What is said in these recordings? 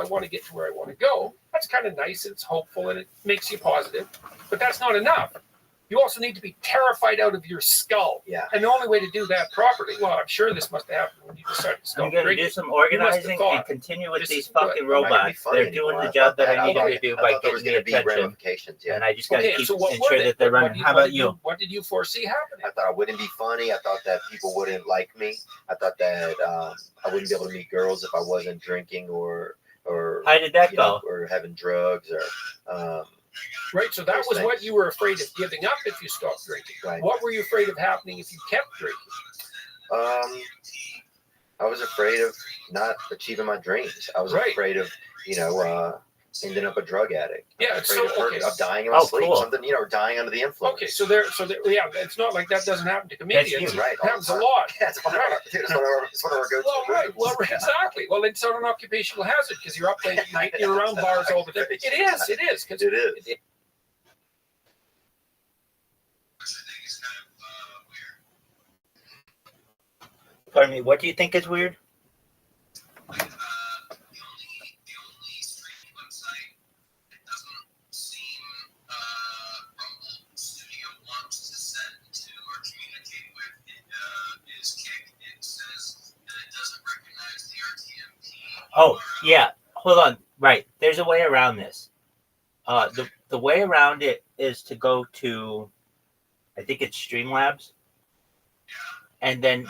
I want to get to where I want to go. That's kind of nice, and it's hopeful, and it makes you positive. But that's not enough. You also need to be terrified out of your skull. Yeah. And the only way to do that properly, well, I'm sure this must have happened when you decided to stop I'm going to do some organizing and continue with these fucking robots. They're doing the job that I need them to do by getting the attention. And I just got to keep ensure that they're running. How about you? What did you foresee happening? I thought I wouldn't be funny. I thought that people wouldn't like me. I thought that I wouldn't be able to meet girls if I wasn't drinking or how did that go? Or having drugs or right. So that was what you were afraid of giving up if you stopped drinking. Right. What were you afraid of happening if you kept drinking? I was afraid of not achieving my dreams. I was afraid of, ending up a drug addict. Yeah, of dying in my sleep. Cool. Something, dying under the influence. Okay, so there, yeah, it's not like that doesn't happen to comedians. Right. It happens a lot. Yeah, it's one of our go-to. Well, right. Well, exactly. Well, it's not an occupational hazard because you're up late at night, you're around bars all the time. It is. It is. Pardon me, what do you think is weird? Oh, yeah. Hold on. Right. There's a way around this. The way around it is to go to, I think it's Streamlabs. And then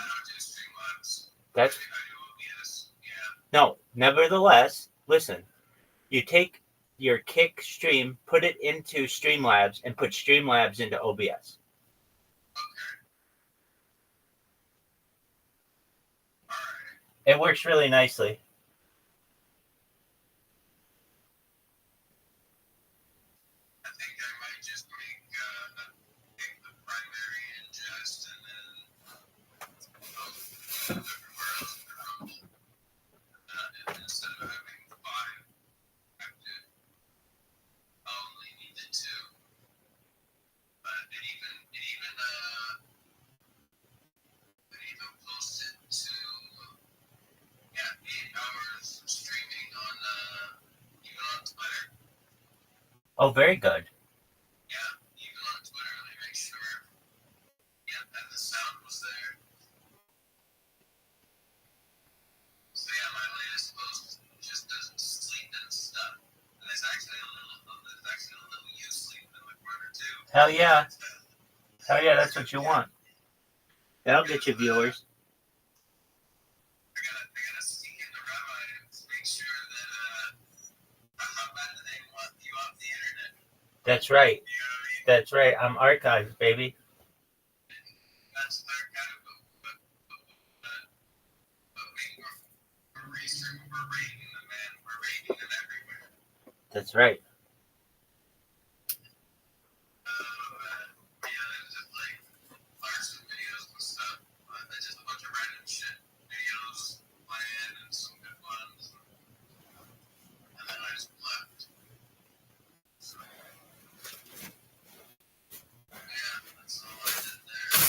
that's no, nevertheless, listen. You take your Kick stream, put it into Streamlabs, and put Streamlabs into OBS. It works really nicely. Oh, very good. Yeah, even on Twitter, they make sure that the sound was there. So yeah, my latest post just doesn't sleep and stuff. And there's actually a little you sleep in the corner too. Hell yeah. Hell yeah, that's what you want. That'll get you viewers. I gotta sneak in the rabbi and make sure that how bad do they want you off the internet. That's right. You know what I mean? That's right. I'm archived, baby. That's their kind of but we're rating them, man. We're rating them everywhere. That's right. Yeah, there's just like arson videos and stuff. There's just a bunch of random shit videos playing and some good ones. And then I just left. So, yeah, that's all I did there.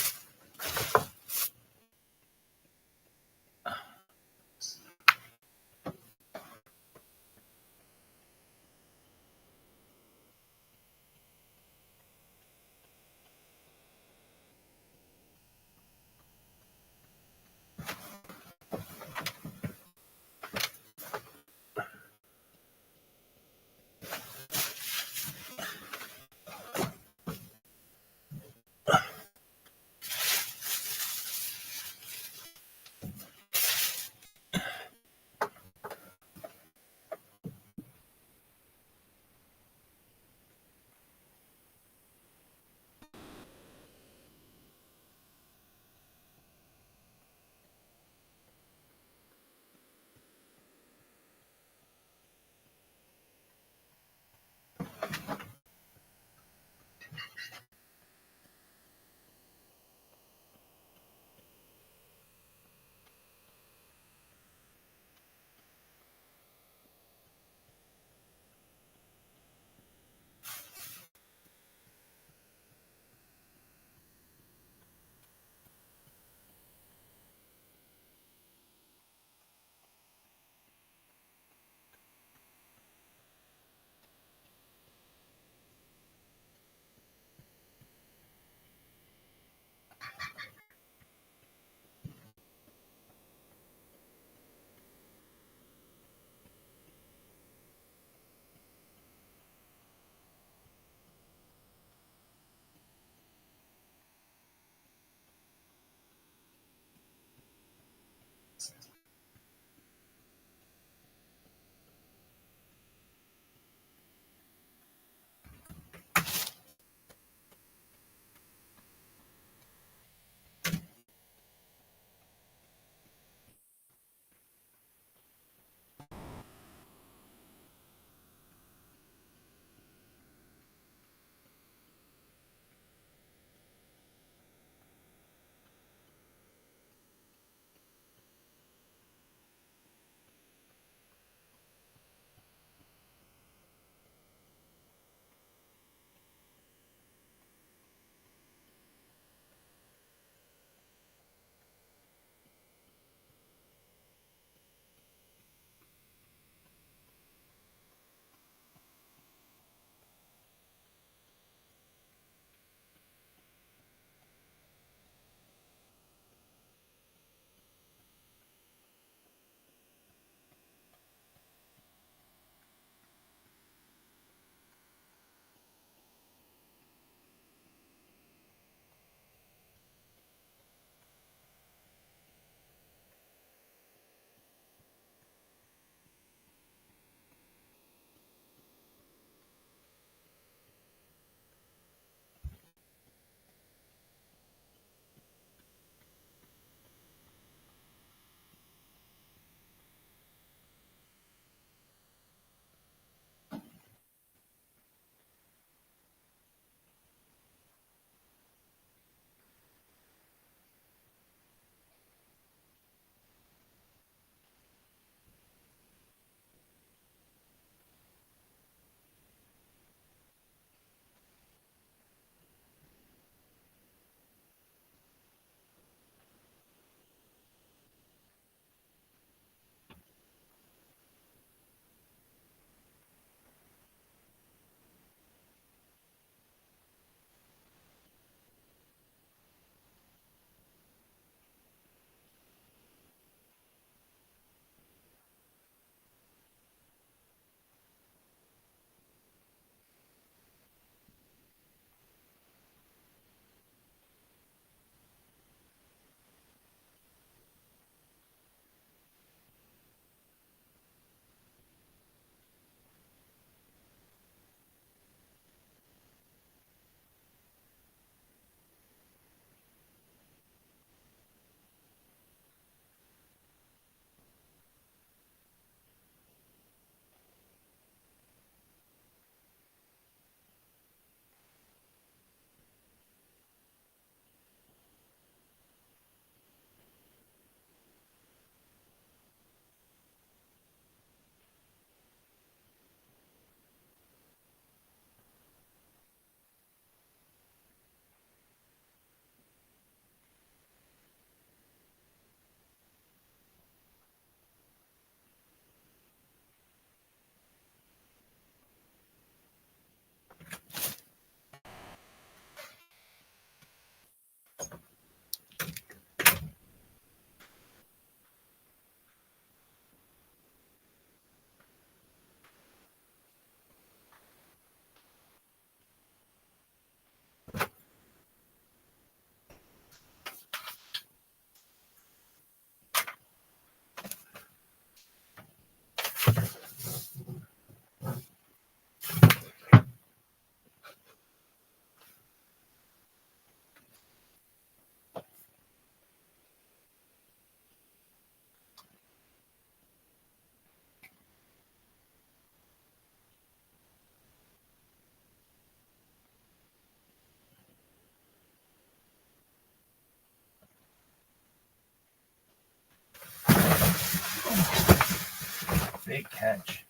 Big catch.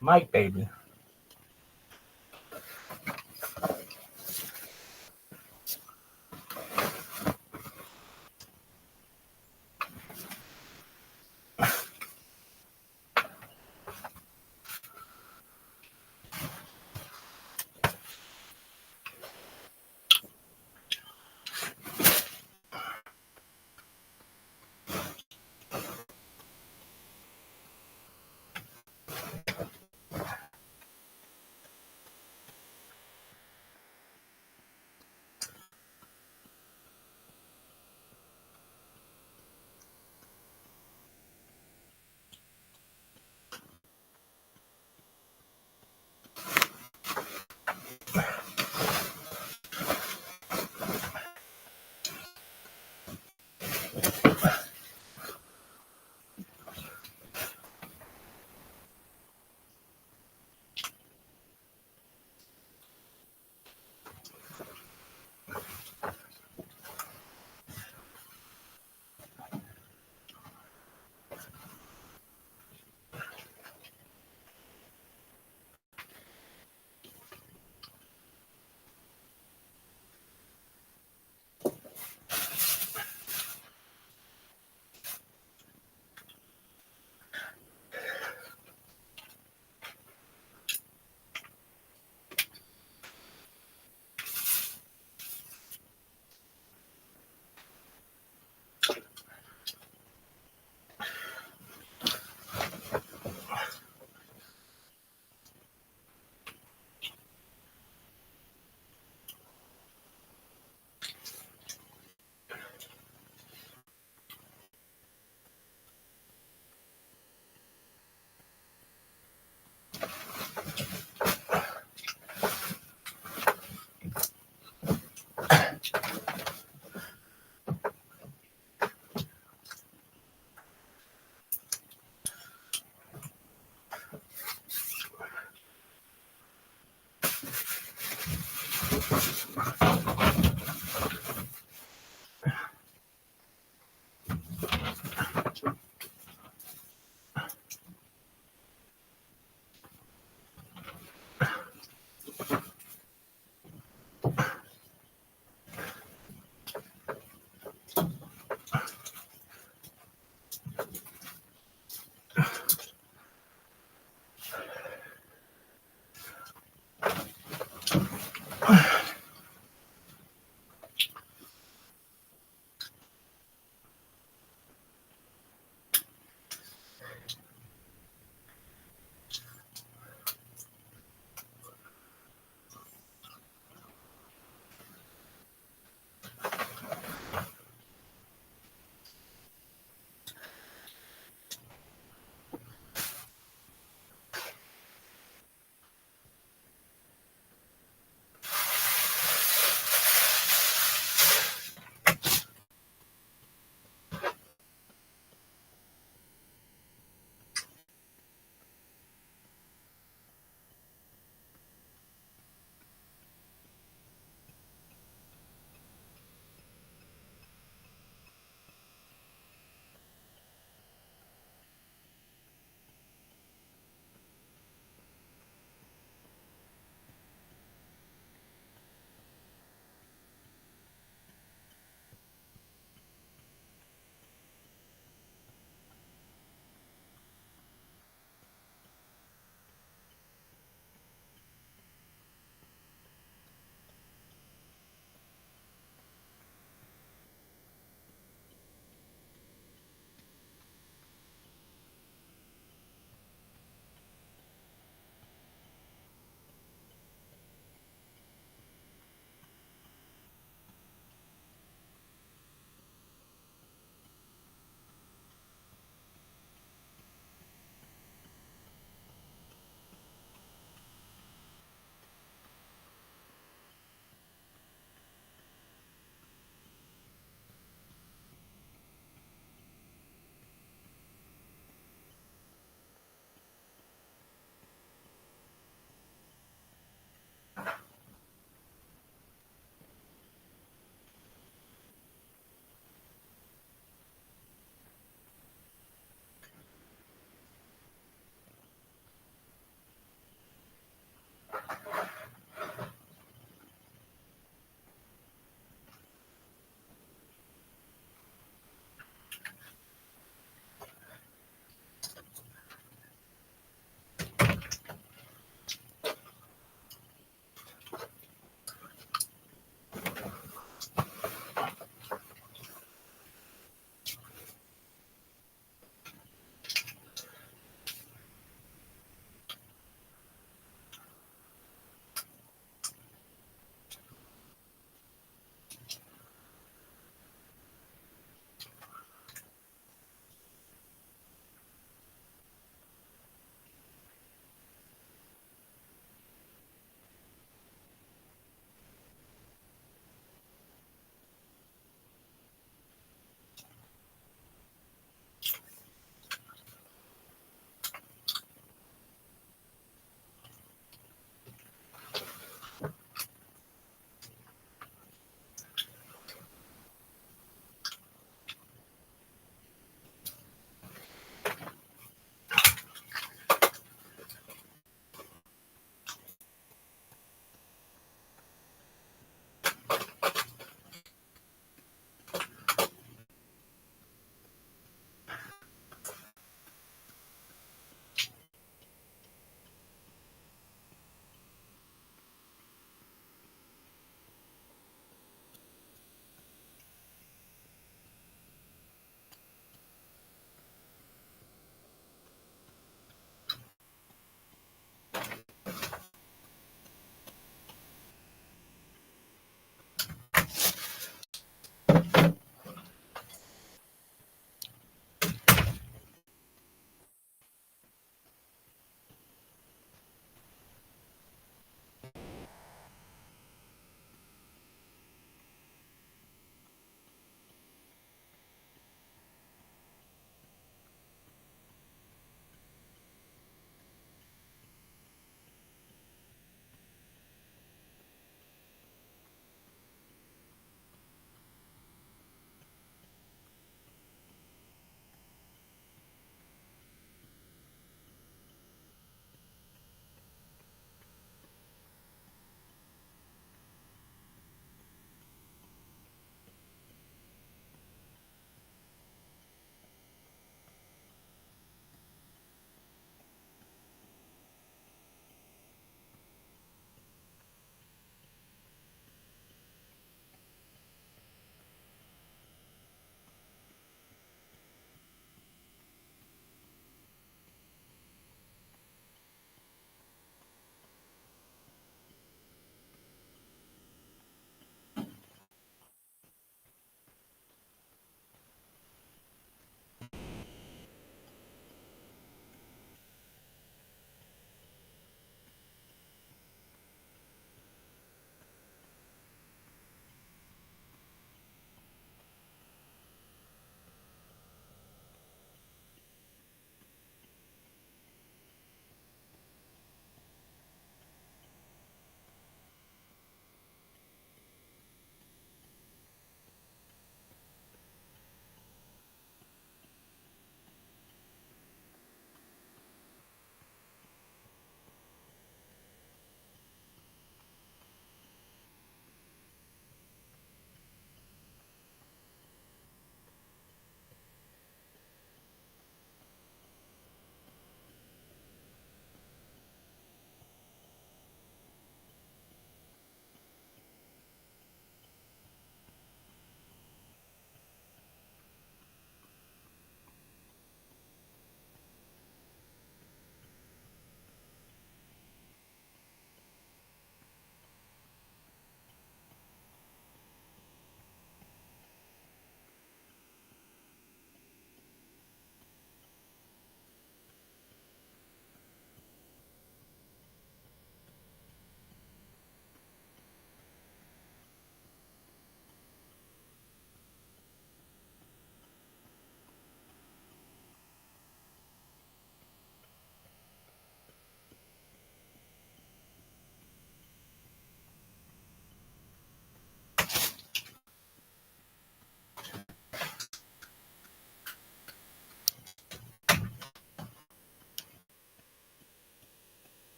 Mike, baby.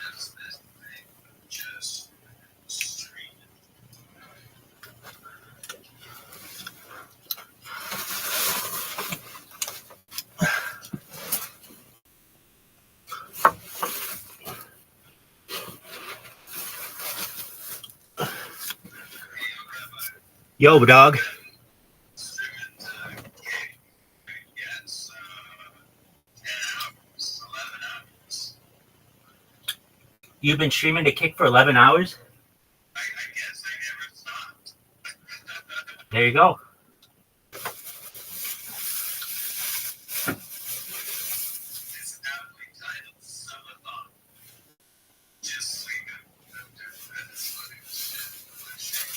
This thing just streaming. Yo, dog. Streaming to gig. Yeah, it's 10 hours, 11 hours. You've been streaming to Kick for 11 hours? I guess I never stopped. There you go. It's aptly titled Subathon. Just so you know, that's funny shit.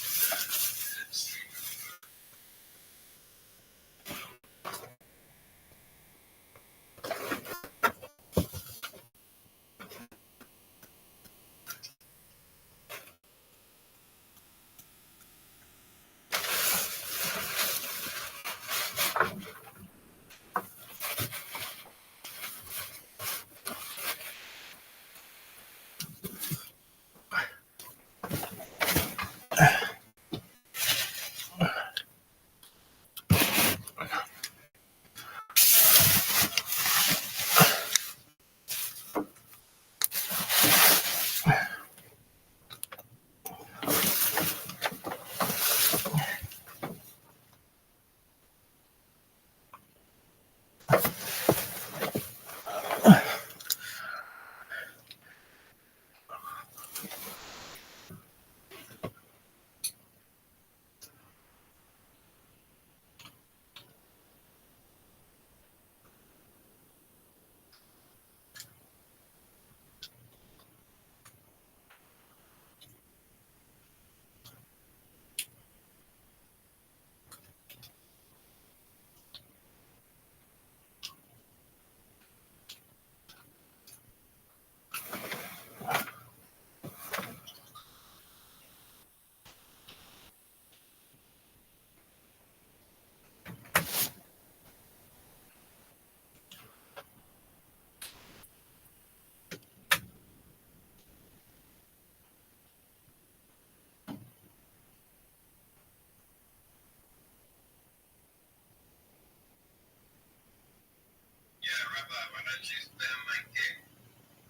Yeah, Rabbi, why don't you spam my gig?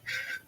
Go ahead.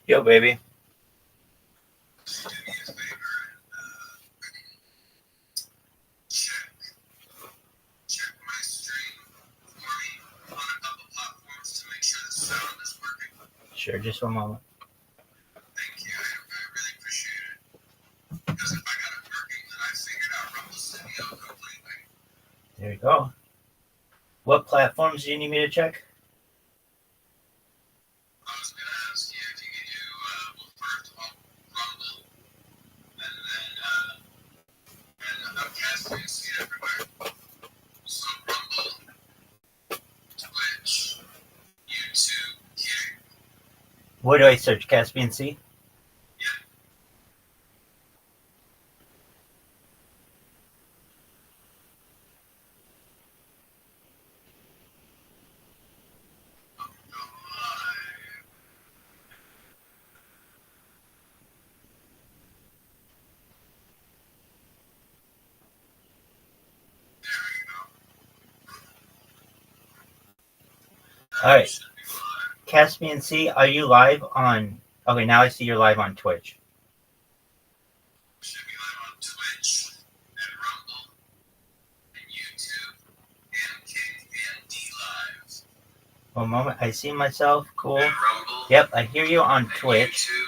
Yo, baby. Do me a favor and check my stream for me on a couple platforms to make sure the sound is working. Sure, just one moment. Thank you. I really appreciate it. Because if I got it working, then I figured out Rumble Studio completely. There you go. What platforms do you need me to check? I was going to ask you if you could do, well, first of all, Rumble, and I'm casting a seed everywhere. So Rumble, Twitch, YouTube, Kick. Where do I search? Caspian Sea? All right. Caspian Sea, are you live on? Okay, now I see you're live on Twitch. Should be live on Twitch and Rumble and YouTube and Kick and D Live. One moment. I see myself. Cool. And Rumble. Yep, I hear you on And Twitch. YouTube.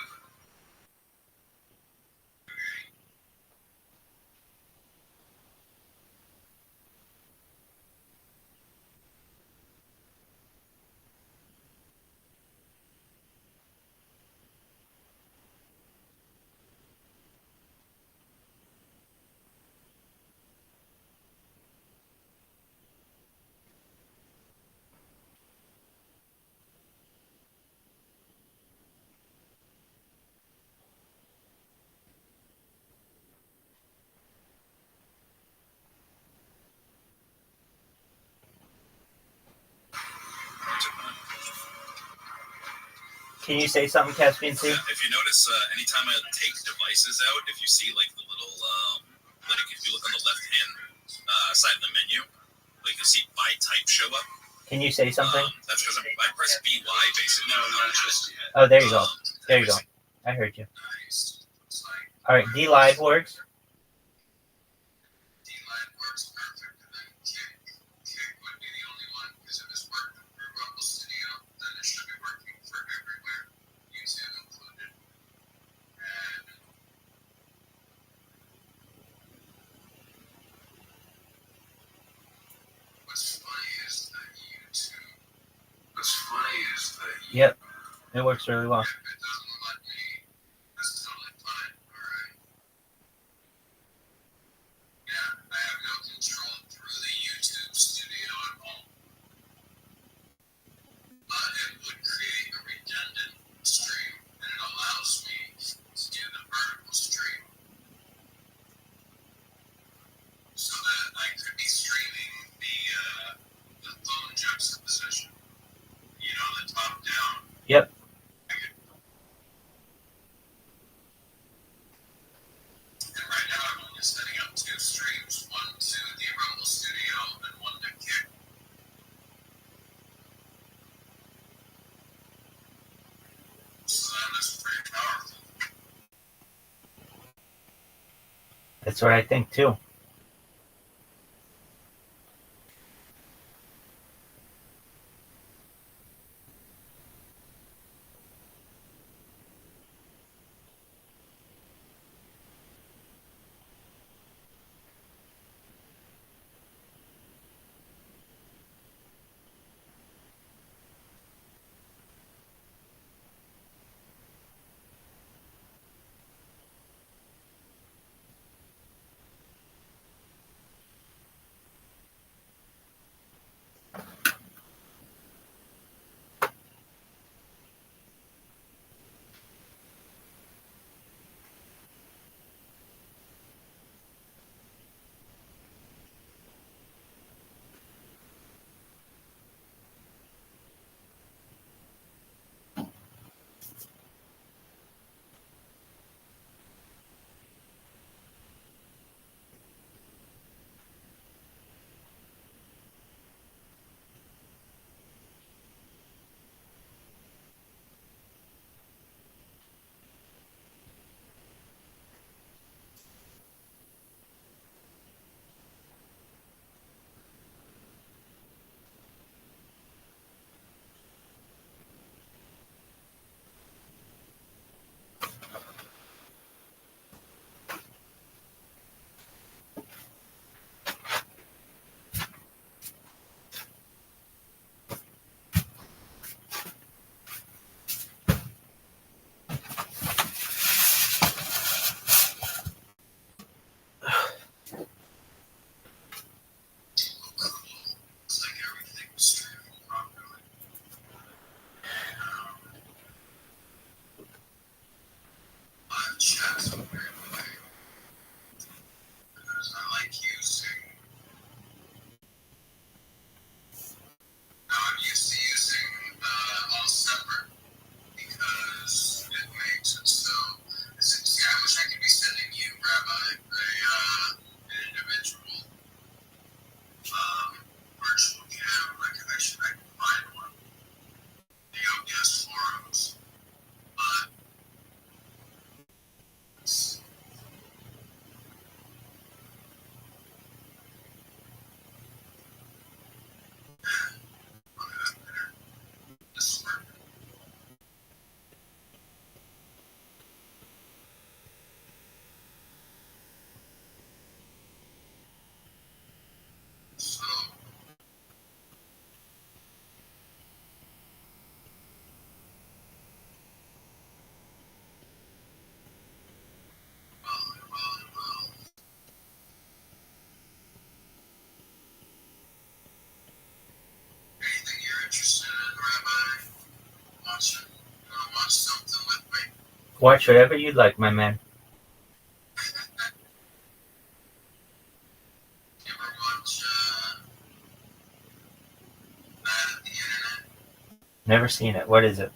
Can you say something, Caspian Sea? If you notice, anytime I take devices out, if you see like the little, like if you look on the left hand side of the menu, like you see by type show up. Can you say something? That's because I press BY basically. No, not just yet. Oh, there you go. There you go. I heard you. Nice. It's like All right, D Live works. D Live works perfect, and then Kick would be the only one because if it's working for Rumble Studio, then it should be working for everywhere, YouTube included. And what's funny is that YouTube. What's funny is that Yep, it works really well. if it doesn't let me, that's totally fine. All right. Yeah, I have no control through the YouTube studio at all. But it would create a redundant stream, and it allows me to do the vertical stream. So that I could be streaming the phone juxtaposition. You know, the top down. Yep. And right now I'm only setting up 2 streams, one to the Rumble Studio and one to Kick. So that's pretty powerful. That's what I think too. Watch whatever you'd like, my man. You ever watch Mad at the Internet? Never seen it. What is it?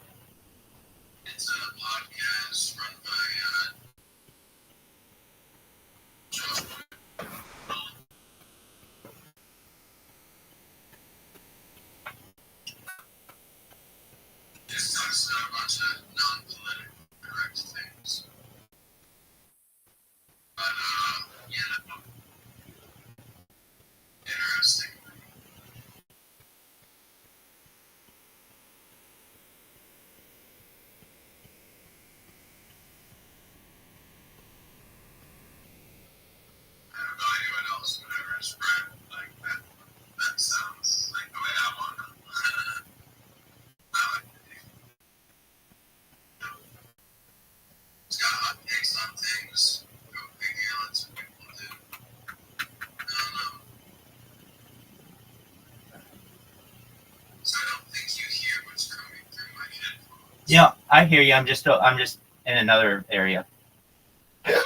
It's a podcast run by Joe. Just talks about a bunch of non-politically correct things. But yeah, interesting. I don't know anyone else would ever spread like that. That sounds like the way I want to. I like it. It's got hot takes on things. Go figure, lots of people do. I don't know. So I don't think you hear what's coming through my headphones. Yeah, I hear you. I'm just in another area. I mean, I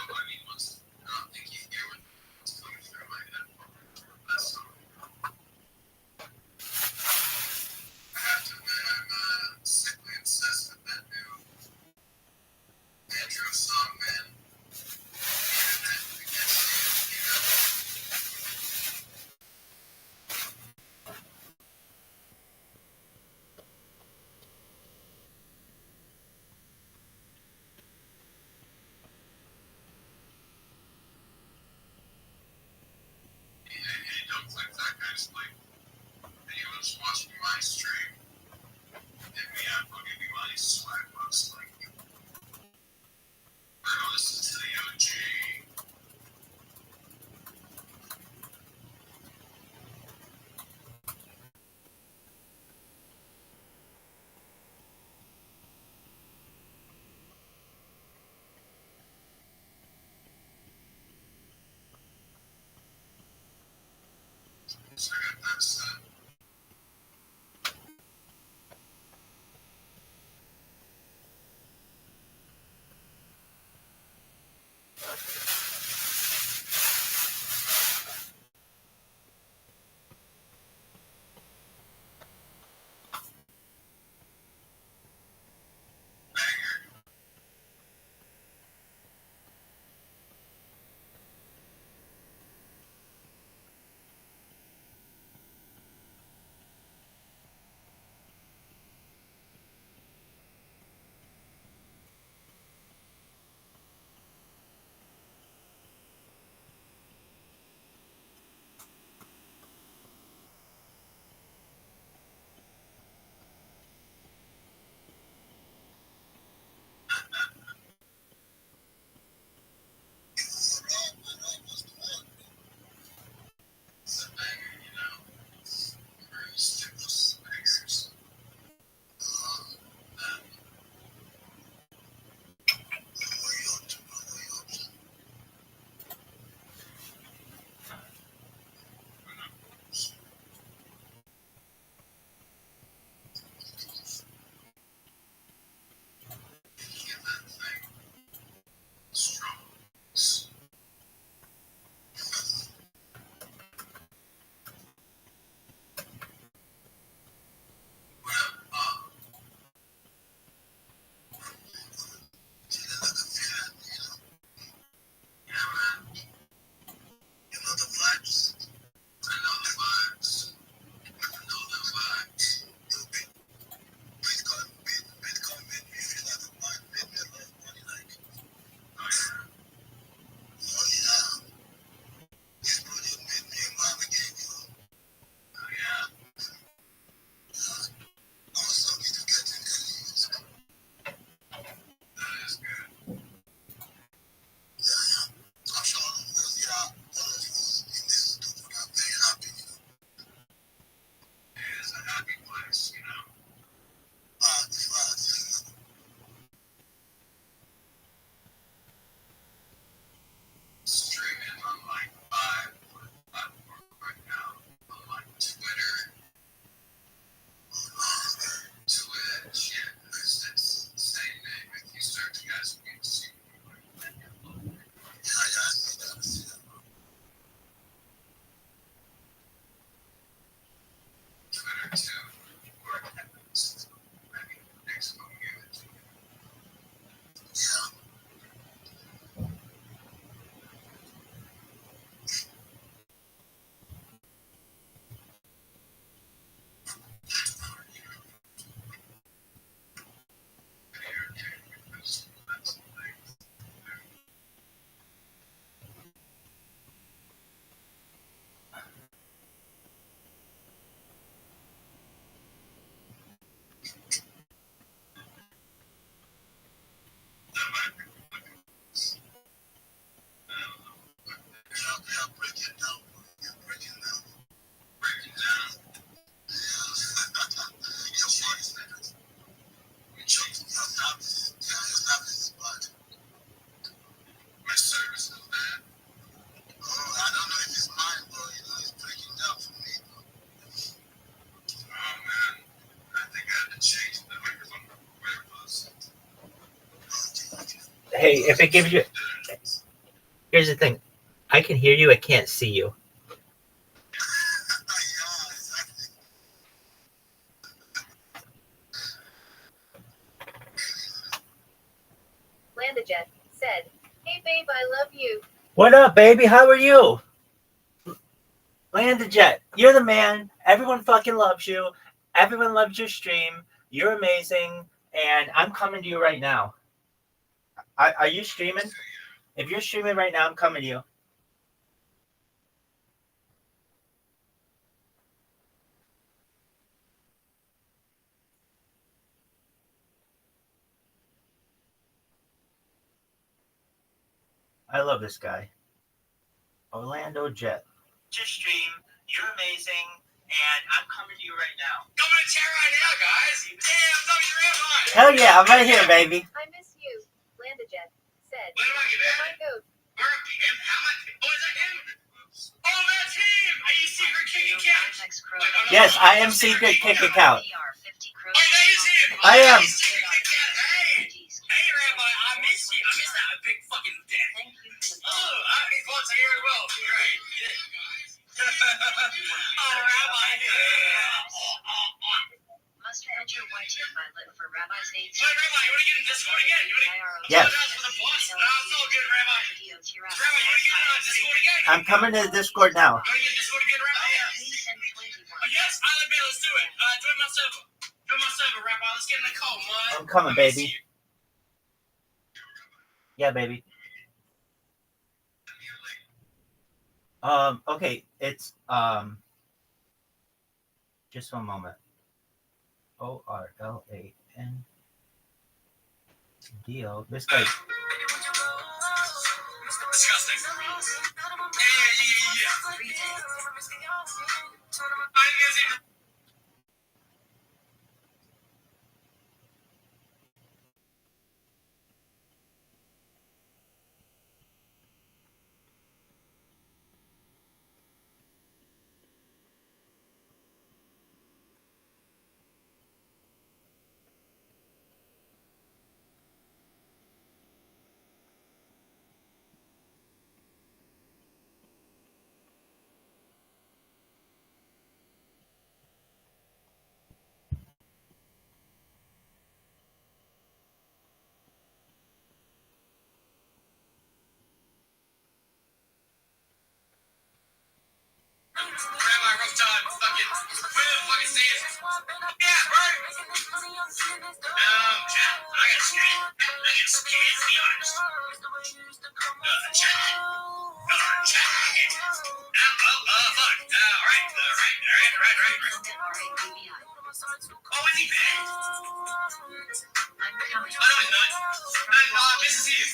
don't think you hear what's coming through my headphones. That's all. I have to admit, I'm sickly obsessed with that new intro song, man. Internet against you know. Hey, don't click that guy's link. Anyone's watching my stream, hit me up. I'll give you my swag box link. Or go listen to the OG. So I got that set. Hey, if it gives you, here's the thing, I can hear you, I can't see you. Landajet said, "Hey babe, I love you." What up, baby? How are you? Landajet, you're the man. Everyone fucking loves you. Everyone loves your stream. You're amazing, and I'm coming to you right now. Are you streaming? If you're streaming right now, I'm coming to you. I love this guy. Orlando Jet. Your stream, you're amazing, and I'm coming to you right now. Coming to chat right now, guys. Damn, WRFI. Hell yeah, I'm right here, baby. I miss you. Landajet said, What do I get, "You're man? my goat." Where him? How much? Oh, is that him? Oh, that's him. Are you secret kicking cat? Yes, I am secret kick account. Oh, that is him. I am. He's secret kick cat. Hey, Rabbi, I miss you. I miss that big fucking dick. Oh, he's once a year as well. Great. Oh, Rabbi. Must add your YT pilot for Rabbi's 8. Hey, Rabbi, you want to get in Discord again? You want to Yes. for the boss? No, it's all good, Rabbi. Rabbi, you want to get on Discord again? I'm coming to the Discord now. You want to get in Discord again, Rabbi? Yes, I'll admit, let's do it. Join my server. Join my server, Rabbi. Let's get in the call, man. I'm coming, baby. Yeah, baby. Okay, it's just one moment. ORLANDO. This guy's Disgusting. Yeah. Rabbi Rothschild, fucking, where the fuck is this? Yeah, bro. I got scared. I get scared, to be honest. Chat. Fuck. Alright. Oh, is he back? Oh, no, he's not. This is him.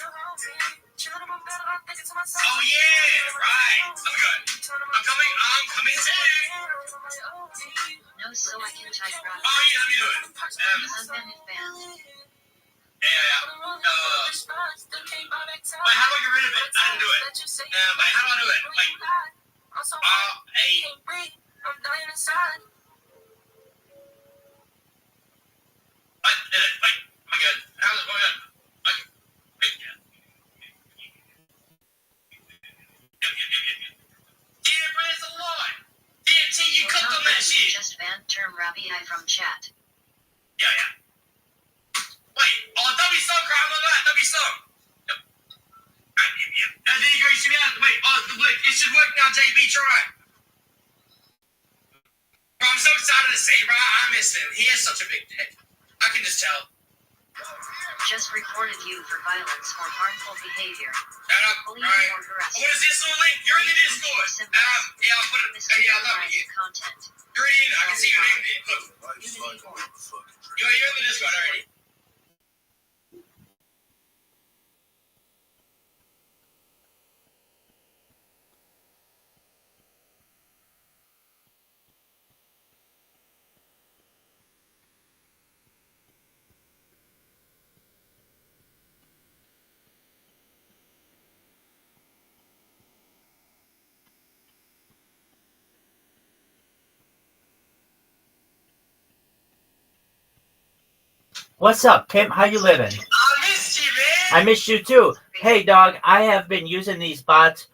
Oh, yeah, right. I'm good. I'm coming too. No, so I can type Rabbi. Oh, yeah, let me do it. Unbanned ban. Yeah. Wait, how do I get rid of it? I didn't do it. Wait, how do I do it? Wait. I did it. Wait, am I good? How's it going? Yeah, praise the Lord. DMT, you cooked on that shit. Just banned term Rabbi from chat. Yeah. Wait, W song, crowd, W song. Yep. Now, did you agree to me out? Wait, look, it should work now, JB, try. Bro, I'm so excited to see, bro. I miss him. He has such a big dick. I can just tell. Just reported you for violence or harmful behavior. Shut up. Bullying Right. or harassment. What is this little link? You're in the Discord. Yeah, I'll put it. Yeah, I love it. Content. You're in. I can see your name there. Look. You're in the Discord already. What's up, Pimp? How you living? I missed you, man. I missed you too. Hey, dog, I have been using these bots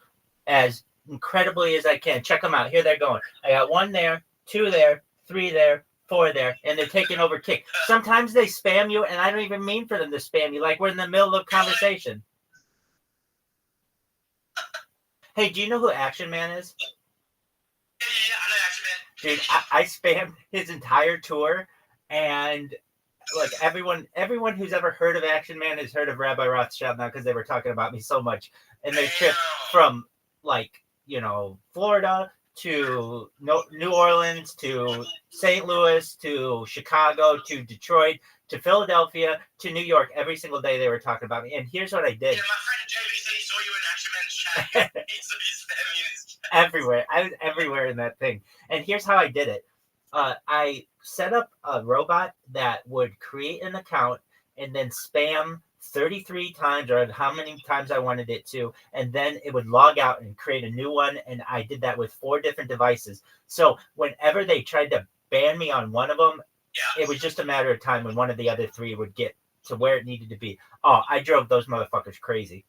as incredibly as I can. Check them out. Here they're going. I got 1 there, 2 there, 3 there, 4 there, and they're taking over Kick. Sometimes they spam you, and I don't even mean for them to spam you. Like we're in the middle of a conversation. Hey, do you know who Action Man is? Yeah, I know Action Man. Dude, I spammed his entire tour, and like everyone who's ever heard of Action Man has heard of Rabbi Rothschild now because they were talking about me so much. And their trip from Florida to New Orleans to St. Louis to Chicago to Detroit to Philadelphia to New York, every single day they were talking about me. And here's what I did. Yeah, my friend JB said he saw you in Action Man's chat. He's spamming in his chat. Everywhere. I was everywhere in that thing. And here's how I did it. I set up a robot that would create an account and then spam 33 times or how many times I wanted it to, and then it would log out and create a new one. And I did that with 4 different devices. So whenever they tried to ban me on one of them, it was just a matter of time when one of the other 3 would get to where it needed to be. Oh, I drove those motherfuckers crazy.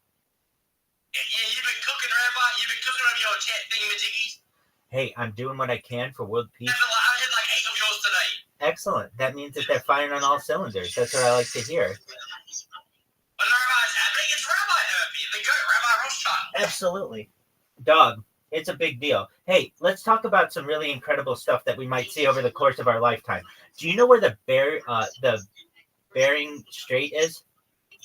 Yeah, you've been cooking, Rabbi. You've been cooking on your chat thingamajiggies. Hey, I'm doing what I can for world peace. I had like 8 of yours today. Excellent. That means that they're firing on all cylinders. That's what I like to hear. When Rabbi's happening, it's Rabbi Herpy, the goat, Rabbi Rothschild. Absolutely. Dog, it's a big deal. Hey, let's talk about some really incredible stuff that we might see over the course of our lifetime. Do you know where the Bering Strait is? Wait,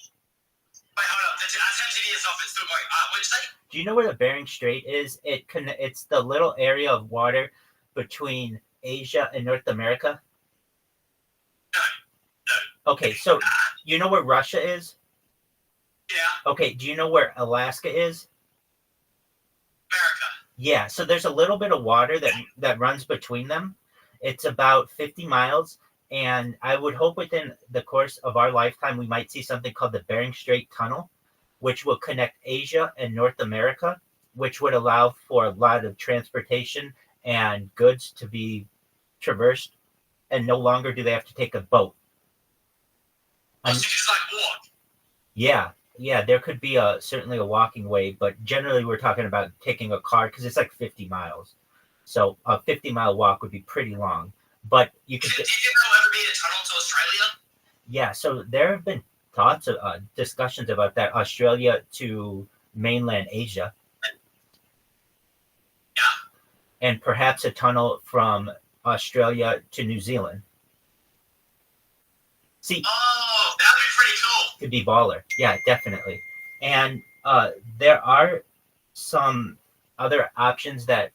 hold up. I turned to the off. It's still going. What'd you say? Do you know where the Bering Strait is? It's the little area of water between Asia and North America. No. Okay, so you know where Russia is? Yeah. Okay, do you know where Alaska is? America. Yeah, so there's a little bit of water that runs between them. It's about 50 miles, and I would hope within the course of our lifetime we might see something called the Bering Strait Tunnel, which will connect Asia and North America, which would allow for a lot of transportation and goods to be traversed, and no longer do they have to take a boat. So you just like walk. Yeah, there could be certainly a walking way, but generally we're talking about taking a car because it's like 50 miles. So a 50-mile walk would be pretty long. But you could. Do you think there'll ever be a tunnel to Australia? Yeah, so there have been thoughts of discussions about that, Australia to mainland Asia. Yeah. And perhaps a tunnel from Australia to New Zealand. See, Oh, that would be pretty cool. could be baller. Yeah, definitely. And there are some other options that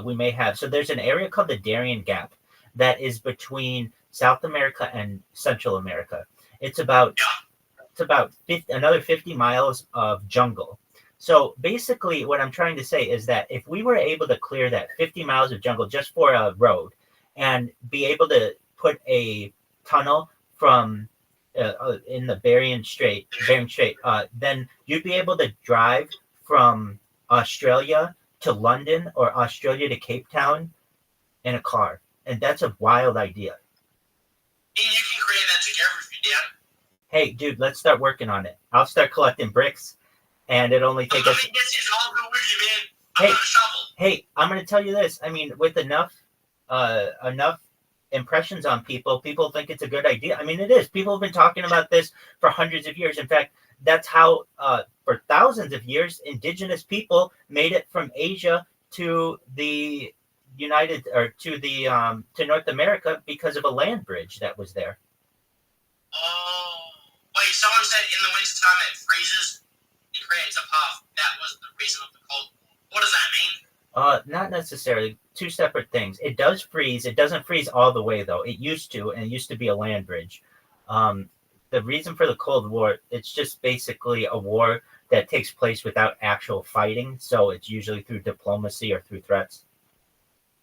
we may have. So there's an area called the Darien Gap that is between South America and Central America. It's about another 50 miles of jungle. So basically what I'm trying to say is that if we were able to clear that 50 miles of jungle just for a road and be able to put a tunnel from in the Bering Strait, then you'd be able to drive from Australia to London or Australia to Cape Town in a car. And that's a wild idea. And you can create that together if you down. Hey, dude, let's start working on it. I'll start collecting bricks, and it only take us. This is all good with you, man. I'm gonna shovel. Hey, I'm going to tell you this. I mean, with enough impressions on people think it's a good idea. I mean, it is. People have been talking about this for hundreds of years. In fact, that's how, for thousands of years, indigenous people made it from Asia to the to North America because of a land bridge that was there. Oh, wait, someone said in the wintertime it freezes, it creates a path. That was the reason of the cold. What does that mean? Not necessarily. Two separate things. It does freeze. It doesn't freeze all the way, though. It used to, and it used to be a land bridge. The reason for the Cold War, it's just basically a war that takes place without actual fighting, so it's usually through diplomacy or through threats.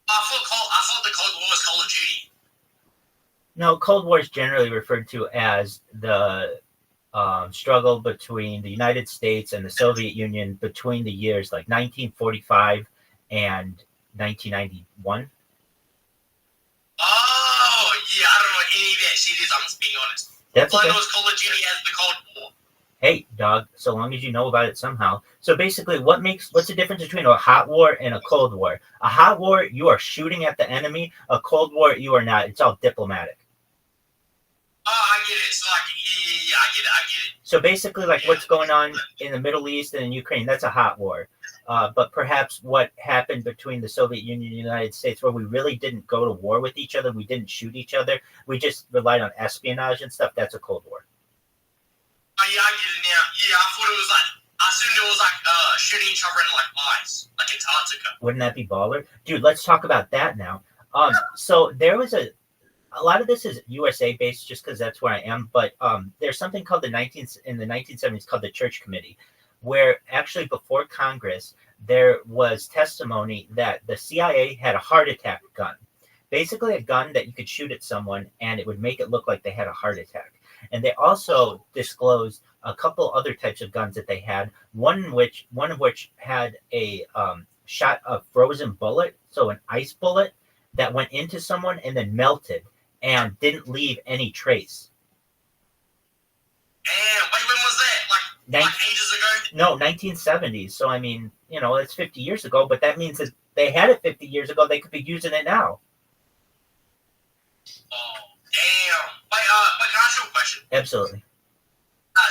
I thought the Cold War was Call of Duty. No, Cold War is generally referred to as the struggle between the United States and the Soviet Union between the years like 1945 and 1991. Oh, yeah, I don't know any of that shit is. I'm just being honest. That's All I okay. know is Call of Duty as the Cold War. Hey, dog, so long as you know about it somehow. So basically, what's the difference between a hot war and a cold war? A hot war, you are shooting at the enemy. A cold war, you are not. It's all diplomatic. Oh, I get it. So like, yeah, I get it. So basically, like what's going on in the Middle East and in Ukraine, that's a hot war. But perhaps what happened between the Soviet Union and the United States, where we really didn't go to war with each other, we didn't shoot each other, we just relied on espionage and stuff, that's a cold war. Oh, yeah, I get it now. Yeah, I thought it was like, I assumed it was like shooting each other in like ice, like Antarctica. Wouldn't that be baller? Dude, let's talk about that now. So there was a lot of this is USA based just because that's where I am, but there's something called in the 1970s called the Church Committee, where actually before Congress, there was testimony that the CIA had a heart attack gun. Basically a gun that you could shoot at someone and it would make it look like they had a heart attack. And they also disclosed a couple other types of guns that they had, one of which had a shot a frozen bullet, so an ice bullet that went into someone and then melted and didn't leave any trace. Damn, wait, when was that? Like ages ago? No, 1970s. So, I mean, it's 50 years ago, but that means that they had it 50 years ago. They could be using it now. Oh, damn. Wait, can I ask you a question? Absolutely.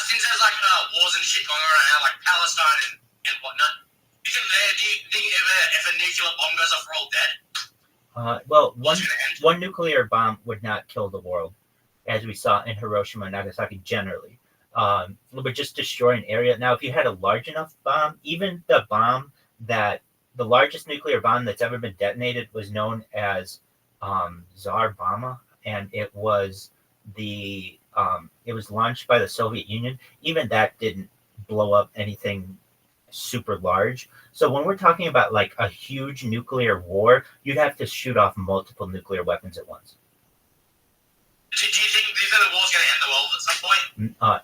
Since there's like wars and shit going on right now, like Palestine and whatnot, do you think if a nuclear bomb goes off, we're all dead? Well, one nuclear bomb would not kill the world, as we saw in Hiroshima and Nagasaki generally. It would just destroy an area. Now, if you had a large enough bomb, even the largest nuclear bomb that's ever been detonated was known as Tsar Bomba, and it was launched by the Soviet Union. Even that didn't blow up anything super large. So when we're talking about like a huge nuclear war, you'd have to shoot off multiple nuclear weapons at once. Do you think the war's going to end the world at some point?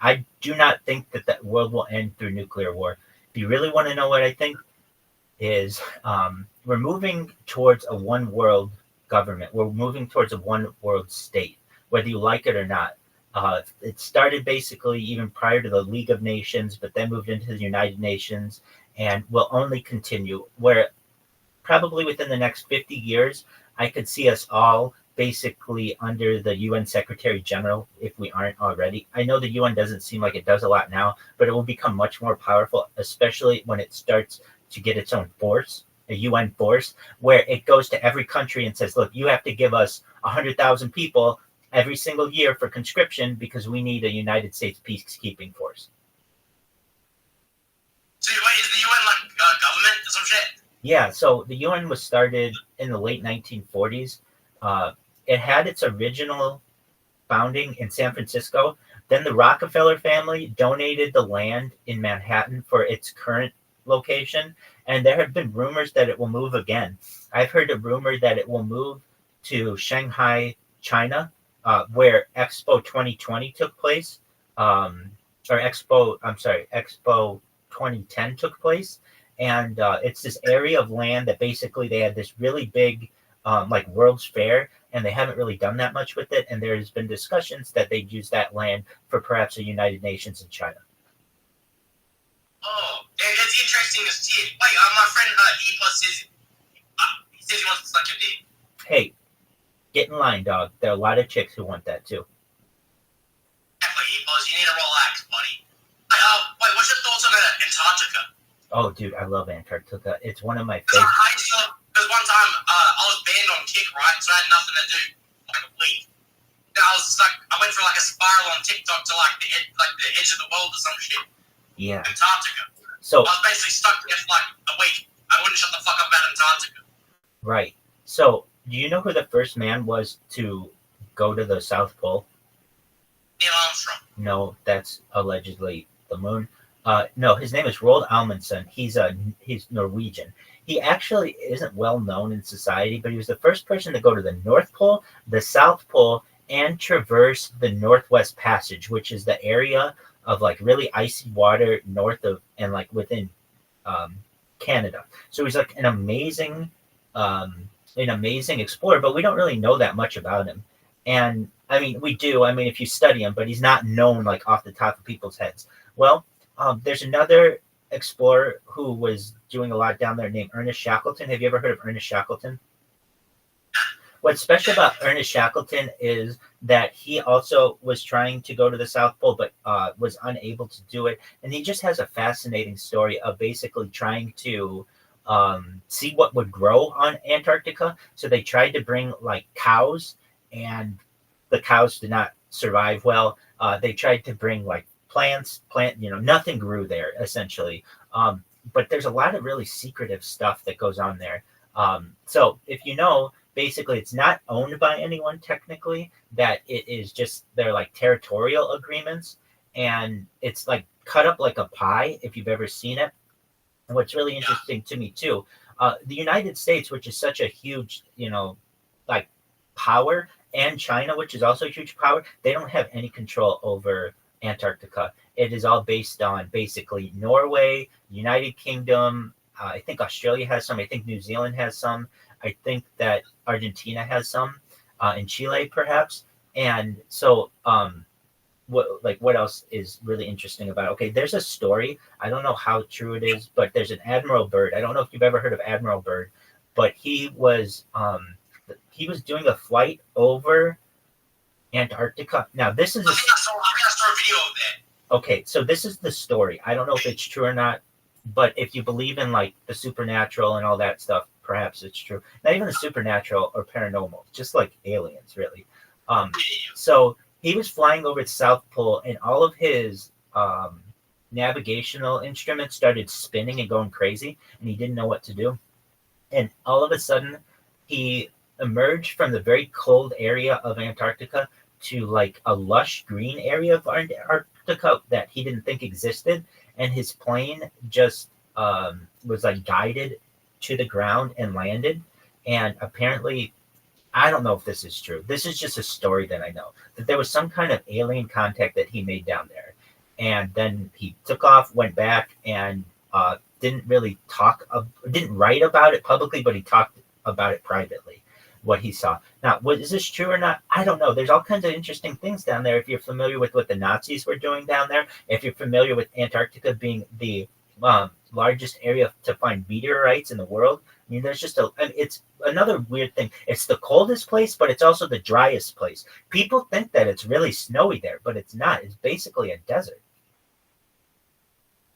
I do not think that world will end through nuclear war. If you really want to know what I think is, we're moving towards a one world government. We're moving towards a one world state, whether you like it or not. It started basically even prior to the League of Nations, but then moved into the United Nations and will only continue, where probably within the next 50 years, I could see us all basically under the UN Secretary General, if we aren't already. I know the UN doesn't seem like it does a lot now, but it will become much more powerful, especially when it starts to get its own force, a UN force, where it goes to every country and says, look, you have to give us 100,000 people every single year for conscription because we need a United States peacekeeping force. So wait, is the UN like government or some shit? Yeah, so the UN was started in the late 1940s. It had its original founding in San Francisco. Then the Rockefeller family donated the land in Manhattan for its current location. And there have been rumors that it will move again. I've heard a rumor that it will move to Shanghai, China, where Expo 2020 took place. Expo 2010 took place. And it's this area of land that basically they had this really big like World's Fair, and they haven't really done that much with it. And there's been discussions that they'd use that land for perhaps a United Nations in China. Oh, that's interesting as shit. Wait, my friend says he says he wants to suck your dick. Hey, get in line, dog. There are a lot of chicks who want that too. Exactly, you need to relax, buddy. Wait, what's your thoughts on Antarctica? Oh, dude, I love Antarctica. It's one of my favorites. Because one time I was banned on Kick, right? So I had nothing to do for like a week. Then I went for like a spiral on TikTok to like the edge of the world or some shit. Yeah. Antarctica. So I was basically stuck there for like a week. I wouldn't shut the fuck up about Antarctica. Right. So do you know who the first man was to go to the South Pole? Neil Armstrong. No, that's allegedly the moon. No, his name is Roald Amundsen. He's Norwegian. He actually isn't well known in society, but he was the first person to go to the North Pole, the South Pole, and traverse the Northwest Passage, which is the area of like really icy water north of and like within Canada. So he's like an amazing explorer, but we don't really know that much about him. And I mean, we do. I mean, if you study him, but he's not known like off the top of people's heads. Well, there's another explorer who was doing a lot down there named Ernest Shackleton. Have you ever heard of Ernest Shackleton? What's special about Ernest Shackleton is that he also was trying to go to the South Pole, but was unable to do it. And he just has a fascinating story of basically trying to see what would grow on Antarctica. So they tried to bring like cows, and the cows did not survive well. They tried to bring like nothing grew there essentially. But there's a lot of really secretive stuff that goes on there. So if you know, basically it's not owned by anyone technically, that it is just they're like territorial agreements, and it's like cut up like a pie if you've ever seen it. And what's really interesting to me too, the United States, which is such a huge, like power, and China, which is also a huge power, they don't have any control over Antarctica. It is all based on basically Norway, United Kingdom. I think Australia has some. I think New Zealand has some. I think that Argentina has some, and Chile perhaps. And so, what else is really interesting about it? Okay, there's a story. I don't know how true it is, but there's an Admiral Byrd. I don't know if you've ever heard of Admiral Byrd, but he was doing a flight over Antarctica. Now this is I think I saw a video of that. okay. So this is the story. I don't know if it's true or not, but if you believe in like the supernatural and all that stuff, perhaps it's true. Not even the supernatural or paranormal, just like aliens, really. So he was flying over the South Pole, and all of his navigational instruments started spinning and going crazy, and he didn't know what to do. And all of a sudden, he emerged from the very cold area of Antarctica to like a lush green area of Antarctica that he didn't think existed. And his plane just was like guided to the ground and landed. And apparently, I don't know if this is true. This is just a story that I know, that there was some kind of alien contact that he made down there. And then he took off, went back, and didn't write about it publicly, but he talked about it privately, what he saw. Now, is this true or not? I don't know. There's all kinds of interesting things down there. If you're familiar with what the Nazis were doing down there, if you're familiar with Antarctica being the largest area to find meteorites in the world, I mean, it's another weird thing. It's the coldest place, but it's also the driest place. People think that it's really snowy there, but it's not. It's basically a desert.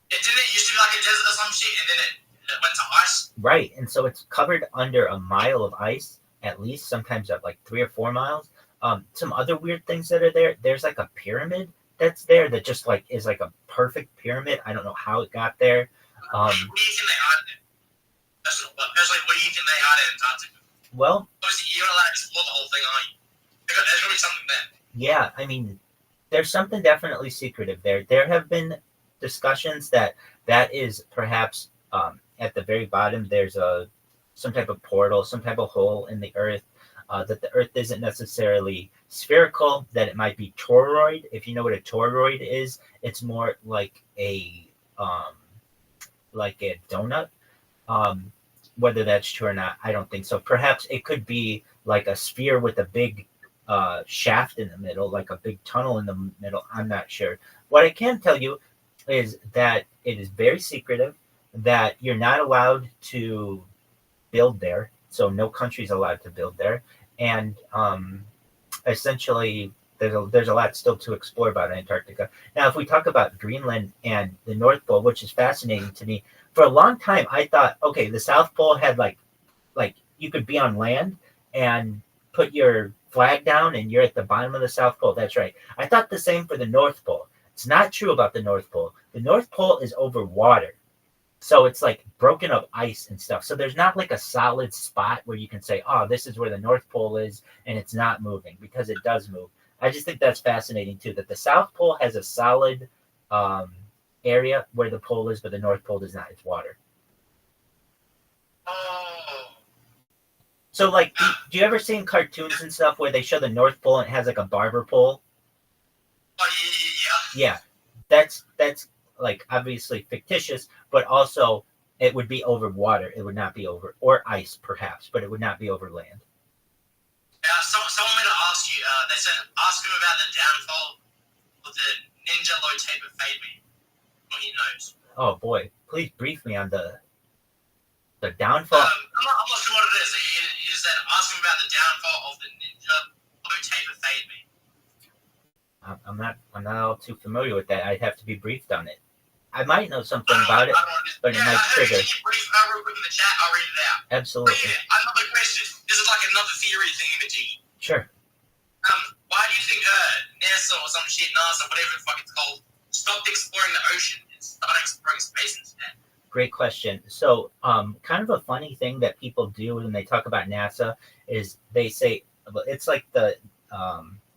Didn't it used to be like a desert or some shit, and then it went to ice? Right, and so it's covered under a mile of ice, at least, sometimes at like 3 or 4 miles. Some other weird things that are there. There's like a pyramid that's there that just like is like a perfect pyramid. I don't know how it got there. What do you think they are there? Personally, what do you think they are there in Antarctica? Well, Obviously, you're not allowed to explore the whole thing, are you? There's going to be something there. yeah, I mean, there's something definitely secretive there. There have been discussions that is perhaps at the very bottom, there's some type of portal, some type of hole in the earth, that the earth isn't necessarily spherical, that it might be toroid. If you know what a toroid is, it's more like a donut. Whether that's true or not, I don't think so. Perhaps it could be like a sphere with a big shaft in the middle, like a big tunnel in the middle. I'm not sure. What I can tell you is that it is very secretive, that you're not allowed to build there. So no country's allowed to build there. And essentially, there's a lot still to explore about Antarctica. Now, if we talk about Greenland and the North Pole, which is fascinating to me, for a long time I thought, okay, the South Pole had like you could be on land and put your flag down and you're at the bottom of the South Pole. That's right. I thought the same for the North Pole. It's not true about the North Pole. The North Pole is over water. So it's like broken up ice and stuff. So there's not like a solid spot where you can say, oh, this is where the North Pole is and it's not moving, because it does move. I just think that's fascinating too, that the South Pole has a solid area where the pole is, but the North Pole does not. It's water. Oh. So like, do you ever see in cartoons and stuff where they show the North Pole and it has like a barber pole? Oh, yeah. Yeah, that's like obviously fictitious, but also it would be over water. It would not be over, or ice perhaps, but it would not be over land. Someone wanted to ask you downfall of the ninja low taper fade me on your nose? Oh boy, please brief me on the downfall. I'm not sure what it is. It is that asking about the downfall of the ninja low taper fade me. I'm not all too familiar with that. I'd have to be briefed on it. I might know something about it, but it might trigger. Can you brief real quick in the chat? I'll read it out. Absolutely. Read it. Another question. This is like another theory thing, Imaging. Sure. Why do you think NASA or some shit, NASA, whatever the fuck it's called, stopped exploring the ocean and started exploring space instead? Great question. So, kind of a funny thing that people do when they talk about NASA is they say it's like the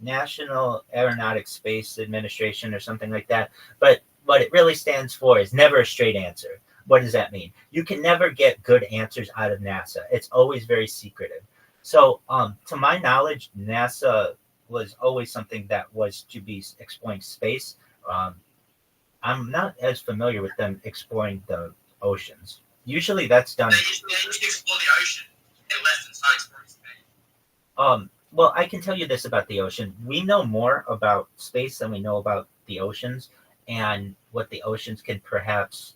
National Aeronautics Space Administration or something like that. But what it really stands for is never a straight answer. What does that mean? You can never get good answers out of NASA. It's always very secretive. So, to my knowledge, NASA was always something that was to be exploring space. I'm not as familiar with them exploring the oceans. Usually that's done. They used to explore the ocean and less than start exploring space. Well, I can tell you this about the ocean. We know more about space than we know about the oceans, and what the oceans can perhaps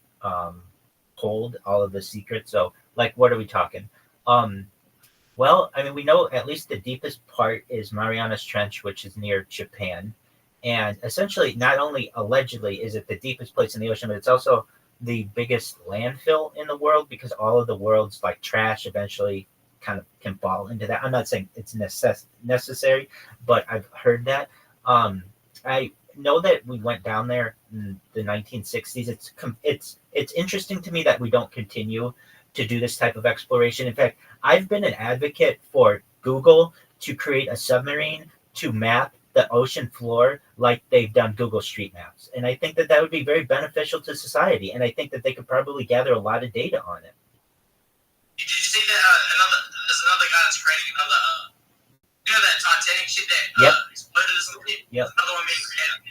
hold, all of the secrets. So, like, what are we talking? Well, I mean, we know at least the deepest part is Marianas Trench, which is near Japan. And essentially, not only allegedly is it the deepest place in the ocean, but it's also the biggest landfill in the world, because all of the world's like trash eventually kind of can fall into that. I'm not saying it's necessary, but I've heard that. I know that we went down there in the 1960s. It's interesting to me that we don't continue to do this type of exploration. In fact, I've been an advocate for Google to create a submarine to map the ocean floor like they've done Google Street Maps. And I think that that would be very beneficial to society. And I think that they could probably gather a lot of data on it. Did you see that there's another guy that's creating another, that Titanic shit that exploded or something? Yep. Another one being created.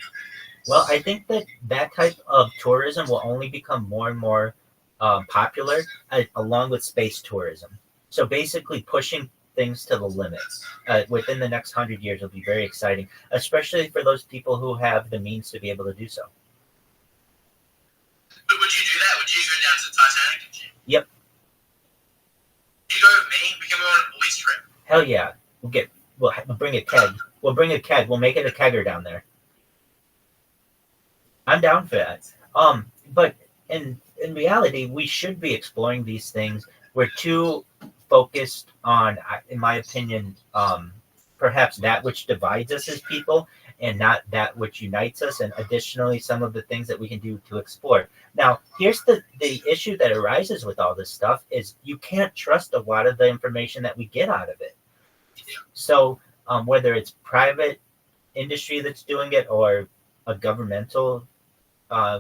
Well, I think that type of tourism will only become more and more popular along with space tourism. So basically pushing things to the limit within the next 100 years will be very exciting, especially for those people who have the means to be able to do so. But would you do that? Would you go down to the Titanic and shit? Yep. You go with me? We can go on a police trip. Hell yeah. We'll bring a keg. We'll bring a keg. We'll make it a kegger down there. I'm down for that. But in reality, we should be exploring these things. We're too focused on, in my opinion, perhaps that which divides us as people and not that which unites us, and additionally some of the things that we can do to explore. Now, here's the issue that arises with all this stuff is you can't trust a lot of the information that we get out of it. So whether it's private industry that's doing it or a governmental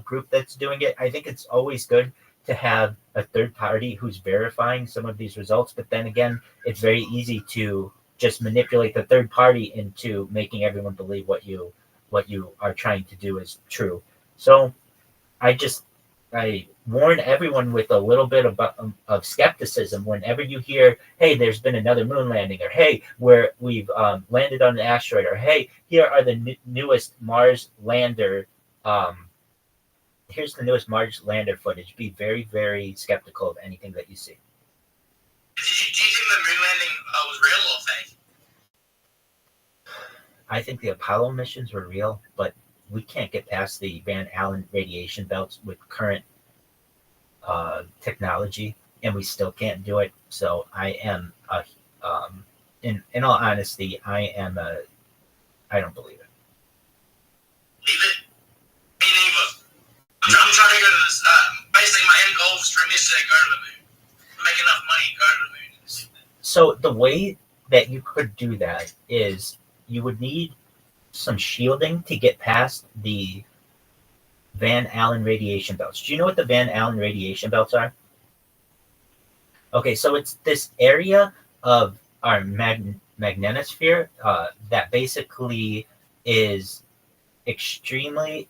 group that's doing it, I think it's always good to have a third party who's verifying some of these results. But then again, it's very easy to just manipulate the third party into making everyone believe what you are trying to do is true. So I warn everyone with a little bit of skepticism whenever you hear, hey, there's been another moon landing, or hey, we've landed on an asteroid, or hey, here are the newest Mars lander. Here's the newest Mars lander footage. Be very, very skeptical of anything that you see. Do you think the moon landing was real or fake? I think the Apollo missions were real, but we can't get past the Van Allen radiation belts with current technology, and we still can't do it. So I am, in all honesty, I don't believe it. Leave it. Me neither. I'm trying to go to this. Basically, my end goal is for me to go to the moon. Make enough money, go to the moon. So the way that you could do that is you would need some shielding to get past the Van Allen radiation belts. Do you know what the Van Allen radiation belts are? Okay, so it's this area of our magnetosphere that basically is extremely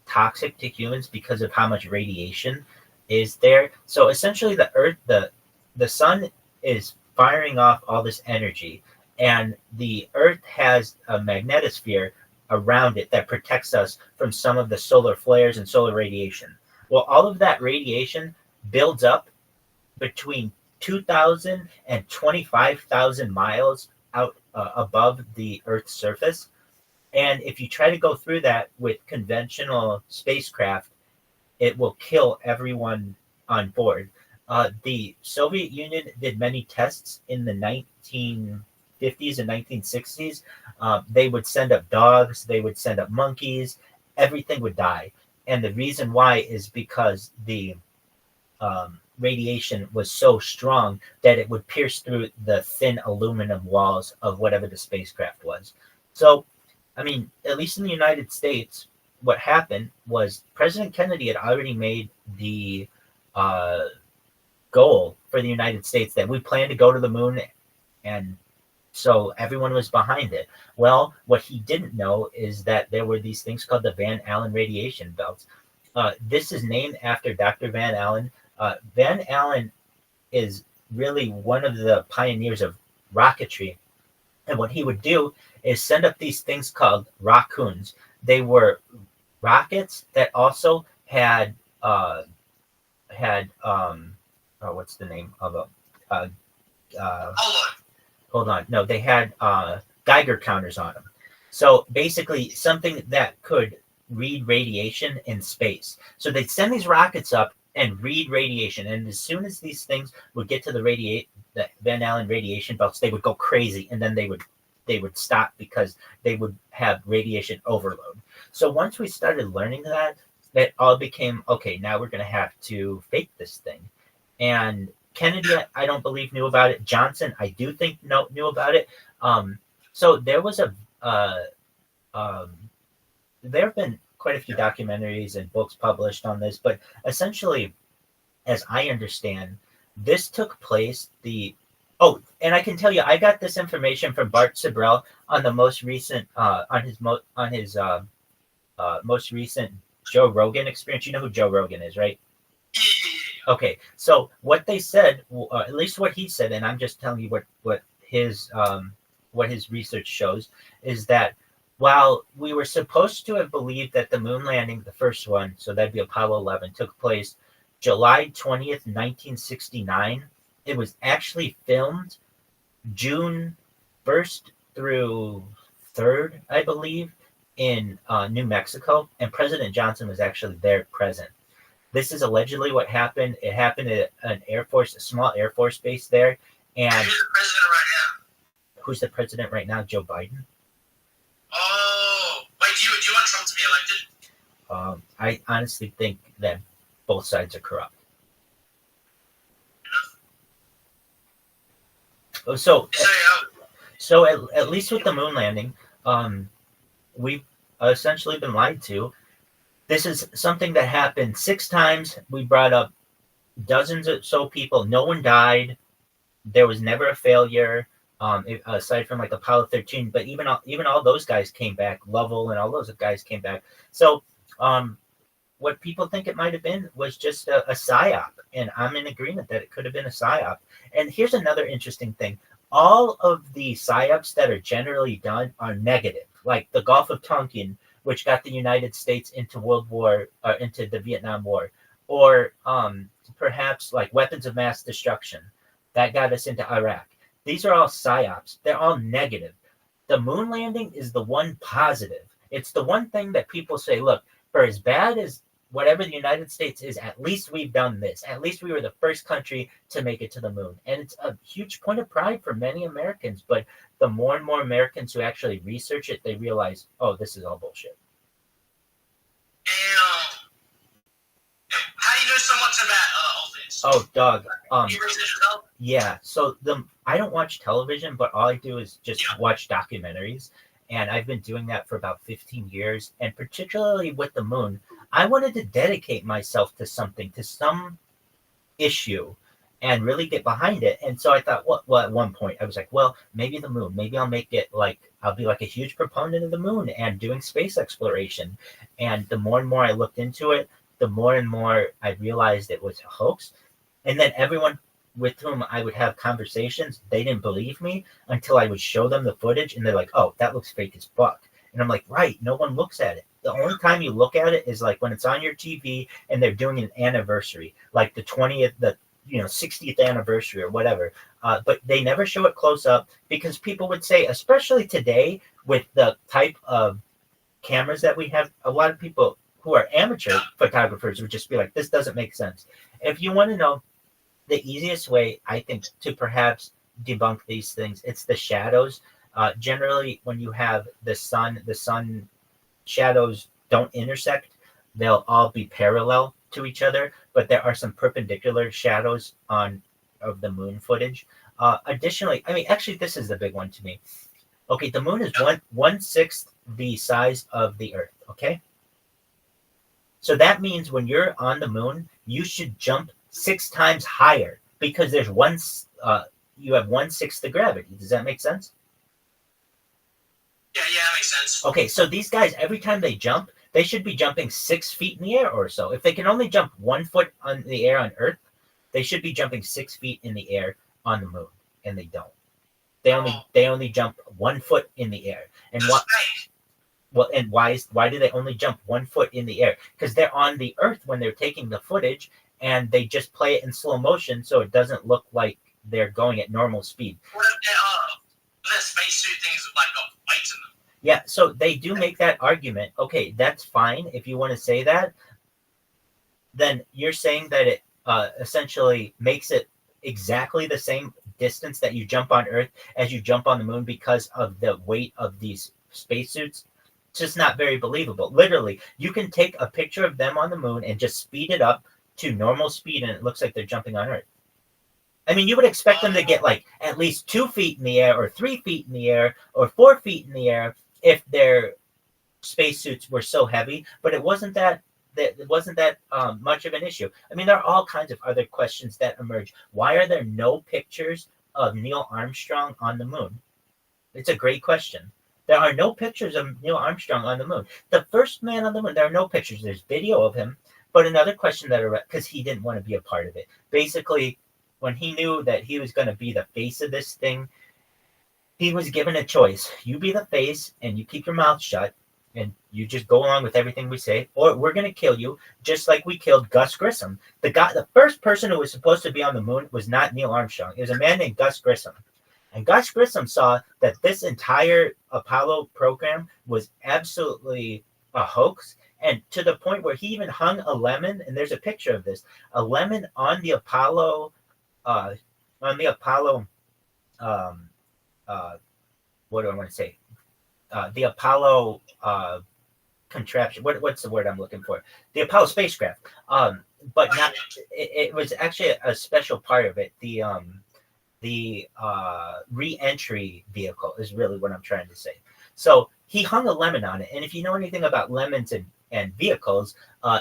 toxic to humans because of how much radiation is there. So essentially the Earth, the sun is firing off all this energy, and the Earth has a magnetosphere around it that protects us from some of the solar flares and solar radiation. Well, all of that radiation builds up between 2,000 and 25,000 miles out above the Earth's surface. And if you try to go through that with conventional spacecraft, it will kill everyone on board. The Soviet Union did many tests in the 1950s and 1960s. They would send up dogs, they would send up monkeys, everything would die. And the reason why is because the radiation was so strong that it would pierce through the thin aluminum walls of whatever the spacecraft was. So, I mean, at least in the United States, what happened was President Kennedy had already made the goal for the United States that we plan to go to the moon, and so everyone was behind it. Well, what he didn't know is that there were these things called the Van Allen radiation belts. This is named after Dr. Van Allen. Van Allen is really one of the pioneers of rocketry. And what he would do is send up these things called raccoons. They were rockets that also had what's the name of them? Hold on. No, they had Geiger counters on them. So basically something that could read radiation in space. So they'd send these rockets up and read radiation. And as soon as these things would get to the Van Allen radiation belts, they would go crazy, and then they would stop because they would have radiation overload. So once we started learning that, it all became, okay, now we're going to have to fake this thing. And Kennedy, I don't believe, knew about it. Johnson, I do think knew about it. So there was there have been quite a few documentaries and books published on this, but essentially, as I understand, this took place and I can tell you, I got this information from Bart Sibrel on the most recent most recent Joe Rogan experience. You know who Joe Rogan is, right? Okay, so what they said, at least what he said, and I'm just telling you what his research shows, is that while we were supposed to have believed that the moon landing, the first one, so that'd be Apollo 11, took place July 20th, 1969, it was actually filmed June 1st through 3rd, I believe, in New Mexico, and President Johnson was actually there present. This is allegedly what happened. It happened at a small Air Force base there. And who's the president right now? Who's the president right now? Joe Biden. Oh, wait, do you want Trump to be elected? I honestly think that both sides are corrupt. So at least with the moon landing, we've essentially been lied to. This is something that happened 6 times. We brought up dozens or so people. No one died. There was never a failure, aside from like Apollo 13. But even all those guys came back. Lovell and all those guys came back. So what people think it might have been was just a psyop. And I'm in agreement that it could have been a psyop. And here's another interesting thing. All of the psyops that are generally done are negative. Like the Gulf of Tonkin, which got the United States into into the Vietnam War, or perhaps like weapons of mass destruction that got us into Iraq. These are all psyops. They're all negative. The moon landing is the one positive. It's the one thing that people say, look, for as bad as whatever the United States is, at least we've done this. At least we were the first country to make it to the moon. And it's a huge point of pride for many Americans. But the more and more Americans who actually research it, they realize, oh, this is all bullshit. How do you know so much about all this? Oh, dog. You research yourself? Yeah. So I don't watch television, but all I do is just watch documentaries. And I've been doing that for about 15 years. And particularly with the moon, I wanted to dedicate myself to something, to some issue, and really get behind it. And so I thought, well, at one point I was like, well, maybe the moon, maybe I'll make it like, I'll be like a huge proponent of the moon and doing space exploration. And the more and more I looked into it, the more and more I realized it was a hoax. And then everyone with whom I would have conversations, they didn't believe me until I would show them the footage, and they're like, oh, that looks fake as fuck. And I'm like, right, no one looks at it. The only time you look at it is like when it's on your TV and they're doing an anniversary, like the 20th, the 60th anniversary or whatever. But they never show it close up because people would say, especially today with the type of cameras that we have, a lot of people who are amateur photographers would just be like, this doesn't make sense. If you want to know the easiest way, I think, to perhaps debunk these things, it's the shadows. Generally, when you have the sun shadows don't intersect. They'll all be parallel to each other, but there are some perpendicular shadows of the moon footage. Additionally, I mean, actually, this is the big one to me. Okay, the moon is one sixth the size of the Earth. Okay, so that means when you're on the moon, you should jump 6 times higher because there's you have 1/6 the gravity. Does that make sense? Yeah, that makes sense. Okay, so these guys, every time they jump, they should be jumping 6 feet in the air or so. If they can only jump 1 foot on the air on Earth, they should be jumping 6 feet in the air on the moon, and they don't. They only jump 1 foot in the air. And what? Well, and why do they only jump 1 foot in the air? Because they're on the Earth when they're taking the footage, and they just play it in slow motion so it doesn't look like they're going at normal speed. What if that spacesuit things like got lights in them? Yeah, so they do make that argument. Okay, that's fine if you want to say that. Then you're saying that it essentially makes it exactly the same distance that you jump on Earth as you jump on the moon because of the weight of these spacesuits. It's just not very believable. Literally, you can take a picture of them on the moon and just speed it up to normal speed, and it looks like they're jumping on Earth. I mean, you would expect them to get like at least 2 feet in the air or 3 feet in the air or 4 feet in the air if their spacesuits were so heavy, but it wasn't that much of an issue. I mean, there are all kinds of other questions that emerge. Why are there no pictures of Neil Armstrong on the moon? It's a great question. There are no pictures of Neil Armstrong on the moon. The first man on the moon, there are no pictures. There's video of him. But another question because he didn't want to be a part of it. Basically, when he knew that he was going to be the face of this thing, he was given a choice. You be the face and you keep your mouth shut and you just go along with everything we say, or we're going to kill you, just like we killed Gus Grissom. The first person who was supposed to be on the moon was not Neil Armstrong. It was a man named Gus Grissom. And Gus Grissom saw that this entire Apollo program was absolutely a hoax, and to the point where he even hung a lemon, and there's a picture of this, a lemon on the Apollo, what do I want to say? The Apollo contraption. What's the word I'm looking for? The Apollo spacecraft. But not. It was actually a special part of it. The re-entry vehicle is really what I'm trying to say. So he hung a lemon on it, and if you know anything about lemons and vehicles,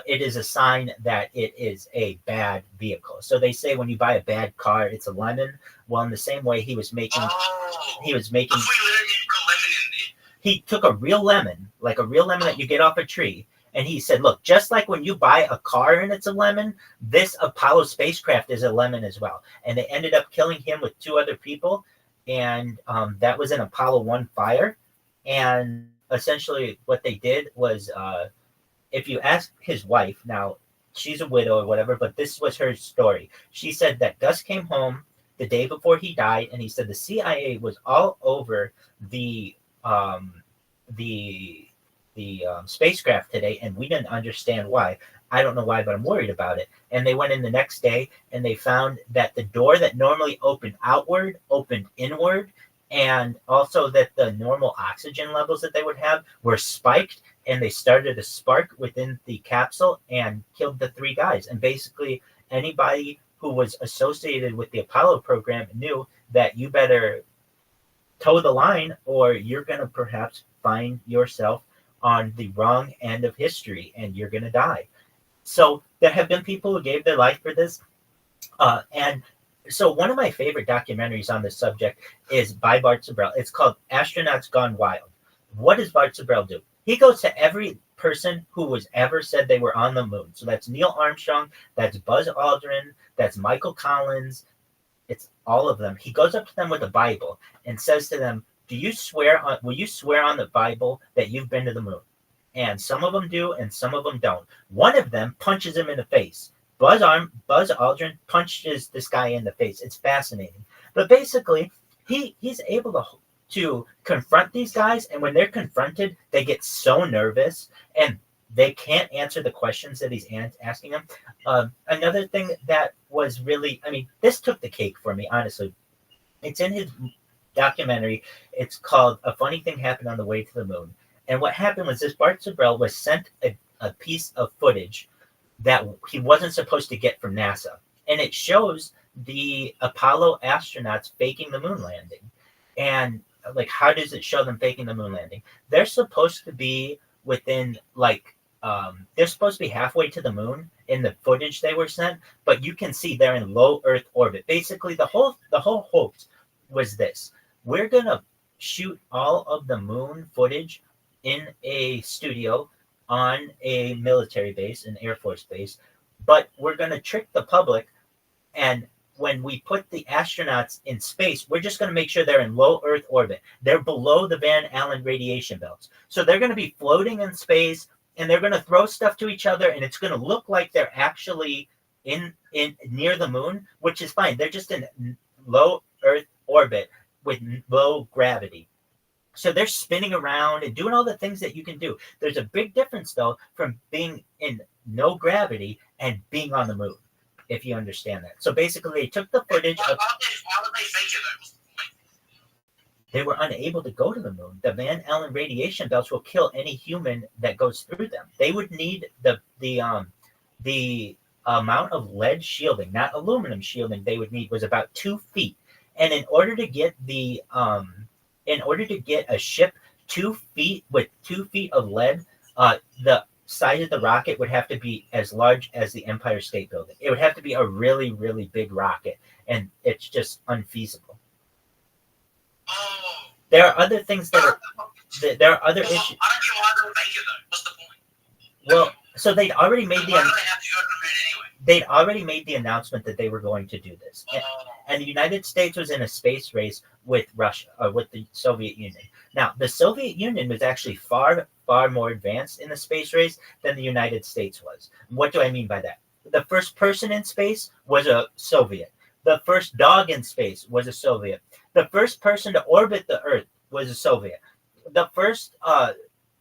it is a sign that it is a bad vehicle. So they say when you buy a bad car, it's a lemon. Well, in the same way, he was making. He took a real lemon, like a real lemon that you get off a tree, and he said, "Look, just like when you buy a car and it's a lemon, this Apollo spacecraft is a lemon as well." And they ended up killing him with 2 other people, and that was an Apollo 1 fire. And essentially, what they did was, if you ask his wife, now she's a widow or whatever, but this was her story. She said that Gus came home the day before he died, and he said the CIA was all over the spacecraft today, and we didn't understand why. I don't know why, but I'm worried about it. And they went in the next day, and they found that the door that normally opened outward opened inward, and also that the normal oxygen levels that they would have were spiked, and they started a spark within the capsule and killed the 3 guys. And basically, anybody who was associated with the Apollo program knew that you better toe the line, or you're going to perhaps find yourself on the wrong end of history, and you're going to die. So there have been people who gave their life for this. And so one of my favorite documentaries on this subject is by Bart Sibrel. It's called Astronauts Gone Wild. What does Bart Sibrel do? He goes to every person who was ever said they were on the moon. So that's Neil Armstrong, that's Buzz Aldrin, that's Michael Collins. It's all of them. He goes up to them with a Bible and says to them, will you swear on the Bible that you've been to the moon? And some of them do, and some of them don't. One of them punches him in the face. Buzz Aldrin punches this guy in the face. It's fascinating. But basically, he's able to confront these guys, and when they're confronted, they get so nervous, and they can't answer the questions that he's asking them. Another thing that was really, I mean, this took the cake for me, honestly. It's in his documentary. It's called A Funny Thing Happened on the Way to the Moon. And what happened was this Bart Zabrell was sent a piece of footage that he wasn't supposed to get from NASA. And it shows the Apollo astronauts faking the moon landing. And like, how does it show them faking the moon landing? They're supposed to be within they're supposed to be halfway to the moon in the footage they were sent, but you can see they're in low Earth orbit. Basically, the whole hoax was this: we're gonna shoot all of the moon footage in a studio on a military base, an Air Force base, but we're gonna trick the public, and when we put the astronauts in space, we're just going to make sure they're in low Earth orbit. They're below the Van Allen radiation belts. So they're going to be floating in space, and they're going to throw stuff to each other, and it's going to look like they're actually in near the moon, which is fine. They're just in low Earth orbit with low gravity. So they're spinning around and doing all the things that you can do. There's a big difference, though, from being in no gravity and being on the moon, if you understand that. So basically, they took the footage of... Why would they fake it, though? They were unable to go to the moon. The Van Allen radiation belts will kill any human that goes through them. They would need the amount of lead shielding, not aluminum shielding, they would need was about 2 feet. And in order to get a ship 2 feet with 2 feet of lead, the size of the rocket would have to be as large as the Empire State Building. It would have to be a really, really big rocket, and it's just unfeasible. Oh. There are other things there are other issues. I don't get why they would make it, though. What's the point? Well, so they'd already made Why do they have to go to the moon anyway? they'd already made the announcement that they were going to do this. And the United States was in a space race with Russia, or with the Soviet Union. Now, the Soviet Union was actually far more advanced in the space race than the United States was. What do I mean by that? The first person in space was a Soviet. The first dog in space was a Soviet. The first person to orbit the Earth was a Soviet. The first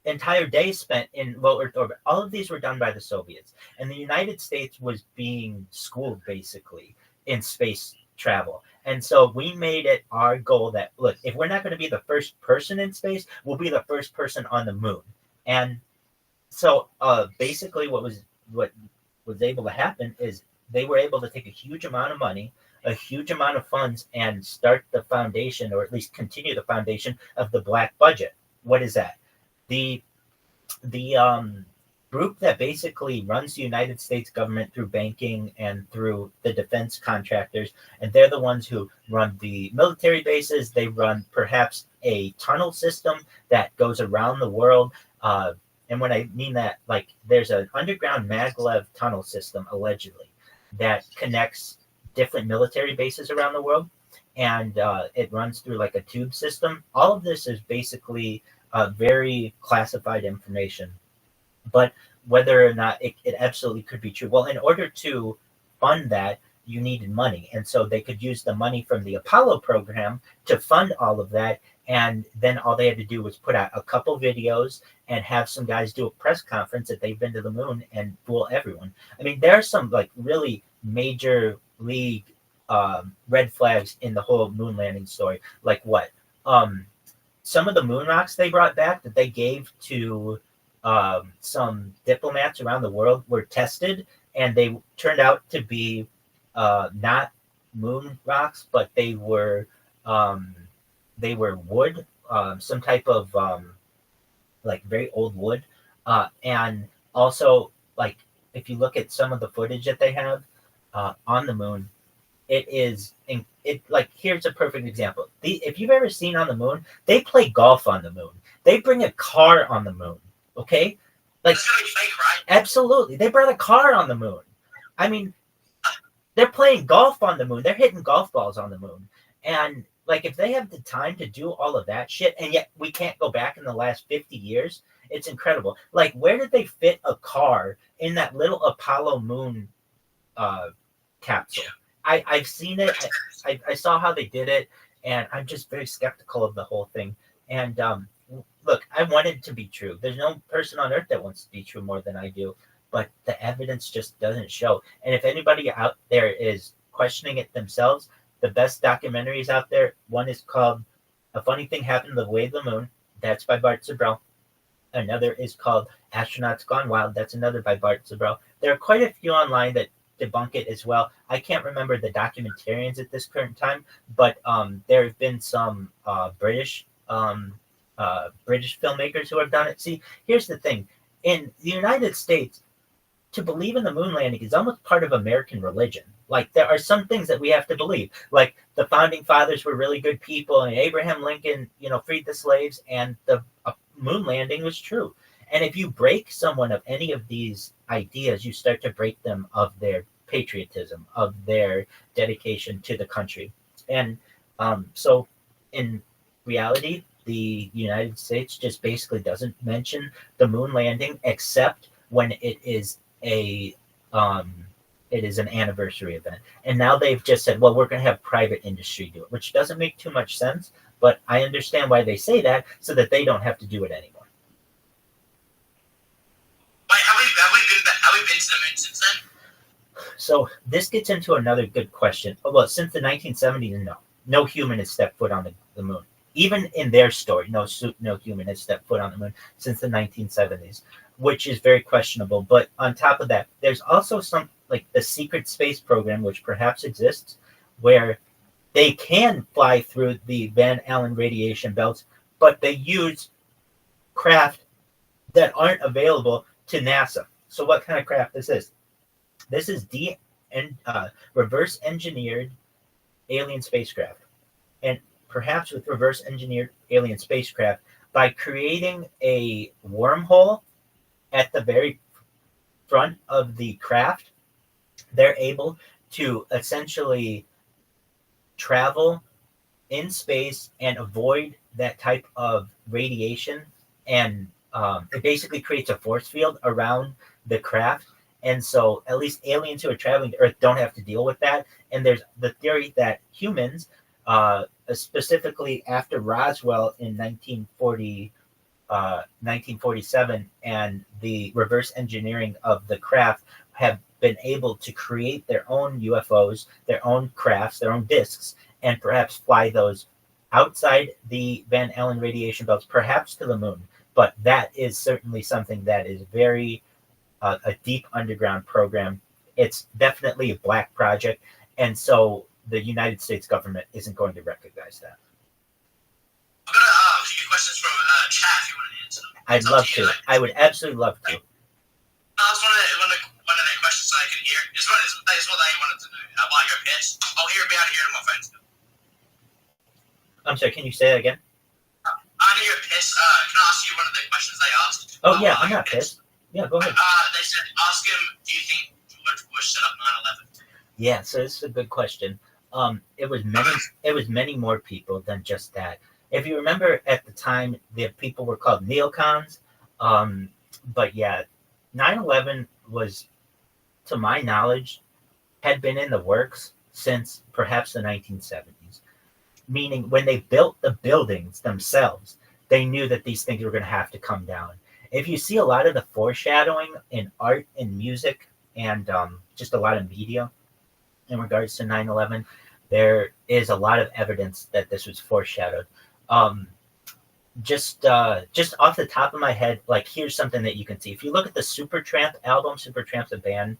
entire day spent in low Earth orbit, all of these were done by the Soviets. And the United States was being schooled, basically, in space travel. And so we made it our goal that, look, if we're not going to be the first person in space, we'll be the first person on the moon. And so basically what was able to happen is they were able to take a huge amount of money, a huge amount of funds, and start the foundation, or at least continue the foundation of the black budget. What is that? The group that basically runs the United States government through banking and through the defense contractors, and they're the ones who run the military bases. They run perhaps a tunnel system that goes around the world. And when I mean that, like, there's an underground maglev tunnel system, allegedly, that connects different military bases around the world, and it runs through like a tube system. All of this is basically very classified information, but whether or not it absolutely could be true. Well, in order to fund that, you needed money, and so they could use the money from the Apollo program to fund all of that. And then all they had to do was put out a couple videos and have some guys do a press conference that they've been to the moon and fool everyone. I mean, there are some like really major league red flags in the whole moon landing story. Like what? Some of the moon rocks they brought back that they gave to some diplomats around the world were tested, and they turned out to be not moon rocks, but they were wood, some type of like very old wood, and also, like, if you look at some of the footage that they have on the moon, it like, here's a perfect example. If you've ever seen on the moon, they play golf on the moon. They bring a car on the moon. Okay, like, It's really fake, right? absolutely, they brought a car on the moon. I mean, they're playing golf on the moon. They're hitting golf balls on the moon. And Like, if they have the time to do all of that shit, and yet we can't go back in the last 50 years, it's incredible. Like, where did they fit a car in that little Apollo moon capsule? I've seen it. I saw how they did it, and I'm just very skeptical of the whole thing. And look, I want it to be true. There's no person on earth that wants to be true more than I do, but the evidence just doesn't show. And if anybody out there is questioning it themselves, the best documentaries out there, one is called A Funny Thing Happened the Way of the Moon. That's by Bart Zabrell. Another is called Astronauts Gone Wild. That's another by Bart Zabrell. There are quite a few online that debunk it as well. I can't remember the documentarians at this current time, but there have been some British filmmakers who have done it. See, here's the thing. In the United States, to believe in the moon landing is almost part of American religion. Like, there are some things that we have to believe. Like, the founding fathers were really good people, and Abraham Lincoln, freed the slaves, and the moon landing was true. And if you break someone of any of these ideas, you start to break them of their patriotism, of their dedication to the country. And so in reality, the United States just basically doesn't mention the moon landing except when it is an anniversary event. And now they've just said, well, we're going to have private industry do it, which doesn't make too much sense, but I understand why they say that, so that they don't have to do it anymore. Wait, have we been to the moon since then? So this gets into another good question. Well, since the 1970s, no human has stepped foot on the moon. Even in their story, no human has stepped foot on the moon since the 1970s, which is very questionable. But on top of that, there's also some, like the secret space program, which perhaps exists, where they can fly through the Van Allen radiation belts, but they use craft that aren't available to NASA. So what kind of craft this is? This is reverse engineered alien spacecraft. And perhaps with reverse engineered alien spacecraft, by creating a wormhole at the very front of the craft, they're able to essentially travel in space and avoid that type of radiation. And it basically creates a force field around the craft. And so at least aliens who are traveling to Earth don't have to deal with that. And there's the theory that humans, specifically after Roswell in 1947, and the reverse engineering of the craft, have been able to create their own UFOs, their own crafts, their own discs, and perhaps fly those outside the Van Allen radiation belts, perhaps to the moon. But that is certainly something that is very a deep underground program. It's definitely a black project, and so the United States government isn't going to recognize that. I'm going to ask you questions from chat if you want to answer them. I'd love to. I would absolutely love to. That's one of the questions I can hear. It's what they wanted to know. While I go piss, I'll hear about it here on my phone still. I'm sorry, can you say that again? I know you're pissed. Can I ask you one of the questions they asked? Oh, yeah, I'm not pissed. Yeah, go ahead. They said, ask him, do you think George Bush set up 9/11? Yeah, so this is a good question. It was many more people than just that. If you remember, at the time, the people were called neocons. But yeah, 9/11 was, to my knowledge, had been in the works since perhaps the 1970s. Meaning, when they built the buildings themselves, they knew that these things were going to have to come down. If you see a lot of the foreshadowing in art and music and just a lot of media in regards to 9/11, there is a lot of evidence that this was foreshadowed. Just off the top of my head, like, here's something that you can see. If you look at the Supertramp album, Supertramp's a band.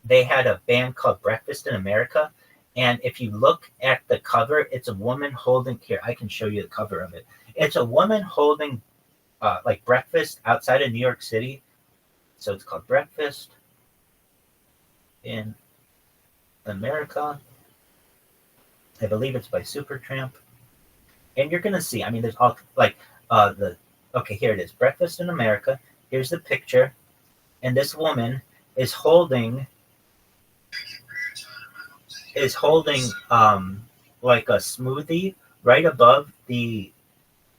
They had a band called Breakfast in America. And if you look at the cover, it's a woman holding, here, I can show you the cover of it. It's a woman holding like breakfast outside of New York City. So it's called Breakfast in America. I believe it's by Supertramp. And you're going to see, I mean, there's all, like, okay, here it is. Breakfast in America. Here's the picture. And this woman is holding like a smoothie right above the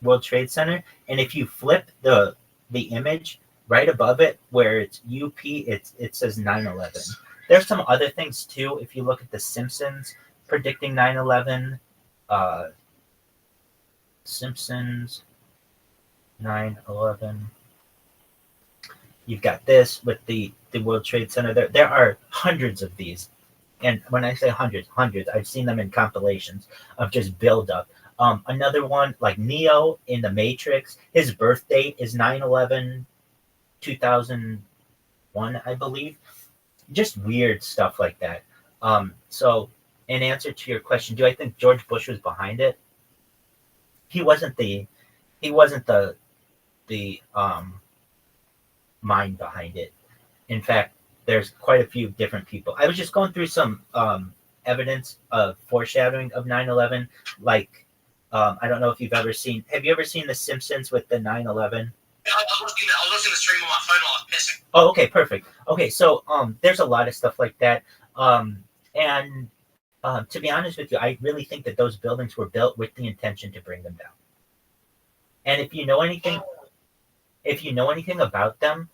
World Trade Center, and if you flip the image right above it where it's UP, it says 9/11. There's some other things too. If you look at The Simpsons predicting 9/11, Simpsons 9/11. You've got this with the World Trade Center. There are hundreds of these, and when I say hundreds, I've seen them in compilations of just build up. Another one like Neo in the Matrix. His birth date is 9/11, 2001, I believe. Just weird stuff like that. So in answer to your question, do I think George Bush was behind it? He wasn't the mind behind it. In fact, there's quite a few different people. I was just going through some evidence of foreshadowing of 9/11. Like, I don't know if you've ever seen. Have you ever seen The Simpsons with the 9/11? I was watching the stream on my phone while I was pissing. Oh, okay, perfect. Okay, so there's a lot of stuff like that. And to be honest with you, I really think that those buildings were built with the intention to bring them down. And if you know anything about them,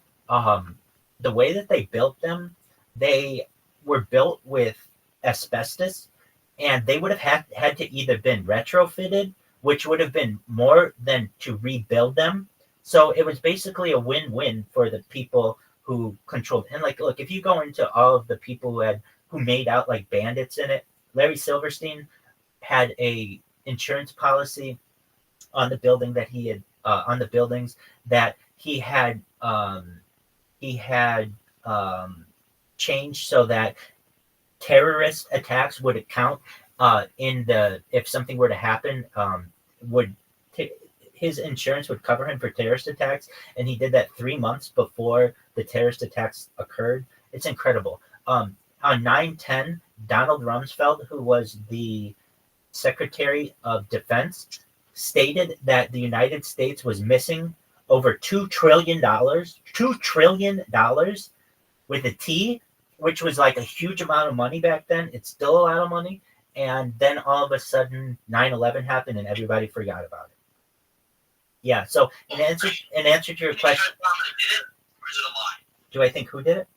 the way that they built them, they were built with asbestos, and they would have had to either been retrofitted, which would have been more than to rebuild them. So it was basically a win-win for the people who controlled. And like, look, if you go into all of the people who made out like bandits in it, Larry Silverstein had a insurance policy on the building that he had on the buildings that he had changed so that terrorist attacks would account if something were to happen, his insurance would cover him for terrorist attacks, and he did that 3 months before the terrorist attacks occurred. It's incredible. On 9/10, Donald Rumsfeld, who was the Secretary of Defense, stated that the United States was missing over $2 trillion, $2 trillion with a T, which was like a huge amount of money back then. It's still a lot of money. And then all of a sudden 9/11 happened and everybody forgot about it. Yeah, so in answer to your question, Did it, or is it a lie? do I think who did it?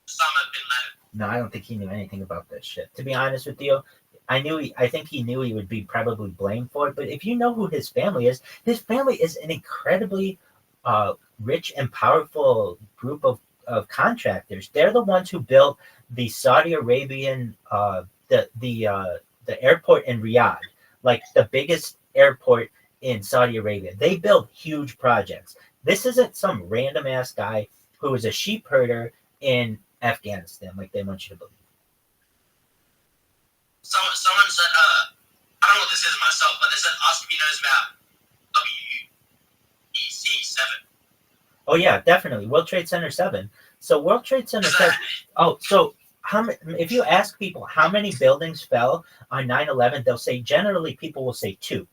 Osama bin Laden. No, I don't think he knew anything about this shit. To be honest with you, I think he knew he would be probably blamed for it. But if you know who his family is an incredibly rich and powerful group of contractors. They're the ones who built the Saudi Arabian the airport in Riyadh, like the biggest airport in Saudi Arabia. They build huge projects. This isn't some random ass guy who is a sheep herder in Afghanistan, like they want you to believe. Someone said, I don't know what this is myself, but they said ask if he knows about WEC 7. Oh yeah, definitely. World Trade Center 7. So World Trade Center 7. Oh, so if you ask people how many buildings fell on 9/11, they'll say generally people will say 2.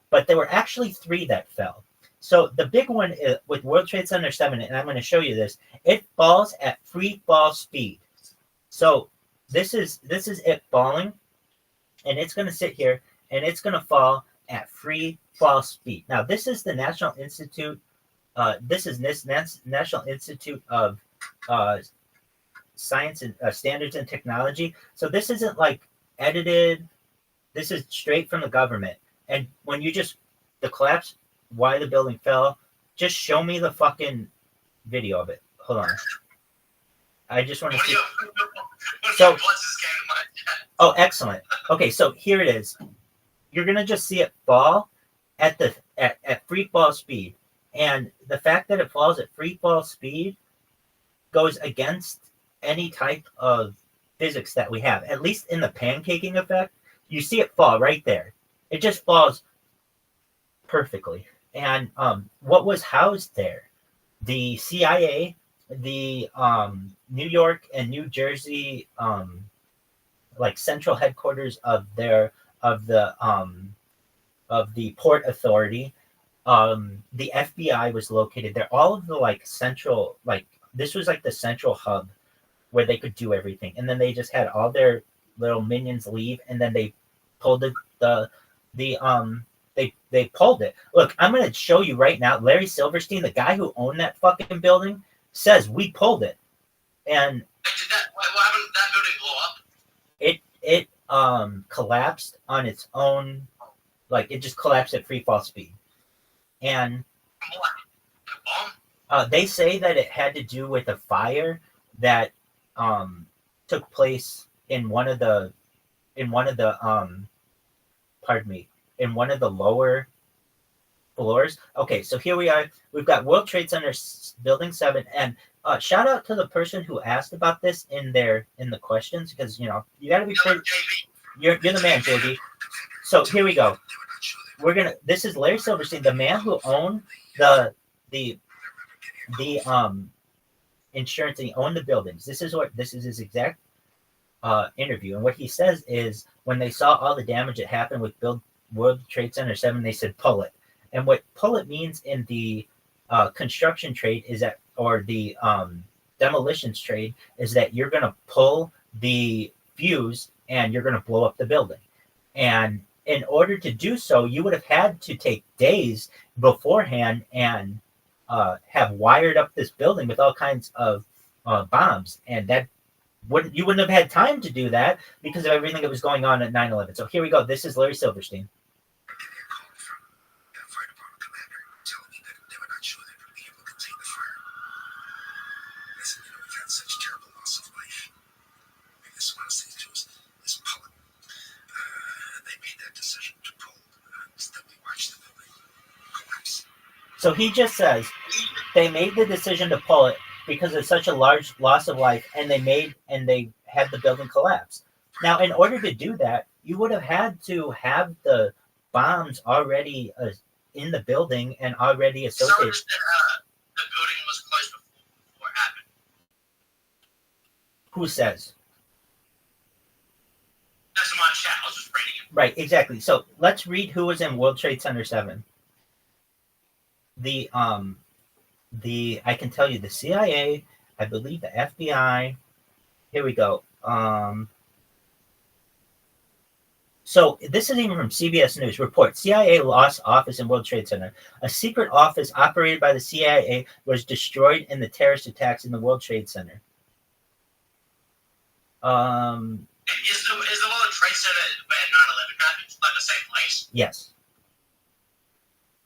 But there were actually 3 that fell. So the big one is, with World Trade Center 7, and I'm going to show you this, it falls at free fall speed. So this is it falling, and it's going to sit here, and it's going to fall at free fall speed. Now, this is the National Institute. National Institute of Science and Standards and Technology. So this isn't like edited. This is straight from the government. And when you the collapse, why the building fell, just show me the fucking video of it. Hold on. I just want to see. So, oh, excellent. Okay, so here it is. You're gonna just see it fall at free fall speed, and the fact that it falls at free fall speed goes against any type of physics that we have. At least in the pancaking effect, you see it fall right there. It just falls perfectly. And what was housed there? The CIA, the New York and New Jersey, like central headquarters of the Port Authority. The FBI was located there. All of the central, this was like the central hub where they could do everything. And then they just had all their little minions leave, and then they pulled they pulled it. Look, I'm gonna show you right now. Larry Silverstein, the guy who owned that fucking building, says we pulled it, and What happened? That building blow up? it collapsed on its own, like it just collapsed at free fall speed, and From what? A bomb? they say that it had to do with a fire that took place in one of the pardon me, in one of the lower floors. Okay, so here we are. We've got World Trade Center Building 7, and shout out to the person who asked about this in the questions, because you got to be pretty. You're the man, JB. So here we go. This is Larry Silverstein, the man who owned the insurance, and he owned the buildings. This is his exact interview, and what he says is when they saw all the damage that happened with World Trade Center 7, they said pull it. And what pull it means in the construction trade is that, or the demolitions trade, is that you're going to pull the fuse and you're going to blow up the building. And in order to do so, you would have had to take days beforehand and have wired up this building with all kinds of bombs, and that you wouldn't have had time to do that because of everything that was going on at 9/11. So here we go. This is Larry Silverstein. So he just says they made the decision to pull it because of such a large loss of life, and they had the building collapse. Now, in order to do that, you would have had to have the bombs already in the building and already associated. So the building was closed before it happened. Who says? That's my chat. I was just reading it. Right, exactly. So let's read who was in World Trade Center 7. I can tell you the CIA, I believe the FBI. Here we go. So this is even from CBS News. Report: CIA lost office in World Trade Center. A secret office operated by the CIA was destroyed in the terrorist attacks in the World Trade Center. Is the World Trade Center where 9/11 happened, like the same place? Yes.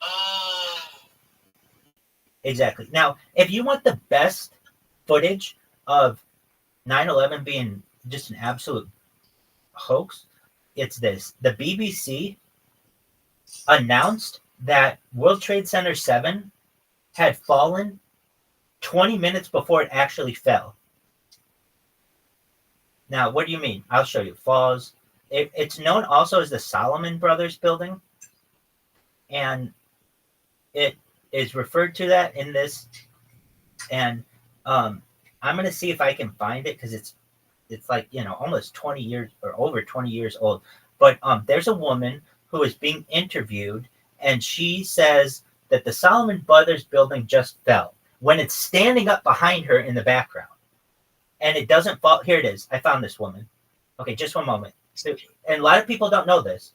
Oh. Exactly. Now, if you want the best footage of 9/11 being just an absolute hoax, it's this. The BBC announced that World Trade Center 7 had fallen 20 minutes before it actually fell. Now, what do you mean? I'll show you. Falls. It's known also as the Solomon Brothers building, and it is referred to that in this, and I'm going to see if I can find it, because it's like, almost 20 years or over 20 years old. But there's a woman who is being interviewed, and she says that the Solomon Brothers building just fell when it's standing up behind her in the background, and it doesn't fall. Here it is. I found this woman. Okay, just one moment. And a lot of people don't know this.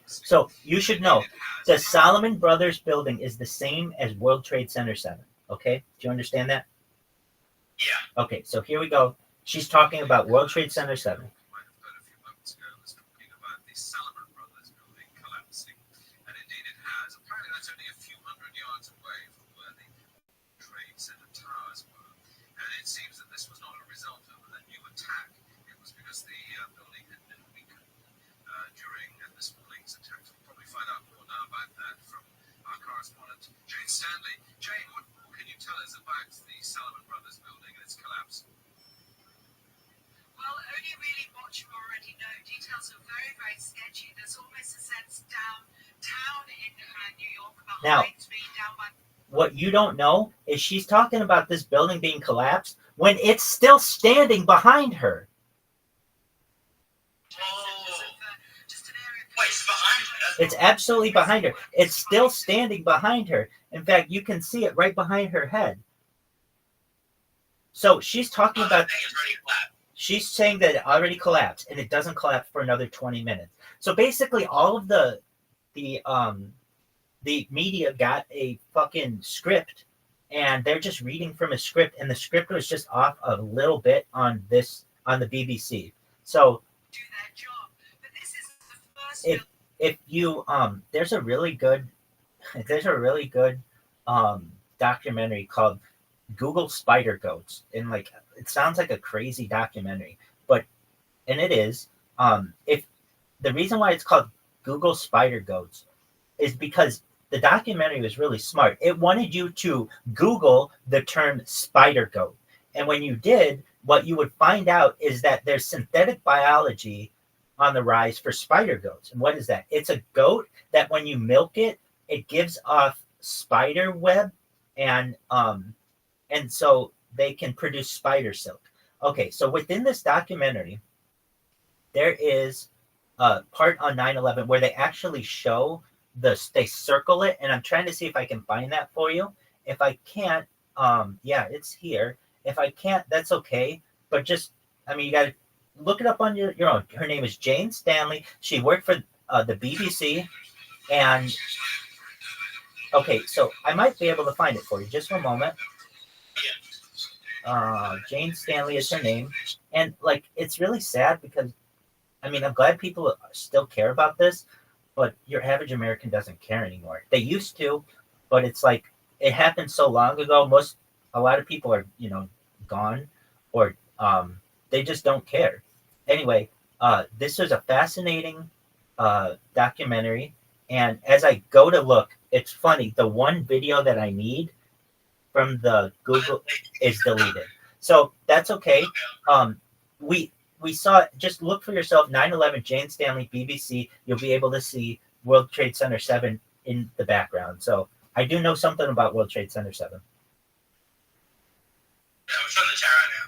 So you should know the Solomon Brothers building is the same as World Trade Center 7. Okay? Do you understand that? Yeah. Okay, so here we go. She's talking about World Trade Center 7. Stanley. Jane, what can you tell us about the Solomon Brothers building and its collapse? Well, only really what you already know. Details are very, very sketchy. There's almost a sense downtown in New York about Now, High Street, down by... What you don't know is she's talking about this building being collapsed when it's still standing behind her. Oh. Wait, it's behind her? It's absolutely behind her. It's still standing behind her. In fact, you can see it right behind her head. So she's talking about. She's saying that it already collapsed, and it doesn't collapse for another 20 minutes. So basically, all of the media got a fucking script, and they're just reading from a script, and the script was just off a little bit on the BBC. So Do their job. But this isn't the first if you there's a really good documentary called Google Spider Goats, and like it sounds like a crazy documentary, and it is. If the reason why it's called Google Spider Goats is because the documentary was really smart. It wanted you to Google the term spider goat, and when you did, what you would find out is that there's synthetic biology on the rise for spider goats. And what is that? It's a goat that when you milk it, it gives off spider web, and so they can produce spider silk. Okay, so within this documentary, there is a part on 9/11 where they actually show they circle it, and I'm trying to see if I can find that for you. If I can't, yeah, it's here. If I can't, that's okay. But you got to look it up on your own. Her name is Jane Stanley. She worked for the BBC, and okay, so I might be able to find it for you. Just one moment. Jane Stanley is her name, and like it's really sad because, I'm glad people still care about this, but your average American doesn't care anymore. They used to, but it's like it happened so long ago. A lot of people are gone, or they just don't care. Anyway, this was a fascinating documentary, and as I go to look, it's funny. The one video that I need from the Google is deleted. So that's okay. We saw, just look for yourself, 9/11, Jane Stanley, BBC. You'll be able to see World Trade Center 7 in the background. So I do know something about World Trade Center 7. Yeah, I'm showing the chat right now.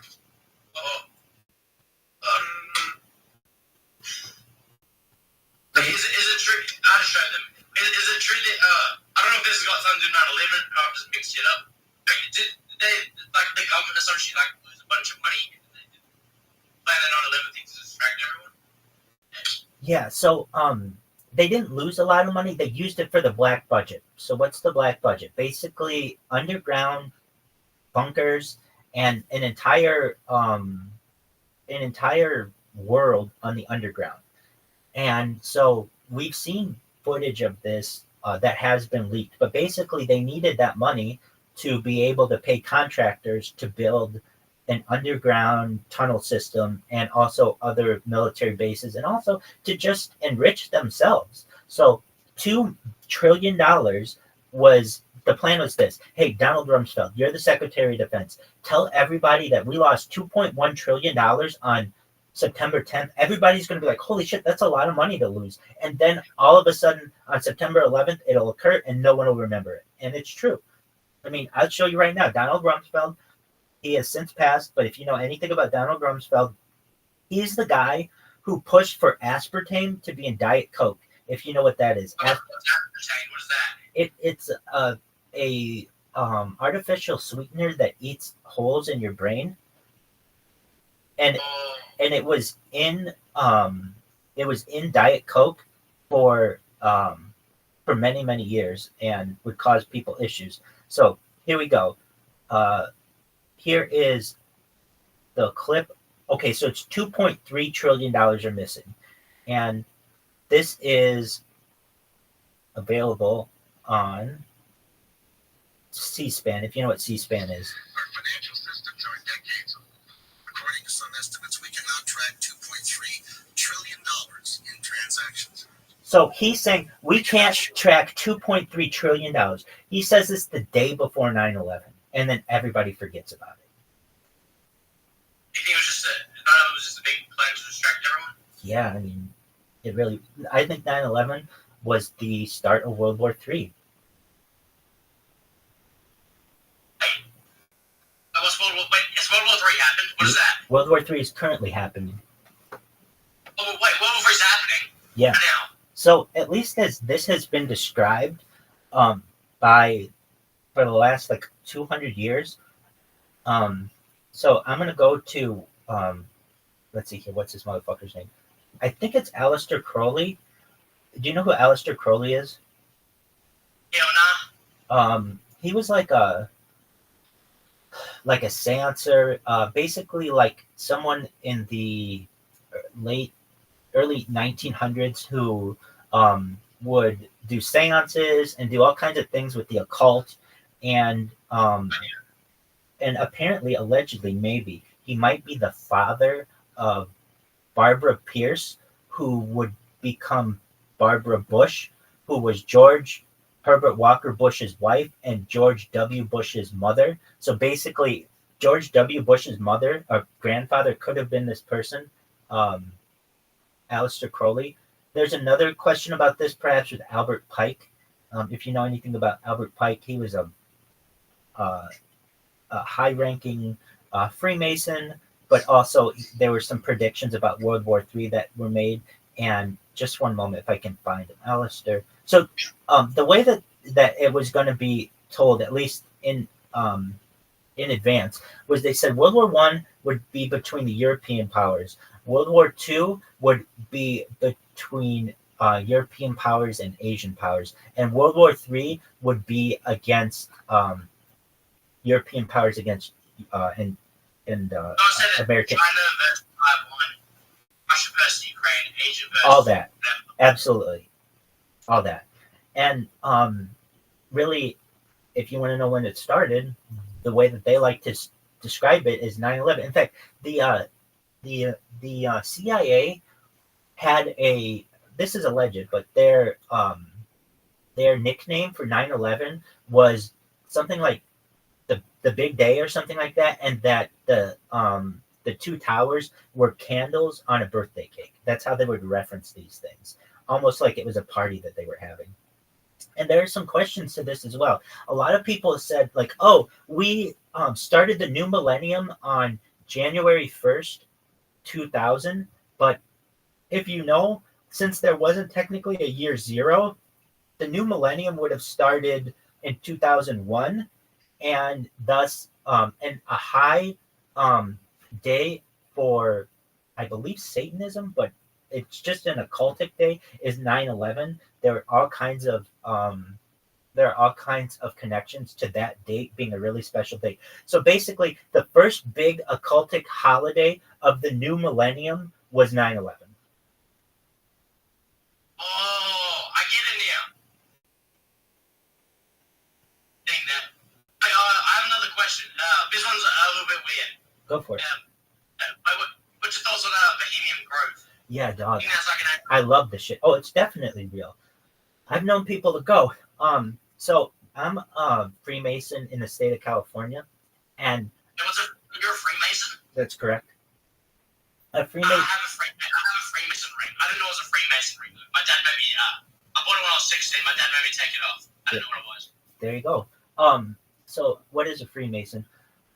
Is it true? I'll just show them. Is it true that, I don't know if this has got something to do with 9/11, or I've just mixed it up. Did they, like, the government essentially, like, lose a bunch of money and plan the 9/11 thing to distract everyone? Yeah, so they didn't lose a lot of money. They used it for the black budget. So what's the black budget? Basically, underground bunkers and an entire world on the underground. And so we've seen footage of this that has been leaked. But basically, they needed that money to be able to pay contractors to build an underground tunnel system and also other military bases, and also to just enrich themselves. So $2 trillion was the plan. Was this: hey, Donald Rumsfeld, you're the Secretary of Defense, tell everybody that we lost $2.1 trillion on September 10th. Everybody's going to be like, holy shit, that's a lot of money to lose. And then all of a sudden on September 11th, it'll occur and no one will remember it. And it's true. I'll show you right now. Donald Rumsfeld, he has since passed, but if you know anything about Donald Rumsfeld, he's the guy who pushed for aspartame to be in Diet Coke. If you know what that is. What's aspartame? What is that? It's a artificial sweetener that eats holes in your brain. And it was in Diet Coke for many years and would cause people issues. So here we go. Here is the clip. Okay, so it's $2.3 trillion are missing, and this is available on C-SPAN. If you know what C-SPAN is. Our financial systems are decades old. According to some estimates, we can now track $2.3 trillion in transactions. So he's saying we can't track $2.3 trillion. He says this the day before 9/11, and then everybody forgets about it. You think it was just a big plan to distract everyone? Yeah, I think 9/11 was the start of World War III. Has World War III happened? What is that? World War III is currently happening. Oh, wait, World War III is happening? Yeah. Now? So at least as this has been described, by for the last like 200 years. So I'm gonna go to let's see here. What's this motherfucker's name? I think it's Aleister Crowley. Do you know who Aleister Crowley is? Hell He was like a seancer, basically like someone in the early 1900s who would do seances and do all kinds of things with the occult, and apparently, allegedly, maybe he might be the father of Barbara Pierce, who would become Barbara Bush, who was George Herbert Walker Bush's wife and George W. Bush's mother. So basically, George W. Bush's mother or grandfather could have been this person, Aleister Crowley. There's another question about this, perhaps with Albert Pike. If you know anything about Albert Pike, he was a high-ranking Freemason, but also there were some predictions about World War III that were made. And just one moment, if I can find him, Alistair. So the way that it was going to be told, at least in advance, was they said World War I would be between the European powers. World War II would be between European powers and Asian powers, and World War III would be against European powers against and American. China versus Taiwan, Russia versus Ukraine, Asia versus All that, absolutely, all that, and really, if you want to know when it started, the way that they like to describe it is 9/11. In fact, the CIA had a, this is alleged, but their nickname for 9/11 was something like the big day or something like that, and that the two towers were candles on a birthday cake. That's how they would reference these things, almost like it was a party that they were having. And there are some questions to this as well. A lot of people said, like, oh, we started the new millennium on January 1st, 2000. But if you know, since there wasn't technically a year zero, the new millennium would have started in 2001. And thus, and a high day for, I believe, Satanism, but it's just an occultic day, is 9/11. There are all kinds of connections to that date being a really special date. So basically, the first big occultic holiday of the new millennium was 9/11. Oh, I get it now. Dang that. I have another question. This one's a little bit weird. Go for it. What's your thoughts on Bohemian Grove? Yeah, dog. You think that's like an I love this shit. Oh, it's definitely real. I've known people to go. So I'm a Freemason in the state of California, and you're a Freemason? that's correct. A I Freemason. have a Freemason ring. I didn't know it was a Freemason ring. My dad made me. I bought it when I was 16. My dad made me take it off. I didn't know what it was. There you go. So what is a Freemason?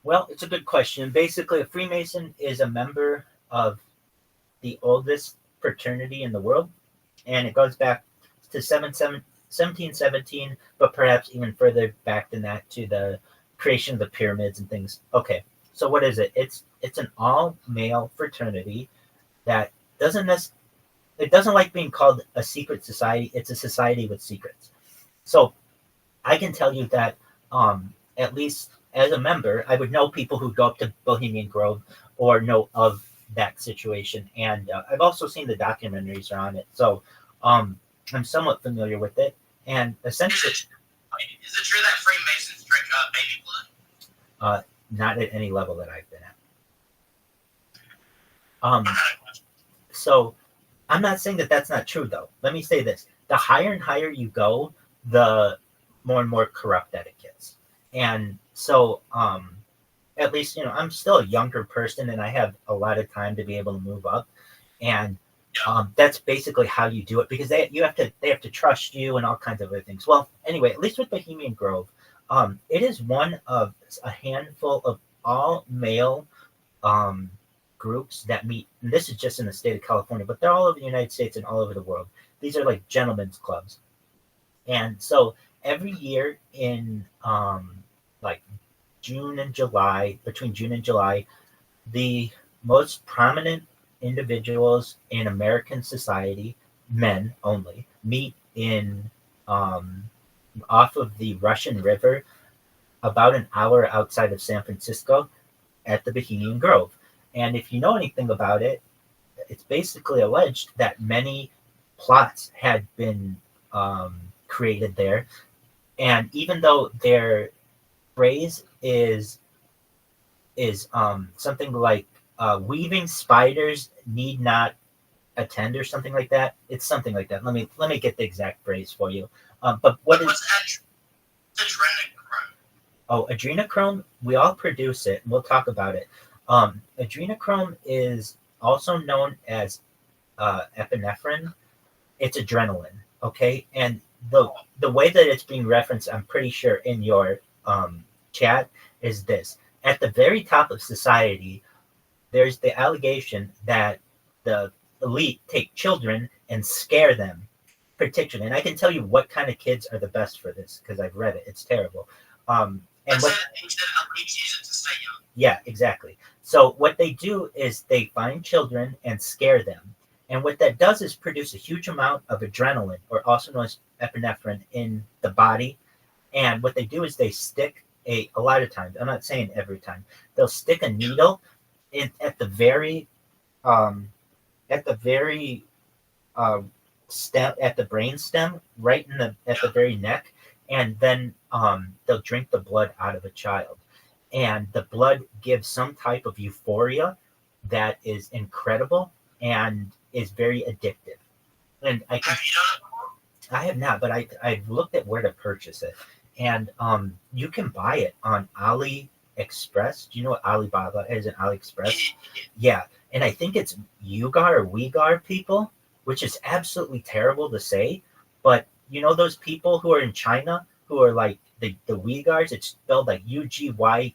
Well, it's a good question. Basically, a Freemason is a member of the oldest fraternity in the world, and it goes back to 1717, but perhaps even further back than that, to the creation of the pyramids and things. Okay, so what is it? It's an all-male fraternity that doesn't like being called a secret society. It's a society with secrets. So I can tell you that at least as a member, I would know people who go up to Bohemian Grove or know of that situation. And I've also seen the documentaries on it. So I'm somewhat familiar with it. And essentially... Is it true that Freemasons drink baby blood? Not at any level that I've been at. So I'm not saying that that's not true, though. Let me say this. The higher and higher you go, the more and more corrupt that it gets. And so, at least, I'm still a younger person and I have a lot of time to be able to move up. And that's basically how you do it, because they have to trust you and all kinds of other things. Well, anyway, at least with Bohemian Grove, it is one of a handful of all male groups that meet, and this is just in the state of California, but they're all over the United States and all over the world. These are like gentlemen's clubs. And so every year in like June and July, between June and July, the most prominent individuals in American society, men only, meet in off of the Russian River, about an hour outside of San Francisco, at the Bohemian Grove. And if you know anything about it, it's basically alleged that many plots had been created there. And even though their phrase is something like weaving spiders need not attend, or something like that. It's something like that. Let me get the exact phrase for you. But What's adrenochrome? Oh, adrenochrome, we all produce it, and we'll talk about it. Adrenochrome is also known as epinephrine. It's adrenaline, okay? And the way that it's being referenced, I'm pretty sure in your chat, is this. At the very top of society, there's the allegation that the elite take children and scare them, particularly. And I can tell you what kind of kids are the best for this, because I've read it. It's terrible. And what, Use it to stay young. yeah, exactly. So what they do is they find children and scare them. And what that does is produce a huge amount of adrenaline, or also known as epinephrine, in the body. And what they do is they stick a lot of times, I'm not saying every time, they'll stick a needle at the very stem, at the brain stem, right at the very neck, and then they'll drink the blood out of a child. And the blood gives some type of euphoria that is incredible and is very addictive. And Have you done it before? I have not, but I've looked at where to purchase it. And you can buy it on AliExpress. Do you know what Alibaba is in AliExpress? Yeah. And I think it's Uyghur or Uyghur people, which is absolutely terrible to say. But you know those people who are in China who are like the Uyghurs? It's spelled like Ugyer.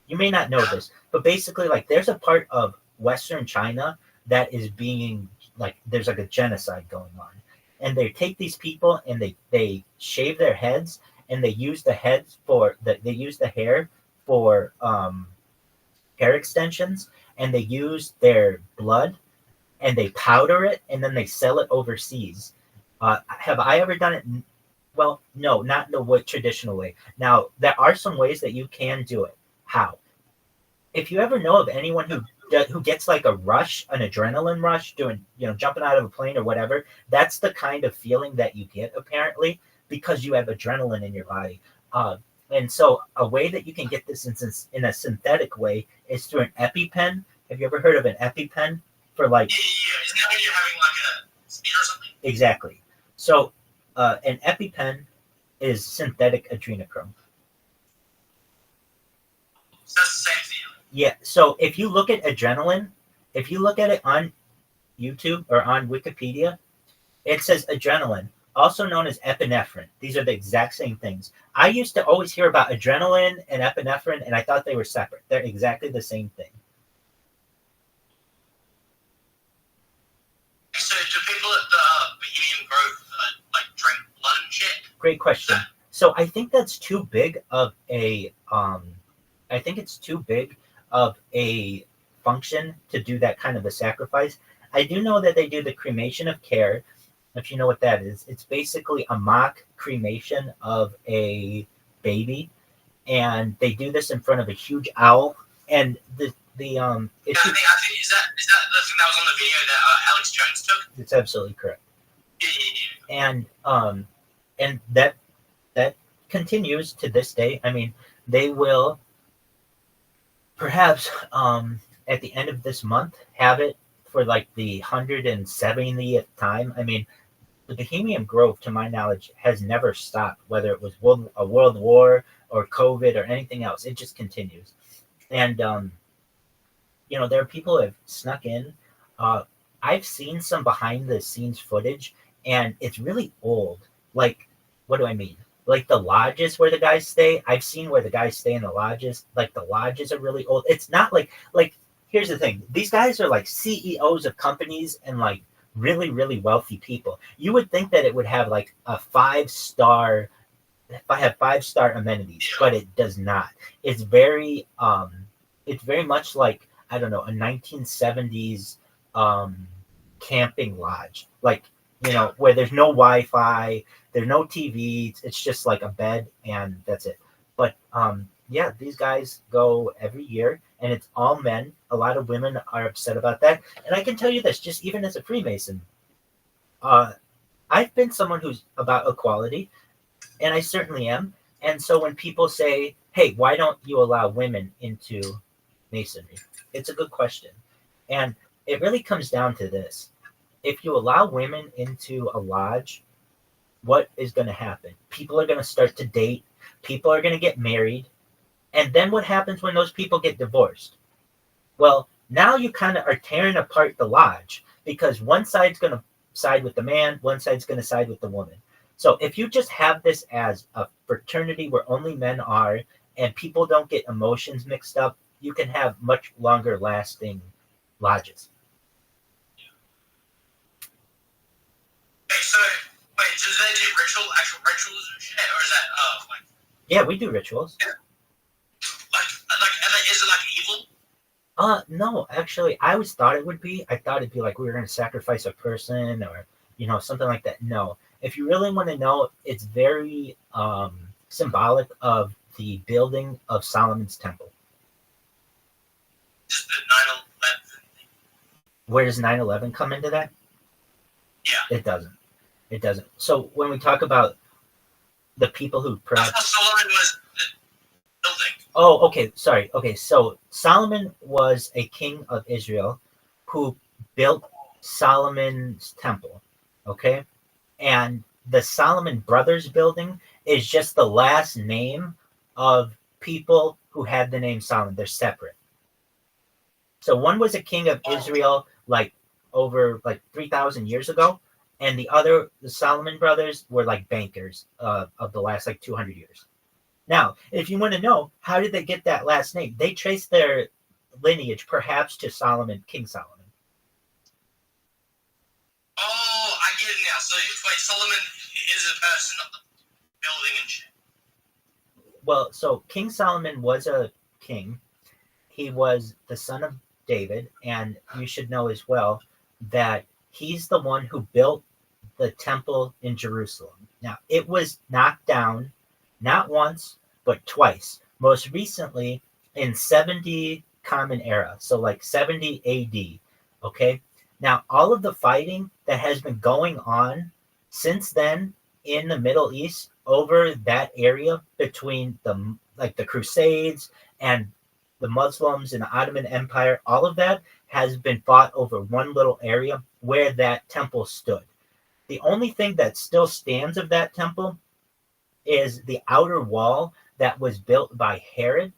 You may not know this, but basically, like, there's a part of Western China that is being, like, there's like a genocide going on. And they take these people and they shave their heads, and they use the heads they use the hair for hair extensions, and they use their blood and they powder it, and then they sell it overseas. Have I ever done it? Well, no, not in the traditional way. Now, there are some ways that you can do it. How? If you ever know of anyone who gets like a rush, an adrenaline rush, doing, jumping out of a plane or whatever, that's the kind of feeling that you get, apparently, because you have adrenaline in your body. And so a way that you can get this in a synthetic way is through an EpiPen. Have you ever heard of an EpiPen? For like, Yeah. Isn't that when you're having like a speed or something? exactly. So an EpiPen is synthetic adrenochrome. So that's the same feeling. Yeah. So if you look at adrenaline, if you look at it on YouTube or on Wikipedia, it says adrenaline, also known as epinephrine. These are the exact same things. I used to always hear about adrenaline and epinephrine, and I thought they were separate. They're exactly the same thing. So do people at the Bohemian Grove like drink blood and shit? Great question. So I think that's too big of a I think it's too big of a function to do that kind of a sacrifice. I do know that they do the cremation of care. If you know what that is, it's basically a mock cremation of a baby, and they do this in front of a huge owl. And it's I think is that the thing that was on the video that Alex Jones took? it's absolutely correct. Yeah. And that continues to this day. I mean, they will perhaps at the end of this month have it for like the 170th time. I mean, the Bohemian Grove, to my knowledge, has never stopped, whether it was a world war or COVID or anything else. It just continues. And there are people who have snuck in. I've seen some behind the scenes footage, and it's really old. Like, what do I mean? like the lodges where the guys stay. I've seen where the guys stay in the lodges. Like the lodges are really old. It's not like here's the thing. These guys are like CEOs of companies and like really, really wealthy people. You would think that it would have like a 5-star, if I have 5-star amenities, but it does not. It's very much like, I don't know, a 1970s camping lodge, like, you know, where there's no Wi-Fi, there's no TV, it's just like a bed and that's it. But yeah, these guys go every year and it's all men. A lot of women are upset about that. And I can tell you this, just even as a Freemason, I've been someone who's about equality, and I certainly am. And so when people say, hey, why don't you allow women into Masonry? It's a good question. And it really comes down to this. If you allow women into a lodge, what is going to happen? People are going to start to date. People are going to get married. And then what happens when those people get divorced? Well, now you kind of are tearing apart the lodge because one side's going to side with the man, one side's going to side with the woman. So if you just have this as a fraternity where only men are and people don't get emotions mixed up, you can have much longer lasting lodges. So, wait, do they do actual rituals and shit, or is that like? Yeah, we do rituals. Is it like evil? No, actually, I always thought it would be. I thought it'd be like we were going to sacrifice a person or, you know, something like that. No, if you really want to know, it's very symbolic of the building of Solomon's temple. Just the 9/11. Where does 9/11 come into that? Yeah. It doesn't. It doesn't. So when we talk about the people who perhaps... That's how Solomon was building. Oh, okay. Sorry. Okay. So Solomon was a king of Israel who built Solomon's temple. Okay. And the Solomon Brothers building is just the last name of people who had the name Solomon. They're separate. So one was a king of Israel like over like 3,000 years ago. And the other, the Solomon Brothers, were like bankers of the last like 200 years. Now, if you want to know, how did they get that last name? They trace their lineage perhaps to Solomon, King Solomon. Oh, I get it now. So, wait, Solomon is a person, not the building and shit. Well, so King Solomon was a king. He was the son of David, and you should know as well that he's the one who built the temple in Jerusalem. Now, it was knocked down not once, but twice. Most recently in 70 Common Era, so like 70 AD. Okay? Now, all of the fighting that has been going on since then in the Middle East over that area between the Crusades and the Muslims and the Ottoman Empire, all of that has been fought over one little area where that temple stood. The only thing that still stands of that temple is the outer wall that was built by Herod,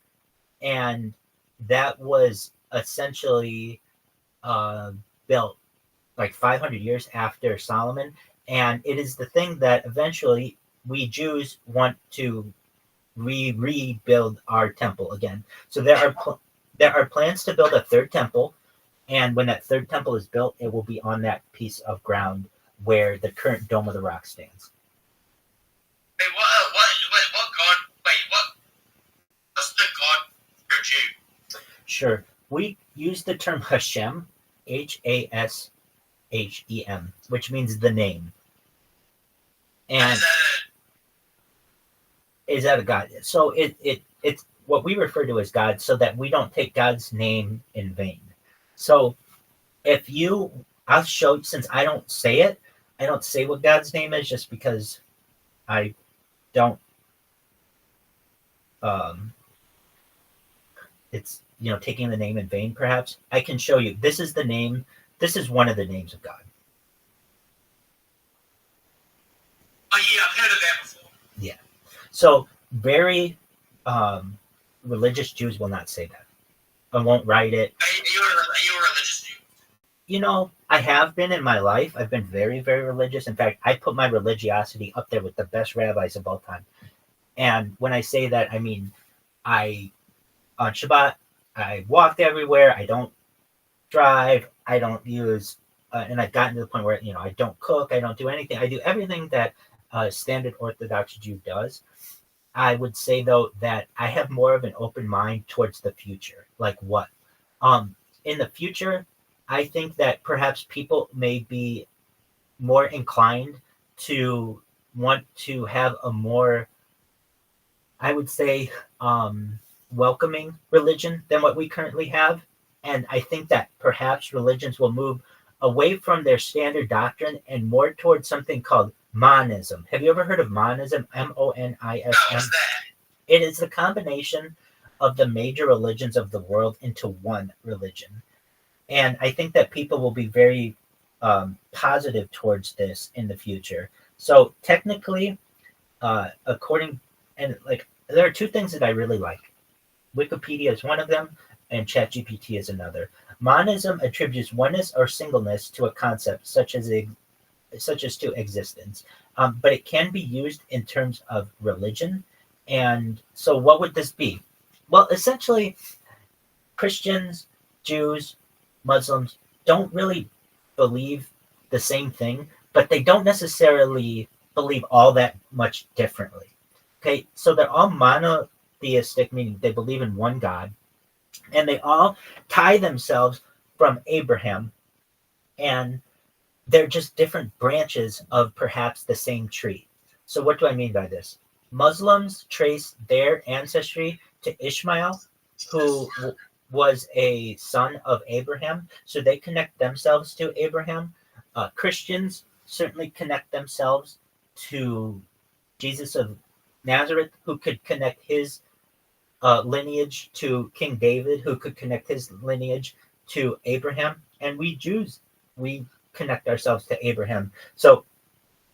and that was essentially built like 500 years after Solomon, and it is the thing that eventually we Jews want to rebuild our temple again. So there are plans to build a third temple, and when that third temple is built, it will be on that piece of ground where the current Dome of the Rock stands. Wait, what God? Wait, what's the God for Jew? Sure. We use the term Hashem, Hashem, which means the name. And is that a God? So it's what we refer to as God, so that we don't take God's name in vain. So I'll show, since I don't say what God's name is just because I don't, it's, taking the name in vain, perhaps. I can show you. This is one of the names of God. Oh yeah, I've heard of that before. Yeah. So very religious Jews will not say that. I won't write it. You're a religious Jew. I have been in my life. I've been very, very religious. In fact, I put my religiosity up there with the best rabbis of all time. And when I say that, I mean, on Shabbat, I walk everywhere. I don't drive. I don't use, and I've gotten to the point where, I don't cook. I don't do anything. I do everything that a standard Orthodox Jew does. I would say, though, that I have more of an open mind towards the future. Like what? In the future, I think that perhaps people may be more inclined to want to have a more, I would say, welcoming religion than what we currently have. And I think that perhaps religions will move away from their standard doctrine and more towards something called monism. Have you ever heard of monism? M-O-N-I-S-M. What's that? It is the combination of the major religions of the world into one religion. And I think that people will be very positive towards this in the future. So technically, there are two things that I really like. Wikipedia is one of them, and ChatGPT is another. Monism attributes oneness or singleness to a concept such as to existence, but it can be used in terms of religion. And so, what would this be? Well, essentially, Christians, Jews, Muslims don't really believe the same thing, but they don't necessarily believe all that much differently. Okay, so they're all monotheistic, meaning they believe in one God, and they all tie themselves from Abraham, and they're just different branches of perhaps the same tree. So what do I mean by this? Muslims trace their ancestry to Ishmael, who was a son of Abraham, so they connect themselves to Abraham. Christians certainly connect themselves to Jesus of Nazareth, who could connect his lineage to King David, who could connect his lineage to Abraham. And we Jews, we connect ourselves to Abraham. So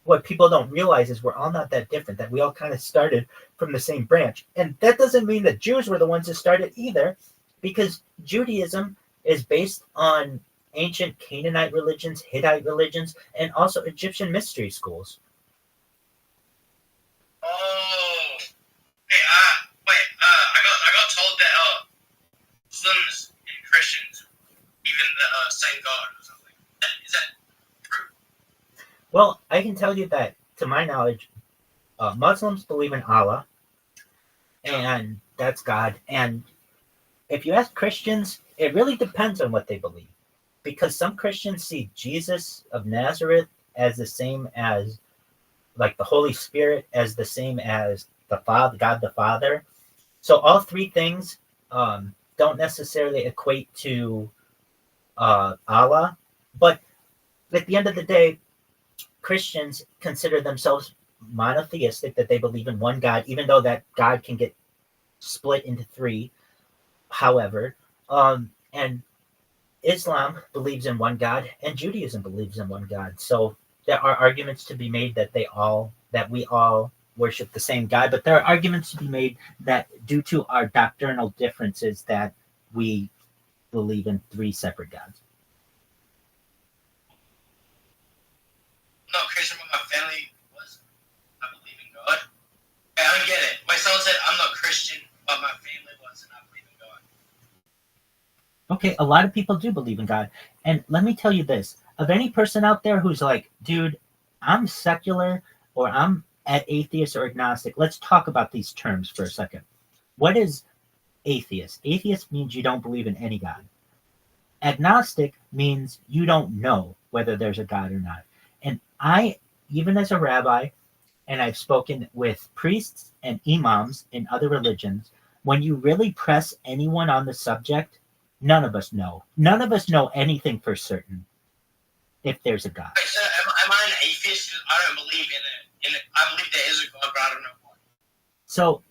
what people don't realize is we're all not that different, that we all kind of started from the same branch. And that doesn't mean that Jews were the ones that started either, because Judaism is based on ancient Canaanite religions, Hittite religions, and also Egyptian mystery schools. Oh, hey, I got told that Muslims and Christians even the same God or something. Is that true? Well, I can tell you that, to my knowledge, Muslims believe in Allah, and that's God. And if you ask Christians, it really depends on what they believe, because some Christians see Jesus of Nazareth as the same as, like the Holy Spirit, as the same as the Father, God the Father. So all three things don't necessarily equate to Allah, but at the end of the day, Christians consider themselves monotheistic, that they believe in one God, even though that God can get split into three. However, and Islam believes in one God, and Judaism believes in one God. So there are arguments to be made that we all worship the same God, but there are arguments to be made that due to our doctrinal differences that we believe in three separate gods. No, Christian, but my family was. I believe in God. Hey, I don't get it. My son said I'm not Christian, but my family was, and I believe in God. Okay, a lot of people do believe in God. And let me tell you this. Of any person out there who's like, dude, I'm secular or I'm atheist or agnostic, let's talk about these terms for a second. What is atheist? Atheist means you don't believe in any God. Agnostic means you don't know whether there's a God or not. And I, even as a rabbi, and I've spoken with priests and imams in other religions, when you really press anyone on the subject, none of us know. None of us know anything for certain if there's a God. Wait, so am I an atheist? I don't believe in it. I believe there is a God, but I don't know what. So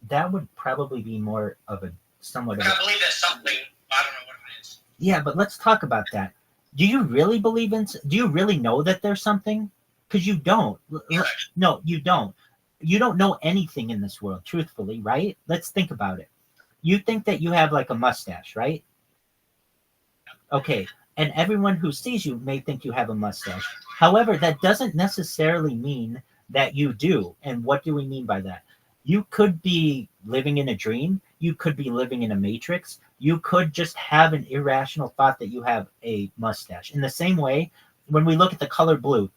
that would probably be more of a somewhat of Like, a... I believe there's something, but I don't know what it is. Yeah, but let's talk about that. Do you really believe in... Do you really know that there's something? Because you don't. No, you don't. You don't know anything in this world, truthfully, right? Let's think about it. You think that you have like a mustache, right? Okay, and everyone who sees you may think you have a mustache. However, that doesn't necessarily mean that you do. And what do we mean by that? You could be living in a dream. You could be living in a matrix. You could just have an irrational thought that you have a mustache. In the same way, when we look at the color blue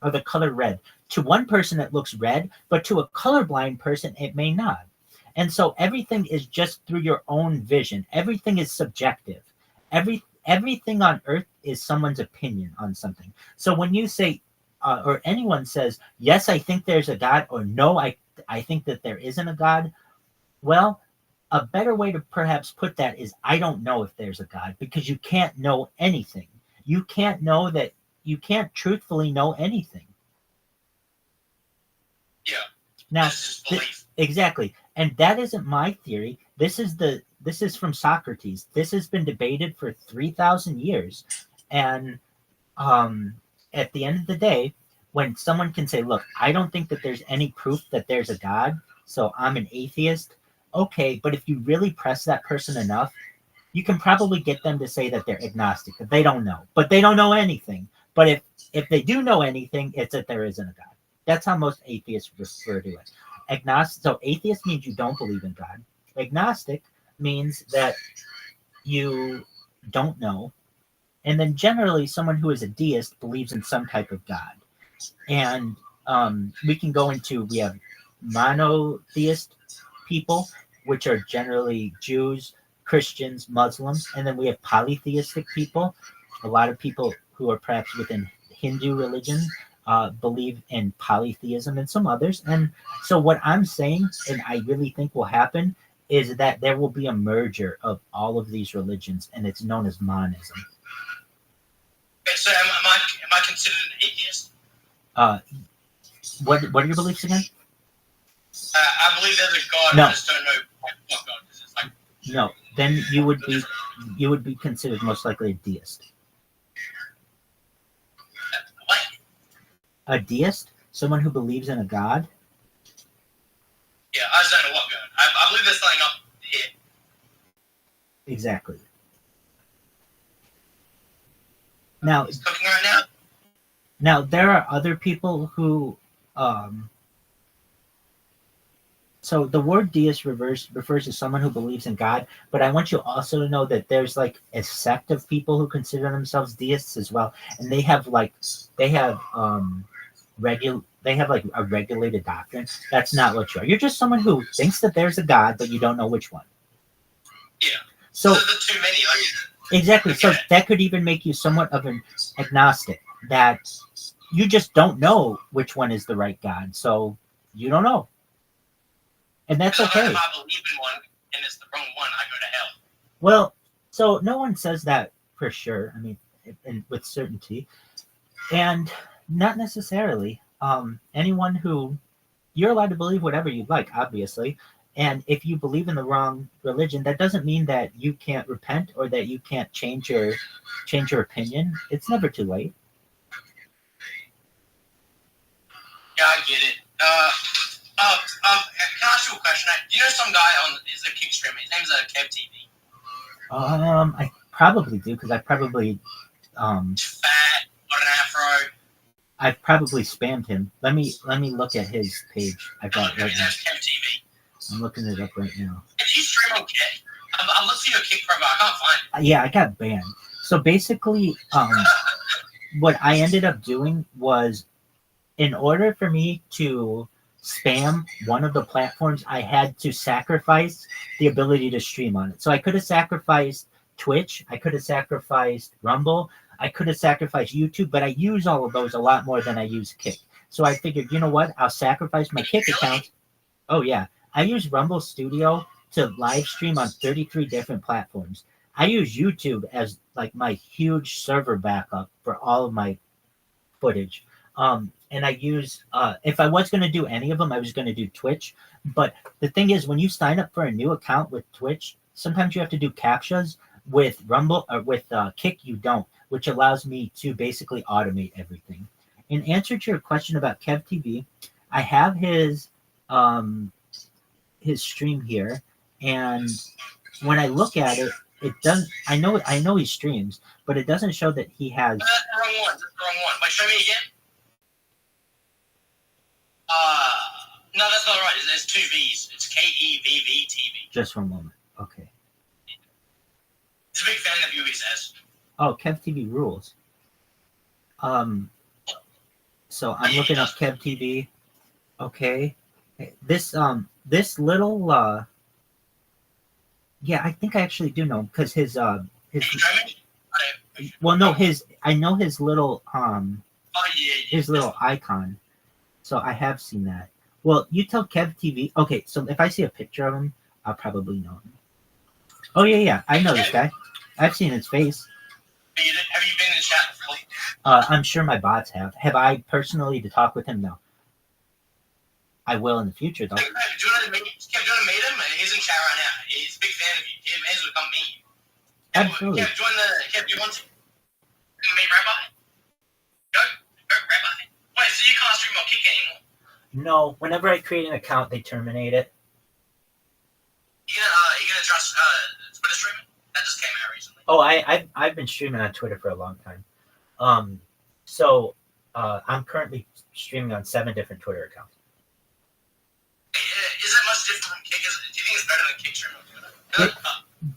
or the color red, to one person it looks red, but to a colorblind person it may not. And so everything is just through your own vision. Everything is subjective. Everything on earth is someone's opinion on something. So when you say, or anyone says, yes, I think there's a God, or no, I think that there isn't a God, well, a better way to perhaps put that is, I don't know if there's a God, because you can't know anything. You can't truthfully know anything. Yeah. Now, That's just belief. exactly. And that isn't my theory. This is from Socrates. This has been debated for 3,000 years. And at the end of the day, when someone can say, look, I don't think that there's any proof that there's a God, so I'm an atheist. Okay, but if you really press that person enough, you can probably get them to say that they're agnostic, that they don't know. But they don't know anything. But if they do know anything, it's that there isn't a God. That's how most atheists refer to it. Agnostic. So atheist means you don't believe in God. Agnostic means that you don't know. And then generally, someone who is a deist believes in some type of God. And we can go into, we have monotheist people, which are generally Jews, Christians, Muslims. And then we have polytheistic people. A lot of people who are perhaps within Hindu religion believe in polytheism, and some others. And so what I'm saying, and I really think will happen, is that there will be a merger of all of these religions, and it's known as monism. Okay, so am I considered an atheist? What are your beliefs again? I believe there's a God. No. I just don't know what God is. It's like, No, then you would be considered most likely a deist. what? A deist, someone who believes in a God. Yeah, I just don't know what God. I believe there's something up here. Exactly. Now, He's cooking right now. Now, there are other people who, so the word deist refers to someone who believes in God, but I want you also to know that there's like a sect of people who consider themselves deists as well, and they have like a regulated doctrine. That's not what you are. You're just someone who thinks that there's a God, but you don't know which one. Yeah. So There's too many. Like, exactly. So that could even make you somewhat of an agnostic, that you just don't know which one is the right God. So you don't know. And that's okay. If I believe in one and it's the wrong one, I go to hell. Well, so no one says that for sure. I mean, with certainty. And not necessarily. Anyone who, you're allowed to believe whatever you like, obviously. And if you believe in the wrong religion, that doesn't mean that you can't repent or that you can't change your opinion. It's never too late. Yeah, I get it. Can I ask you a question? Do you know some guy is a kick streamer? His name's Kev TV. I probably do, because I probably Fat, got an afro. I've probably spammed him. Let me look at his page. I've got it right His now. name's Kev TV. I'm looking it up right now. Did you stream on Kick? I'm looking for your Kick profile. I can't find it. Yeah, I got banned. So basically, what I ended up doing was, in order for me to spam one of the platforms, I had to sacrifice the ability to stream on it. So I could have sacrificed Twitch, I could have sacrificed Rumble, I could have sacrificed YouTube, but I use all of those a lot more than I use Kick. So I figured, you know what? I'll sacrifice my Kick account. Oh yeah, I use Rumble Studio to live stream on 33 different platforms. I use YouTube as like my huge server backup for all of my footage. And I use, if I was going to do any of them, I was going to do Twitch. But the thing is, when you sign up for a new account with Twitch, sometimes you have to do CAPTCHAs. With Rumble or with Kick, you don't, which allows me to basically automate everything. In answer to your question about Kev TV, I have his stream here, and when I look at it, it doesn't. I know he streams, but it doesn't show that he has. That's the wrong one. Wait, show me again. No, that's not right. There's two V's. It's KEVV TV. Just one moment. Okay. He's a big fan of you, he says. Oh, Kev TV rules. So I'm looking up Kev TV. Okay. This little yeah, I think I actually do know him because his Are you German? well no I know his little Oh, yeah. his little icon. So I have seen that. Well, you tell Kev TV. Okay, so if I see a picture of him, I'll probably know him. Oh yeah, I know this guy. I've seen his face. Have you been in the chat before? I'm sure my bots have. Have I personally to talk with him? No. I will in the future though. Do you want to meet him? He's in chat right now. He's a big fan of you. He may as well come meet you. Absolutely. Kev, do you want to meet Rabbi? Go, Rabbi. Wait, so you can't stream or kick anymore? No, whenever I create an account, they terminate it. You gonna trust Twitter streaming? That just came out recently. Oh, I've been streaming on Twitter for a long time. So I'm currently streaming on 7 different Twitter accounts. Is it much different from Kick? Do you think it's better than Kick streaming on Twitter?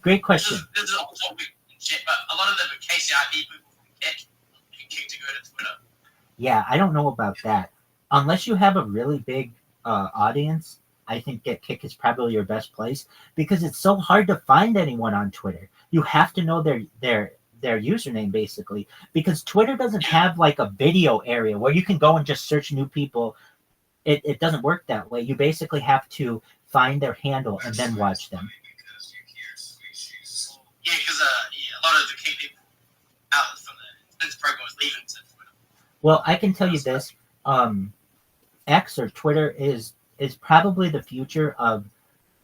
Great question. This is also weird shit, but a lot of the KCIP people from Kick to go to Twitter. Yeah, I don't know about that. Unless you have a really big audience, I think Kick is probably your best place because it's so hard to find anyone on Twitter. You have to know their username basically because Twitter doesn't have like a video area where you can go and just search new people. It doesn't work that way. You basically have to find their handle and then watch them. Yeah, because a lot of the Kick people out from the program was leaving to Twitter. Well, I can tell you this. X or Twitter is probably the future of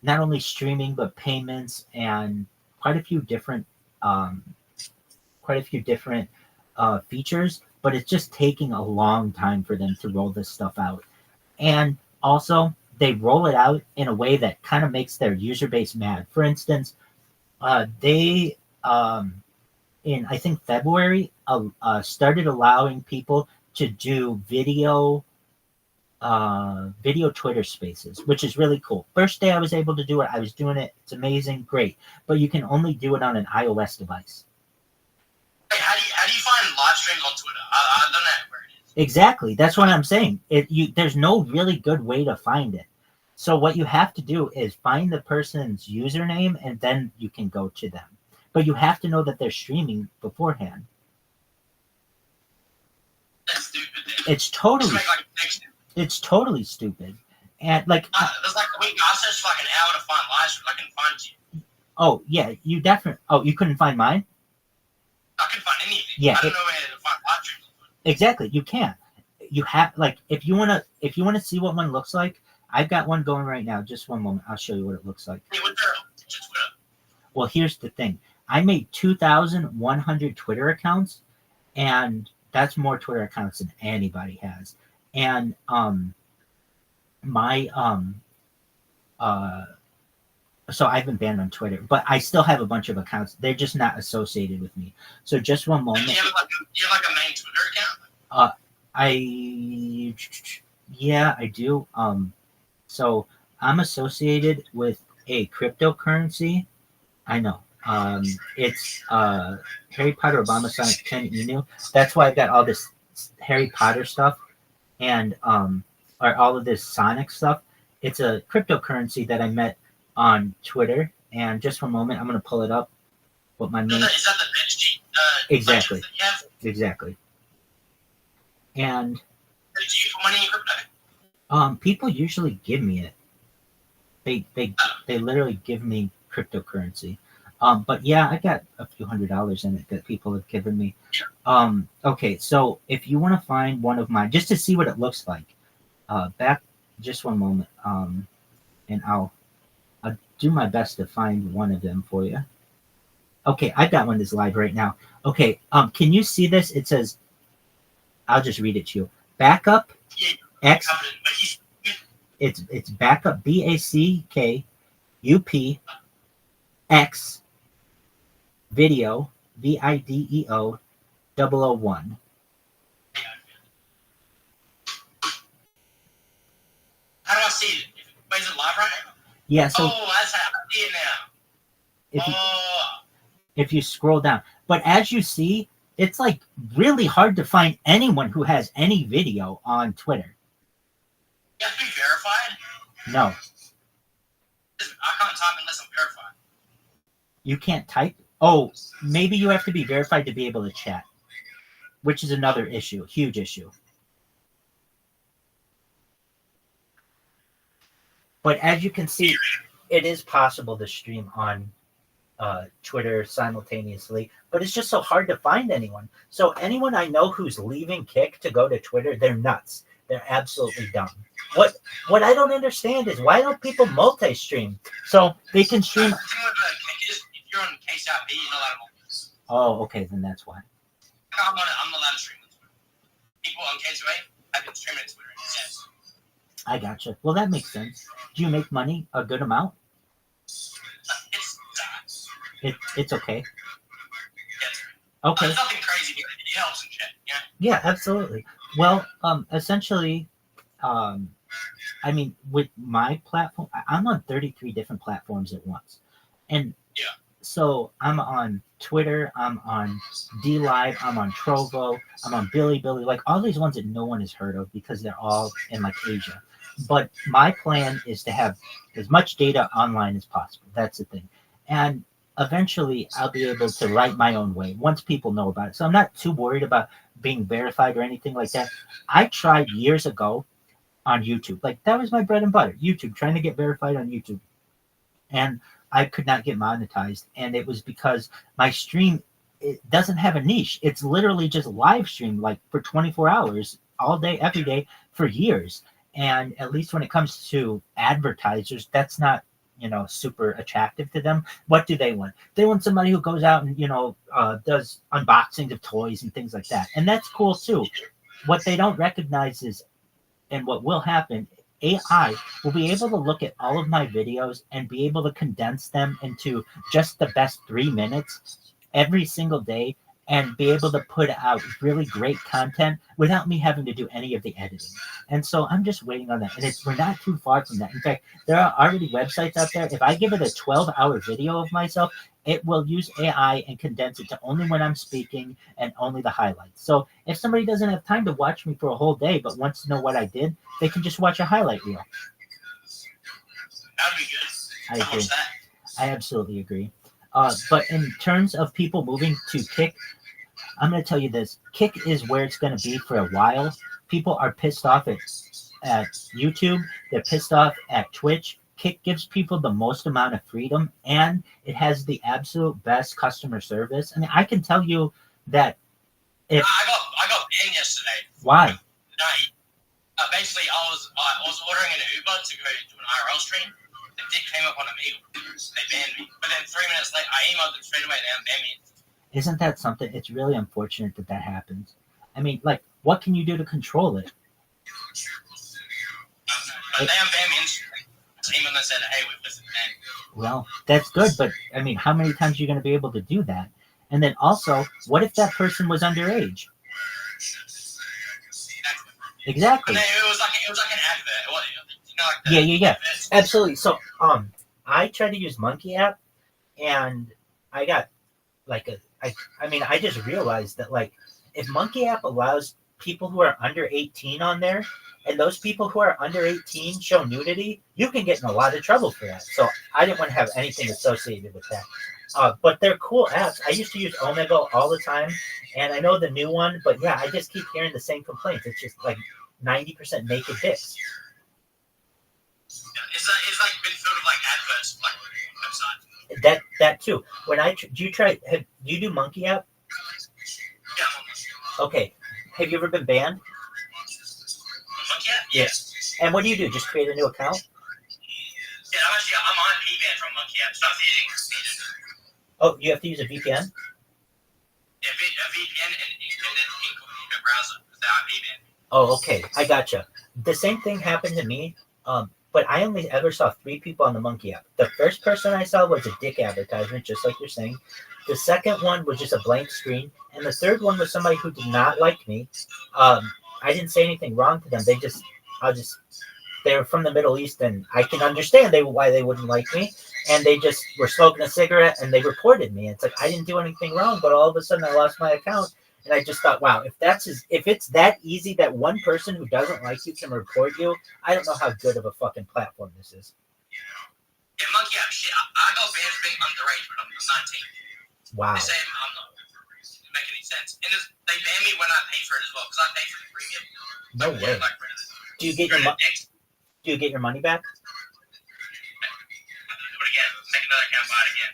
not only streaming but payments and quite a few different features, but it's just taking a long time for them to roll this stuff out. And also they roll it out in a way that kind of makes their user base mad. For instance, they in I think February started allowing people to do video Twitter spaces, which is really cool. First day I was able to do it, I was doing it. It's amazing, great. But you can only do it on an iOS device. Hey, how do you find live streams on Twitter? I don't know where it is. Exactly, that's what I'm saying. There's no really good way to find it. So what you have to do is find the person's username and then you can go to them. But you have to know that they're streaming beforehand. That's stupid. It's totally. It's totally stupid. And like there's like a week I searched for like an hour to find live stream. I couldn't find you. Oh yeah, you definitely. Oh, you couldn't find mine? I couldn't find anything. Yeah, I don't know where to find live streams. Exactly, you can't. You have like if you wanna see what one looks like, I've got one going right now. Just one moment, I'll show you what it looks like. Hey, what's your Twitter? Well, here's the thing. I made 2,100 Twitter accounts, and that's more Twitter accounts than anybody has. And so I've been banned on Twitter, but I still have a bunch of accounts. They're just not associated with me. So just one moment. Do you have like a main Twitter account? I do. So I'm associated with a cryptocurrency. I know. It's Harry Potter, Obama, Sonic 10 Inu. That's why I've got all this Harry Potter stuff and or all of this Sonic stuff. It's a cryptocurrency that I met on Twitter. And just for a moment, I'm going to pull it up. What my name? Is that the BitG? Exactly. Exactly. And do you put money in crypto? People usually give me it. They literally give me cryptocurrency. But yeah, I got a few $100s in it that people have given me. Okay, so if you want to find one of mine, just to see what it looks like, back just one moment, and I'll do my best to find one of them for you. Okay, I've got one that's live right now. Okay, can you see this? It says, I'll just read it to you. Backup X. It's backup BACKUP X video VIDEO 001. How do I see Yeah, so Oh, that's how I see it now. if you, Oh, if you scroll down, but as you see, it's like really hard to find anyone who has any video on Twitter. you have to be verified? No, I can't type unless I'm verified. you can't type. Oh, maybe you have to be verified to be able to chat, which is another issue, huge issue. But as you can see, it is possible to stream on Twitter simultaneously, but it's just so hard to find anyone. So anyone I know who's leaving Kick to go to Twitter, they're nuts. They're absolutely dumb. What I don't understand is why don't people multi-stream so they can stream? The thing with the if you're on KCIP, you're not allowed to multi. Oh, okay, then that's why. I'm not allowed to stream on Twitter. People on K2A have been streaming on Twitter. Yes. I gotcha. Well, that makes sense. Do you make money a good amount? It's okay. Okay. It's nothing crazy, but it helps and shit. Yeah. Yeah, absolutely. Well, essentially, I mean, with my platform, I'm on 33 different platforms at once, and yeah. So I'm on Twitter, I'm on DLive, I'm on Trovo, I'm on Bilibili, like all these ones that no one has heard of because they're all in like Asia. But my plan is to have as much data online as possible. That's the thing, and eventually I'll be able to write my own way once people know about it. So I'm not too worried about being verified or anything like that. I tried years ago on YouTube. Like that was my bread and butter, YouTube, trying to get verified on YouTube. And I could not get monetized. And it was because my stream, it doesn't have a niche. It's literally just live stream like for 24 hours, all day, every day for years. And at least when it comes to advertisers, that's not, super attractive to them. What do they want? They want somebody who goes out and, does unboxings of toys and things like that. And that's cool too. What they don't recognize is, and what will happen, AI will be able to look at all of my videos and be able to condense them into just the best 3 minutes every single day and be able to put out really great content without me having to do any of the editing. And so I'm just waiting on that. And we're not too far from that. In fact, there are already websites out there. If I give it a 12-hour video of myself, it will use AI and condense it to only when I'm speaking and only the highlights. So if somebody doesn't have time to watch me for a whole day but wants to know what I did, they can just watch a highlight reel. That'd be good. I agree. I absolutely agree. But in terms of people moving to Kick, I'm going to tell you this. Kick is where it's going to be for a while. People are pissed off at YouTube. They're pissed off at Twitch. Kick gives people the most amount of freedom, and it has the absolute best customer service. I mean, I can tell you that if I got banned yesterday. Why? Night. Basically, I was ordering an Uber to go to an IRL stream. The dick came up on a meal. They banned me. But then 3 minutes later, I emailed them straight away. They banned me. Isn't that something? It's really unfortunate that happens. I mean, like, what can you do to control it? But they banned me instantly. I emailed them and said, hey, we've listened to them. Well, that's good, but I mean, how many times are you going to be able to do that? And then also, what if that person was underage? Exactly. But it was like an advert. Yeah. Absolutely. So, I tried to use Monkey app, and I got I just realized that like if Monkey app allows people who are under 18 on there, and those people who are under 18 show nudity, you can get in a lot of trouble for that. So I didn't want to have anything associated with that. But they're cool apps. I used to use Omegle all the time, and I know the new one, but yeah, I just keep hearing the same complaints. It's just like 90% naked dicks. It's like been sort of like adverts, like website. That too. When do you do Monkey app? Yeah. Okay. Have you ever been banned? Monkey app? Yes. And what do you do? Just create a new account? Yeah, I'm on VPN from Monkey app. So I'm using Oh, you have to use a VPN? Yeah, a VPN and then incognito browser because they're VPN. Oh, okay. I gotcha. The same thing happened to me, but I only ever saw 3 people on the Monkey app. The first person I saw was a dick advertisement, just like you're saying. The second one was just a blank screen. And the third one was somebody who did not like me. I didn't say anything wrong to them. they're from the Middle East, and I can understand why they wouldn't like me. And they just were smoking a cigarette, and they reported me. It's like I didn't do anything wrong, but all of a sudden I lost my account, and I just thought, wow, if it's that easy that one person who doesn't like you can report you, I don't know how good of a fucking platform this is. Yeah, monkey out shit. I got banned for being underage when I'm 19. Wow. They say I'm not make any sense. And they ban me when I pay for it as well, because I pay for the premium. No way. Like, Do you get your money back? Do it again. Make another account, buy it again.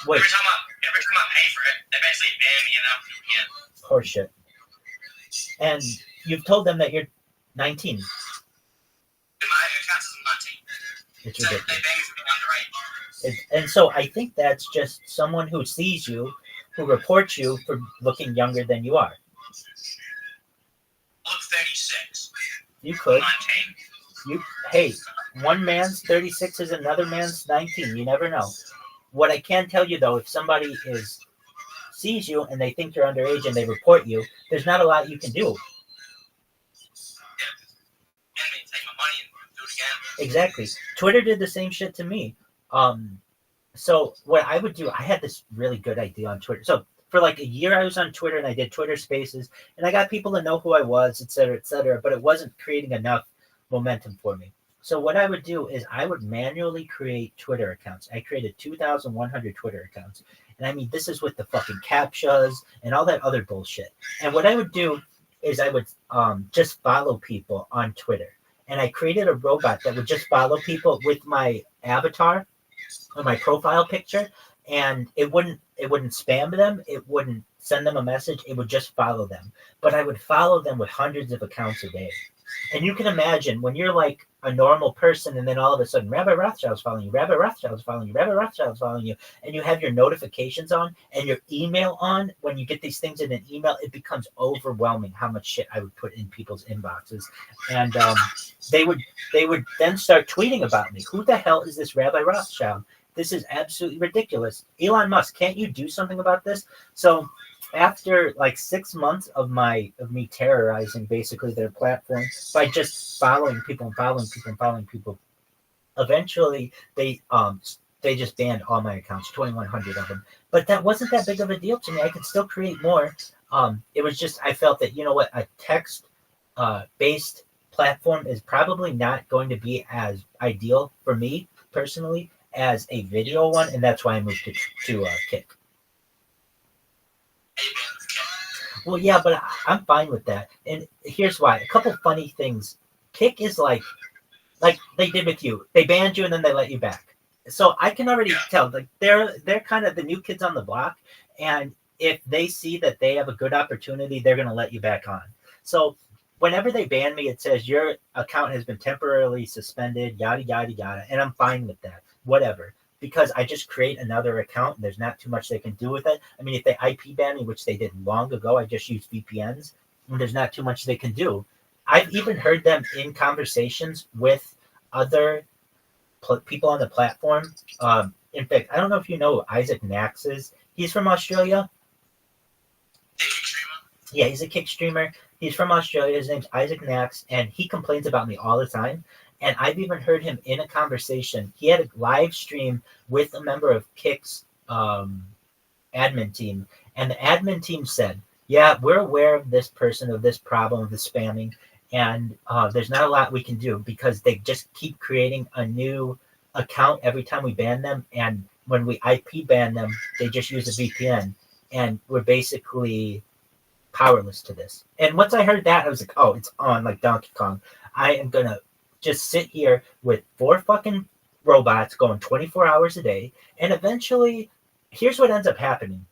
Wait. Every time I pay for it, they basically ban me and I'll do it again. Horseshit. And you've told them that you're 19. And my account is 19. It's So they ridiculous. ban me for being underage. And so I think that's just someone who sees you, who reports you for looking younger than you are. I look 36. You could. 19. Hey, one man's 36 is another man's 19. You never know. What I can tell you though, if somebody sees you and they think you're underage and they report you, there's not a lot you can do. Take my money and do it again. Exactly. Twitter did the same shit to me. So what I would do, I had this really good idea on Twitter. So for like a year I was on Twitter and I did Twitter Spaces and I got people to know who I was, et cetera, but it wasn't creating enough momentum for me. So what I would do is I would manually create Twitter accounts. I created 2,100 Twitter accounts. And I mean, this is with the fucking CAPTCHAs and all that other bullshit. And what I would do is I would just follow people on Twitter. And I created a robot that would just follow people with my avatar or my profile picture. And it wouldn't spam them. It wouldn't send them a message. It would just follow them. But I would follow them with hundreds of accounts a day. And you can imagine when you're like a normal person and then all of a sudden Rabbi Rothschild's following you, Rabbi Rothschild's following you, Rabbi Rothschild's following you, and you have your notifications on and your email on, when you get these things in an email, it becomes overwhelming how much shit I would put in people's inboxes. And they would then start tweeting about me. Who the hell is this Rabbi Rothschild? This is absolutely ridiculous. Elon Musk, can't you do something about this? So after like 6 months of me terrorizing basically their platform by just following people, eventually they just banned all my accounts, 2,100 of them. But that wasn't that big of a deal to me. I could still create more. It was just I felt that, you know what, a text based platform is probably not going to be as ideal for me personally as a video one, and that's why I moved to Kick. Well, yeah, but I'm fine with that. And here's why. A couple funny things. Kick is like they did with you. They banned you and then they let you back. So I can already tell, like they're kind of the new kids on the block. And if they see that they have a good opportunity, they're going to let you back on. So whenever they ban me, it says your account has been temporarily suspended, yada, yada, yada. And I'm fine with that. Whatever. Because I just create another account and there's not too much they can do with it. I mean, if they IP ban me, which they did long ago, I just use VPNs, and there's not too much they can do. I've even heard them in conversations with other people on the platform. In fact, I don't know if you know who Isaac Nax is. He's from Australia. Yeah, he's a Kick streamer. He's from Australia. His name's Isaac Nax, and he complains about me all the time. And I've even heard him in a conversation. He had a live stream with a member of Kick's admin team. And the admin team said, yeah, we're aware of this person, of this problem, of the spamming. And there's not a lot we can do because they just keep creating a new account every time we ban them. And when we IP ban them, they just use a VPN. And we're basically powerless to this. And once I heard that, I was like, oh, it's on like Donkey Kong. I am going to just sit here with 4 fucking robots going 24 hours a day. And eventually, here's what ends up happening.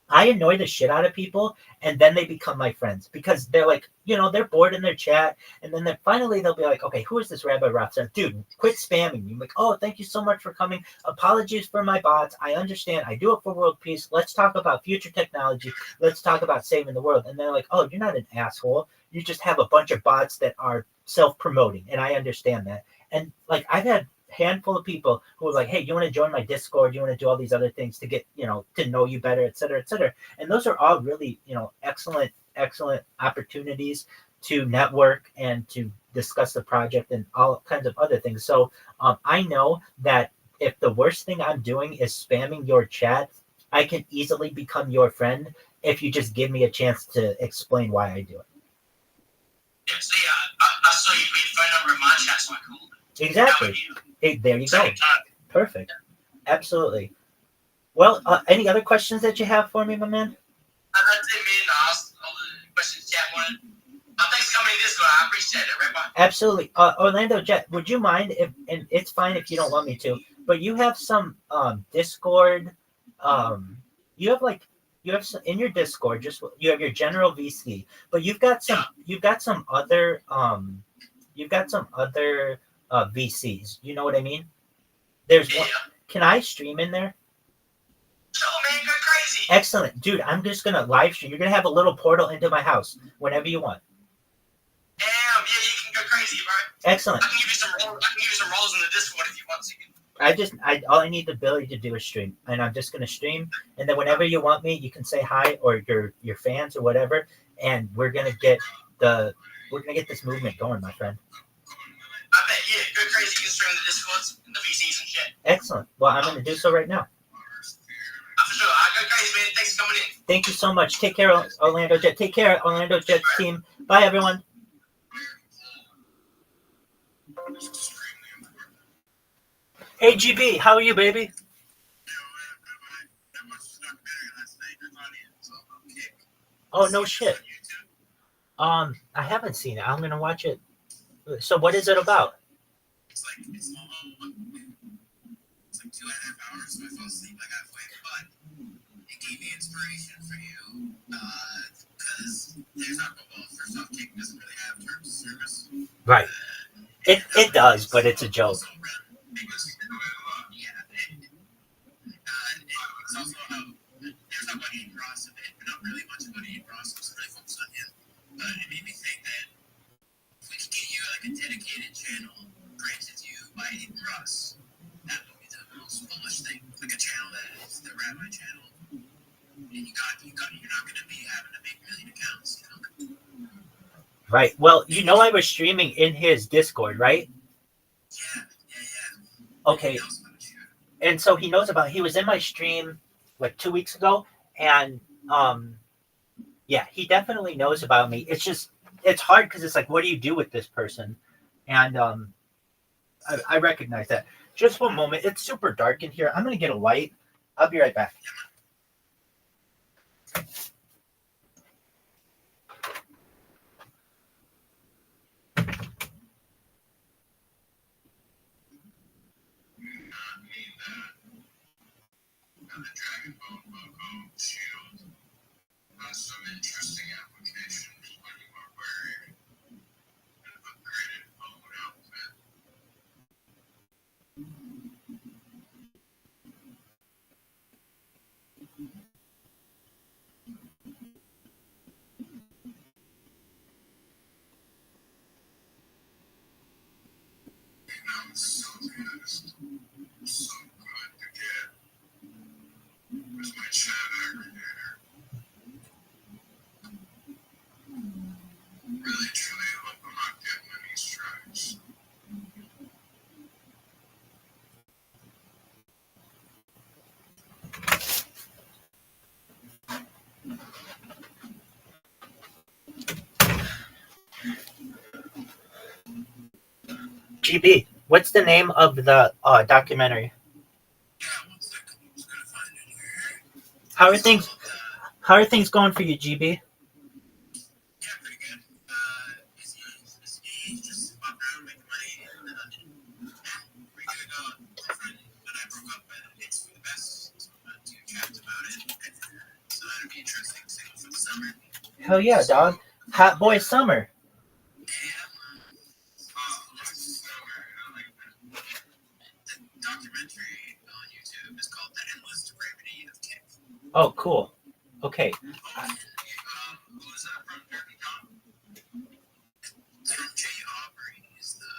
I annoy the shit out of people, and then they become my friends because they're like, you know, they're bored in their chat. And then finally they'll be like, okay, who is this Rabbi Rothschild? Dude, quit spamming me. I'm like, oh, thank you so much for coming. Apologies for my bots. I understand. I do it for world peace. Let's talk about future technology. Let's talk about saving the world. And they're like, oh, you're not an asshole. You just have a bunch of bots that are self-promoting. And I understand that. And like, I've had handful of people who are like, hey, you want to join my Discord? You want to do all these other things to get, you know, to know you better, et cetera, et cetera. And those are all really, you know, excellent opportunities to network and to discuss the project and all kinds of other things. So I know that if the worst thing I'm doing is spamming your chat, I can easily become your friend if you just give me a chance to explain why I do it. Yeah, see, I saw you put your phone number in my chat, so I called. Exactly. There you go. Same time. Perfect. Absolutely. Well, any other questions that you have for me, my man? That's it, man. I asked all the questions chat wanted. Thanks for coming to this one. I appreciate it, Rabbi. Absolutely. Orlando Jet, would you mind if, and it's fine if you don't want me to, but you have some Discord, you have like, you have some, in your Discord, just you have your general VC, but you've got some other VCs. You know what I mean? There's one. Can I stream in there? Sure, man. Go crazy. Excellent, dude. I'm just gonna live stream. You're gonna have a little portal into my house whenever you want. Damn, yeah, you can go crazy, bro. Excellent. I can give you some roles in the Discord if you want to. All I need the ability to do is stream, and I'm just gonna stream, and then whenever you want me, you can say hi or your fans or whatever, and we're gonna get this movement going, my friend. I bet, yeah, go crazy. You can stream the Discords and the VCs and shit. Excellent. Well, I'm gonna do so right now. For sure. I go crazy, man. Thanks for coming in. Thank you so much. Take care, Orlando Jet. Take care, Orlando Jets team. Bye, everyone. Hey, GB, how are you, baby? Oh, no shit. I haven't seen it. I'm gonna watch it. So, what is it about? It's like 2.5 hours, so I fell asleep like halfway, but it gave me inspiration for you, because there's not, well, first off, Kick doesn't really have terms of service. Right. It does, but it's a joke. Because, yeah, it's also how there's not much Ian Ross in it, but not really much about Ian Ross, so really focused on him. But it made me think that if we could get you like a dedicated channel granted to you by Ian Ross, that would be the most bullish thing, like a channel that is the rabbi channel. And you're not going to be having to make a million accounts, you know? Right. Well, you know I was streaming in his Discord, right? Yeah. Okay. And so he was in my stream like 2 weeks ago, and yeah, he definitely knows about me. It's just, it's hard because it's like, what do you do with this person? And I recognize that. Just one moment. It's super dark in here. I'm going to get a light. I'll be right back. And the Dragon Bone shield has some interesting applications when you are wearing an upgraded bone outfit. It's so fast, so good to get. Where's my chat aggregator? Really, truly hope I'm not getting any strikes. GB, what's the name of the documentary? Yeah, 1 second. I'm just gonna find it here. How are things going for you, GB? Yeah, pretty good. Busy, just walking around making money, and pretty good. My friend and I broke up, and it's for the best. So I'm not too jazzed about it. So that'd be interesting single for the summer. Hell yeah, dog. Hot boy summer. The documentary on YouTube is called The Endless Depravity of Kick. Oh, cool. Okay. Who's from Derby Tom? From Jay Aubrey is the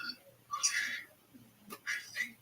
Jay. I think.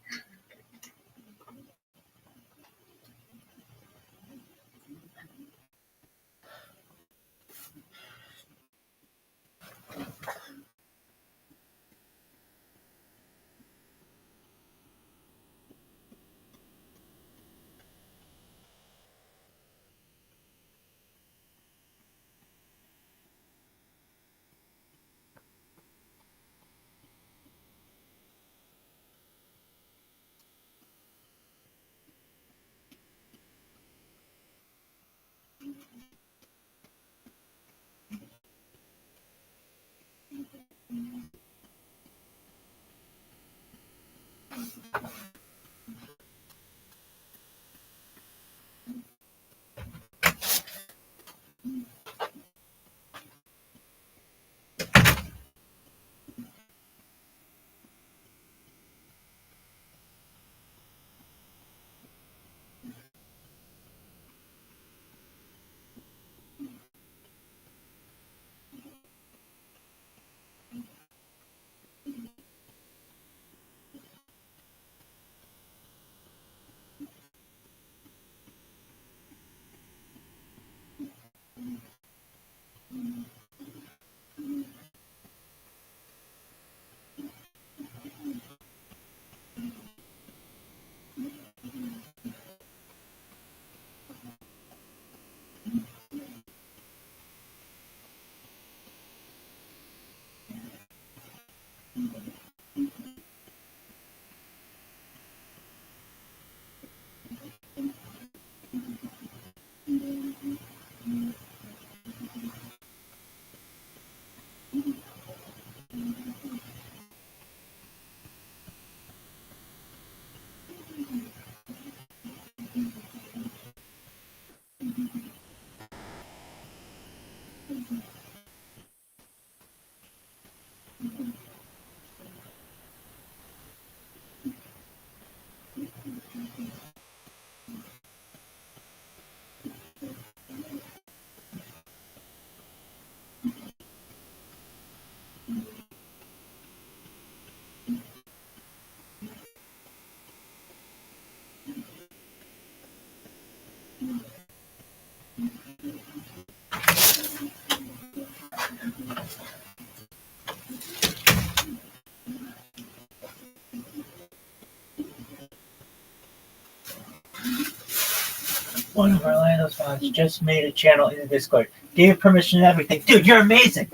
One of Orlando's fans just made a channel in the Discord. Gave permission and everything. Dude, you're amazing.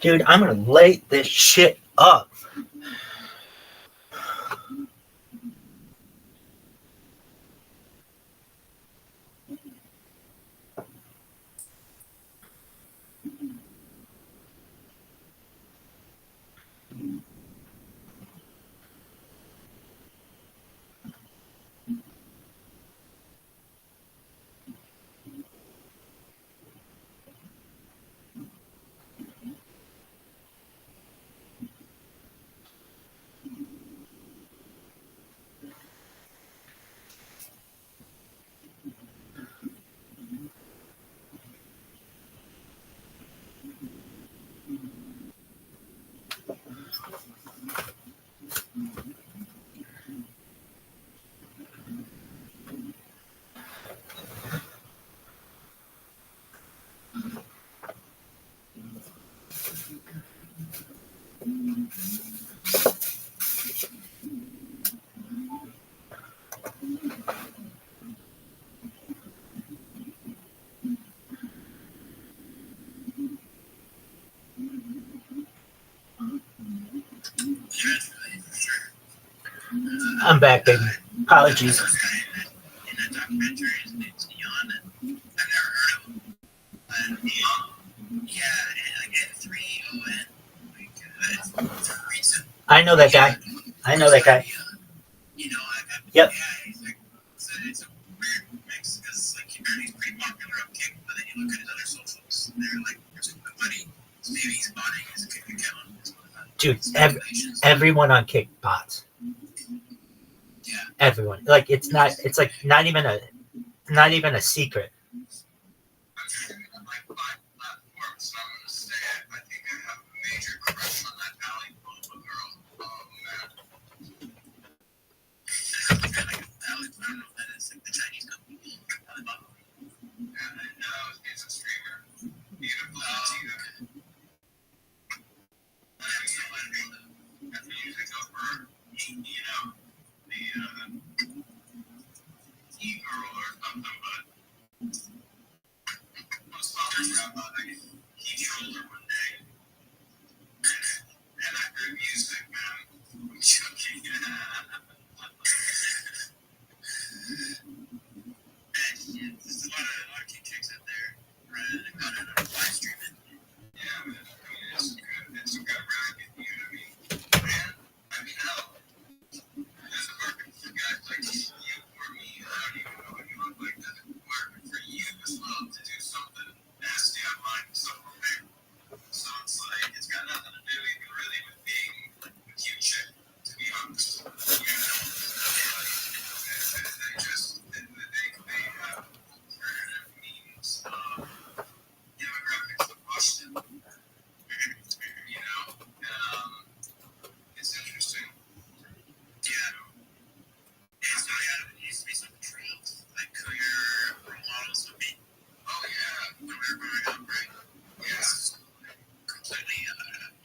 Dude, I'm gonna light this shit up. I'm back, baby. Apologies. In that documentary, his name's Neon. I've never heard of him. But Neon, yeah, like N3ON. Like, it's recent. I know that guy. I know that guy. You know, Yep. yeah, he's like, it's a weird mix because like he's pretty popular on Kick, but then you look at his other socials, and they're like, there's nobody. Maybe he's botting his Kick account. Dude, everyone on Kick bots. Yeah. Everyone. Like it's like not even a secret. He trolled her one day, and I heard music, man. I'm joking. And this is a lot of kicks out there. I got it on live streaming. Yeah, man. I mean, it's a good racket, you know what I mean? Man, I mean, hell, does it work for guys like you or me? I don't even know what you look like. Does it work for you as well to do something nasty online with someone there? So it's like, it's got nothing to do even really with being a cute chick, to be honest. You know? They just, they have alternative means of demographics to push them. You know? It's interesting. Yeah. It's not out of it used to be some dreams. Like who your role models would be. Oh yeah. When we were growing up, right? Yeah. Completely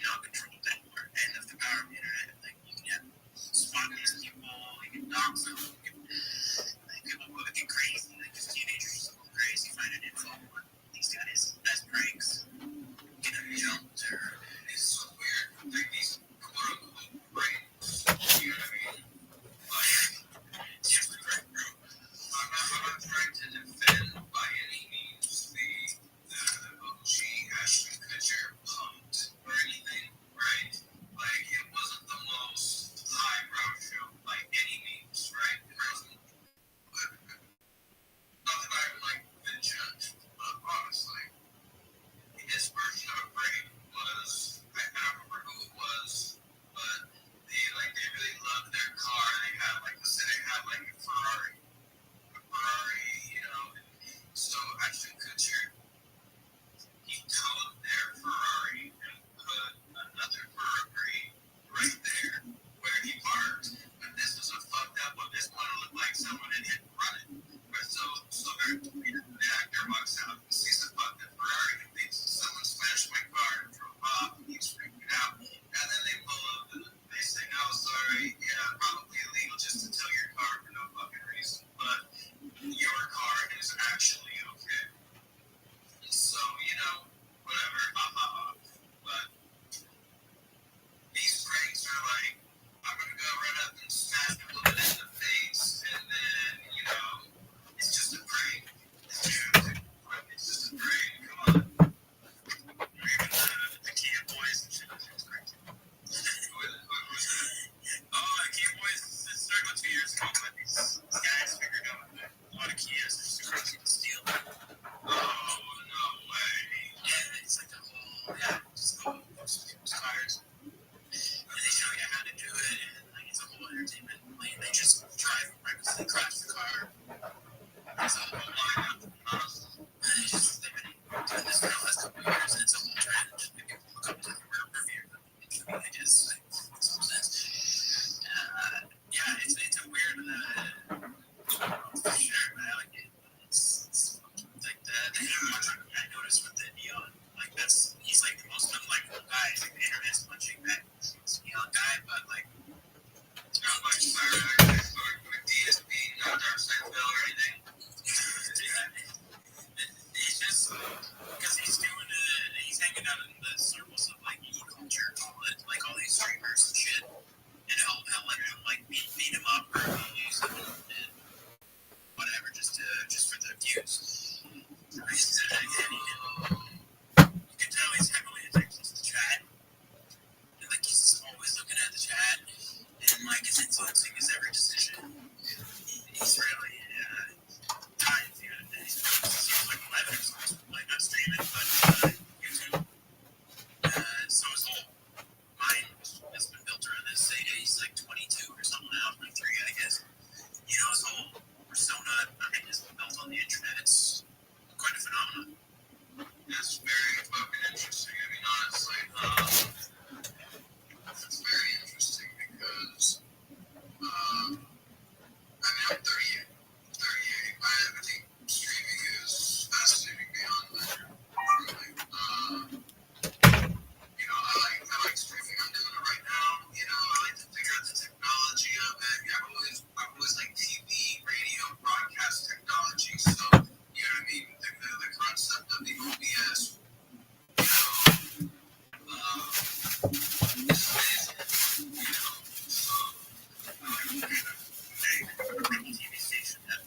not controlled anymore. And that's the power of the internet. Like you can spot these people, you can dox them, like people who get crazy, like just about 2 years ago, but these guys figured out that a lot of Kias are super cheap to steal. Oh, no way. Yeah, it's like the whole, just go post people's cars. And they show you how to do it, and like it's a whole entertainment. Like, they just drive recklessly, crash the car. There's a whole line of them. And they've been doing this for the last couple of years, and it's a whole trend. And people look up to the review of the images. Like, makes no sense. Yeah, it's a weird, for sure, but I like it. It's like the hero I noticed with the neon. Like, he's like the most unlikable guy. He's like the internet's punching back. He's a neon guy, but like, not much with DSP, no Dark Side Bill or anything. It's just because he's hanging out in the circles of like e-culture, like all these streamers and shit, and he'll let him like beat him up or use him and whatever just for the views. And you can tell he's heavily addicted to the chat, and like he's always looking at the chat, and like it's influencing his every decision. He's really tied to it. He's like 11 or something, like not streaming, but YouTube. So his whole mind has been built around this. Say he's like 22 or something now, 23, I guess. You know, his whole persona has been built on the internet. It's quite a phenomenon. It's very fucking interesting. I mean, honestly, it's very interesting because, I mean, I'm 38. I think streaming is fascinating beyond measure. Really. You know, I like streaming. I'm doing it right now. You know, I like to figure out the technology of it. I've always like TV, radio, broadcast technology. So, you know what I mean? The concept of the OBS, you know, is amazing. You know, so I like to kind of make a rebel TV station that's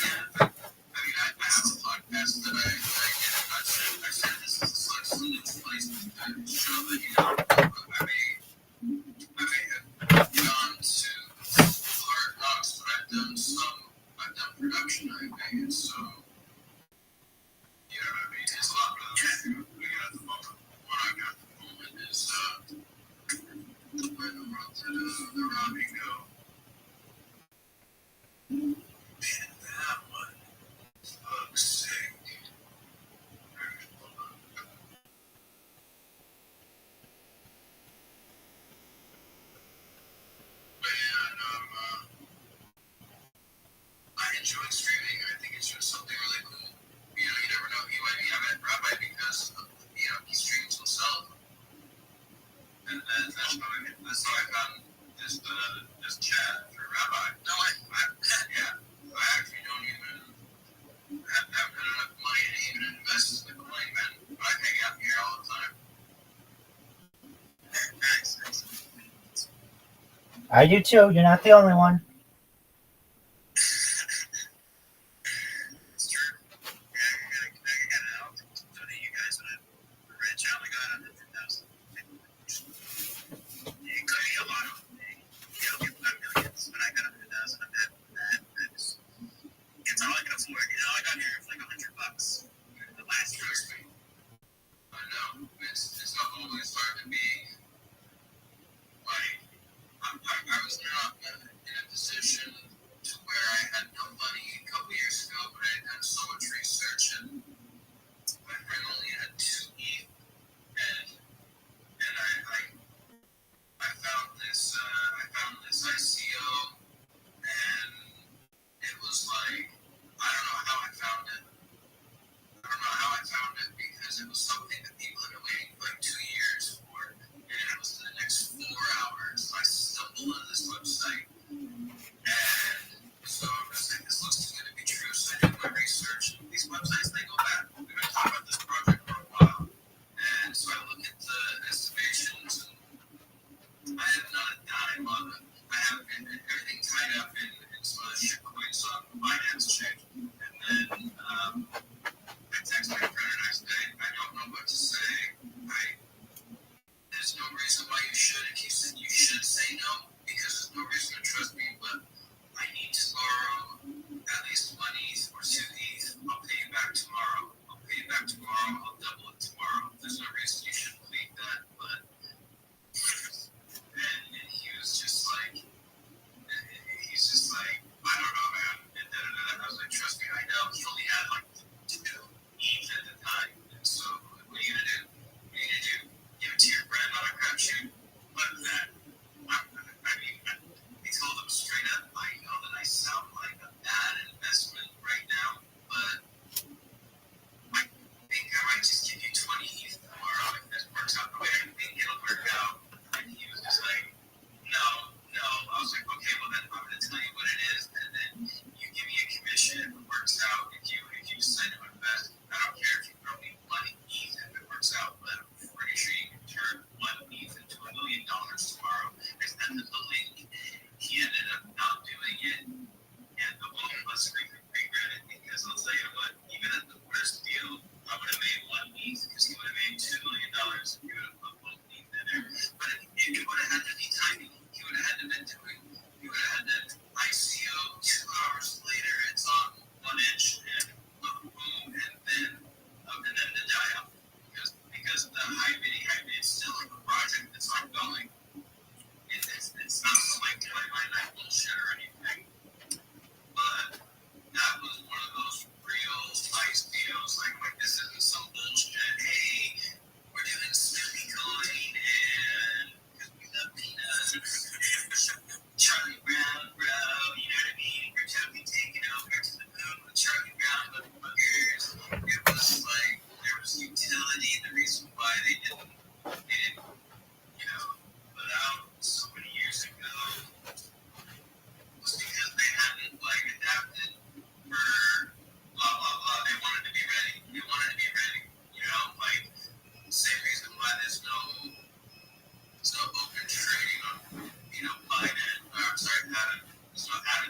yeah. I mean, I have a podcast that I get. I said this is a selection place to show that, you know, I may have gone to hard knocks, but I've done production, I think, so, you know what I mean? It's a lot of we got at the moment. What I got at the moment is, where the world did the Robbie go. Man, that one looks sick. I enjoy streaming. I think it's just something really cool. You know, you never know. I met Rabbi because, you know, he streams himself. And that's how I found this chat for Rabbi. No, I actually don't even have enough money to even invest in the coin, man. But I hang out here all the time. Thanks. I do too. You're not the only one. It's true. Yeah, I got it out. So that you guys would have rich. I only got 100,000. It could be a lot of people got millions, but I got 100,000. I'm happy with that. It's all I can afford. You know, I got here for like $100 the last year. I know. It's not always hard to be like I was not in a position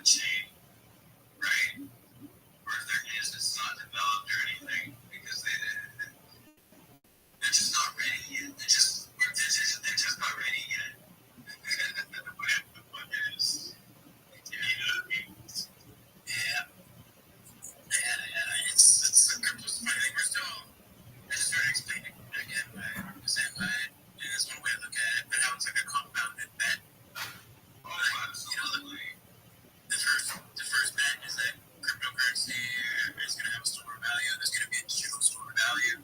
a chain, right? Or if there is, it's not developed or anything because they're just not ready yet. They're just not ready yet. What is? You know what I mean? Yeah. Yeah. It's a crypto's funny thing. We're still. I just started explaining again, right? The same way. There's one way to look at it, but how it's like a compounded bet. You know, the first bet is that cryptocurrency is going to have a store of value. There's going to be a digital store of value.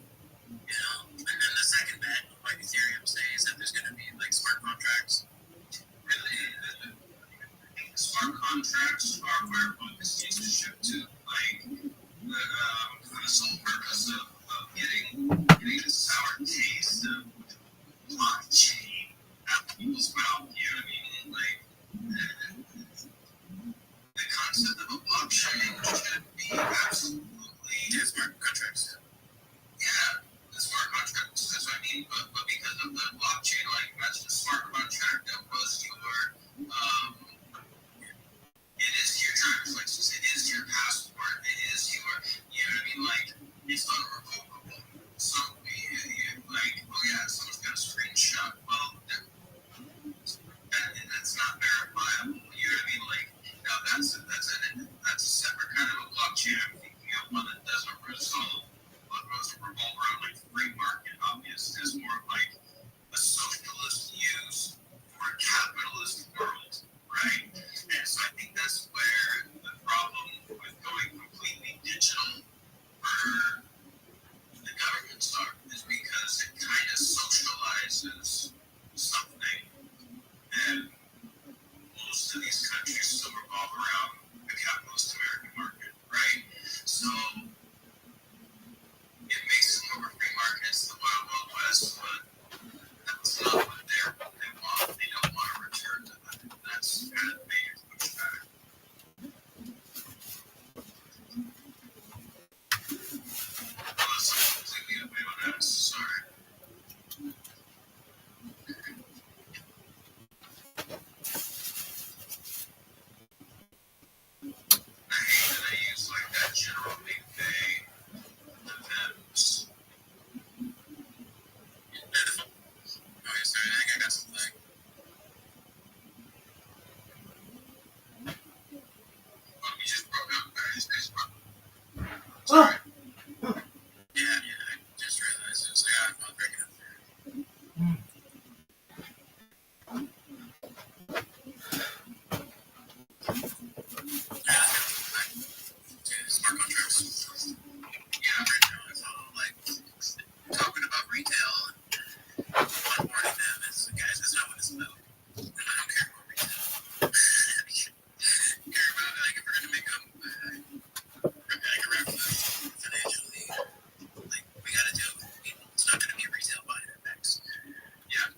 You know, and then the second bet, like Ethereum says, that there's going to be like smart contracts. Really, smart contracts are where focus needs to shift to, like for the sole purpose of getting the sour taste of blockchain out of people's mouth. You know what I mean? Like the concept of a blockchain should be absolutely smart contracts. Yeah, the smart contracts. That's what I mean. But because of the blockchain, like imagine a smart contract that was your it is your driver's license, it is your passport, it is your, you know what I mean? Like it's unrevocable. So like, oh yeah, someone's got a screenshot. Well, that's not verifiable. You know what I mean? Like now that's a separate kind of a blockchain. I'm thinking of one that doesn't revolve around like free market. Obviously, it's more of like a socialist use for a capitalist world, right? And so I think that's where the problem with going completely digital for the governments are, is because it kind of socializes something that most of these countries still revolve around the capitalist American market, right? So it makes it more free markets, the wild, wild west, but that's not what they want. They don't want to return to that. That's kind of the major pushback. Unless I'm completely away on that. Sorry. I hate that I use like that general big day events. Oh, yeah, sorry, I think I got something. Oh, you just broke up, guys. Sorry. Yeah, I just realized it was like, I'm breaking up there. Smart contracts. Yeah, right now it's all like talking about retail and one part of them is, guys, that's not what it's about. I don't care about retail. I care about like if we're gonna become like a revolution financially, like we gotta do it with people. It's not gonna be retail buying effects. Yeah.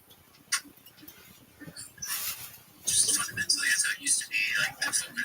Just fundamentally, that's how it used to be. Like the focus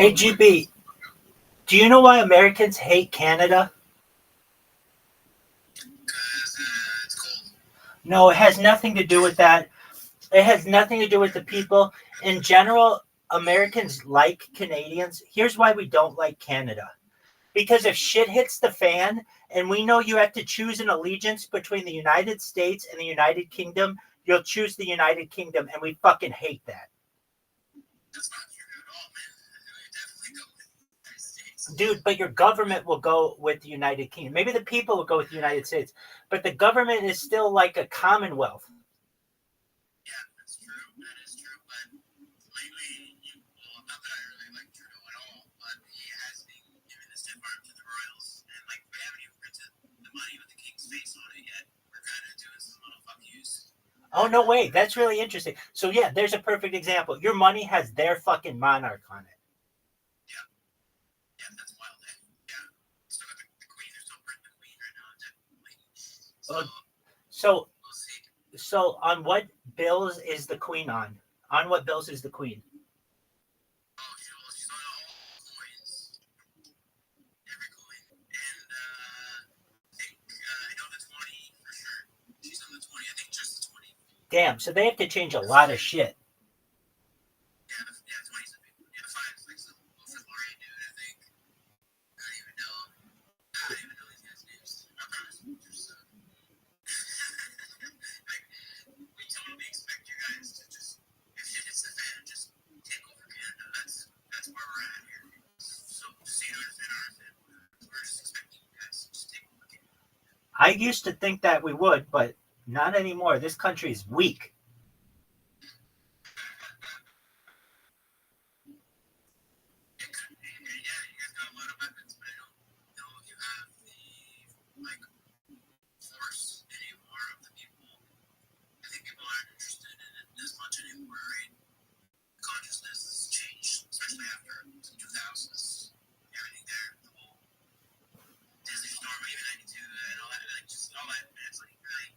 Hey, GB, do you know why Americans hate Canada? Because it's cold. No, it has nothing to do with that. It has nothing to do with the people. In general, Americans like Canadians. Here's why we don't like Canada. Because if shit hits the fan and we know you have to choose an allegiance between the United States and the United Kingdom, you'll choose the United Kingdom, and we fucking hate that. That's not true at all, man. I definitely go with the United States. Dude, but your government will go with the United Kingdom. Maybe the people will go with the United States, but the government is still like a commonwealth. Yeah, that's true. That is true. But lately, well, not that I really like Trudeau at all, but he has been giving the stiff arm to the Royals, and like we haven't even printed the money with the king's face on it yet. We're kind of doing some little fuck yous. Oh, no way. That's really interesting. So, yeah, there's a perfect example. Your money has their fucking monarch on it. Yeah, that's wild. Eh? Yeah, still got the queen. They're still printing the queen right now, definitely. So So, we'll see. so on what bills is the queen on? On what bills is the queen? Oh, she's on all coins, every coin, and I think I know the 20 for sure. She's on the 20. I think just the 20. Damn, so they have to change a lot of shit. Yeah, the 20's a big one. Yeah, the 5's like some Wilfred Laurier dude, I think. I don't even know. I don't even know these guys' names. I promise you, just like we totally expect you guys to just, if shit hits the fan, just take over Canada. That's where we're at here. So just so you understand, we're just expecting you guys to just take over Canada. I used to think that we would, but not anymore. This country is weak. Yeah, you guys got a lot of weapons, but I don't know if you have the like force anymore of the people. I think people aren't interested in it as much anymore, right? Consciousness has changed, especially after the 2000s. Everything there, the whole Disney Storm, even 92, and all that, like just all that, it's like really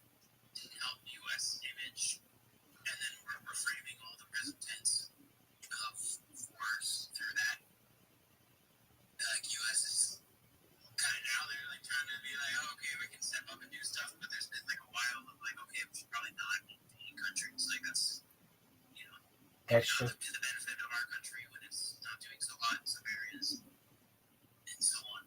didn't help the U.S. image. And then we're framing all the present tense of force through that. Like U.S. is kind of now they're like trying to be like, oh, okay, we can step up and do stuff, but there's been like a while of like, okay, we should probably not be countries. Like that's That's true. to the benefit of our country when it's not doing so hot in some areas and so on.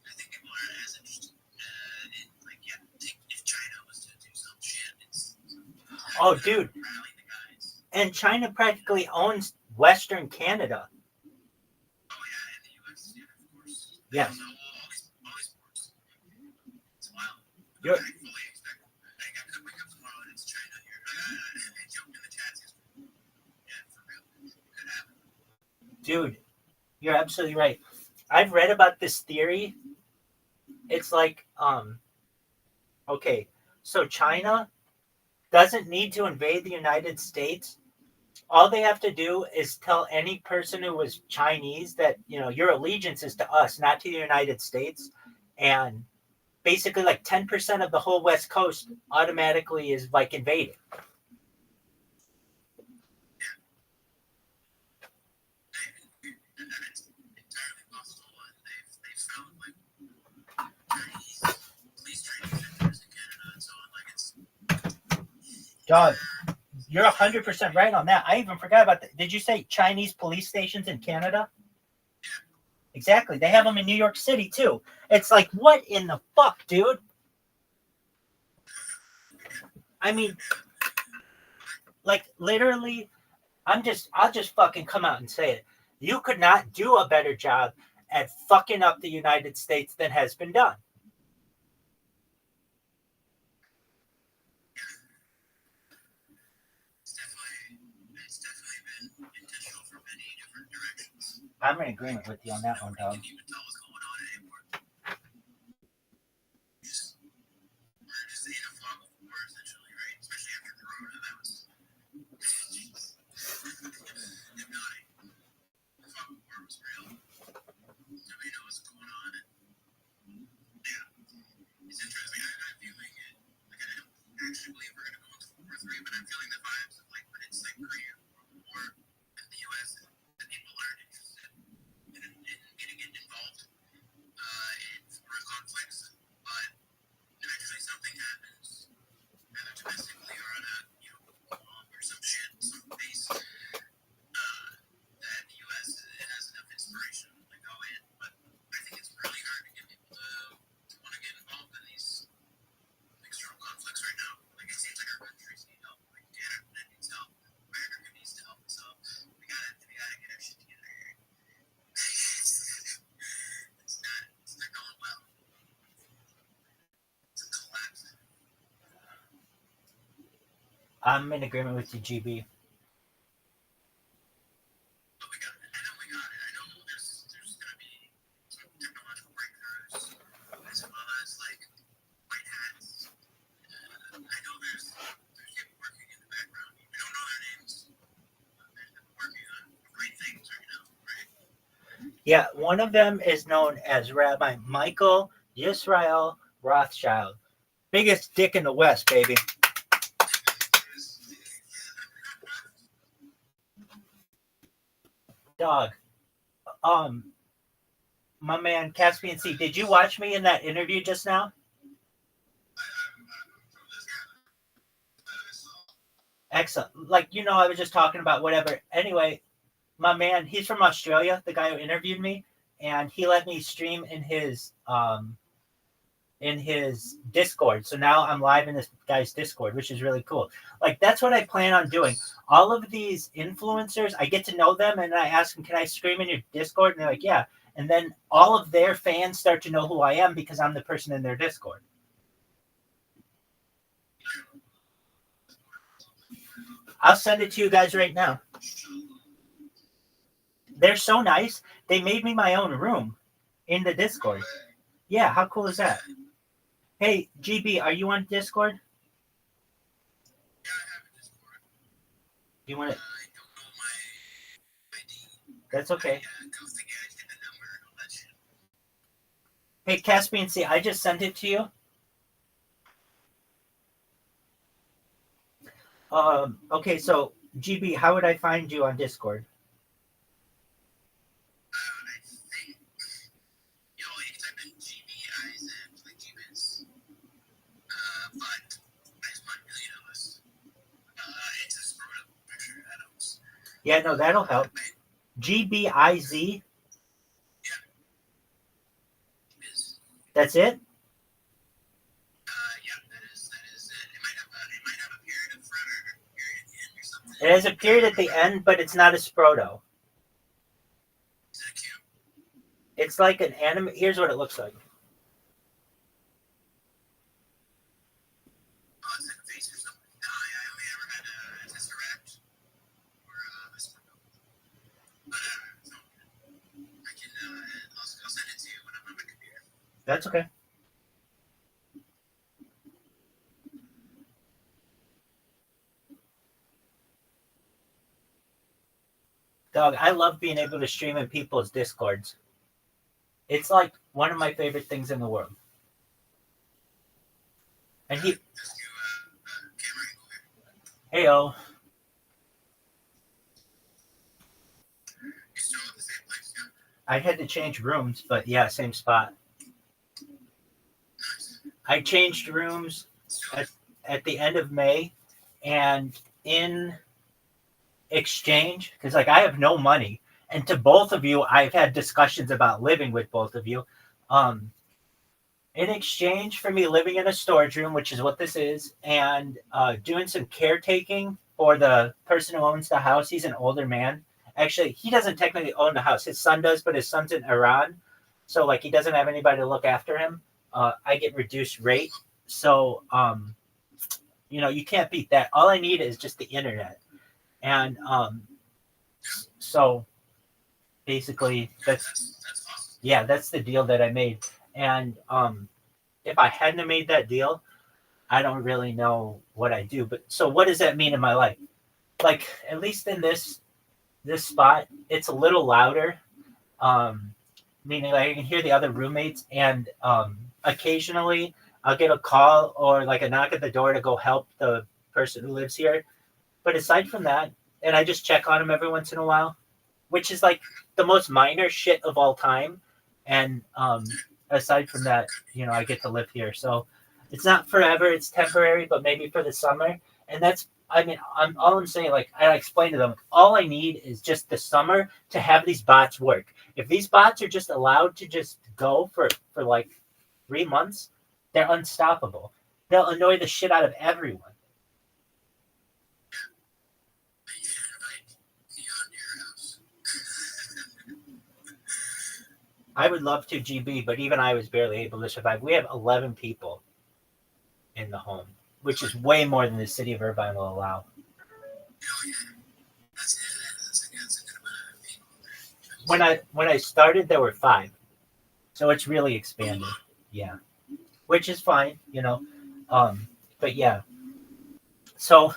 I think people aren't as interested in like, yeah, if China was to do some shit, it's Oh, dude. rally the guys. And China practically owns Western Canada. Oh yeah, in the U.S. Yeah, of course. Yeah. So all these ports. It's wild. You're- I fully expect. Like I could wake up tomorrow and it's China here. I joked in the chat. Yeah, for real. It could happen. Dude, you're absolutely right. I've read about this theory. It's like, okay, so China doesn't need to invade the United States. All they have to do is tell any person who was Chinese that, your allegiance is to us, not to the United States. And basically like 10% of the whole West Coast automatically is like invaded. And it's entirely possible, and they've found like Chinese police training centers in Canada and so on. Like it's Dog, you're 100% right on that. I even forgot about that. Did you say Chinese police stations in Canada? Exactly. They have them in New York City too. It's like, what in the fuck, dude? I mean, like literally, I'll just fucking come out and say it. You could not do a better job at fucking up the United States than has been done. it's definitely been intentional from many different directions. I'm in agreement with you on that one, Nobody dog. can even tell what's going on anymore. We're just in a fog of war, essentially, right? Especially after Corona, that was hypnotic. The fog of war was real. Nobody knows what's going on. And, yeah, it's interesting. I'm feeling it. Like, I don't actually believe we're going to go into World War III, but I'm feeling the vibes of like when it's like Korea. I'm in agreement with you, GB. But we got it. I know we got it. I know there's going to be some technological breakthroughs as well as like white hats. I know there's people working in the background. We don't know their names. But there's people working on great things right now, right? Yeah, one of them is known as Rabbi Michael Yisrael Rothschild. Biggest dick in the West, baby. Dog. My man Caspian C, did you watch me in that interview just now? Excellent. Like, I was just talking about whatever. Anyway, my man, he's from Australia, the guy who interviewed me, and he let me stream in his Discord. So now I'm live in this guy's Discord, which is really cool. Like, that's what I plan on doing. All of these influencers, I get to know them, and I ask them, can I stream in your Discord? And they're like, yeah. And then all of their fans start to know who I am because I'm the person in their Discord. I'll send it to you guys right now. They're so nice. They made me my own room in the Discord. Yeah, how cool is that? Hey, GB, are you on Discord? You want it? That's okay. Hey, Caspian C, I just sent it to you. Okay, so GB, how would I find you on Discord? I think you type in GBIs and like Gbiz. But I just want list. It's a screwed up picture. That helps. Yeah, no, that'll help. GBIZ. That's it? Yeah, that is it. It might have a period of front or a period at the end or something. It has a period at the end, but it's not a Sproto. Is that cute? It's like an anime. Here's what it looks like. Oh, it's like a face or something. No, I only ever had a Tesseract or a Sproto. But I can, I'll send it to you when I'm on my computer. That's okay. Dog, I love being able to stream in people's Discords. It's like one of my favorite things in the world. And he, Just do camera angle here. heyo, You're still at the same place, yeah? I had to change rooms, but yeah, same spot. Nice. I changed rooms at the end of May, and in exchange, because like I have no money, and to both of you, I've had discussions about living with both of you. In exchange for me living in a storage room, which is what this is, and doing some caretaking for the person who owns the house. He's an older man. Actually, he doesn't technically own the house. His son does, but his son's in Iran, so like he doesn't have anybody to look after him. I get reduced rate, so you can't beat that. All I need is just the internet, and so basically That's awesome. yeah, that's the deal that I made. And if I hadn't have made that deal, I don't really know what I do. But so what does that mean in my life? Like, at least in this spot, it's a little louder. Meaning like I can hear the other roommates, and occasionally I'll get a call or like a knock at the door to go help the person who lives here. But aside from that, and I just check on them every once in a while, which is like the most minor shit of all time. And aside from that, I get to live here. So it's not forever, it's temporary, but maybe for the summer. And that's, all I'm saying, like I explained to them, all I need is just the summer to have these bots work. If these bots are just allowed to just go for like 3 months, they're unstoppable. They'll annoy the shit out of everyone. You should invite me on your house. I would love to, GB, but even I was barely able to survive. We have 11 people in the home. which is way more than the city of Irvine will allow. Oh, yeah. That's a good amount of people there. When I started, there were 5, so it's really expanded. Yeah, which is fine, you know. But yeah. So,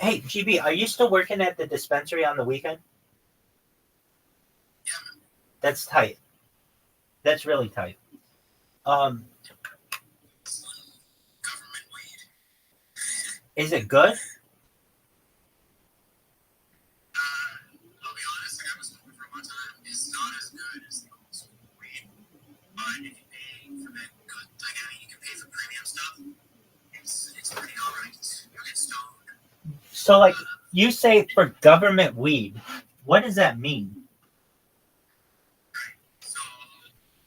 hey, GB, are you still working at the dispensary on the weekend? Yeah, man. That's tight. That's really tight. Government weed. Is it good? I'll be honest, like I was smoking for a long time. It's not as good as the old school weed. But if you pay for the good, like I mean, you can pay for premium stuff. It's pretty alright. You'll get stoned. So, like, you say for government weed, what does that mean? Right. So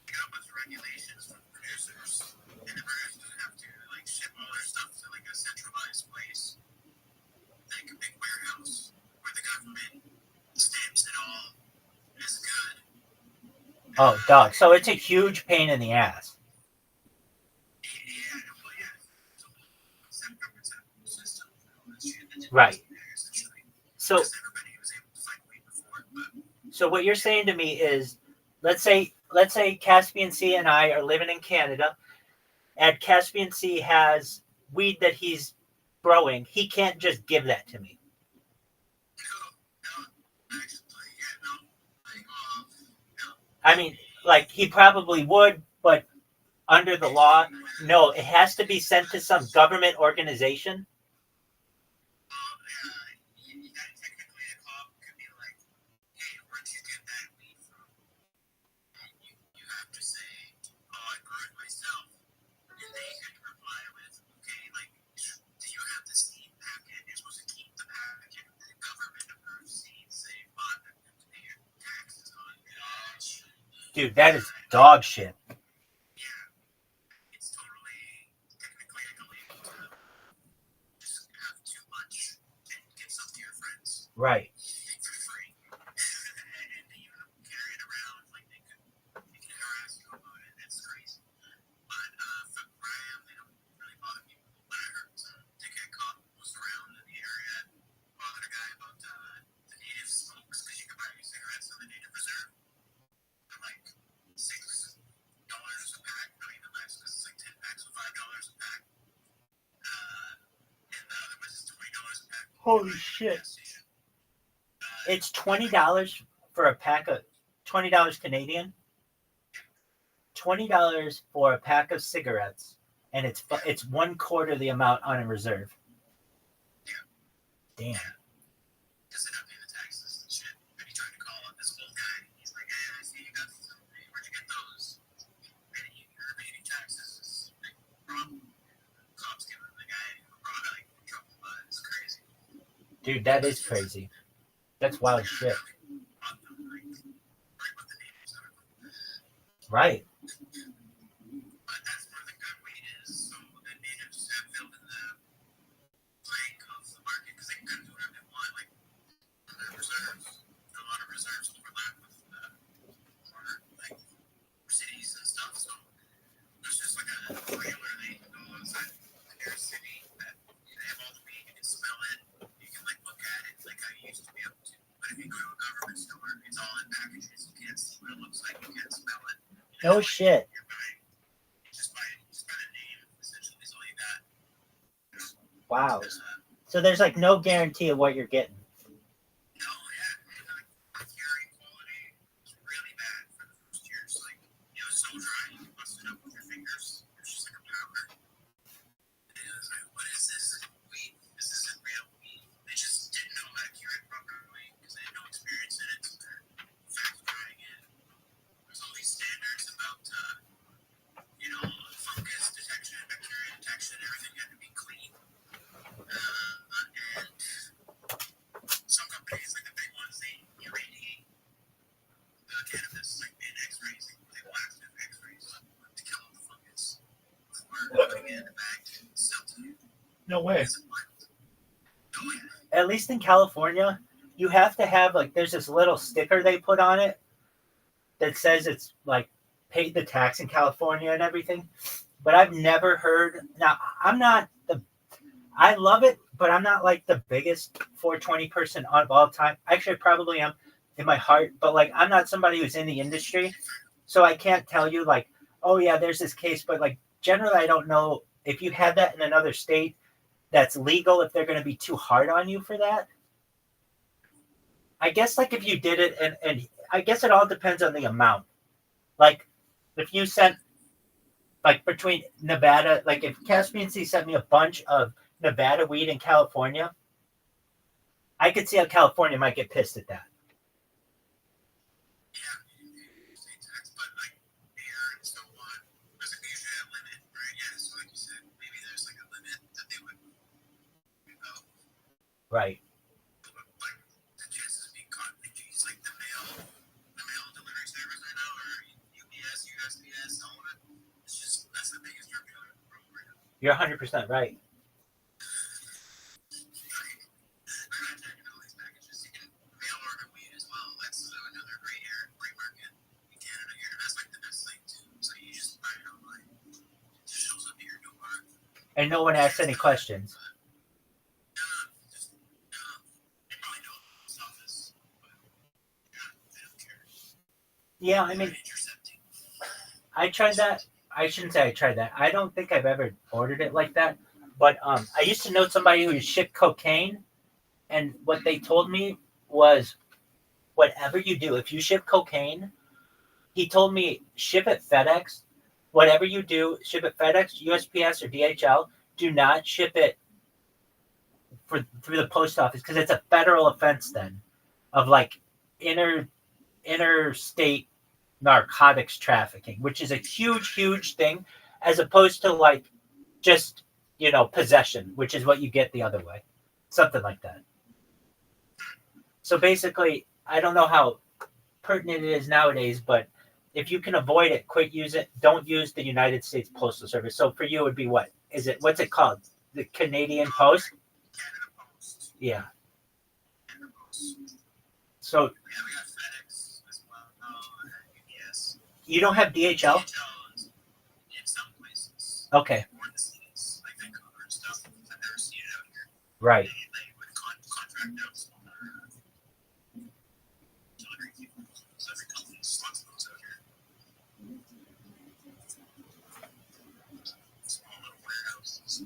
you got a bunch of regulations from producers, and the producers have to like ship all their stuff to like a centralized place, like a big warehouse where the government stamps it all as good. Oh, dog. So it's a huge pain in the ass. Yeah, well, yeah. So separate system and all that shit. That didn't Right. essentially. So, Because everybody was able to find weed before, but so what you're saying to me is, let's say Caspian Sea and I are living in Canada, and Caspian Sea has weed that he's growing. He can't just give that to me. no, actually, yeah, no. Like, no. I mean, like, he probably would, but under the law, no, it has to be sent to some government organization. Technically, a cop could be like, hey, where'd you get that weed from? And you have to say, oh, I grew it myself. And they could reply with, okay, like, do you have the seed packet? You're supposed to keep the packet. The government approved seeds they bought them to pay your taxes on. Dude, that is dog shit. Yeah, it's totally technically illegal to just have too much and give some to your friends Right. for free. And you carry it around like they can harass you about it. It's crazy. But from where I am, they don't really bother people. But I heard some dickhead cop was around in the area bothered a guy about the native smokes because you can buy your cigarettes on the native reserve. They're like $6 a pack, not even less, because it's like 10 packs for $5 a pack. And the other ones is $20 a pack. Holy Right, shit. gas station. It's $20 for a pack of $20 Canadian. $20 for a pack of cigarettes, and it's 1/4 the amount on a reserve. Damn. Because they're not paying the taxes and shit. And he tried to call up this old guy. He's like, hey, I see you got some. Where'd you get those? And you're paying taxes. It's a big problem. Cops giving the guy who brought it like trouble, but it's crazy. Dude, that is crazy. That's wild shit. Right with the natives are. Right. But that's where the good weed is. So the natives have filled in the blank of the market because they can kind of do whatever they want. Like the reserves, a lot of reserves overlap with more like cities and stuff. So there's just like a trailer that you can go inside the nearest city that they have all the weed. You can smell it. You can like look at it like how you used to be able to. But if you go to a government store, it's all in packages. You can't see what it looks like. You can't smell it. No shit. You're buying just by the name. Essentially, is all you got. Wow. So there's like no guarantee of what you're getting. No, yeah, and like the curing quality is really bad for the first year. It's like so dry you can bust it up with your fingers. It's just like a powder. And it was like, what is this? Weed? This isn't real weed. They just didn't know how to cure it properly because they had no experience in it. So they're fast drying it. There's all these standards about fungus detection, bacteria detection. Everything had to be clean. And some companies, like the big ones, they irradiate the cannabis, like in X-rays. They blast it with X-rays to kill all the fungus before putting it in the bag to sell to you. No way. It's wild. Oh yeah. At least in California, you have to have like there's this little sticker they put on it that says it's like paid the tax in California and everything. But I've never heard. Now I'm not I love it, but I'm not like the biggest 420 person of all time. Actually, I probably am in my heart, but like I'm not somebody who's in the industry, so I can't tell you like, oh yeah, there's this case, but like generally, I don't know if you had that in another state that's legal, if they're going to be too hard on you for that. I guess like if you did it, and I guess it all depends on the amount. Like if you sent like between Nevada, like if Caspian Sea sent me a bunch of Nevada weed in California, I could see how California might get pissed at that. Yeah, state tax, but like beer and so on, there's like usually a limit, right? Yeah, so like you said, maybe there's like a limit that they would go. Right. But like the chances of being caught, like geez, like the mail delivery service right now, or UPS, USPS, all of it, it's just that's the biggest drug dealer in the world right now. You're 100% right. They're not taking all these packages. You can mail order weed as well. That's another great market in Canada here. That's like the best thing too. So you just buy it online. It just shows up at your door. And no one asks any questions. They probably know the office, but they don't care. Yeah, I mean, They're intercepting. I tried that. I shouldn't say I tried that. I don't think I've ever ordered it like that. But I used to know somebody who shipped cocaine, and what they told me was, whatever you do, if you ship cocaine, he told me ship it FedEx. Whatever you do, ship it FedEx, USPS, or DHL. Do not ship it through the post office because it's a federal offense then, of like interstate narcotics trafficking, which is a huge thing, as opposed to like just possession, which is what you get the other way, something like that. So basically, I don't know how pertinent it is nowadays, but if you can avoid it, quit use it. Don't use the United States Postal Service. So for you, it would be what is it? What's it called? The Canadian Post? Canada Post. Yeah. Canada Post. So Yeah, we got FedEx as well. UPS. you don't have DHL? DHL is in some places. Okay, More in the cities, like Vancouver and stuff. I've never seen it out here. right. They would contract out smaller delivery people. So every company slots those out here. Small little warehouses.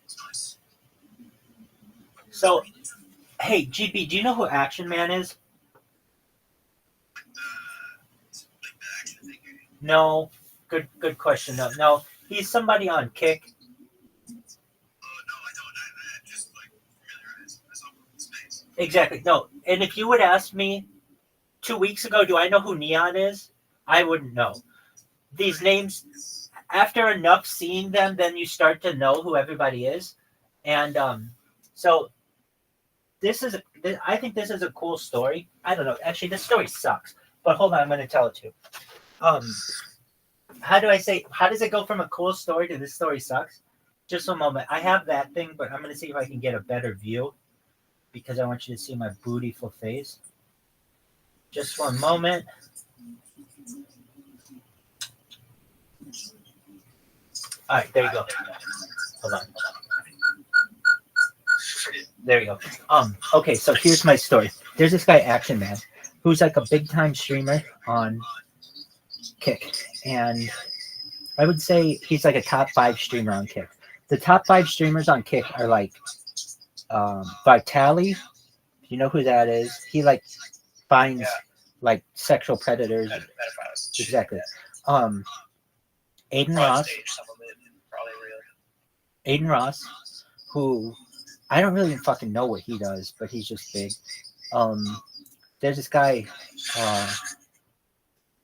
It's nice. So, hey, GP, do you know who Action Man is? Like the action figure. No. Good question. No. He's somebody on Kick. Oh no, I don't. I just like familiarize myself with space. Exactly. No. And if you would ask me 2 weeks ago, do I know who Neon is? I wouldn't know. These names, after enough seeing them, then you start to know who everybody is. And so I think this is a cool story. I don't know. Actually, this story sucks. But hold on, I'm going to tell it to you. How does it go from a cool story to this story sucks? Just a moment. I have that thing, but I'm going to see if I can get a better view because I want you to see my beautiful face. Just one moment. All right, there you go. Hold on. There you go. Okay, so here's my story. There's this guy, Action Man, who's like a big time streamer on Kick. And I would say he's like a top 5 streamer on Kick. The top 5 streamers on Kick are like Vitali. You know who that is? He like finds like sexual predators. Pedophiles. Exactly. Aiden Ross. Some of it probably real. Aiden Ross, who I don't really fucking know what he does, but he's just big. There's this guy,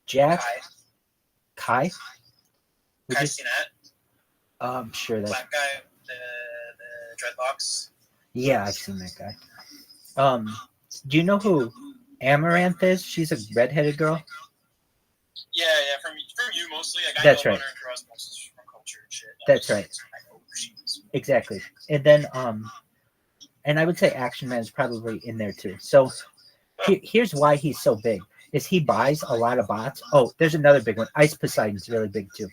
Jack Kai. Which Kai is, Sinat, I'm sure that. black guy, the dreadlocks. Yeah, I've seen that guy. Do you know who Amaranth is? She's a redheaded girl. Yeah, from you mostly. Like, That's I know right. about her across most from culture and shit. That's right. I know who she is. Exactly. And then and I would say Action Man is probably in there too. So here's why he's so big is he buys a lot of bots. Oh, there's another big one. Ice Poseidon's really big too.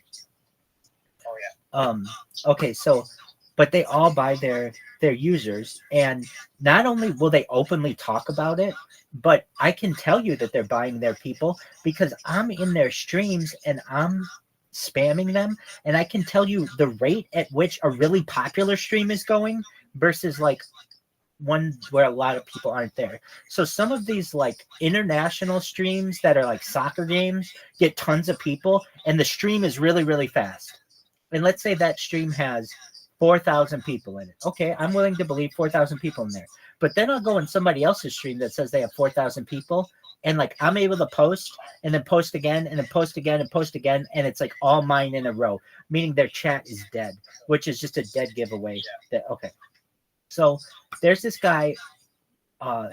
Oh yeah. Okay, so but they all buy their users. And not only will they openly talk about it, but I can tell you that they're buying their people because I'm in their streams and I'm spamming them, and I can tell you the rate at which a really popular stream is going versus like one where a lot of people aren't there. So some of these like international streams that are like soccer games get tons of people, and the stream is really, really fast. And let's say that stream has 4,000 people in it. Okay, I'm willing to believe 4,000 people in there. But then I'll go in somebody else's stream that says they have 4,000 people, and like I'm able to post and then post again and then post again and post again, and it's like all mine in a row, meaning their chat is dead, which is just a dead giveaway. That okay. So there's this guy,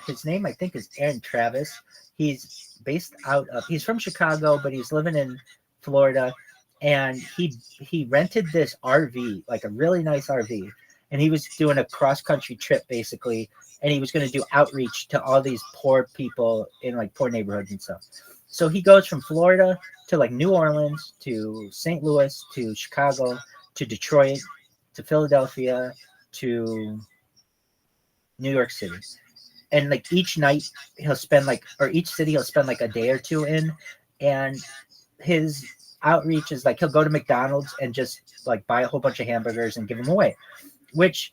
his name I think is Aaron Travis. He's based out of, he's from Chicago, but he's living in Florida, and he rented this RV, like a really nice RV, and he was doing a cross-country trip basically, and he was going to do outreach to all these poor people in like poor neighborhoods and stuff. So he goes from Florida to like New Orleans to St. Louis to Chicago to Detroit to Philadelphia to New York City. And like each night he'll spend like, or each city he'll spend like a day or two in, and his outreach is like he'll go to McDonald's and just like buy a whole bunch of hamburgers and give them away, which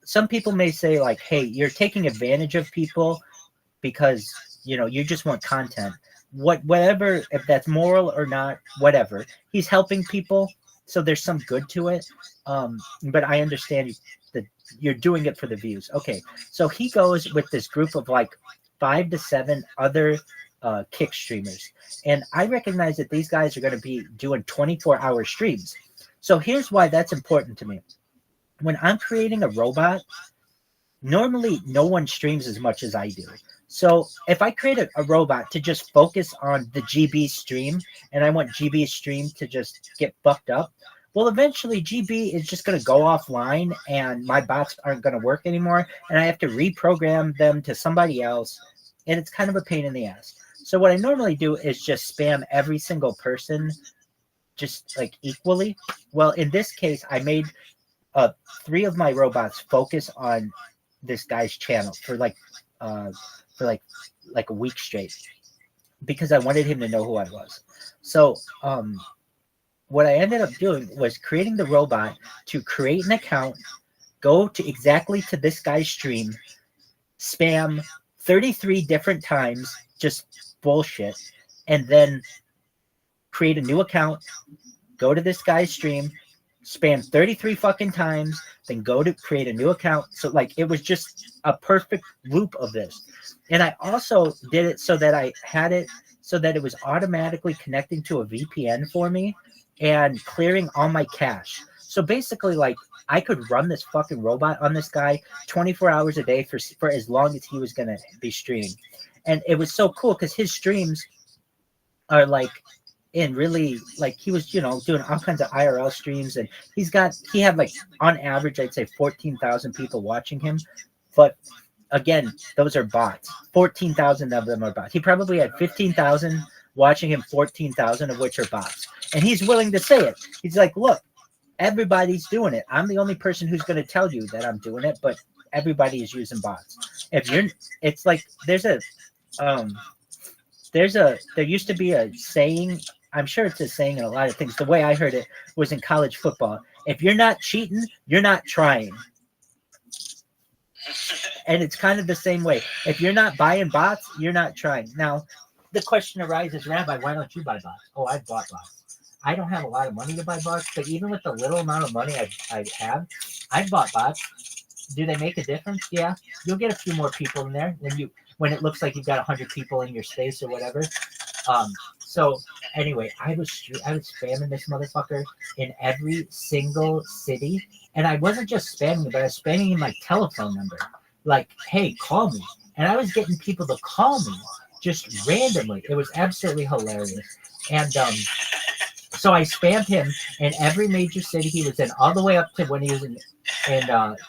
some people may say like, hey, you're taking advantage of people because, you know, you just want content. Whatever, if that's moral or not, whatever. He's helping people, so there's some good to it. But I understand that you're doing it for the views. Okay, so he goes with this group of like 5 to 7 other kick streamers, and I recognize that these guys are going to be doing 24-hour streams. So here's why that's important to me. When I'm creating a robot, normally no one streams as much as I do. So if I create a robot to just focus on the GB stream, and I want GB stream to just get fucked up, well, eventually GB is just going to go offline and my bots aren't going to work anymore, and I have to reprogram them to somebody else, and it's kind of a pain in the ass. So what I normally do is just spam every single person just like equally. Well, in this case, I made 3 of my robots focus on this guy's channel for like a week straight because I wanted him to know who I was. So what I ended up doing was creating the robot to create an account, go to exactly to this guy's stream, spam 33 different times, just bullshit, and then create a new account, go to this guy's stream, spam 33 fucking times, then go to create a new account. So like it was just a perfect loop of this. And I also did it so that I had it so that it was automatically connecting to a VPN for me and clearing all my cache. So basically like I could run this fucking robot on this guy 24 hours a day for as long as he was going to be streaming. And it was so cool because his streams are like in really like he was, you know, doing all kinds of IRL streams, and he had like on average I'd say 14,000 people watching him. But again, those are bots. 14,000 of them are bots. He probably had 15,000 watching him, 14,000 of which are bots. And he's willing to say it. He's like, look, everybody's doing it. I'm the only person who's going to tell you that I'm doing it, but everybody is using bots. It's like there used to be a saying, I'm sure it's a saying in a lot of things. The way I heard it was in college football. If you're not cheating, you're not trying. And it's kind of the same way. If you're not buying bots, you're not trying. Now, the question arises, Rabbi, why don't you buy bots? Oh, I've bought bots. I don't have a lot of money to buy bots, but even with the little amount of money I have, I've bought bots. Do they make a difference? Yeah. You'll get a few more people in there when it looks like you've got 100 people in your space or whatever. So anyway, I was spamming this motherfucker in every single city, and I wasn't just spamming it, but I was spamming in my telephone number. Like, hey, call me. And I was getting people to call me just randomly. It was absolutely hilarious. And so I spammed him in every major city he was in, all the way up to when he was in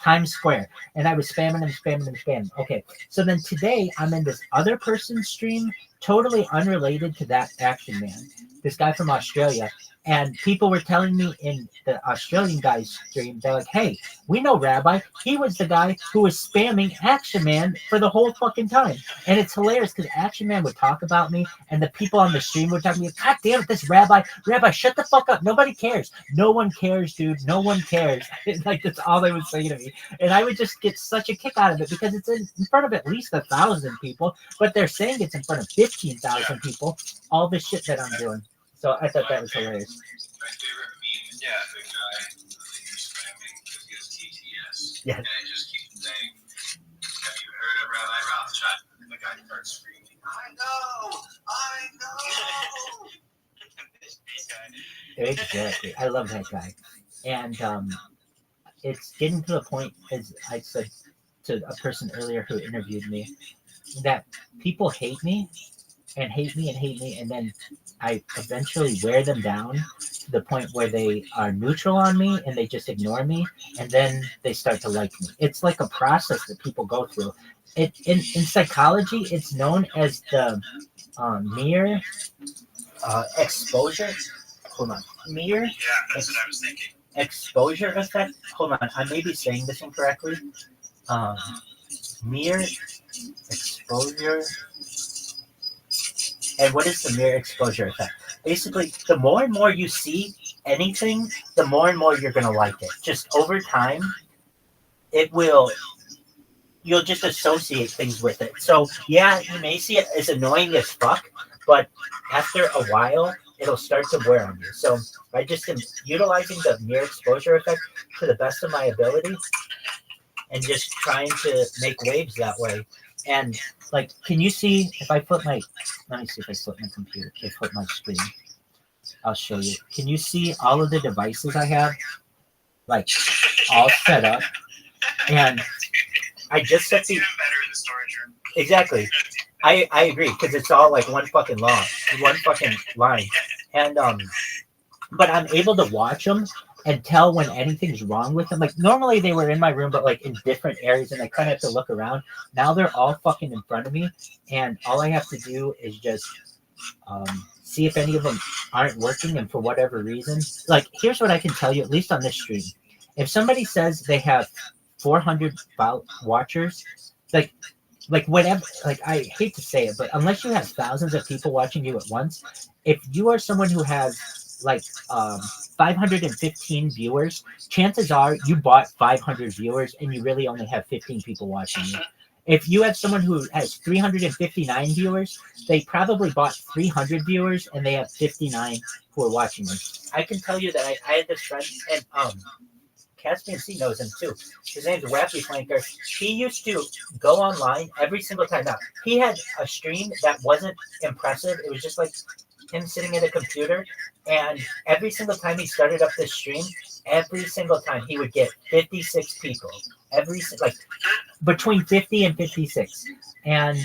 Times Square. And I was spamming him. Okay, so then today I'm in this other person's stream, totally unrelated to that Action Man, this guy from Australia. And people were telling me in the Australian guy's stream, they're like, hey, we know Rabbi. He was the guy who was spamming Action Man for the whole fucking time. And it's hilarious because Action Man would talk about me and the people on the stream would talk to me, God damn it, this Rabbi, shut the fuck up. Nobody cares. No one cares, dude. No one cares. Like, that's all they would say to me. And I would just get such a kick out of it because it's in front of at least 1,000 people, but they're saying it's in front of 15,000 people. All the shit that I'm doing. So I thought that was hilarious. My favorite meme is the guy who's spamming because he has TTS. Yeah. And it just keeps saying, have you heard of Rabbi Rothschild? And the guy starts screaming, I know! Exactly. I love that guy. And it's getting to the point, as I said to a person earlier who interviewed me, that people hate me and hate me and hate me, and then I eventually wear them down to the point where they are neutral on me and they just ignore me, and then they start to like me. It's like a process that people go through. In psychology, it's known as the mere exposure. Hold on. Mere Yeah, that's what I was thinking. exposure effect. Hold on. I may be saying this incorrectly. Mere exposure. And what is the mere exposure effect? Basically, the more and more you see anything, the more and more you're going to like it. Just over time, you'll just associate things with it. So, yeah, you may see it as annoying as fuck, but after a while, it'll start to wear on you. So, I just am utilizing the mere exposure effect to the best of my ability and just trying to make waves that way. And like, can you see if I flip my? Let me see if I flip my computer. If I flip my screen, I'll show you. Can you see all of the devices I have, like, all set up? And I just set the. Even better in the storage room. Exactly. I agree because it's all like one fucking line, and but I'm able to watch them and tell when anything's wrong with them. Like, normally they were in my room, but like in different areas, and I kind of have to look around. Now they're all fucking in front of me, and all I have to do is just see if any of them aren't working, and for whatever reason, like, here's what I can tell you, at least on this stream. If somebody says they have 400 watchers, like whatever, like, I hate to say it, but unless you have thousands of people watching you at once, if you are someone who has like 515 viewers, chances are you bought 500 viewers and you really only have 15 people watching you. If you have someone who has 359 viewers, they probably bought 300 viewers and they have 59 who are watching them. I can tell you that I had this friend, and Caspian C knows him too. His name's Wappy Flanker. He used to go online every single time. Now, he had a stream that wasn't impressive. It was just like him sitting at a computer, and every single time he started up this stream, every single time he would get 56 people. Like between 50 and 56. And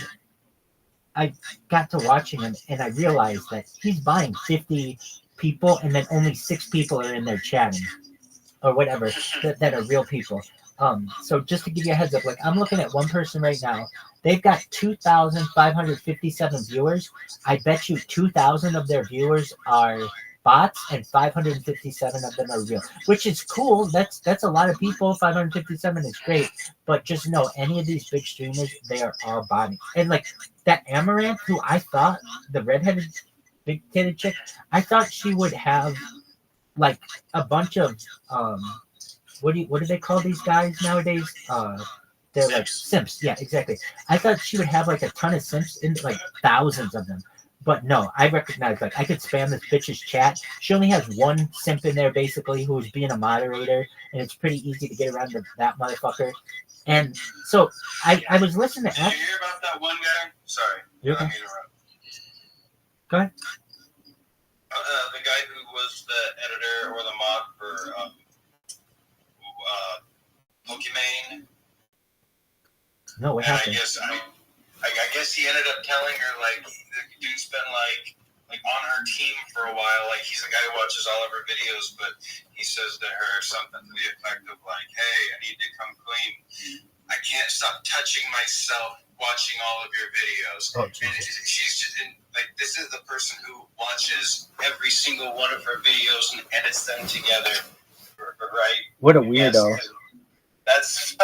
I got to watching him, and I realized that he's buying 50 people, and then only 6 people are in there chatting or whatever that are real people. So just to give you a heads up, like, I'm looking at one person right now. They've got 2,557 viewers. I bet you 2,000 of their viewers are bots and 557 of them are real, which is cool. That's a lot of people. 557 is great, but just know any of these big streamers, they are all botting. And like that Amaranth, who I thought, the redheaded big-titted chick, I thought she would have like a bunch of what do they call these guys nowadays? They're like simps. Yeah, exactly. I thought she would have like a ton of simps, in like thousands of them. But no, I recognize, like, I could spam this bitch's chat. She only has one simp in there, basically, who's being a moderator, and it's pretty easy to get around to that motherfucker. And so I was listening to. Did you hear about that one guy? Sorry. You okay? Go ahead. The guy who was the editor or the mod for Pokimane. No, what happened? I guess he ended up telling her, like, the dude's been like on her team for a while. Like, he's the guy who watches all of her videos, but he says to her something to the effect of like, "Hey, I need to come clean. I can't stop touching myself watching all of your videos. Oh, And she's just, and, like, this is the person who watches every single one of her videos and edits them together, right? What a weirdo. Yes, that's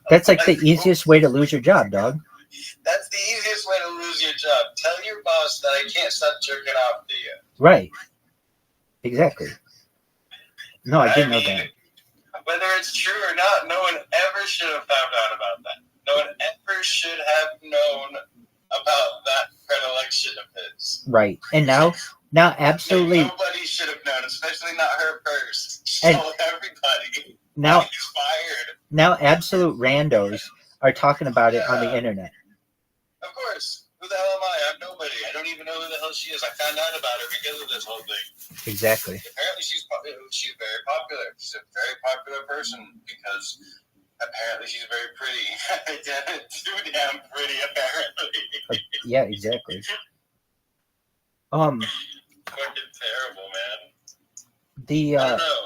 That's like the easiest way to lose your job, dog. That's the easiest way to lose your job. Tell your boss that I can't stop jerking off to you. Right. Exactly. No, I didn't know mean, that. Whether it's true or not, no one ever should have found out about that. No one ever should have known about that predilection of his. Right. And now absolutely. Like, nobody should have known, especially not her first. She And- told everybody. Now He's fired. Now absolute randos are talking about it on the internet. Of course. Who the hell am I? I'm nobody. I don't even know who the hell she is. I found out about her because of this whole thing. Exactly. Apparently she's very popular. She's a very popular person because apparently she's very pretty. Too damn pretty, apparently. Yeah, exactly. Fucking terrible, man. The I don't know.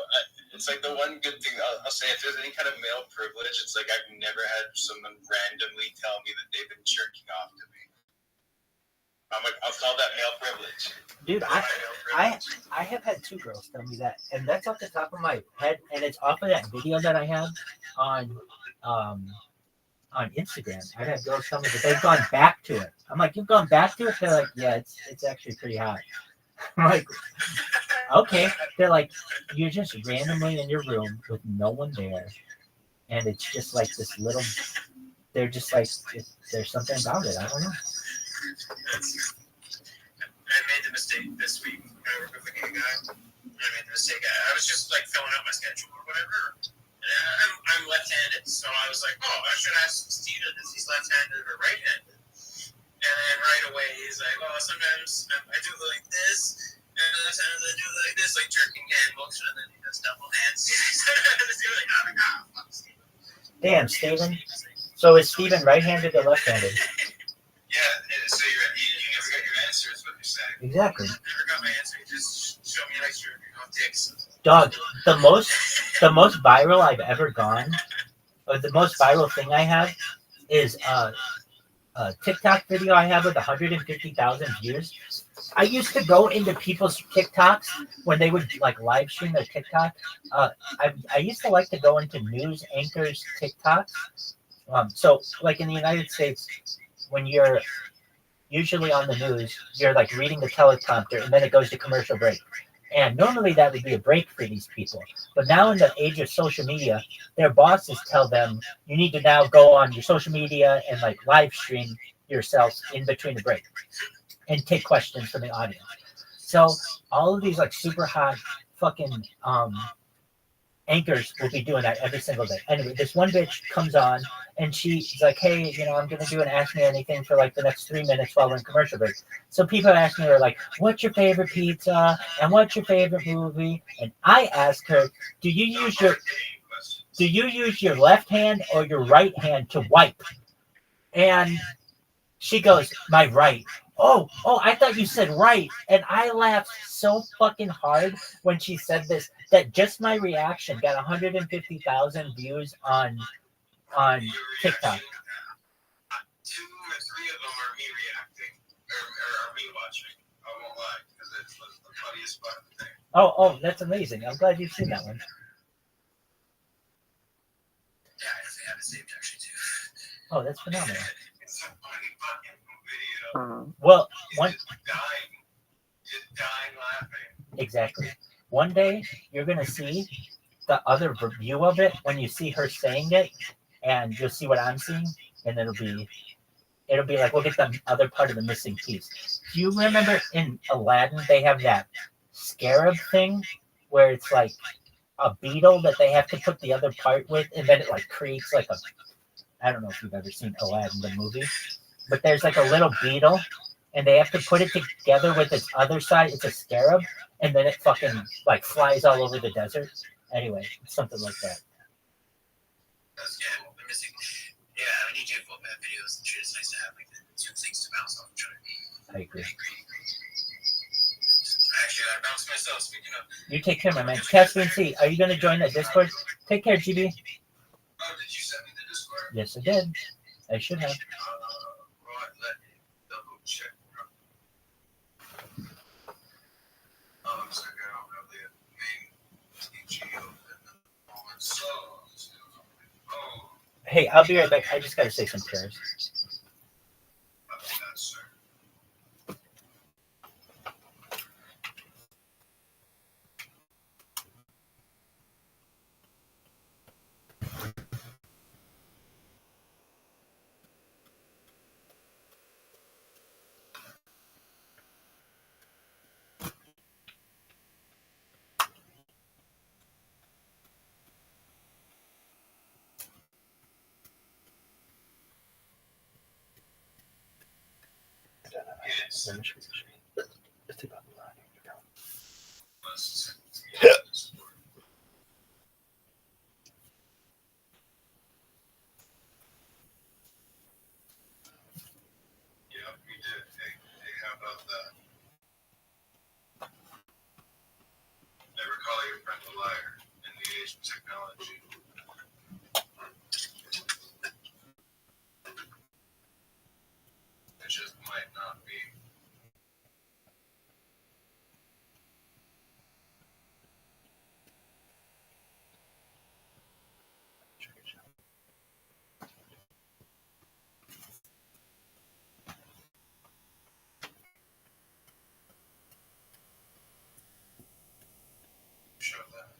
It's like the one good thing I'll say, if there's any kind of male privilege, it's like I've never had someone randomly tell me that they've been jerking off to me. I'm like, I'll call that male privilege. dude, I have had 2 girls tell me that, and that's off the top of my head, and it's off of that video that I have on Instagram. I've had girls tell me that they've gone back to it. I'm like, you've gone back to it? They're like, yeah, it's actually pretty hot. I'm like, okay. They're like, you're just randomly in your room with no one there, and it's just like this little. They're just like, there's something about it. I don't know. I made the mistake this week. I worked with a gay guy. I made the mistake. I was just like filling out my schedule or whatever. And I'm left-handed, so I was like, oh, I should ask Steven if he's left-handed or right-handed. And then right away he's like, oh, sometimes I do like this, and other times I do like this, like jerking hand motion, and then he does double hands. Like, oh my god, fuck Steven. Damn, Steven. So is Steven right-handed or left-handed? Yeah, so you never got your answer, is what you're saying. Exactly. Never got my answer. He just showed me like jerking off dicks. Dog, the most viral I've ever gone, or the most viral thing I have is a TikTok video I have with 150,000 views. I used to go into people's TikToks when they would like live stream their TikTok. I used to like to go into news anchors' TikToks. So like in the United States, when you're usually on the news, you're like reading the teleprompter and then it goes to commercial break. And normally that would be a break for these people. But now in the age of social media, their bosses tell them, you need to now go on your social media and like live stream yourself in between the break and take questions from the audience. So all of these like super hot fucking anchors will be doing that every single day. Anyway, this one bitch comes on and she's like, hey, I'm going to do an Ask Me Anything for like the next 3 minutes while we're in commercial break. So people asking her like, what's your favorite pizza? And what's your favorite movie? And I asked her, do you use your left hand or your right hand to wipe? And she goes, my right. Oh, I thought you said right. And I laughed so fucking hard when she said this that just my reaction got 150,000 views on TikTok. 2 or 3 of them are me reacting or me watching. I won't lie, because it was the funniest fucking thing. Oh, that's amazing. I'm glad you've seen that one. Yeah, I have it saved actually too. Oh, that's phenomenal. It's a funny fucking video. Well, Just dying laughing. exactly. One day you're gonna see the other view of it when you see her saying it, and you'll see what I'm seeing, and it'll be like we'll get the other part of the missing piece. Do you remember in Aladdin they have that scarab thing where it's like a beetle that they have to put the other part with, and then it like creates like I don't know if you've ever seen Aladdin the movie, but there's like a little beetle, and they have to put it together with its other side. It's a scarab, and then it fucking like flies all over the desert. Anyway, something like that. Yeah, the missing. Yeah, when you do full bad videos, it's nice to have like the 2 things to bounce off each other. I agree. Actually, I bounced myself. Speaking of. You take care, my man. Catherine C, are you going to join that Discord? Take care, GB. Oh, did you send me the Discord? Yes, I did. I should have. Right, let me double check. Oh, looks like I don't have the main TG open at the moment. So, oh, Hey, I'll be right back. I just gotta say some prayers. copy that, sir. Yes. Yeah, we did. Hey, how about that? Never call your friend a liar in the age of technology. It just might not be. Show that.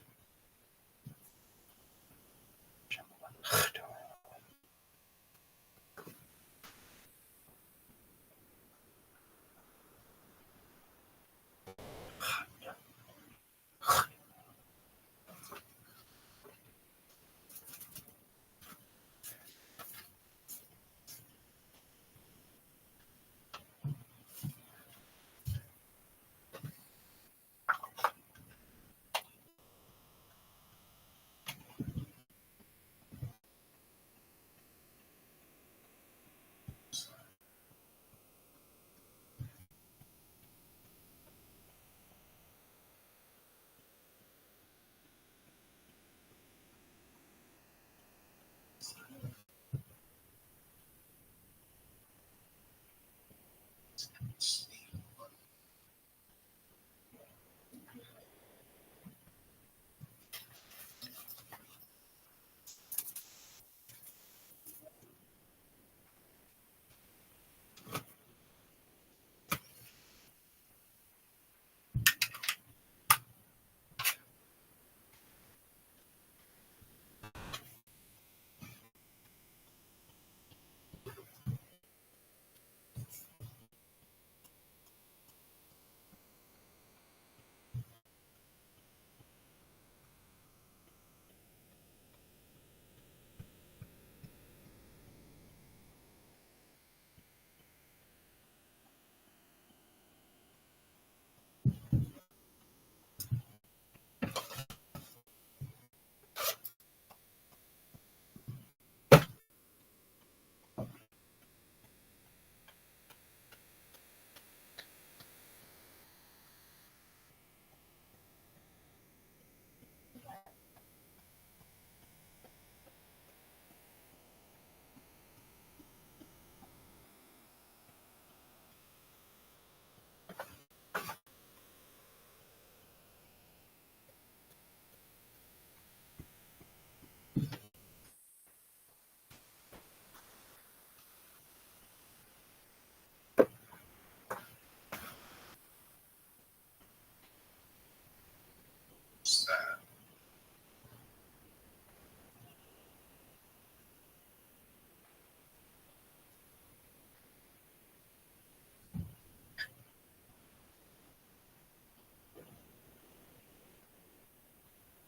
Sad.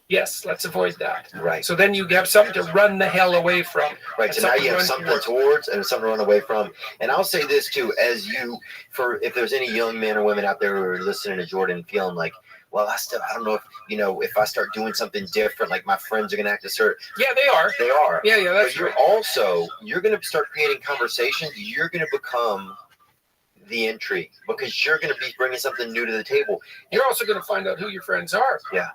Yes, let's avoid that. Right. So then you have something to run the hell away from. Right. and So now you have run something towards and something to run away from. And I'll say this too, if there's any young men or women out there who are listening to Jordan feeling like, well, I don't know if I start doing something different, like my friends are going to act a certain. Yeah, they are. They are. Yeah, that's But you're right. you're going to start creating conversations. You're going to become the intrigue because you're going to be bringing something new to the table. You're also going to find out who your friends are. Yeah.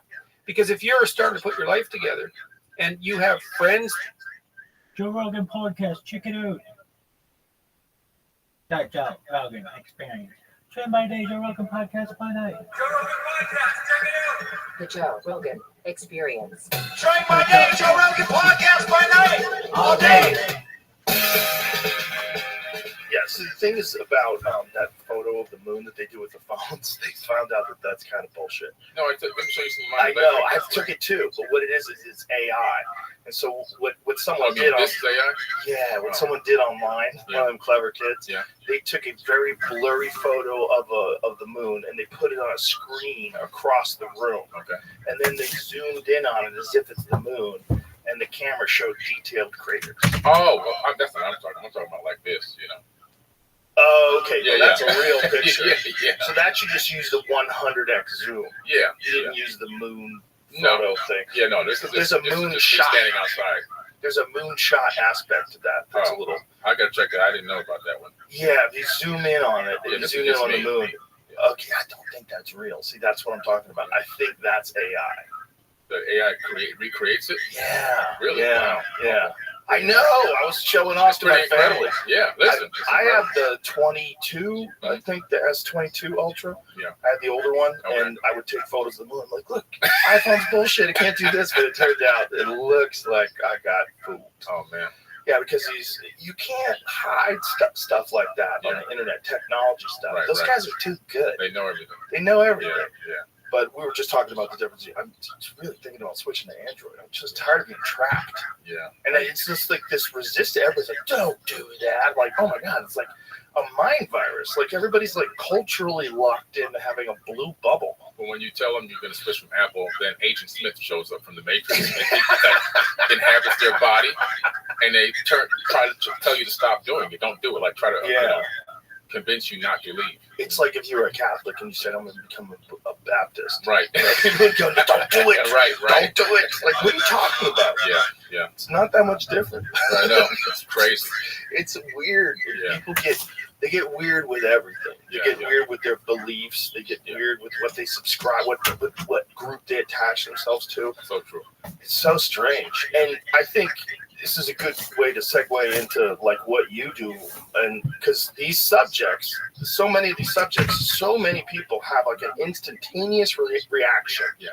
Because if you're starting to put your life together and you have friends Joe Rogan podcast. Check it out. That Joe Rogan experience. Train by day, Joe Rogan podcast by night. The Joe Rogan Experience. Train by day, Joe Rogan podcast by night. All day. Yeah, so the thing is about that photo of the moon that they do with the phones, they found out that that's kind of bullshit. No, let me show you some of I mine. know, I took it too, but what it is it's AI. And so what someone did on this is AI? yeah, what someone did online, one of them clever kids, they took a very blurry photo of the moon and they put it on a screen across the room. Okay. And then they zoomed in on it as if it's the moon, and the camera showed detailed craters. Oh, well, that's not what I'm talking. I'm talking about like this, you know. Oh, okay. Yeah, That's a real picture. yeah. So that you just use the 100x zoom. Yeah. You didn't use the moon No. photo thing. Yeah, no. There's a moon just shot. standing outside. There's a moonshot aspect to that. That's a little. I gotta check it. I didn't know about that one. Yeah, if you zoom in on it, Yeah, you this zoom is in just on the me. moon. Okay, I don't think that's real. See, that's what I'm talking about. I think that's AI. The AI recreates it. Yeah. Really? Yeah. Wow. Yeah. I know. I was showing off to my Pretty incredible. family. Yeah. Listen. I have the 22, I think the S22 Ultra. Yeah. I had the older one, Okay. and I would take photos of the moon. I'm like, look, iPhone's bullshit. It can't do this. But it turned out it looks like I got fooled. Oh man. Yeah, because you can't hide stuff like that on the internet, technology stuff. Right, Those right. guys are too good. They know everything. They know everything. Yeah. But we were just talking about the difference. I'm just really thinking about switching to Android. I'm just tired of being tracked. Yeah. And it's just like this resistance. Everybody's like, don't do that. Like, oh my God, it's like a mind virus. Like everybody's like culturally locked into having a blue bubble. But when you tell them you're going to switch from Apple, then Agent Smith shows up from the Matrix and that inhabits their body, and they try to tell you to stop doing it. Don't do it. Like try to convince you not to leave. It's like if you were a Catholic and you said, I'm going to become a Baptist. Right. People would go, don't do it. Right. Don't do it. Like, what are you talking about? Yeah. It's not that much different. I know. It's crazy. It's weird. Yeah. People get weird with everything. They get weird with their beliefs. They get weird with what they subscribe, what group they attach themselves to. So true. It's so strange. And I think this is a good way to segue into like what you do, and because these subjects, so many of these subjects, so many people have like an instantaneous reaction. Yeah.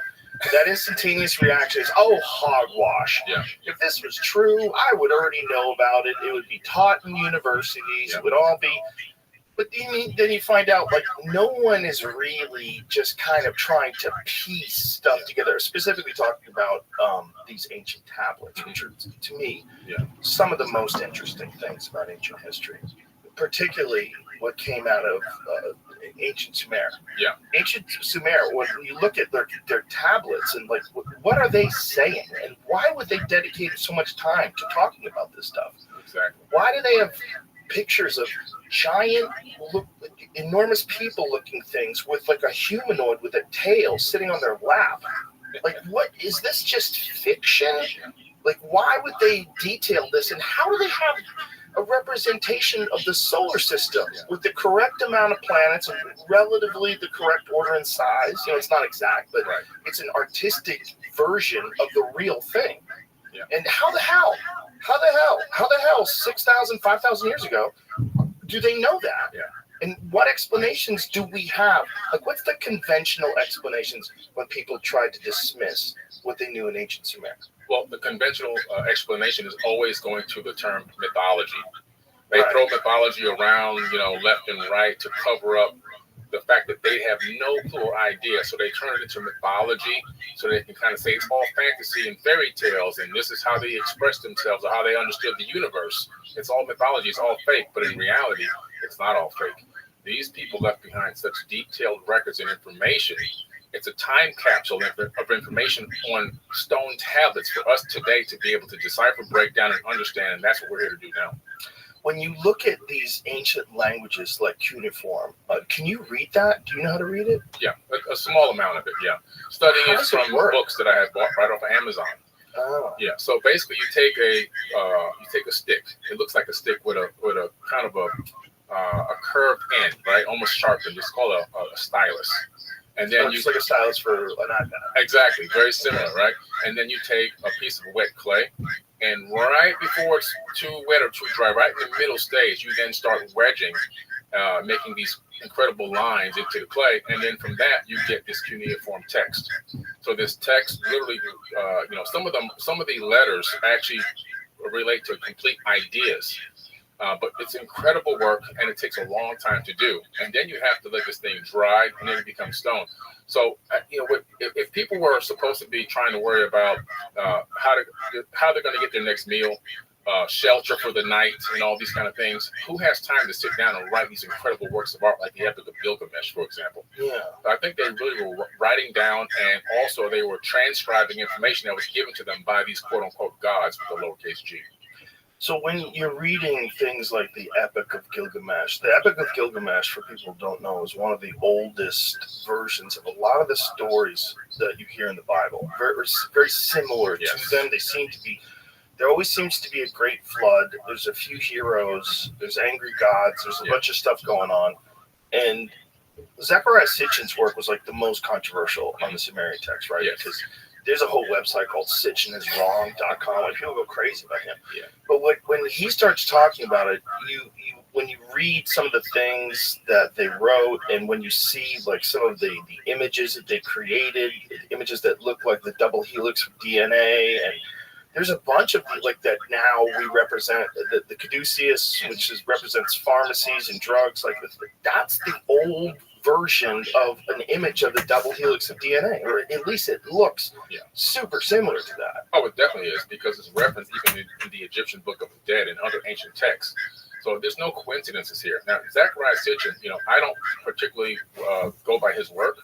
That instantaneous reaction is, oh, hogwash. Yeah. If this was true, I would already know about it. It would be taught in universities. Yeah. It would all be. But then you find out, like, no one is really just kind of trying to piece stuff together, specifically talking about these ancient tablets, which are, to me, some of the most interesting things about ancient history, particularly what came out of ancient Sumer. Yeah. Ancient Sumer, when you look at their tablets and, like, what are they saying? And why would they dedicate so much time to talking about this stuff? Exactly. Why do they have pictures of giant, enormous people-looking things with like a humanoid with a tail sitting on their lap? Like, what is this? Just fiction? Like, why would they detail this? And how do they have a representation of the solar system with the correct amount of planets and relatively the correct order and size? You know, it's not exact, but it's an artistic version of the real thing. Yeah. And how the hell, 6,000, 5,000 years ago, do they know that? Yeah. And what explanations do we have? Like, what's the conventional explanations when people tried to dismiss what they knew in ancient Sumer? Well, the conventional explanation is always going to the term mythology. They throw mythology around, left and right to cover up the fact that they have no clue or idea. So they turn it into mythology so they can kind of say it's all fantasy and fairy tales, and this is how they express themselves or how they understood the universe. It's all mythology. It's all fake. But in reality, it's not all fake. These people left behind such detailed records and information. It's a time capsule of information on stone tablets for us today to be able to decipher, break down, and understand. And that's what we're here to do now. When you look at these ancient languages like cuneiform, can you read that? Do you know how to read it? Yeah, a small amount of it, yeah. Studying it from books that I have bought right off of Amazon. Oh. Yeah, so basically you take a stick. It looks like a stick with a kind of a curved end, right? Almost sharpened. It's called a stylus. And then it's like a stylus for an iPad. Exactly, very similar, right? And then you take a piece of wet clay, and right before it's too wet or too dry, right in the middle stage, you then start wedging, making these incredible lines into the clay, and then from that you get this cuneiform text. So this text literally, some of the letters actually relate to complete ideas. But it's incredible work, and it takes a long time to do. And then you have to let this thing dry, and then it becomes stone. So, if people were supposed to be trying to worry about how they're going to get their next meal, shelter for the night, and all these kind of things, who has time to sit down and write these incredible works of art like the Epic of Gilgamesh, for example? Yeah. I think they really were writing down, and also they were transcribing information that was given to them by these quote-unquote gods with the lowercase g. So when you're reading things like the Epic of Gilgamesh, the Epic of Gilgamesh, for people who don't know, is one of the oldest versions of a lot of the stories that you hear in the Bible. Very, very similar to them. There always seems to be a great flood. There's a few heroes. There's angry gods. There's a bunch of stuff going on. And Zecharia Sitchin's work was like the most controversial on the Sumerian text, right? Yes. Because there's a whole website called sitchiniswrong.com. Like, people go crazy about him. Yeah. But when he starts talking about it, when you read some of the things that they wrote, and when you see like some of the images that they created, images that look like the double helix of DNA, and there's a bunch of like that now we represent the caduceus, which represents pharmacies and drugs. Like that's the old version of an image of the double helix of DNA, or at least it looks super similar to that. Oh, it definitely is, because it's referenced even in the Egyptian Book of the Dead and other ancient texts. So there's no coincidences here. Now, Zecharia Sitchin, I don't particularly go by his work,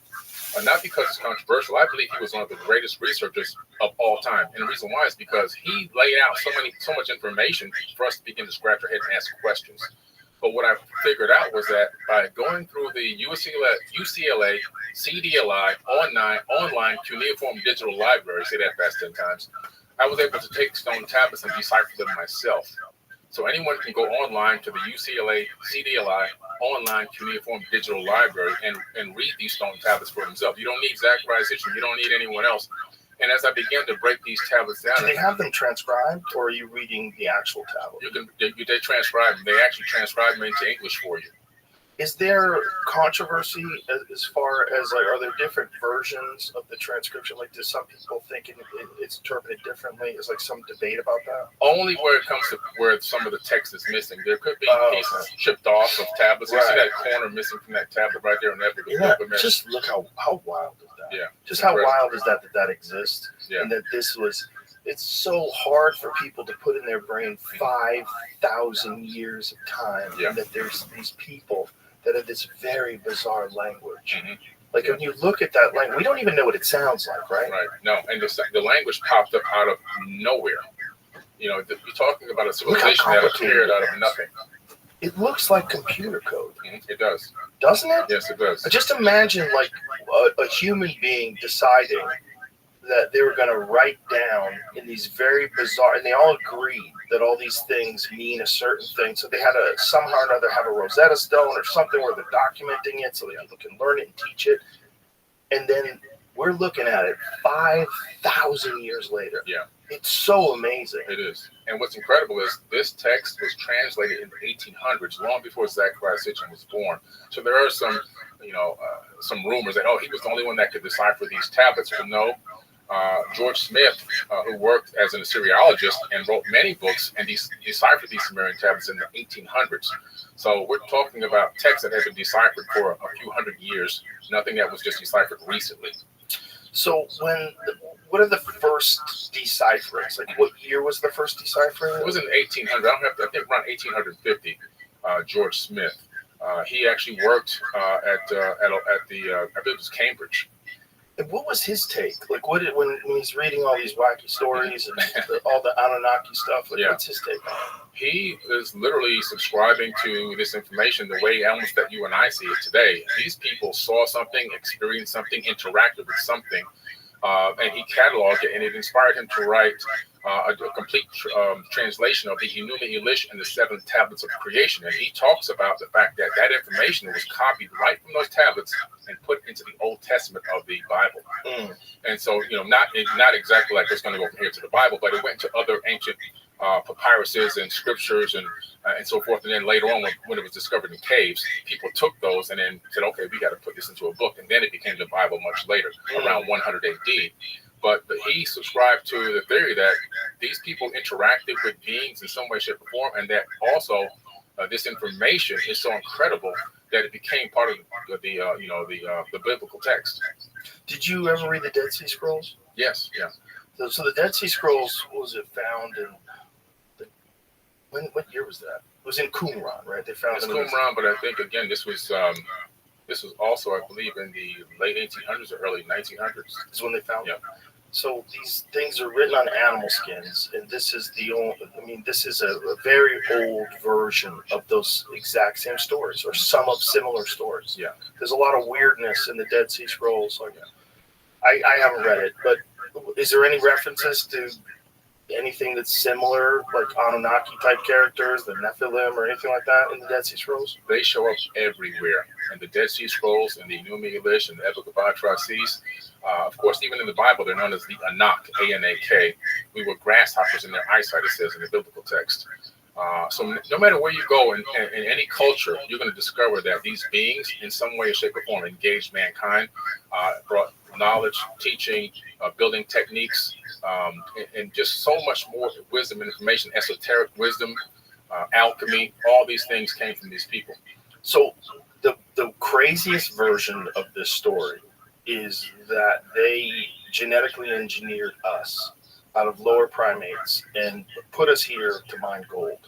not because it's controversial. I believe he was one of the greatest researchers of all time. And the reason why is because he laid out so much information for us to begin to scratch our head and ask questions. But what I figured out was that by going through the UCLA CDLI online cuneiform digital library, say that fast 10 times, I was able to take stone tablets and decipher them myself. So anyone can go online to the UCLA CDLI online cuneiform digital library and read these stone tablets for themselves. You don't need Zecharia Sitchin. You don't need anyone else. And as I began to break these tablets down, do they have them transcribed, or are you reading the actual tablet? They transcribe them. They actually transcribe them into English for you. Is there controversy as far as, like, are there different versions of the transcription? Like, do some people think it's interpreted differently? Is like some debate about that? Only where it comes to where some of the text is missing. There could be pieces chipped off of tablets. You see that corner missing from that tablet right there in Epic of Gilgamesh. Just look how wild is that? Yeah. Just how wild is that exists? Yeah. And that it's so hard for people to put in their brain 5,000 years of time, and that there's these people that have this very bizarre language. Mm-hmm. Like, when you look at that language, we don't even know what it sounds like, right? Right. No, and the language popped up out of nowhere. You're talking about a civilization that appeared out of nothing. It looks like computer code. It does. Doesn't it? Yes, it does. Just imagine, like, a human being deciding that they were going to write down in these very bizarre, and they all agreed that all these things mean a certain thing. So they had to somehow or another have a Rosetta Stone or something where they're documenting it so that people can learn it and teach it. And then we're looking at it 5,000 years later. Yeah. It's so amazing. It is. And what's incredible is this text was translated in the 1800s, long before Zecharia Sitchin was born. So there are some rumors that, he was the only one that could decipher these tablets. Well, no. George Smith, who worked as an Assyriologist and wrote many books and deciphered these Sumerian tablets in the 1800s. So we're talking about texts that have been deciphered for a few hundred years, nothing that was just deciphered recently. So what are the first decipherings? Like, what year was the first deciphering? It was in 1800. I think around 1850. George Smith. He actually worked at the I believe it was Cambridge. And what was his take? Like, when he's reading all these wacky stories and all the Anunnaki stuff, like, what's his take on it? He is literally subscribing to this information the way almost that you and I see it today. These people saw something, experienced something, interacted with something and he cataloged it, and it inspired him to write a complete translation of the Enuma Elish and the 7 tablets of creation. And he talks about the fact that that information was copied right from those tablets and put into the Old Testament of the Bible. And so, not exactly like it's going to go from here to the Bible, but it went to other ancient papyruses and scriptures and so forth. And then later on, when it was discovered in caves, people took those and then said, okay, we got to put this into a book. And then it became the Bible much later, around 100 AD. But he subscribed to the theory that these people interacted with beings in some way, shape, or form, and that also this information is so incredible that it became part of the biblical text. Did you ever read the Dead Sea Scrolls? Yes, yeah. So the Dead Sea Scrolls, was it found in what year was that? It was in Qumran, right? They found it in Qumran, but I think again this was also, I believe, in the late 1800s or early 1900s. Is when they found it. So these things are written on animal skins, and this is this is a very old version of those exact same stories, or some of similar stories. Yeah. There's a lot of weirdness in the Dead Sea Scrolls. I haven't read it, but is there any references to anything that's similar, like Anunnaki type characters, the Nephilim, or anything like that in the Dead Sea Scrolls? They show up everywhere in the Dead Sea Scrolls, in the Enuma Elish, and the Epic of Atrahasis. Of course, even in the Bible, they're known as the Anak, A-N-A-K. We were grasshoppers in their eyesight, it says in the biblical text. So no matter where you go in any culture, you're going to discover that these beings, in some way, shape, or form, engaged mankind, brought knowledge, teaching, building techniques, and just so much more wisdom and information, esoteric wisdom, alchemy. All these things came from these people. So the craziest version of this story is that they genetically engineered us out of lower primates and put us here to mine gold.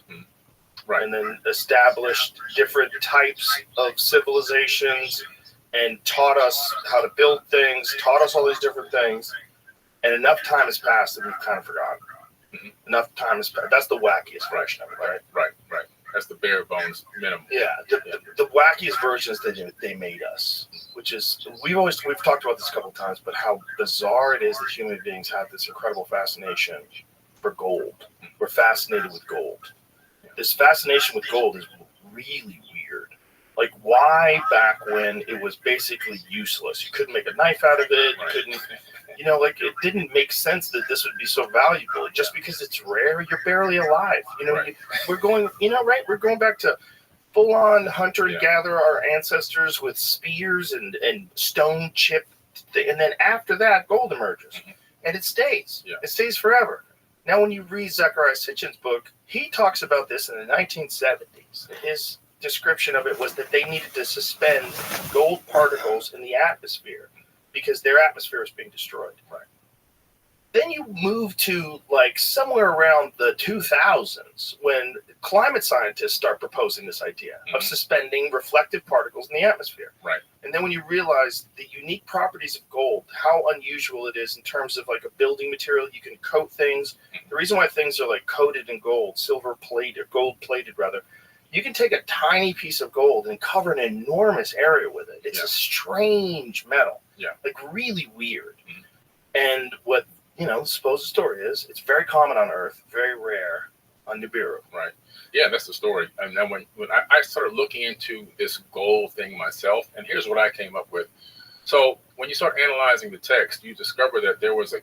Right. And then established different types of civilizations and taught us how to build things, taught us all these different things. And enough time has passed that we've kind of forgotten. Enough time has passed. That's the wackiest version of it, right? Right. That's the bare bones minimum. Yeah, the wackiest versions that they made us, which is we've talked about this a couple of times, but how bizarre it is that human beings have this incredible fascination for gold. We're fascinated with gold. This fascination with gold is really weird. Like, why back when it was basically useless? You couldn't make a knife out of it. You couldn't, it didn't make sense that this would be so valuable. Just because it's rare, you're barely alive. We're going back to full-on hunter and gatherer, our ancestors with spears and stone chipped, and then after that, gold emerges, and it stays. Yeah. It stays forever. Now, when you read Zecharia Sitchin's book, he talks about this in the 1970s. His description of it was that they needed to suspend gold particles in the atmosphere because their atmosphere was being destroyed. Right. Then you move to like somewhere around the 2000s when climate scientists start proposing this idea of suspending reflective particles in the atmosphere. Right. And then when you realize the unique properties of gold, how unusual it is in terms of like a building material, you can coat things. The reason why things are like coated in gold, silver plated, gold plated rather, you can take a tiny piece of gold and cover an enormous area with it. It's a strange metal. Yeah. Like really weird. And what the supposed story is, it's very common on Earth, very rare on Nibiru. Right. Yeah, that's the story. And then when I started looking into this gold thing myself, and here's what I came up with. So when you start analyzing the text, you discover that there was an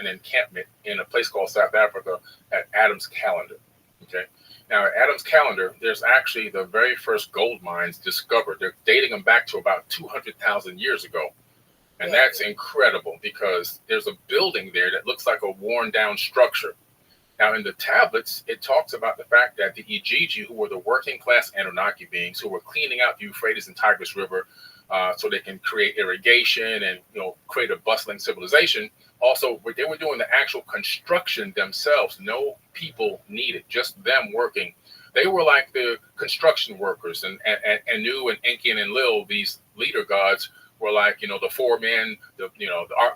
encampment in a place called South Africa at Adam's Calendar. Okay. Now, at Adam's Calendar, there's actually the very first gold mines discovered. They're dating them back to about 200,000 years ago. And that's incredible because there's a building there that looks like a worn down structure. Now, in the tablets, it talks about the fact that the Ijiji, who were the working class Anunnaki beings who were cleaning out the Euphrates and Tigris River so they can create irrigation and create a bustling civilization. Also, they were doing the actual construction themselves. No people needed, just them working. They were like the construction workers, and Anu and Enki and Enlil, these leader gods, were like, the foremen, the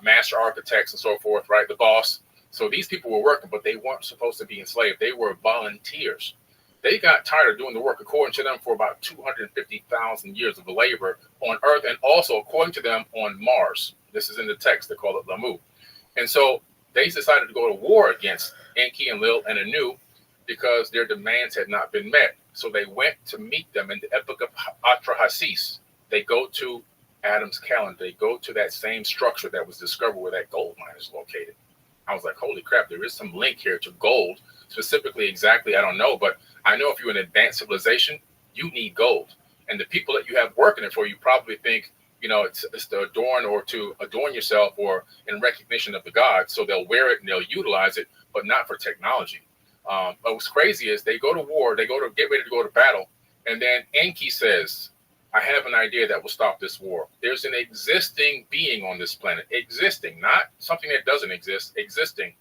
master architects and so forth, right? The boss. So these people were working, but they weren't supposed to be enslaved. They were volunteers. They got tired of doing the work, according to them, for about 250,000 years of labor on Earth, and also, according to them, on Mars. This is in the text. They call it Lamu. And so they decided to go to war against Enki and Lil and Anu because their demands had not been met. So they went to meet them in the Epic of Atrahasis. They go to Adam's calendar. They go to that same structure that was discovered where that gold mine is located. I was like, holy crap, there is some link here to gold. Specifically, exactly, I don't know. But I know if you're an advanced civilization, you need gold. And the people that you have working it for you probably think, you know, it's to adorn or to adorn yourself or in recognition of the gods. So they'll wear it and they'll utilize it, but not for technology. But what's crazy is they go to war, they go to get ready to go to battle. And then Enki says, I have an idea that will stop this war. There's an existing being on this planet, existing, not something that doesn't exist, existing.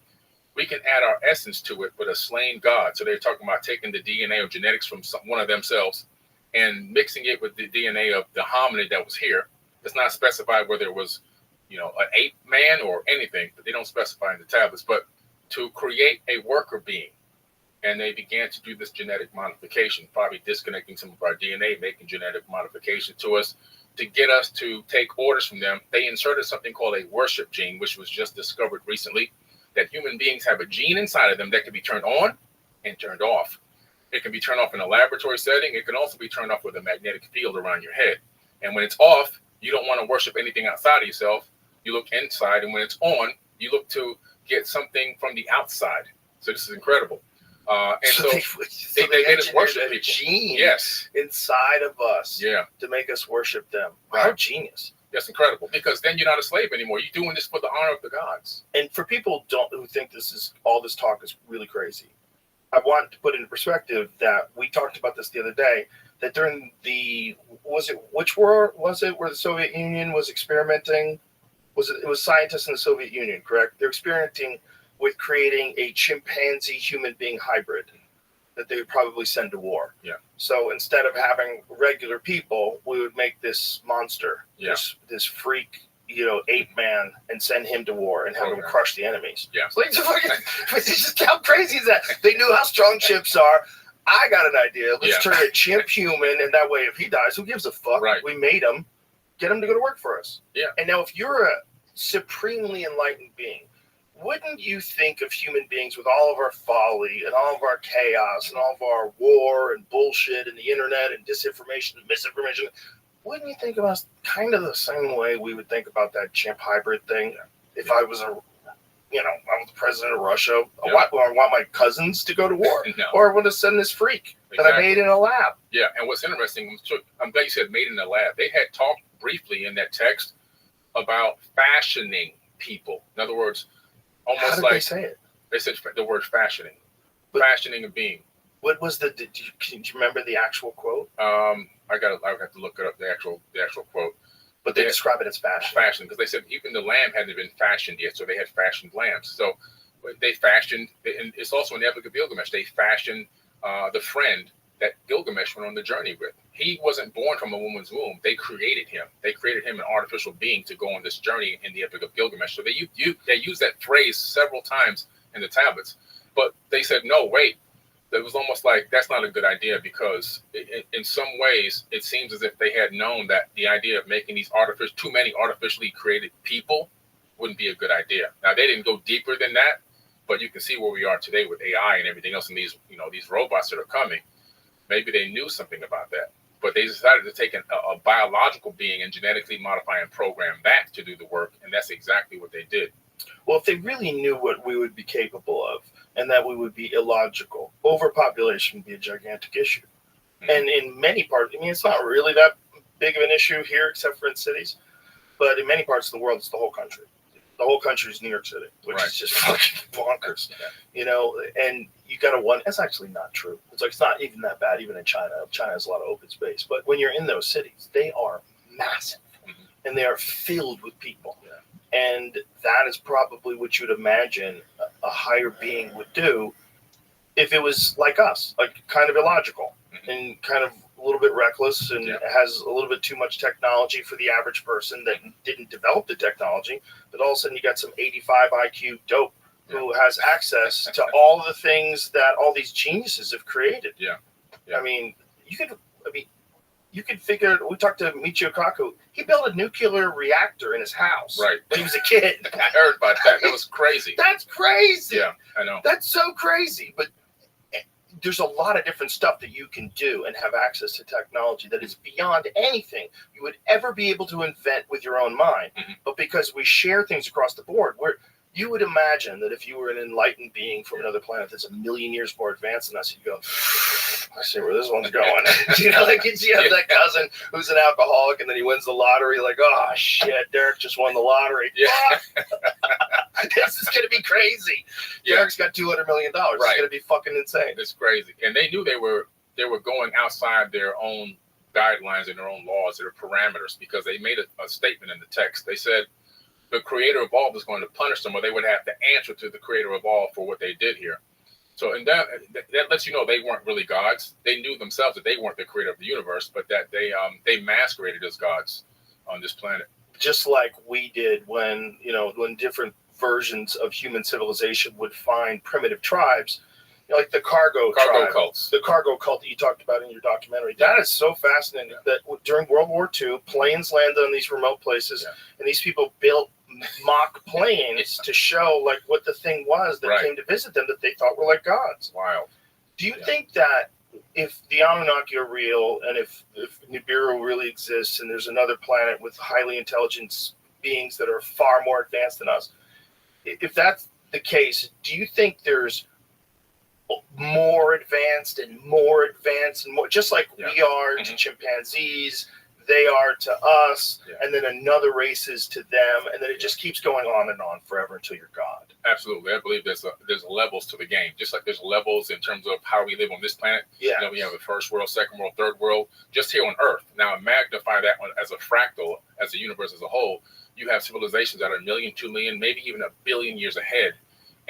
We can add our essence to it, but a slain god. So they're talking about taking the DNA or genetics from one of themselves and mixing it with the DNA of the hominid that was here. It's not specified whether it was, you know, an ape man or anything, but they don't specify in the tablets, but to create a worker being. And they began to do this genetic modification, probably disconnecting some of our DNA, making genetic modification to us to get us to take orders from them. They inserted something called a worship gene, which was just discovered recently, that human beings have a gene inside of them that can be turned on and turned off. It can be turned off in a laboratory setting. It can also be turned off with a magnetic field around your head. And when it's off, you don't want to worship anything outside of yourself. You look inside. And when it's on, you look to get something from the outside. So this is incredible. And so they made us worship a gene yes. inside of us Yeah. to make us worship them. Right. How genius. That's incredible, because then you're not a slave anymore. You're doing this for the honor of the gods. And for people who think all this talk is really crazy, I want to put into perspective that we talked about this the other day, that during which war was it where the Soviet Union was experimenting? It was scientists in the Soviet Union, correct? They're experimenting with creating a chimpanzee human being hybrid that they would probably send to war. Yeah. So instead of having regular people, we would make this monster, Yeah. this freak, ape man, and send him to war and have him crush the enemies. Yeah. So just how crazy is that? They knew how strong chimps are. I got an idea. Let's turn a chimp human, and that way, if he dies, who gives a fuck? Right. We made him. Get him to go to work for us. Yeah. And now, if you're a supremely enlightened being, wouldn't you think of human beings with all of our folly and all of our chaos and all of our war and bullshit and the internet and disinformation and misinformation? Wouldn't you think of us kind of the same way we would think about that chimp hybrid thing? If I was I was the president of Russia, I want my cousins to go to war, No. or I want to send this freak that I made in a lab. Yeah, and what's interesting, I'm glad you said made in the lab. They had talked briefly in that text about fashioning people. In other words, almost How did like they say it? They said the word fashioning, fashioning a being. What was can you remember the actual quote? I have to look it up, the actual quote. But they describe it as fashion. Fashion, because they said even the lamb hadn't been fashioned yet, so they had fashioned lambs. So they fashioned, and it's also in the Epic of Gilgamesh. They fashioned the friend that Gilgamesh went on the journey with. He wasn't born from a woman's womb. They created him. They created him an artificial being to go on this journey in the Epic of Gilgamesh. So they use that phrase several times in the tablets. But they said, no, wait. It was almost like that's not a good idea, because in some ways it seems as if they had known that the idea of making these too many artificially created people wouldn't be a good idea. Now, they didn't go deeper than that, but you can see where we are today with AI and everything else, and these robots that are coming. Maybe they knew something about that, but they decided to take a biological being and genetically modify and program that to do the work, and that's exactly what they did. Well, if they really knew what we would be capable of and that we would be illogical, overpopulation would be a gigantic issue. Mm-hmm. And in many parts, it's not really that big of an issue here except for in cities, but in many parts of the world, it's the whole country. The whole country is New York City, which is just fucking bonkers, and you got to wonder, that's actually not true. It's not even that bad, even in China. China has a lot of open space, but when you're in those cities, they are massive, and they are filled with people. And that is probably what you'd imagine a higher being would do if it was like us, like kind of illogical and kind of a little bit reckless and has a little bit too much technology for the average person that didn't develop the technology. But all of a sudden you got some 85 IQ dope who has access to all the things that all these geniuses have created. you can figure. We talked to Michio Kaku. He built a nuclear reactor in his house. Right. When he was a kid. I heard about that. That was crazy. That's crazy. Yeah, I know. That's so crazy. But there's a lot of different stuff that you can do and have access to technology that is beyond anything you would ever be able to invent with your own mind. Mm-hmm. But because we share things across the board, where you would imagine that if you were an enlightened being from another planet that's a million years more advanced than us, you'd go, I see where this one's going. You know, like you have that cousin who's an alcoholic and then he wins the lottery, like, oh shit, Derek just won the lottery. Yeah. This is gonna be crazy. Yeah. Derek's got $200 million. Right. It's gonna be fucking insane. It's crazy. And they knew they were going outside their own guidelines and their own laws, their parameters, because they made a statement in the text. They said the creator of all was going to punish them, or they would have to answer to the creator of all for what they did here. So, and that lets you know they weren't really gods. They knew themselves that they weren't the creator of the universe, but that they masqueraded as gods on this planet. Just like we did when different versions of human civilization would find primitive tribes, like the cargo tribe, cults. The cargo cult that you talked about in your documentary. That is so fascinating that during World War II, planes landed on these remote places, and these people built mock planes to show like what the thing was that came to visit them that they thought were like gods. Wow. Do you think that if the Anunnaki are real and if Nibiru really exists and there's another planet with highly intelligent beings that are far more advanced than us, if that's the case, do you think there's more advanced and more, just like we are to chimpanzees, they are to us, and then another race is to them, and then it just keeps going on and on forever until you're God? Absolutely. I believe there's levels to the game, just like there's levels in terms of how we live on this planet. Yeah. You know, we have the first world, second world, third world, just here on Earth. Now magnify that one as a fractal, as a universe as a whole. You have civilizations that are 1 million, 2 million, maybe even 1 billion years ahead.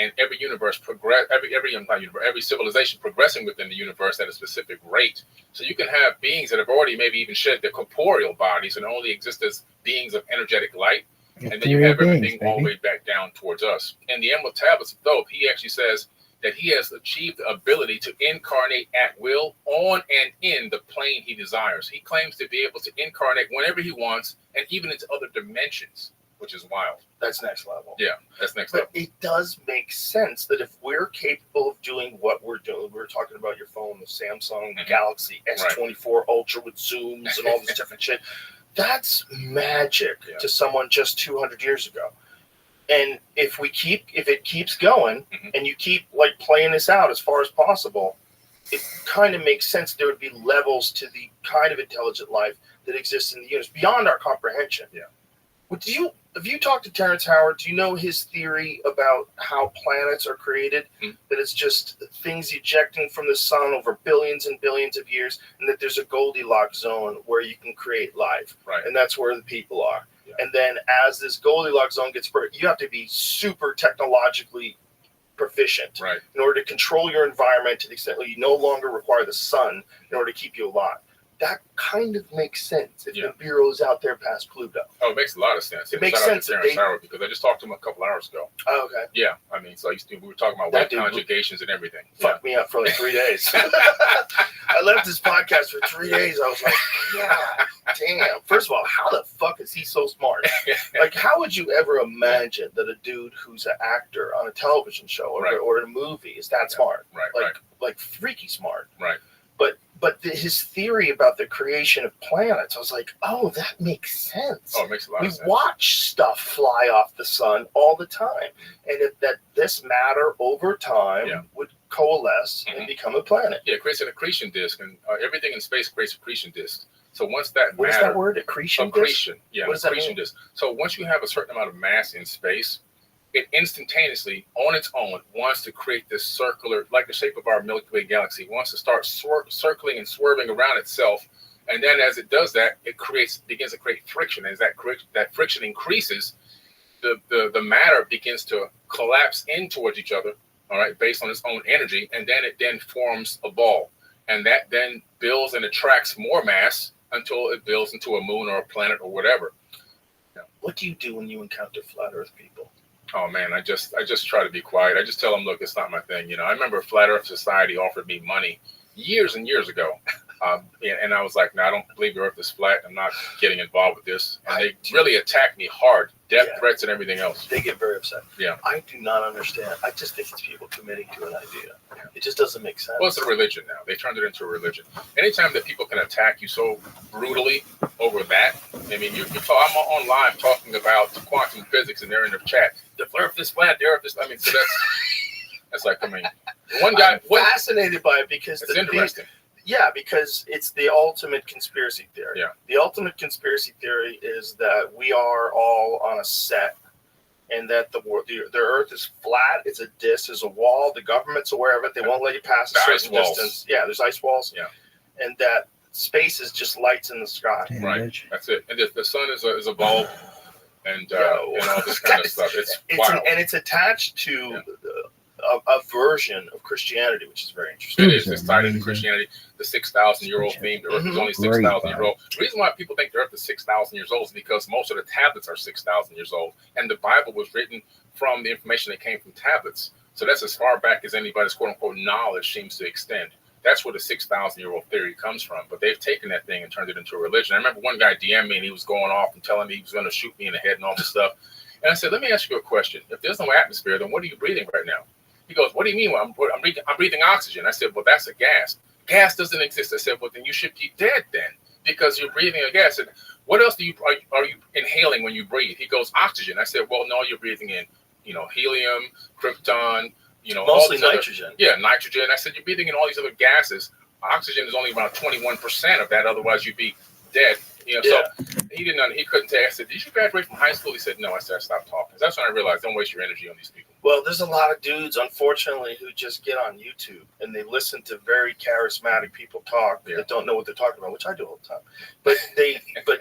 And every universe every civilization progressing within the universe at a specific rate. So you can have beings that have already maybe even shed their corporeal bodies and only exist as beings of energetic light. And then you have everything all the way back down towards us. In the Emerald Tablets of Thoth, he actually says that he has achieved the ability to incarnate at will on and in the plane he desires. He claims to be able to incarnate whenever he wants and even into other dimensions, which is wild. That's next level. Yeah, that's next but level. It does make sense that if we're capable of doing what we're doing, we were talking about your phone, the Samsung Galaxy S24 Ultra with zooms and all this different shit. That's magic to someone just 200 years ago. And if it keeps going and you keep like playing this out as far as possible, it kind of makes sense there would be levels to the kind of intelligent life that exists in the universe beyond our comprehension. Yeah. Have you talked to Terrence Howard? Do you know his theory about how planets are created? That it's just things ejecting from the sun over billions and billions of years, and that there's a Goldilocks zone where you can create life. Right. And that's where the people are. Yeah. And then as this Goldilocks zone gets you have to be super technologically proficient in order to control your environment to the extent that you no longer require the sun in order to keep you alive. That kind of makes sense if the Bureau is out there past Pluto. Oh, it makes a lot of sense. It makes sense that Howard, because I just talked to him a couple hours ago. Oh, okay. Yeah, I mean, so we were talking about word conjugations and everything. Fucked me up for like 3 days. I left this podcast for 3 days. I was like, God damn. First of all, how the fuck is he so smart? Like, how would you ever imagine that a dude who's an actor on a television show or in a movie is that smart? Like freaky smart. Right. But his theory about the creation of planets, I was like, oh, that makes sense. Oh, it makes a lot of sense. We watch stuff fly off the sun all the time. And that this matter over time would coalesce and become a planet. Yeah, it creates an accretion disk, and everything in space creates accretion disks. So once that What is that word? Accretion disk? Yeah, what does that accretion mean? disk. So once you have a certain amount of mass in space, it instantaneously, on its own, wants to create this circular, like the shape of our Milky Way galaxy, it wants to start circling and swerving around itself. And then as it does that, it begins to create friction. As that friction increases, the matter begins to collapse in towards each other, all right, based on its own energy. And then it forms a ball. And that then builds and attracts more mass until it builds into a moon or a planet or whatever. What do you do when you encounter flat Earth people? Oh man, I just try to be quiet. I just tell them, look, it's not my thing. You know, I remember Flat Earth Society offered me money years and years ago And I was like, no, I don't believe the Earth is flat. I'm not getting involved with this. And they really attacked me hard, death threats and everything else. They get very upset. Yeah. I do not understand. I just think it's people committing to an idea. It just doesn't make sense. Well, it's a religion now. They turned it into a religion. Anytime that people can attack you so brutally over that, I mean, I'm on live talking about quantum physics, and they're in the chat. The Earth is flat. The Earth is. I mean, so that's like, I mean, one guy. I'm fascinated by it because it's interesting. Yeah, because it's the ultimate conspiracy theory. Yeah. The ultimate conspiracy theory is that we are all on a set, and that the Earth is flat. It's a disc. There's a wall. The government's aware of it. They won't let you pass a certain distance. Yeah, there's ice walls. Yeah. And that space is just lights in the sky. Right. That's it. And the sun is a bulb, and all this kind of stuff. It's wild. And it's attached to a version of Christianity, which is very interesting. It is. It's tied into Christianity. The 6,000-year-old theme. The Earth is only 6,000 years old. The reason why people think the Earth is 6,000 years old is because most of the tablets are 6,000 years old, and the Bible was written from the information that came from tablets. So that's as far back as anybody's quote-unquote knowledge seems to extend. That's where the 6,000-year-old theory comes from. But they've taken that thing and turned it into a religion. I remember one guy DM'd me, and he was going off and telling me he was going to shoot me in the head and all this stuff. And I said, let me ask you a question. If there's no atmosphere, then what are you breathing right now? He goes, what do you mean? Well, I'm breathing oxygen. I said, well, that's a gas. Gas doesn't exist. I said, well, then you should be dead then, because you're breathing a gas. And what else are you inhaling when you breathe? He goes, oxygen. I said, well, no, you're breathing in, helium, krypton, mostly nitrogen. Nitrogen. I said, you're breathing in all these other gases. Oxygen is only about 21% of that. Otherwise, you'd be dead. So he couldn't tell. I said, did you graduate from high school? He said, no. I said, I stopped talking. That's when I realized, don't waste your energy on these people. Well, there's a lot of dudes, unfortunately, who just get on YouTube and they listen to very charismatic people talk that don't know what they're talking about, which I do all the time. But they do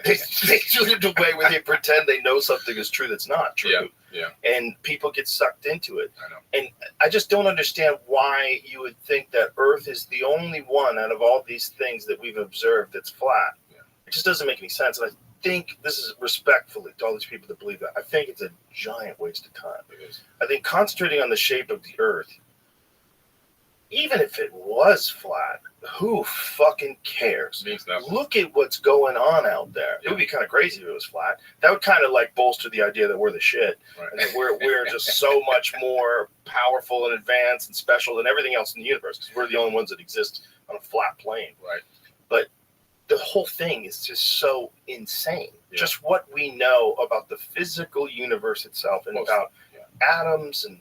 it in a way where they pretend they know something is true that's not true. Yeah. And people get sucked into it. I know. And I just don't understand why you would think that Earth is the only one out of all these things that we've observed that's flat. Yeah. It just doesn't make any sense. And I think this is respectfully to all these people that believe that. I think it's a giant waste of time. It is. I think concentrating on the shape of the Earth, even if it was flat, who fucking cares? It means nothing. Look at what's going on out there. It would be kind of crazy if it was flat. That would kind of like bolster the idea that we're the shit. Right. And that we're just so much more powerful and advanced and special than everything else in the universe, because we're the only ones that exist on a flat plane. Right. But the whole thing is just so insane. Yeah. Just what we know about the physical universe itself and about atoms and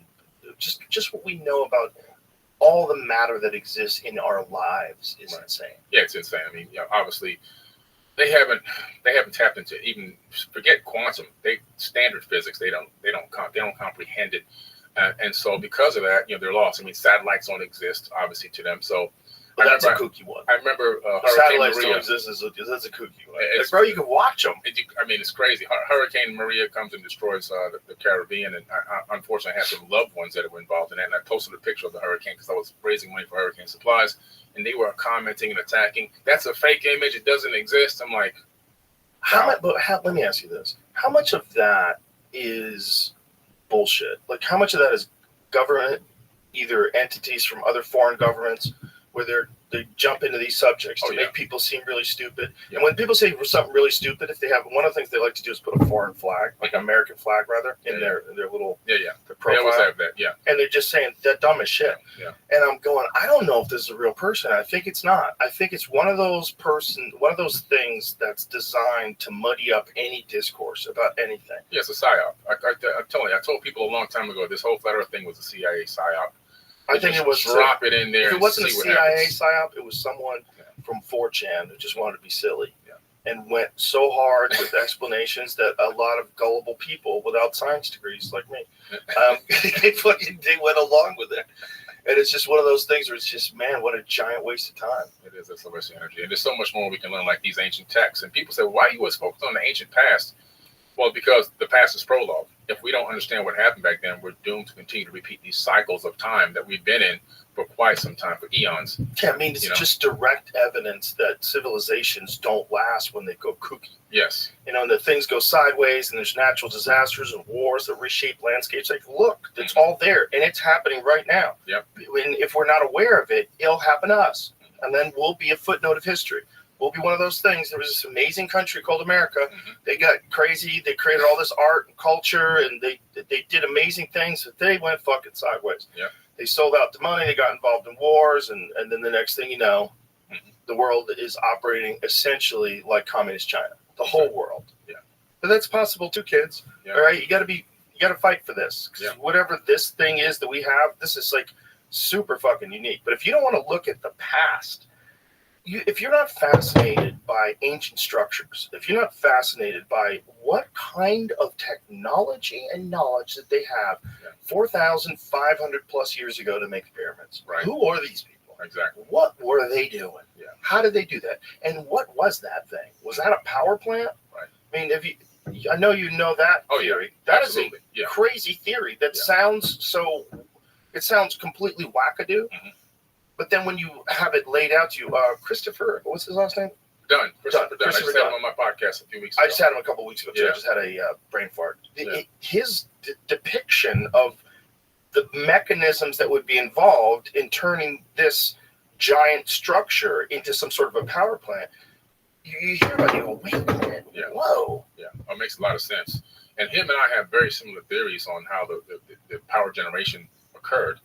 just what we know about all the matter that exists in our lives is insane. Yeah, it's insane. I mean, obviously they haven't tapped into even forget quantum. Standard physics. They don't comprehend it, and so because of that, they're lost. I mean, satellites don't exist obviously to them. So. But that's a kooky one. I remember Hurricane satellites Maria. don't exist. That's a kooky one. Bro, you can watch them. It's crazy. Hurricane Maria comes and destroys the Caribbean, and I unfortunately had some loved ones that were involved in that. And I posted a picture of the hurricane because I was raising money for hurricane supplies, and they were commenting and attacking. That's a fake image. It doesn't exist. I'm like, let me ask you this: how much of that is bullshit? Like, how much of that is government, either entities from other foreign governments, where they jump into these subjects to make people seem really stupid. Yeah. And when people say something really stupid, if they have one of the things they like to do is put a foreign flag, like an American flag rather, in their little their profile. They always have that, And they're just saying that dumb as shit. Yeah. And I'm going, I don't know if this is a real person. I think it's not. I think it's one of those things that's designed to muddy up any discourse about anything. Yeah, it's a psyop. I'm telling you, I told people a long time ago this whole flat earth thing was a CIA psyop. I think it was drop it in there. If it wasn't a CIA psyop, it was someone from 4chan who just wanted to be silly and went so hard with explanations that a lot of gullible people without science degrees like me, they went along with it. And it's just one of those things where it's just, man, what a giant waste of time. It is. It's so much energy. And there's so much more we can learn, like these ancient texts. And people say, why are you always focused on the ancient past? Well, because the past is prologue. If we don't understand what happened back then, we're doomed to continue to repeat these cycles of time that we've been in for quite some time, for eons. Yeah, I mean, it's just direct evidence that civilizations don't last when they go kooky. Yes. And that things go sideways and there's natural disasters and wars that reshape landscapes. Like, look, it's all there and it's happening right now. Yep. And if we're not aware of it, it'll happen to us. and then we'll be a footnote of history. We'll be one of those things. There was this amazing country called America. They got crazy. They created all this art and culture, and they did amazing things. But they went fucking sideways. Yeah. They sold out the money. They got involved in wars, and then the next thing you know, the world is operating essentially like communist China. The whole world. Yeah. But that's possible too, kids. Yeah. All right, you got to fight for this. 'Cause Yeah. whatever this thing is that we have, this is like super fucking unique. But if you don't want to look at the past, if you're not fascinated by ancient structures, if you're not fascinated by what kind of technology and knowledge that they have 4,500 plus years ago to make the pyramids, Right. Who are these people? Exactly. What were they doing? Yeah. How did they do that? And what was that thing? Was that a power plant? Right. I mean, I know you know that Oh, yeah. theory. That is Absolutely. a crazy theory that sounds completely wackadoo. But then when you have it laid out to you, Christopher, what's his last name? Dunn. Christopher Dunn. I Christopher just had Dunn. him on my podcast a few weeks ago. I just had him a couple weeks ago, too. Yeah. I just had a brain fart. Yeah. His depiction of the mechanisms that would be involved in turning this giant structure into some sort of a power plant, you hear about it, you go, wait a minute, whoa. Yeah, it makes a lot of sense. And him and I have very similar theories on how the power generation occurred.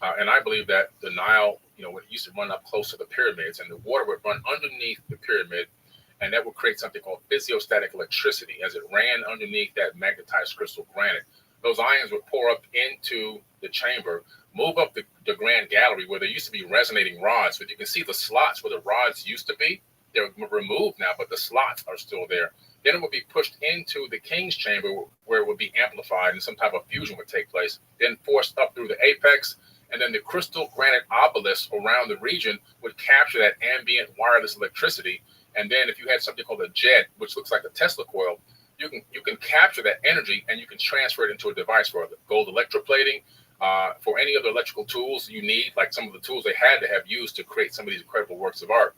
And I believe that the Nile, it used to run up close to the pyramids, and the water would run underneath the pyramid, and that would create something called physiostatic electricity. As it ran underneath that magnetized crystal granite, those ions would pour up into the chamber, move up the grand gallery where there used to be resonating rods, but you can see the slots where the rods used to be. They're removed now, but the slots are still there. Then it would be pushed into the king's chamber where it would be amplified and some type of fusion would take place, then forced up through the apex, and then the crystal granite obelisk around the region would capture that ambient wireless electricity. And then if you had something called a jet, which looks like a Tesla coil, you can capture that energy and you can transfer it into a device for gold electroplating, for any other electrical tools you need, like some of the tools they had to have used to create some of these incredible works of art.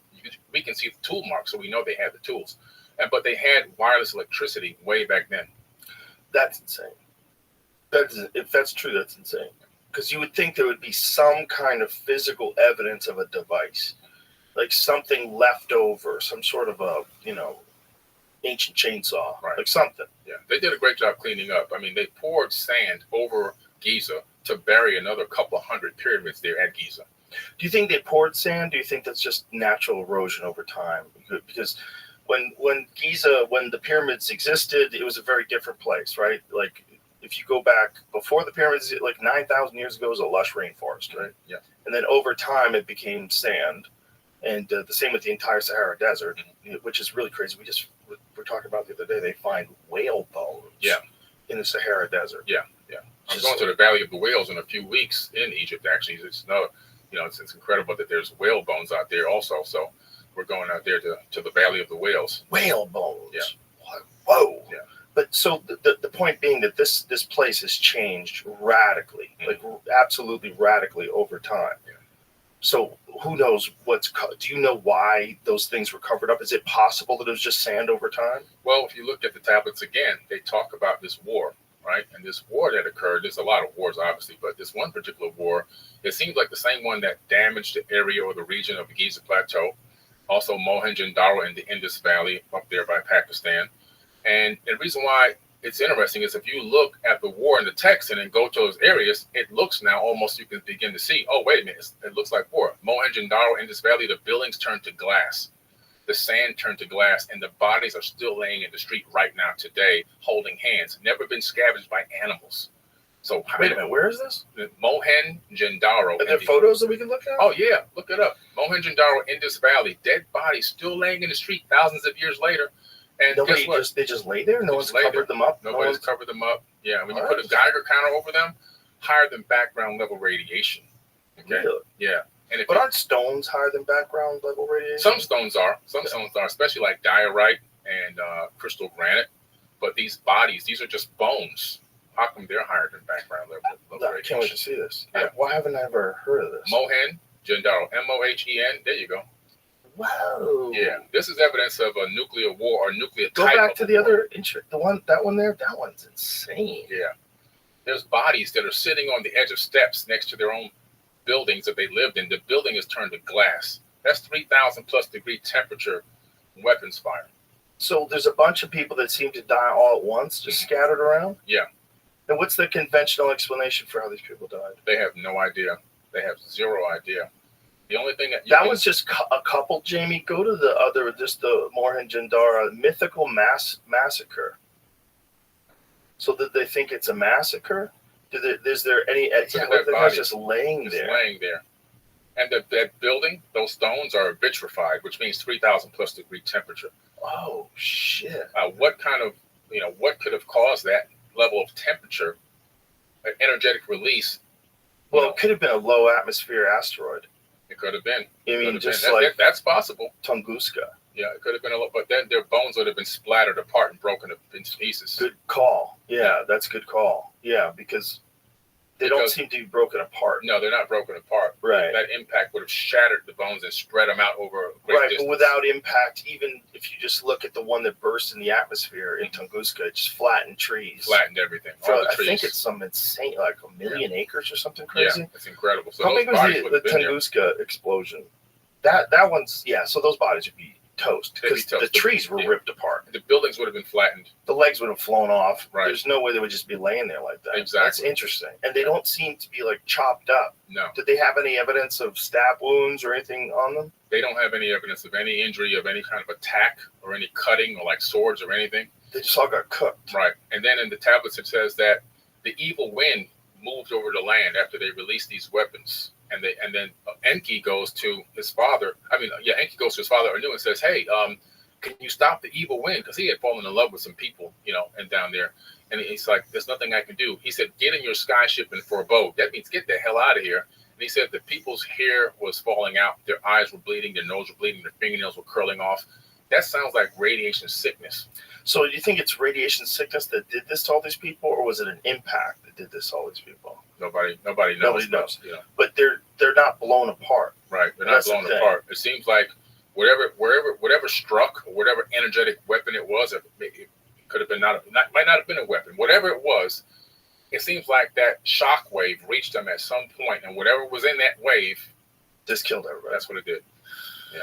We can see the tool mark, so we know they had the tools. But they had wireless electricity way back then. That's insane. If that's true, that's insane. Because you would think there would be some kind of physical evidence of a device, like something left over, some sort of a, ancient chainsaw, Right. like something. Yeah, they did a great job cleaning up. I mean, they poured sand over Giza to bury another couple of hundred pyramids there at Giza. Do you think they poured sand? Do you think that's just natural erosion over time? Because when the pyramids existed, it was a very different place, right? Like if you go back before the pyramids, like 9,000 years ago, it was a lush rainforest, right? Yeah. And then over time, it became sand, and the same with the entire Sahara Desert, which is really crazy. We're talking about the other day. They find whale bones. Yeah. In the Sahara Desert. Yeah. I'm going to the Valley of the Whales in a few weeks in Egypt. Actually, it's incredible that there's whale bones out there also. So we're going out there to the Valley of the Whales. Whale bones. Yeah. Whoa. Yeah. But so the point being that this place has changed radically, like absolutely radically over time. Yeah. So who knows do you know why those things were covered up? Is it possible that it was just sand over time? Well, if you look at the tablets again, they talk about this war, right? And this war that occurred, there's a lot of wars, obviously, but this one particular war, it seems like the same one that damaged the area or the region of the Giza Plateau, also Mohenjo-Daro in the Indus Valley up there by Pakistan. And the reason why it's interesting is if you look at the war in the text and then go to those areas, it looks now almost you can begin to see, oh, wait a minute, it looks like war. Mohenjo-Daro, Indus Valley, the buildings turned to glass. The sand turned to glass, and the bodies are still laying in the street right now today, holding hands, never been scavenged by animals. So Wait a minute, where is this? Mohenjo-Daro. Are there photos that we can look at? Oh, yeah, look it up. Mohenjo-Daro, Indus Valley, dead bodies still laying in the street thousands of years later. And Nobody guess what? they just lay there? No one's lay covered there. them up? Nobody's covered them up. Yeah, when you What? put a Geiger counter over them, higher than background level radiation. Okay. Really? Yeah. And if But aren't stones higher than background level radiation? some stones are, especially like diorite and crystal granite. But these bodies, these are just bones. How come they're higher than background level I can't wait to radiation? see this. Yeah. Why haven't I ever heard of this? Mohenjo-Daro, Mohen. There you go. Whoa. Yeah, this is evidence of a nuclear war or nuclear Go type back of to the war. other that one there. That one's insane. Yeah. There's bodies that are sitting on the edge of steps next to their own buildings that they lived in. The building is turned to glass. That's 3,000 plus degree temperature weapons fire. So there's a bunch of people that seem to die all at once, just scattered around? Yeah. And what's the conventional explanation for how these people died? They have no idea. They have zero idea. The only thing that was just a couple, Jamie. Go to the other, just the Mohenjo-Daro mythical massacre. So did they think it's a massacre? Is there any? Yeah, the guy's just laying there. Laying there. And that building, those stones are vitrified, which means 3,000 plus degree temperature. Oh shit! What kind of, what could have caused that level of temperature, an energetic release? Well, it could have been a low atmosphere asteroid. It could have been. I mean, just that's possible. Tunguska. Yeah, it could have been a lot, but then their bones would have been splattered apart and broken into pieces. Good call. Yeah, that's a good call. Yeah, because they don't seem to be broken apart. No, they're not broken apart. Right. That impact would have shattered the bones and spread them out over a great distance. But without impact, even if you just look at the one that burst in the atmosphere in Tunguska, it just flattened trees. Flattened everything. I think it's some insane, like 1 million acres or something crazy. Yeah, it's incredible. So how big was the Tunguska explosion? That one's, so those bodies would be toast because the trees were ripped apart. The buildings would have been flattened. The legs would have flown off. Right. There's no way they would just be laying there like that. Exactly. That's interesting. And they don't seem to be like chopped up. No. Did they have any evidence of stab wounds or anything on them? They don't have any evidence of any injury, of any kind of attack or any cutting or like swords or anything. They just all got cooked. Right. And then in the tablets it says that the evil wind moved over the land after they released these weapons. And then Enki goes to his father. Enki goes to his father Anu and says, "Hey, can you stop the evil wind?" Because he had fallen in love with some people, and down there. And he's like, "There's nothing I can do." He said, "Get in your sky ship and forebode." That means get the hell out of here. And he said the people's hair was falling out, their eyes were bleeding, their nose were bleeding, their fingernails were curling off. That sounds like radiation sickness. So do you think it's radiation sickness that did this to all these people, or was it an impact that did this to all these people? Nobody knows. Nobody knows. But they're not blown apart. Right. They're not blown apart. It seems like whatever struck or whatever energetic weapon it was, it could have been might not have been a weapon. Whatever it was, it seems like that shock wave reached them at some point, and whatever was in that wave just killed everybody. That's what it did. Yeah.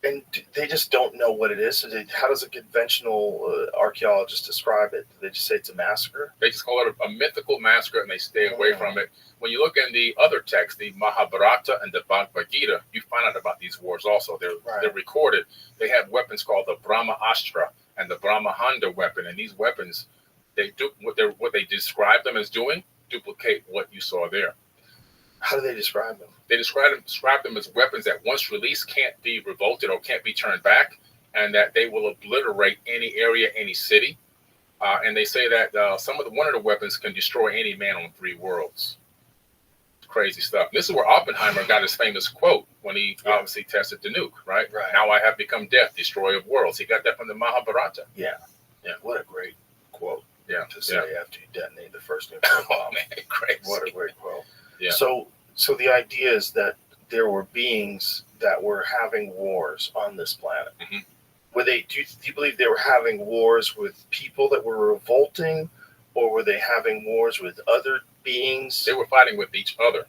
And they just don't know what it is. So how does a conventional archaeologist describe it? Do they just say it's a massacre? They just call it a mythical massacre, and they stay away from it. When you look in the other texts, the Mahabharata and the Bhagavad Gita, you find out about these wars also. They're recorded. They have weapons called the Brahma Astra and the Brahmahanda weapon, and these weapons, they do what they describe them as doing, duplicate what you saw there. How do they describe them? They describe them as weapons that once released can't be revolted or can't be turned back, and that they will obliterate any area, any city. And they say that one of the weapons can destroy any man on 3 worlds. Crazy stuff. This is where Oppenheimer got his famous quote when he obviously tested the nuke, right? Now I have become death, destroyer of worlds. He got that from the Mahabharata. Yeah. What a great quote. Yeah. To say after you detonate the first nuclear bomb. Oh, man, crazy. What a great quote. Yeah. So the idea is that there were beings that were having wars on this planet. Mm-hmm. Do you believe they were having wars with people that were revolting, or were they having wars with other beings? They were fighting with each other.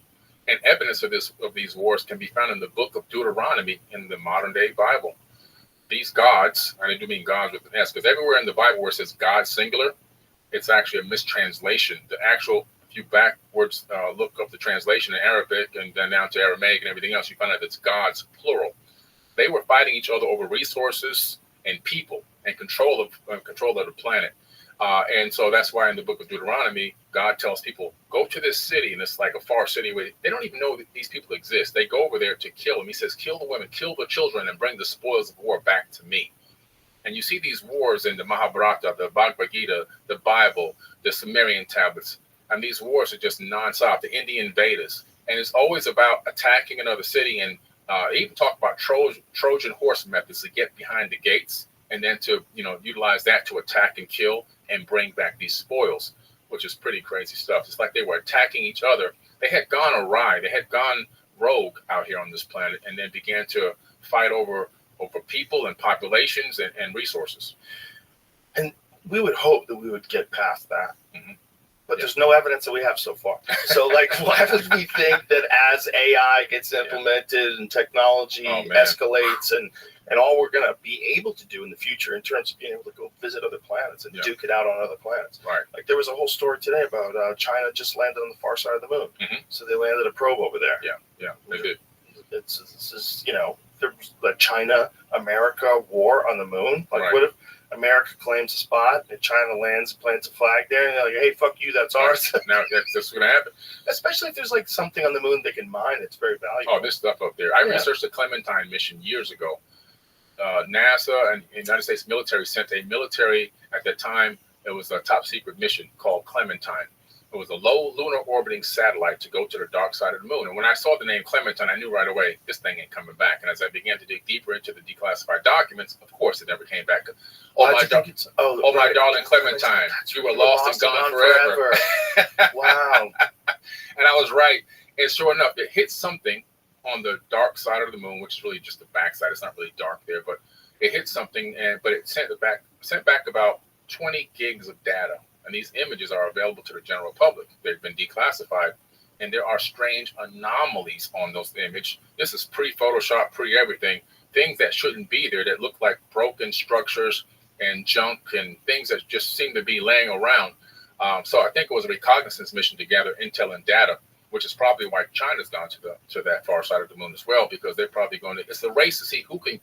And evidence of these wars can be found in the book of Deuteronomy in the modern day Bible. These gods, and I do mean gods with an S, because everywhere in the Bible where it says God singular, it's actually a mistranslation. The actual, if you backwards look up the translation in Arabic and then down to Aramaic and everything else, you find out it's gods plural. They were fighting each other over resources and people and control of the planet. And so that's why in the book of Deuteronomy, God tells people, go to this city, and it's like a far city where they don't even know that these people exist. They go over there to kill them. He says, kill the women, kill the children, and bring the spoils of war back to me. And you see these wars in the Mahabharata, the Bhagavad Gita, the Bible, the Sumerian tablets. And these wars are just nonstop, the Indian Vedas. And it's always about attacking another city, and even talk about Trojan horse methods to get behind the gates, and then to utilize that to attack and kill and bring back these spoils, which is pretty crazy stuff. It's like they were attacking each other. They had gone awry. They had gone rogue out here on this planet, and then began to fight over people and populations and resources. And we would hope that we would get past that. Mm-hmm. But there's no evidence that we have so far. So, like, why would we think that as AI gets implemented and technology escalates and all we're going to be able to do in the future in terms of being able to go visit other planets and duke it out on other planets? Right. Like, there was a whole story today about China just landed on the far side of the moon. Mm-hmm. So they landed a probe over there. Yeah, they did. This is, there's the China-America war on the moon. Like, Right. what if America claims a spot and China lands and plants a flag there, and they're like, hey, fuck you, that's ours. Now that's going to happen. Especially if there's like something on the moon they can mine that's very valuable. Oh, this stuff up there. I researched the Clementine mission years ago. NASA and the United States military sent a military, at that time, it was a top secret mission called Clementine. It was a low lunar orbiting satellite to go to the dark side of the moon. And when I saw the name Clementine, I knew right away, this thing ain't coming back. And as I began to dig deeper into the declassified documents, of course, it never came back. My darling Clementine, you were lost and gone forever. Wow. And I was right. And sure enough, it hit something on the dark side of the moon, which is really just the backside. It's not really dark there, but it hit something, but it sent back about 20 gigs of data. And these images are available to the general public. They've been declassified, and there are strange anomalies on those images. This is pre-Photoshop, pre-everything. Things that shouldn't be there that look like broken structures and junk and things that just seem to be laying around. So I think it was a reconnaissance mission to gather intel and data, which is probably why China's gone to that far side of the moon as well, because they're probably going to. It's a race to see who can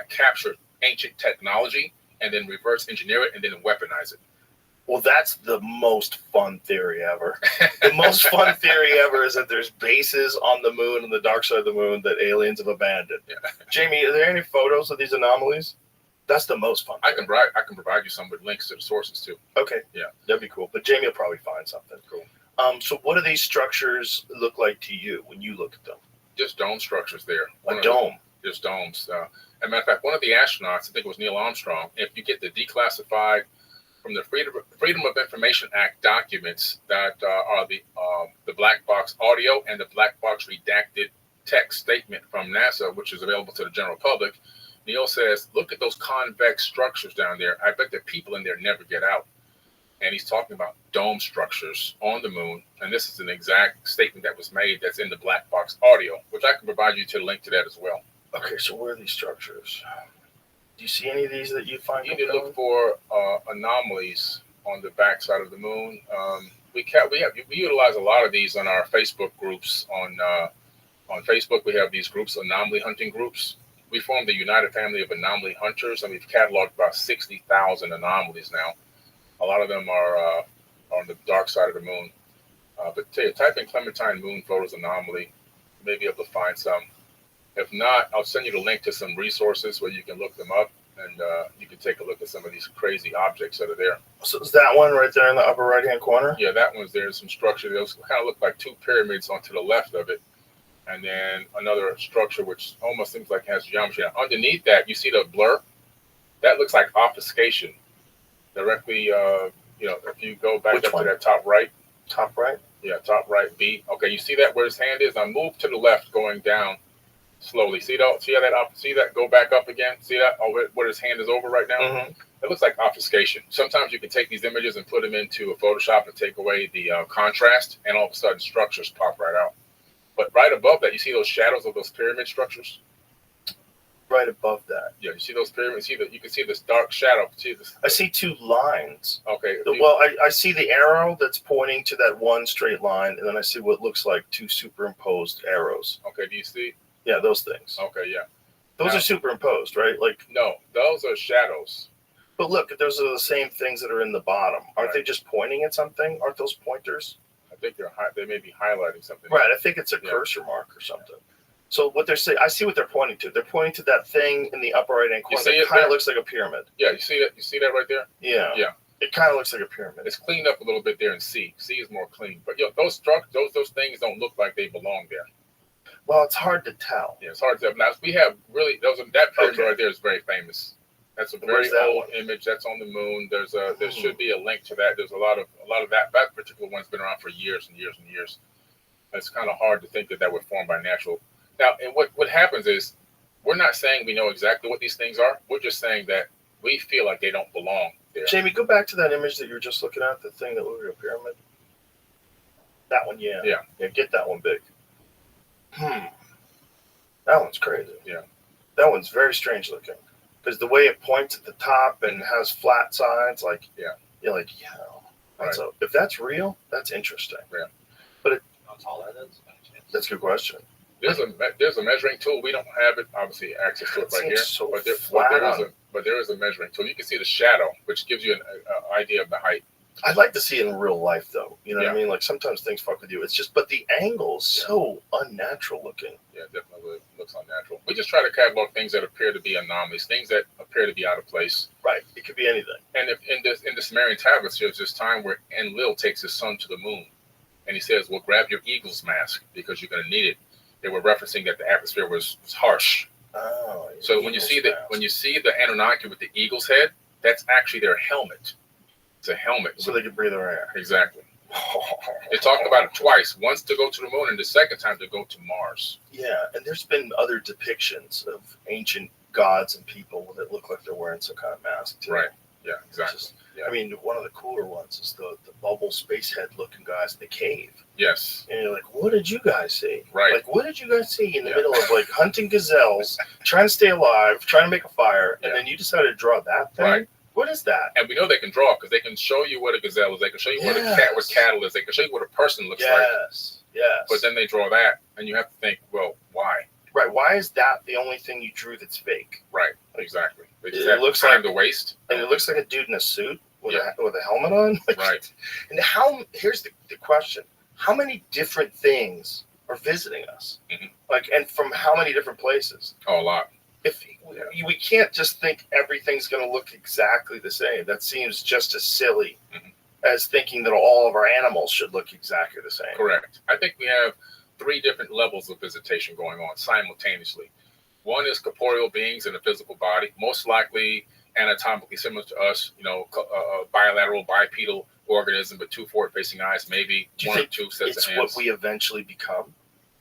capture ancient technology and then reverse engineer it and then weaponize it. Well, that's the most fun theory ever. The most fun theory ever is that there's bases on the moon and the dark side of the moon that aliens have abandoned. Yeah. Jamie, are there any photos of these anomalies? That's the most fun. I can provide you some with links to the sources too. Okay. Yeah, that'd be cool. But Jamie will probably find something cool. So what do these structures look like to you when you look at them? Just dome structures there. A dome? Just domes. As a matter of fact, one of the astronauts, I think it was Neil Armstrong, if you get the declassified from the Freedom of Information Act documents that are the black box audio and the black box redacted text statement from NASA, which is available to the general public, Neil says, look at those convex structures down there. I bet the people in there never get out. And he's talking about dome structures on the moon. And this is an exact statement that was made that's in the black box audio, which I can provide you to the link to that as well. Okay, so where are these structures? Do you see any of these that you find? You need to look for anomalies on the backside of the moon. We utilize a lot of these on our Facebook groups. On Facebook, we have these groups, anomaly hunting groups. We formed the United Family of Anomaly Hunters, and we've cataloged about 60,000 anomalies now. A lot of them are on the dark side of the moon. But type in Clementine moon photos anomaly. You may be able to find some. If not, I'll send you the link to some resources where you can look them up, and you can take a look at some of these crazy objects that are there. So is that one right there in the upper right-hand corner? Yeah, that one's there. Some structure. Those kind of look like two pyramids onto the left of it. And then another structure which almost seems like has geometry. Now, underneath that, you see the blur? That looks like obfuscation. Directly, if you go back up to that top right. Top right? Yeah, top right, B. Okay, you see that where his hand is? Now move to the left going down slowly. See that? Go back up again. See that? Oh, where his hand is over right now? Mm-hmm. It looks like obfuscation. Sometimes you can take these images and put them into a Photoshop and take away the contrast, and all of a sudden structures pop right out. But right above that, you see those shadows of those pyramid structures? Right above that. Yeah, you see those pyramids? You can see this dark shadow. See this? I see two lines. Okay. Well, I see the arrow that's pointing to that one straight line, and then I see what looks like two superimposed arrows. Okay, do you see? Yeah, those things. Okay, yeah. Those are superimposed, right? Like no, those are shadows. But look, those are the same things that are in the bottom. Aren't they just pointing at something? Aren't those pointers? I think they may be highlighting something. Right, I think it's a cursor mark or something. So what they're saying, I see what they're pointing to. They're pointing to that thing in the upper right-hand corner that kind of looks like a pyramid. Yeah, you see that? You see that right there? Yeah. Yeah. It kind of looks like a pyramid. It's cleaned up a little bit there in C. C is more clean. But those things don't look like they belong there. Well, it's hard to tell. Yeah, it's hard to tell. Now, we have really that pyramid right there is very famous. That's a very old image. That's on the moon. There should be a link to that. There's a lot of that particular one's been around for years and years and years. It's kind of hard to think that were formed by natural. Now, and what happens is we're not saying we know exactly what these things are. We're just saying that we feel like they don't belong there. Jamie, go back to that image that you were just looking at, the thing that looked like a pyramid. That one, yeah. Yeah. Yeah, get that one big. That one's crazy. Yeah. That one's very strange looking. Because the way it points at the top and has flat sides, like, you're like, yeah. Right. So if that's real, that's interesting. Yeah. But How tall that is? that's a good question. There's a measuring tool. We don't have it, obviously, access to it right here. So But there is a measuring tool. You can see the shadow, which gives you an idea of the height. I'd like to see it in real life, though. You know what I Yeah. mean? Like, sometimes things fuck with you. It's just, but the angle is so unnatural looking. Yeah, definitely looks unnatural. We just try to catalog things that appear to be anomalies, things that appear to be out of place. Right. It could be anything. And if in the Sumerian tablets, there's this time where Enlil takes his son to the moon, and he says, "Well, grab your eagle's mask because you're going to need it." They were referencing that the atmosphere was harsh. Oh. So when you see the Anunnaki with the eagle's head, that's actually their helmet. It's a helmet, so they can breathe their air. Exactly. They talked about it twice. Once to go to the moon, and the second time to go to Mars. Yeah, and there's been other depictions of ancient gods and people that look like they're wearing some kind of mask too. Right. Yeah. Exactly. Yeah. I mean, one of the cooler ones is the bubble space head looking guys in the cave. Yes. And you're like, what did you guys see? Right. Like, what did you guys see in the middle of like hunting gazelles, trying to stay alive, trying to make a fire, and then you decided to draw that thing? Right. What is that? And we know they can draw because they can show you what a gazelle is. They can show you what cattle is. They can show you what a person looks like. Yes. But then they draw that, and you have to think, well, why? Right. Why is that the only thing you drew that's fake? Right. Exactly. It looks like like the waist, and it looks like a dude in a suit with a helmet on. Right. And here's the question: how many different things are visiting us? Mm-hmm. Like, and from how many different places? Oh, a lot. If we can't just think everything's going to look exactly the same. That seems just as silly as thinking that all of our animals should look exactly the same. Correct. I think we have 3 different levels of visitation going on simultaneously. One is corporeal beings in a physical body, most likely anatomically similar to us, bilateral, bipedal organism, but 2 forward-facing eyes, maybe Do you 1 or think 2 sets of it's hands. what we eventually become?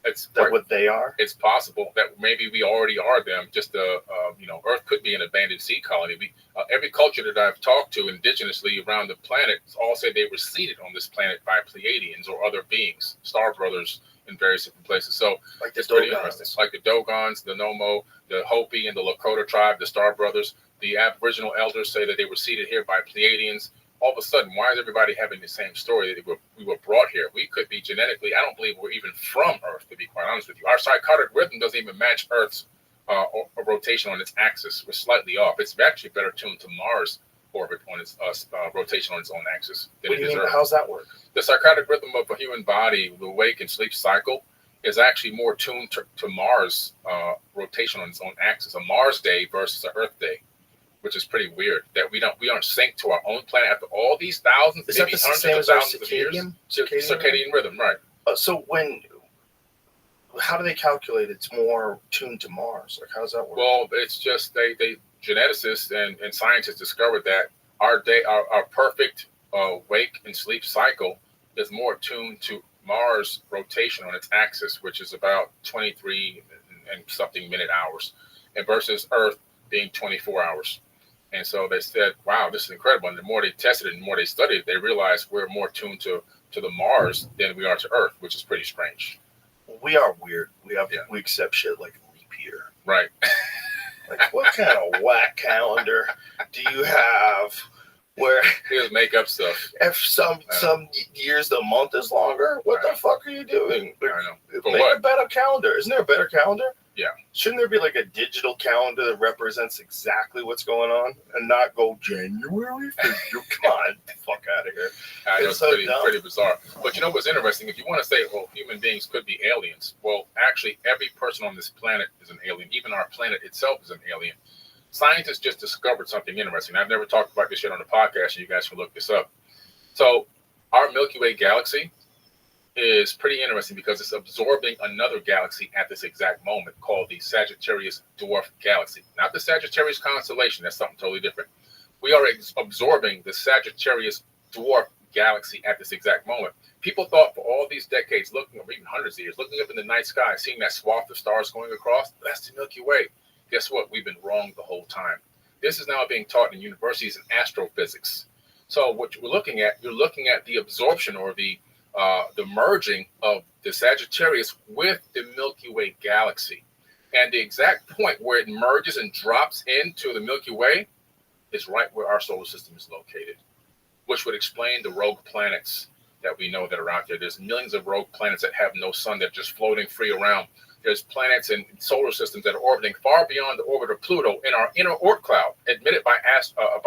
It's what they are? It's possible that maybe we already are them. Just Earth could be an abandoned seed colony. Every culture that I've talked to indigenously around the planet all say they were seeded on this planet by Pleiadians or other beings, star brothers in various different places. So like it's pretty interesting. Like the Dogons, the Nomo, the Hopi, and the Lakota tribe, the Star Brothers. The Aboriginal elders say that they were seeded here by Pleiadians. All of a sudden, why is everybody having the same story that we were brought here? We could be genetically, I don't believe we're even from Earth, to be quite honest with you. Our circadian rhythm doesn't even match Earth's rotation on its axis. We're slightly off. It's actually better tuned to Mars' orbit on its rotation on its own axis. What do you mean? How's that work? The circadian rhythm of a human body, the wake and sleep cycle, is actually more tuned to Mars' rotation on its own axis. A Mars day versus an Earth day, which is pretty weird that we aren't synced to our own planet after all these thousands, is maybe that the hundreds same of as our thousands of years. circadian rhythm, right? So how do they calculate it's more tuned to Mars? Like, how does that work? Well, it's just they geneticists and scientists discovered that our perfect wake and sleep cycle is more tuned to Mars' rotation on its axis, which is about 23 and something minute hours, and versus Earth being 24 hours. And so they said, wow, this is incredible. And the more they tested it and the more they studied it, they realized we're more tuned to the Mars than we are to Earth, which is pretty strange. We are weird. We accept shit like leap year. Right. Like, what kind of whack calendar do you have where here's make up stuff? If some years the month is longer, what the fuck are you doing? I know. Make a better calendar. Isn't there a better calendar? Yeah. Shouldn't there be like a digital calendar that represents exactly what's going on and not go January 5th? Come on, get the fuck out of here. I know, it's so pretty bizarre. But you know what's interesting? If you want to say, well, human beings could be aliens, well, actually, every person on this planet is an alien. Even our planet itself is an alien. Scientists just discovered something interesting. I've never talked about this yet on the podcast, and you guys can look this up. So our Milky Way galaxy is pretty interesting because it's absorbing another galaxy at this exact moment called the Sagittarius Dwarf Galaxy. Not the Sagittarius constellation. That's something totally different. We are absorbing the Sagittarius Dwarf Galaxy at this exact moment. People thought for all these decades, looking, or even hundreds of years, looking up in the night sky, seeing that swath of stars going across, that's the Milky Way. Guess what? We've been wrong the whole time. This is now being taught in universities in astrophysics. So what we're looking at, you're looking at the absorption or the the merging of the Sagittarius with the Milky Way galaxy. And the exact point where it merges and drops into the Milky Way is right where our solar system is located, which would explain the rogue planets that we know that are out there. There's millions of rogue planets that have no sun, that are just floating free around. There's planets and solar systems that are orbiting far beyond the orbit of Pluto in our inner Oort cloud, admitted by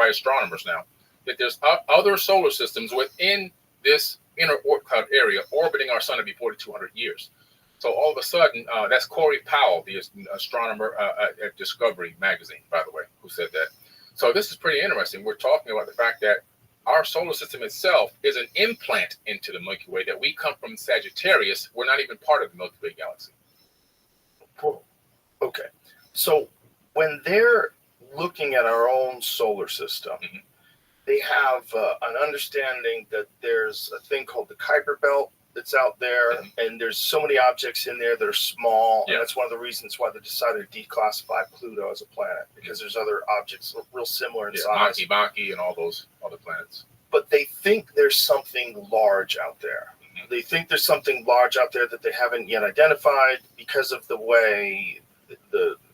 astronomers now, that there's other solar systems within this inner Oort cloud area orbiting our sun every 4,200 years. So all of a sudden, that's Corey Powell, the astronomer at Discovery magazine, by the way, who said that. So this is pretty interesting. We're talking about the fact that our solar system itself is an implant into the Milky Way, that we come from Sagittarius. We're not even part of the Milky Way galaxy. Cool. Okay. So when they're looking at our own solar system, they have an understanding that there's a thing called the Kuiper Belt that's out there, and there's so many objects in there that are small, and that's one of the reasons why they decided to declassify Pluto as a planet, because there's other objects real similar in size. Baki and all those other planets. But they think there's something large out there. They think there's something large out there that they haven't yet identified because of the way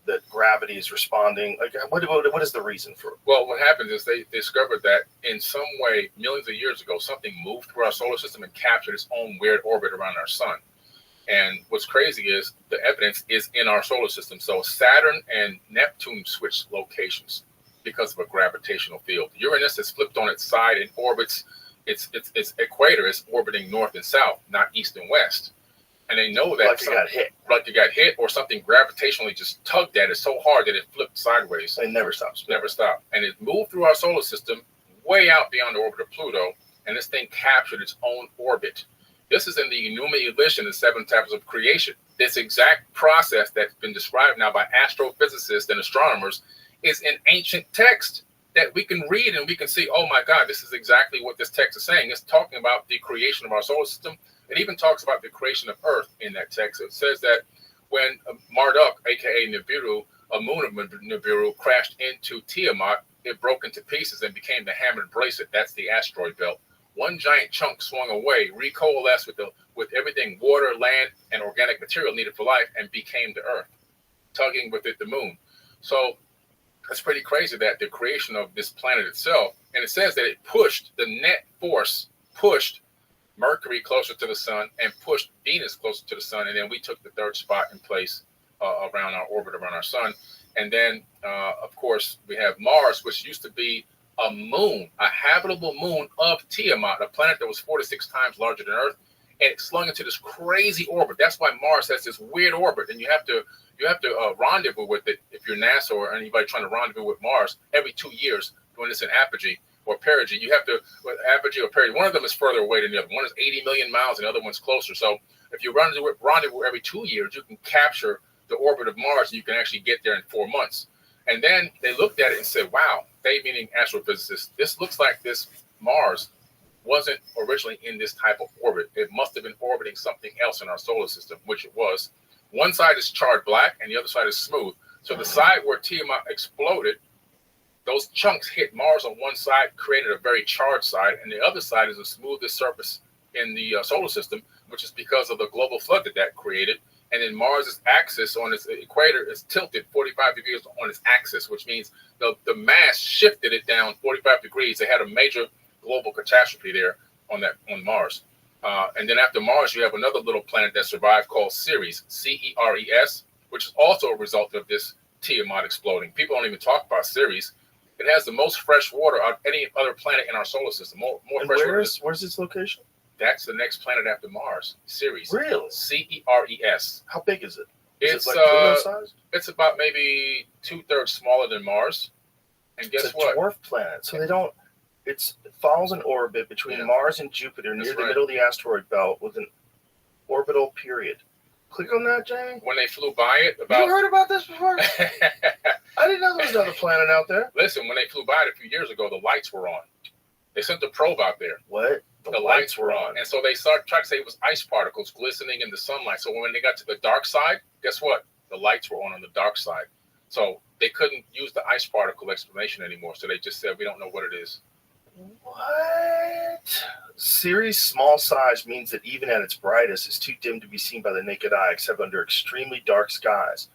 that gravity is responding. Like, what is the reason for it? Well, what happens is they discovered that in some way, millions of years ago, something moved through our solar system and captured its own weird orbit around our sun. And what's crazy is the evidence is in our solar system. So Saturn and Neptune switched locations because of a gravitational field. Uranus has flipped on its side and orbits its equator is orbiting north and south, not east and west. And they know that like it got hit, or something gravitationally just tugged at it so hard that it flipped sideways. It never stops. Never stopped. And it moved through our solar system way out beyond the orbit of Pluto, and this thing captured its own orbit. This is in the Enuma Elish, the 7 tablets of creation. This exact process that's been described now by astrophysicists and astronomers is in ancient text that we can read, and we can see, oh my God, this is exactly what this text is saying. It's talking about the creation of our solar system. It even talks about the creation of Earth in that text. It says that when Marduk, aka Nibiru, a moon of Nibiru, crashed into Tiamat, it broke into pieces and became the hammered bracelet. That's the asteroid belt. One giant chunk swung away, recoalesced with everything, water, land, and organic material needed for life, and became the Earth, tugging with it the moon. So it's pretty crazy that the creation of this planet itself, and it says that it pushed, the net force pushed Mercury closer to the sun and pushed Venus closer to the sun, and then we took the third spot in place around our orbit around our sun. And then, of course, we have Mars, which used to be a moon, a habitable moon of Tiamat, a planet that was 4 to 6 times larger than Earth, and it slung into this crazy orbit. That's why Mars has this weird orbit, and you have to rendezvous with it if you're NASA or anybody trying to rendezvous with Mars every 2 years when it's in apogee or perigee. You have to, with apogee or perigee, one of them is further away than the other. One is 80 million miles and the other one's closer. So if you rendezvous every 2 years, you can capture the orbit of Mars, and you can actually get there in 4 months. And then they looked at it and said, wow, they meaning astrophysicists, this looks like this Mars wasn't originally in this type of orbit. It must have been orbiting something else in our solar system, which it was. One side is charred black and the other side is smooth. So the side where Tiamat exploded, those chunks hit Mars on one side, created a very charged side, and the other side is the smoothest surface in the solar system, which is because of the global flood that created. And then Mars's axis on its equator is tilted 45 degrees on its axis, which means the mass shifted it down 45 degrees. They had a major global catastrophe there on Mars. And then after Mars, you have another little planet that survived called Ceres, Ceres, which is also a result of this Tiamat exploding. People don't even talk about Ceres. It has the most fresh water of any other planet in our solar system. More fresh water. Where's its location? That's the next planet after Mars, Ceres. Really? Ceres. How big is it? It's like Pluto size? It's about maybe 2/3 smaller than Mars. And guess what? It's a dwarf planet. So it follows an orbit between Mars and Jupiter near the middle of the asteroid belt with an orbital period. Click on that, Jay. When they flew by it, you heard about this before? I didn't know there was another planet out there. Listen, when they flew by it a few years ago, the lights were on. They sent the probe out there. What? The lights were on. And so they tried to say it was ice particles glistening in the sunlight. So when they got to the dark side, guess what? The lights were on the dark side. So they couldn't use the ice particle explanation anymore. So they just said, we don't know what it is. What? Sirius' small size means that even at its brightest, it's too dim to be seen by the naked eye, except under extremely dark skies.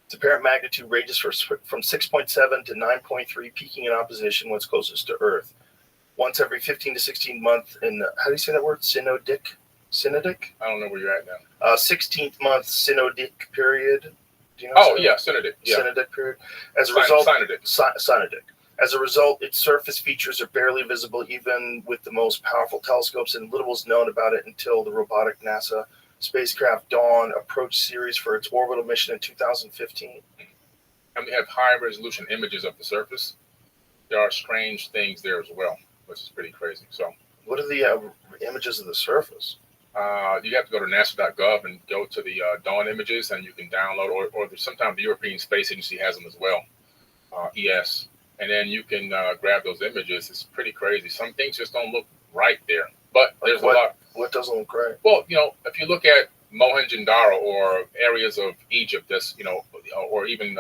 Its apparent magnitude ranges from 6.7 to 9.3, peaking in opposition when it's closest to Earth. Once every 15 to 16 months in, how do you say that word? Synodic? I don't know where you're at now. 16th month synodic period. Do you know? Oh, yeah, synodic. Yeah. Synodic period. As a result, synodic. Synodic. As a result, its surface features are barely visible even with the most powerful telescopes, and little was known about it until the robotic NASA spacecraft Dawn approached Ceres for its orbital mission in 2015. And we have high-resolution images of the surface. There are strange things there as well, which is pretty crazy. So, what are the images of the surface? You have to go to nasa.gov and go to the Dawn images, and you can download, or sometimes the European Space Agency has them as well, ES. And then you can grab those images. It's pretty crazy. Some things just don't look right there. But there's a lot. What doesn't look right? Well, if you look at Mohenjo-Daro or areas of Egypt, or even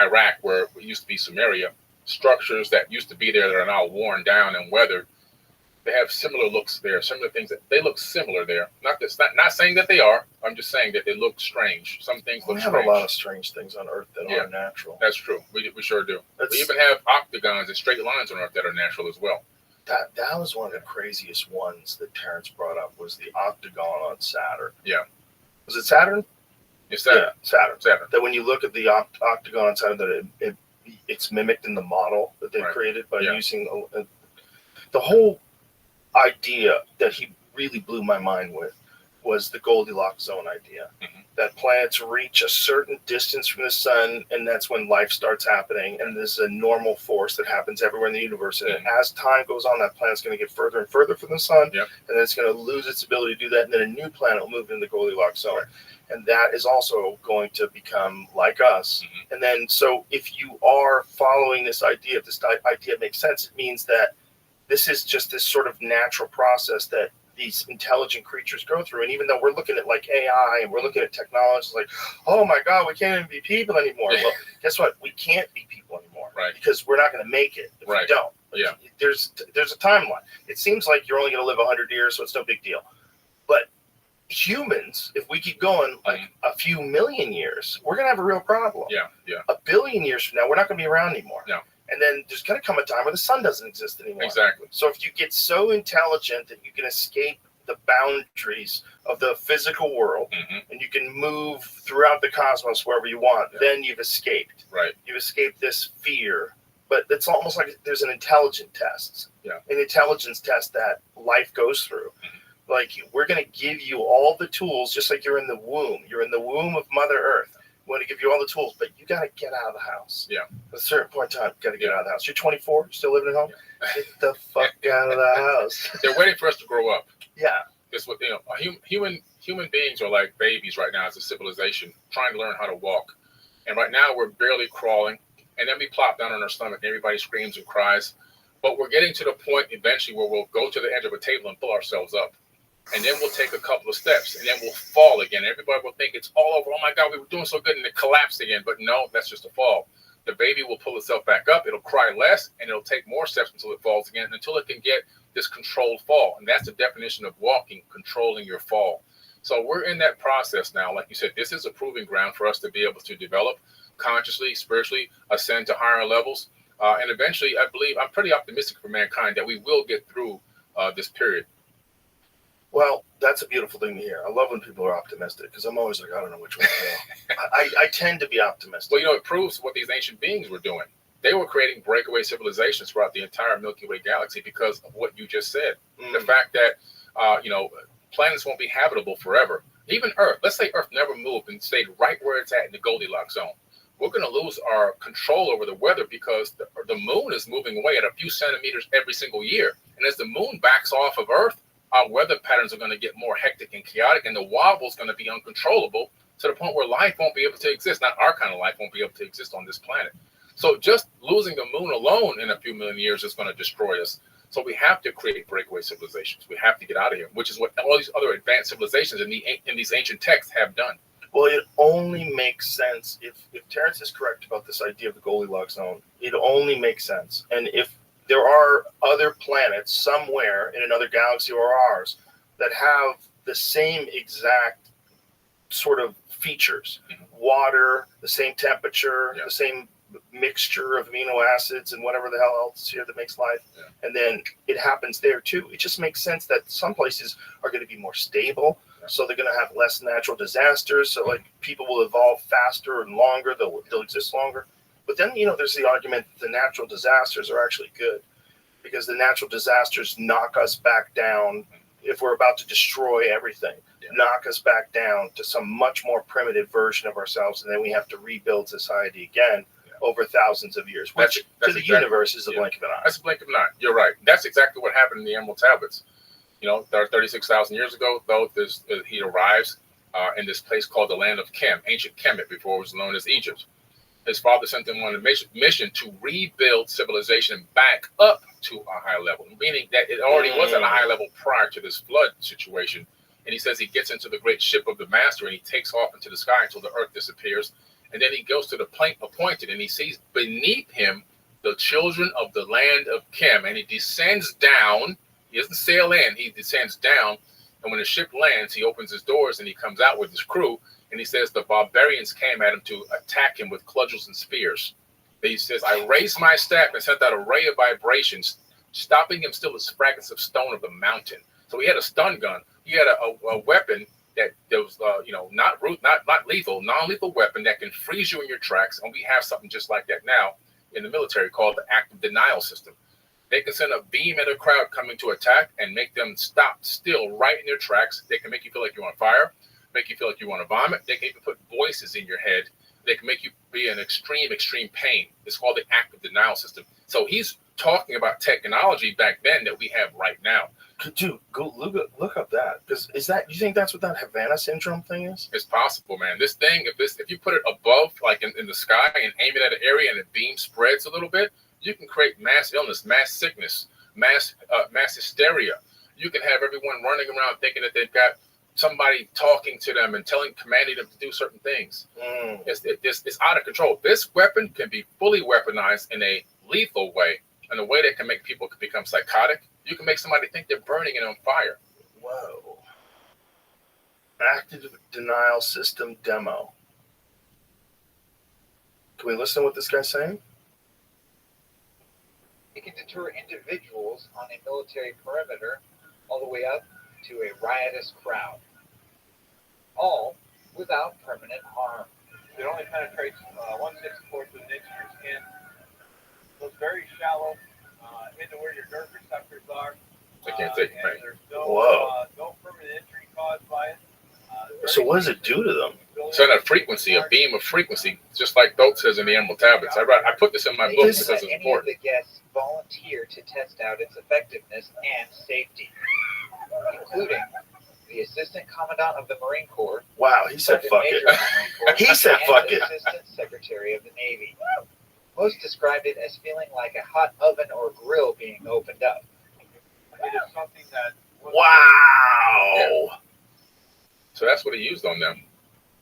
Iraq, where it used to be Sumeria, structures that used to be there that are now worn down and weathered, they have similar looks there. Similar things that they look similar there. Not saying that they are. I'm just saying that they look strange. Some things look strange. We have a lot of strange things on Earth that aren't natural. That's true. We sure do. We even have octagons and straight lines on Earth that are natural as well. That was one of the craziest ones that Terrence brought up, was the octagon on Saturn. Yeah. Was it Saturn? It's Saturn. Yeah, Saturn. That when you look at the octagon on Saturn, that it's mimicked in the model that they created by using the whole idea that he really blew my mind with was the Goldilocks zone idea. Mm-hmm. That planets reach a certain distance from the sun, and that's when life starts happening. And this is a normal force that happens everywhere in the universe. And as time goes on, that planet's going to get further and further from the sun, and then it's going to lose its ability to do that. And then a new planet will move into the Goldilocks zone. Right. And that is also going to become like us. Mm-hmm. And then, so if you are following this idea, if this idea makes sense, it means that this is just this sort of natural process that these intelligent creatures go through. And even though we're looking at like AI and we're looking at technology, like, oh my God, we can't even be people anymore. Well, guess what? We can't be people anymore, right? Because we're not going to make it if we don't. Yeah. There's a timeline. It seems like you're only going to live 100 years, so it's no big deal. But humans, if we keep going like a few million years, we're going to have a real problem. Yeah. A billion years from now, we're not going to be around anymore. No. And then there's going to come a time where the sun doesn't exist anymore. Exactly. So if you get so intelligent that you can escape the boundaries of the physical world, and you can move throughout the cosmos wherever you want, then you've escaped. Right. You've escaped this fear. But it's almost like there's an intelligence test. Yeah. An intelligence test that life goes through. Like, we're going to give you all the tools, just like you're in the womb. You're in the womb of Mother Earth. We want to give you all the tools, but you got to get out of the house. Yeah. At a certain point in time, you got to get out of the house. You're 24, you're still living at home? Get the fuck out of the house. They're waiting for us to grow up. Yeah. It's what, human beings are like babies right now as a civilization, trying to learn how to walk. And right now we're barely crawling, and then we plop down on our stomach and everybody screams and cries. But we're getting to the point eventually where we'll go to the edge of a table and pull ourselves up. And then we'll take a couple of steps, and then we'll fall again. Everybody will think it's all over. Oh my God, we were doing so good, and it collapsed again. But no, that's just a fall. The baby will pull itself back up. It'll cry less, and it'll take more steps until it falls again, until it can get this controlled fall. And that's the definition of walking, controlling your fall. So we're in that process now. Like you said, this is a proving ground for us to be able to develop consciously, spiritually, ascend to higher levels. And eventually, I'm pretty optimistic for mankind that we will get through this period. Well, that's a beautiful thing to hear. I love when people are optimistic, because I'm always like, I don't know which way to go. I tend to be optimistic. Well, it proves what these ancient beings were doing. They were creating breakaway civilizations throughout the entire Milky Way galaxy because of what you just said. The fact that, planets won't be habitable forever. Even Earth, let's say Earth never moved and stayed right where it's at in the Goldilocks zone. We're going to lose our control over the weather because the moon is moving away at a few centimeters every single year. And as the moon backs off of Earth, our weather patterns are going to get more hectic and chaotic, and the wobble is going to be uncontrollable to the point where life won't be able to exist. Not our kind of life won't be able to exist on this planet. So just losing the moon alone in a few million years is going to destroy us. So we have to create breakaway civilizations. We have to get out of here, which is what all these other advanced civilizations in these ancient texts have done. Well, it only makes sense if Terrence is correct about this idea of the Goldilocks zone. It only makes sense. And if there are other planets somewhere in another galaxy or ours that have the same exact sort of features. Water, the same temperature, the same mixture of amino acids and whatever the hell else here that makes life. And then it happens there too. It just makes sense that some places are going to be more stable. So they're going to have less natural disasters. So like people will evolve faster and longer. They'll exist longer. But then, there's the argument that the natural disasters are actually good because the natural disasters knock us back down. If we're about to destroy everything, knock us back down to some much more primitive version of ourselves. And then we have to rebuild society again over thousands of years, which to the universe is a blink of an eye. That's a blink of an eye. You're right. That's exactly what happened in the Emerald Tablets. 36,000 years ago, though, he arrives in this place called the land of Kem, ancient Kemet, before it was known as Egypt. His father sent him on a mission to rebuild civilization back up to a high level, meaning that it already was at a high level prior to this flood situation. And he says he gets into the great ship of the master and he takes off into the sky until the earth disappears. And then he goes to the plane appointed and he sees beneath him the children of the land of Kem. And he descends down. He doesn't sail in, he descends down. And when the ship lands, he opens his doors and he comes out with his crew. And he says the barbarians came at him to attack him with cudgels and spears. He says, I raised my staff and sent out a ray of vibrations, stopping him still as fragments of stone of the mountain. So he had a stun gun. He had a weapon that was, not lethal, non-lethal weapon that can freeze you in your tracks. And we have something just like that now in the military called the active denial system. They can send a beam at a crowd coming to attack and make them stop still right in their tracks. They can make you feel like you're on fire, make you feel like you want to vomit. They can even put voices in your head. They can make you be in extreme pain. It's called the active denial system. So he's talking about technology back then that we have right now. Dude, go look up that. Because you think that's what that Havana syndrome thing is? It's possible, man. This thing, if you put it above, like in the sky, and aim it at an area, and the beam spreads a little bit, you can create mass illness, mass sickness, mass hysteria. You can have everyone running around thinking that they've got somebody talking to them and commanding them to do certain things. It's out of control. This weapon can be fully weaponized in a lethal way, in a way that can make people become psychotic. You can make somebody think they're burning it on fire. Whoa. Active denial system demo. Can we listen to what this guy's saying? It can deter individuals on a military perimeter all the way up to a riotous crowd, all without permanent harm. It only penetrates 1/64 of an inch of your skin. So it's very shallow into where your nerve receptors are. I can't take it. There's no permanent injury caused by it. So what does it do to them? Send a frequency, a beam of frequency, just like Dope says in the Emerald Tablets. I put this in my book because it's Any important. of the guests volunteer to test out its effectiveness and safety, including the Assistant Commandant of the Marine Corps. Wow, he said fuck Major it. of the Marine Corps, He said and fuck the it. Assistant Secretary of the Navy. Most described it as feeling like a hot oven or grill being opened up. It is something that. Wow. Yeah. So that's what he used on them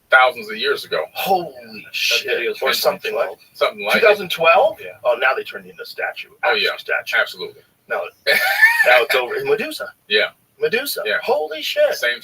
thousands of years ago. Holy shit. Or something like 2012? Yeah. Oh, now they turned into a statue. Oh, yeah. Statue. Absolutely. Now it's over in Medusa. Yeah. Medusa. Yeah. Holy shit. Same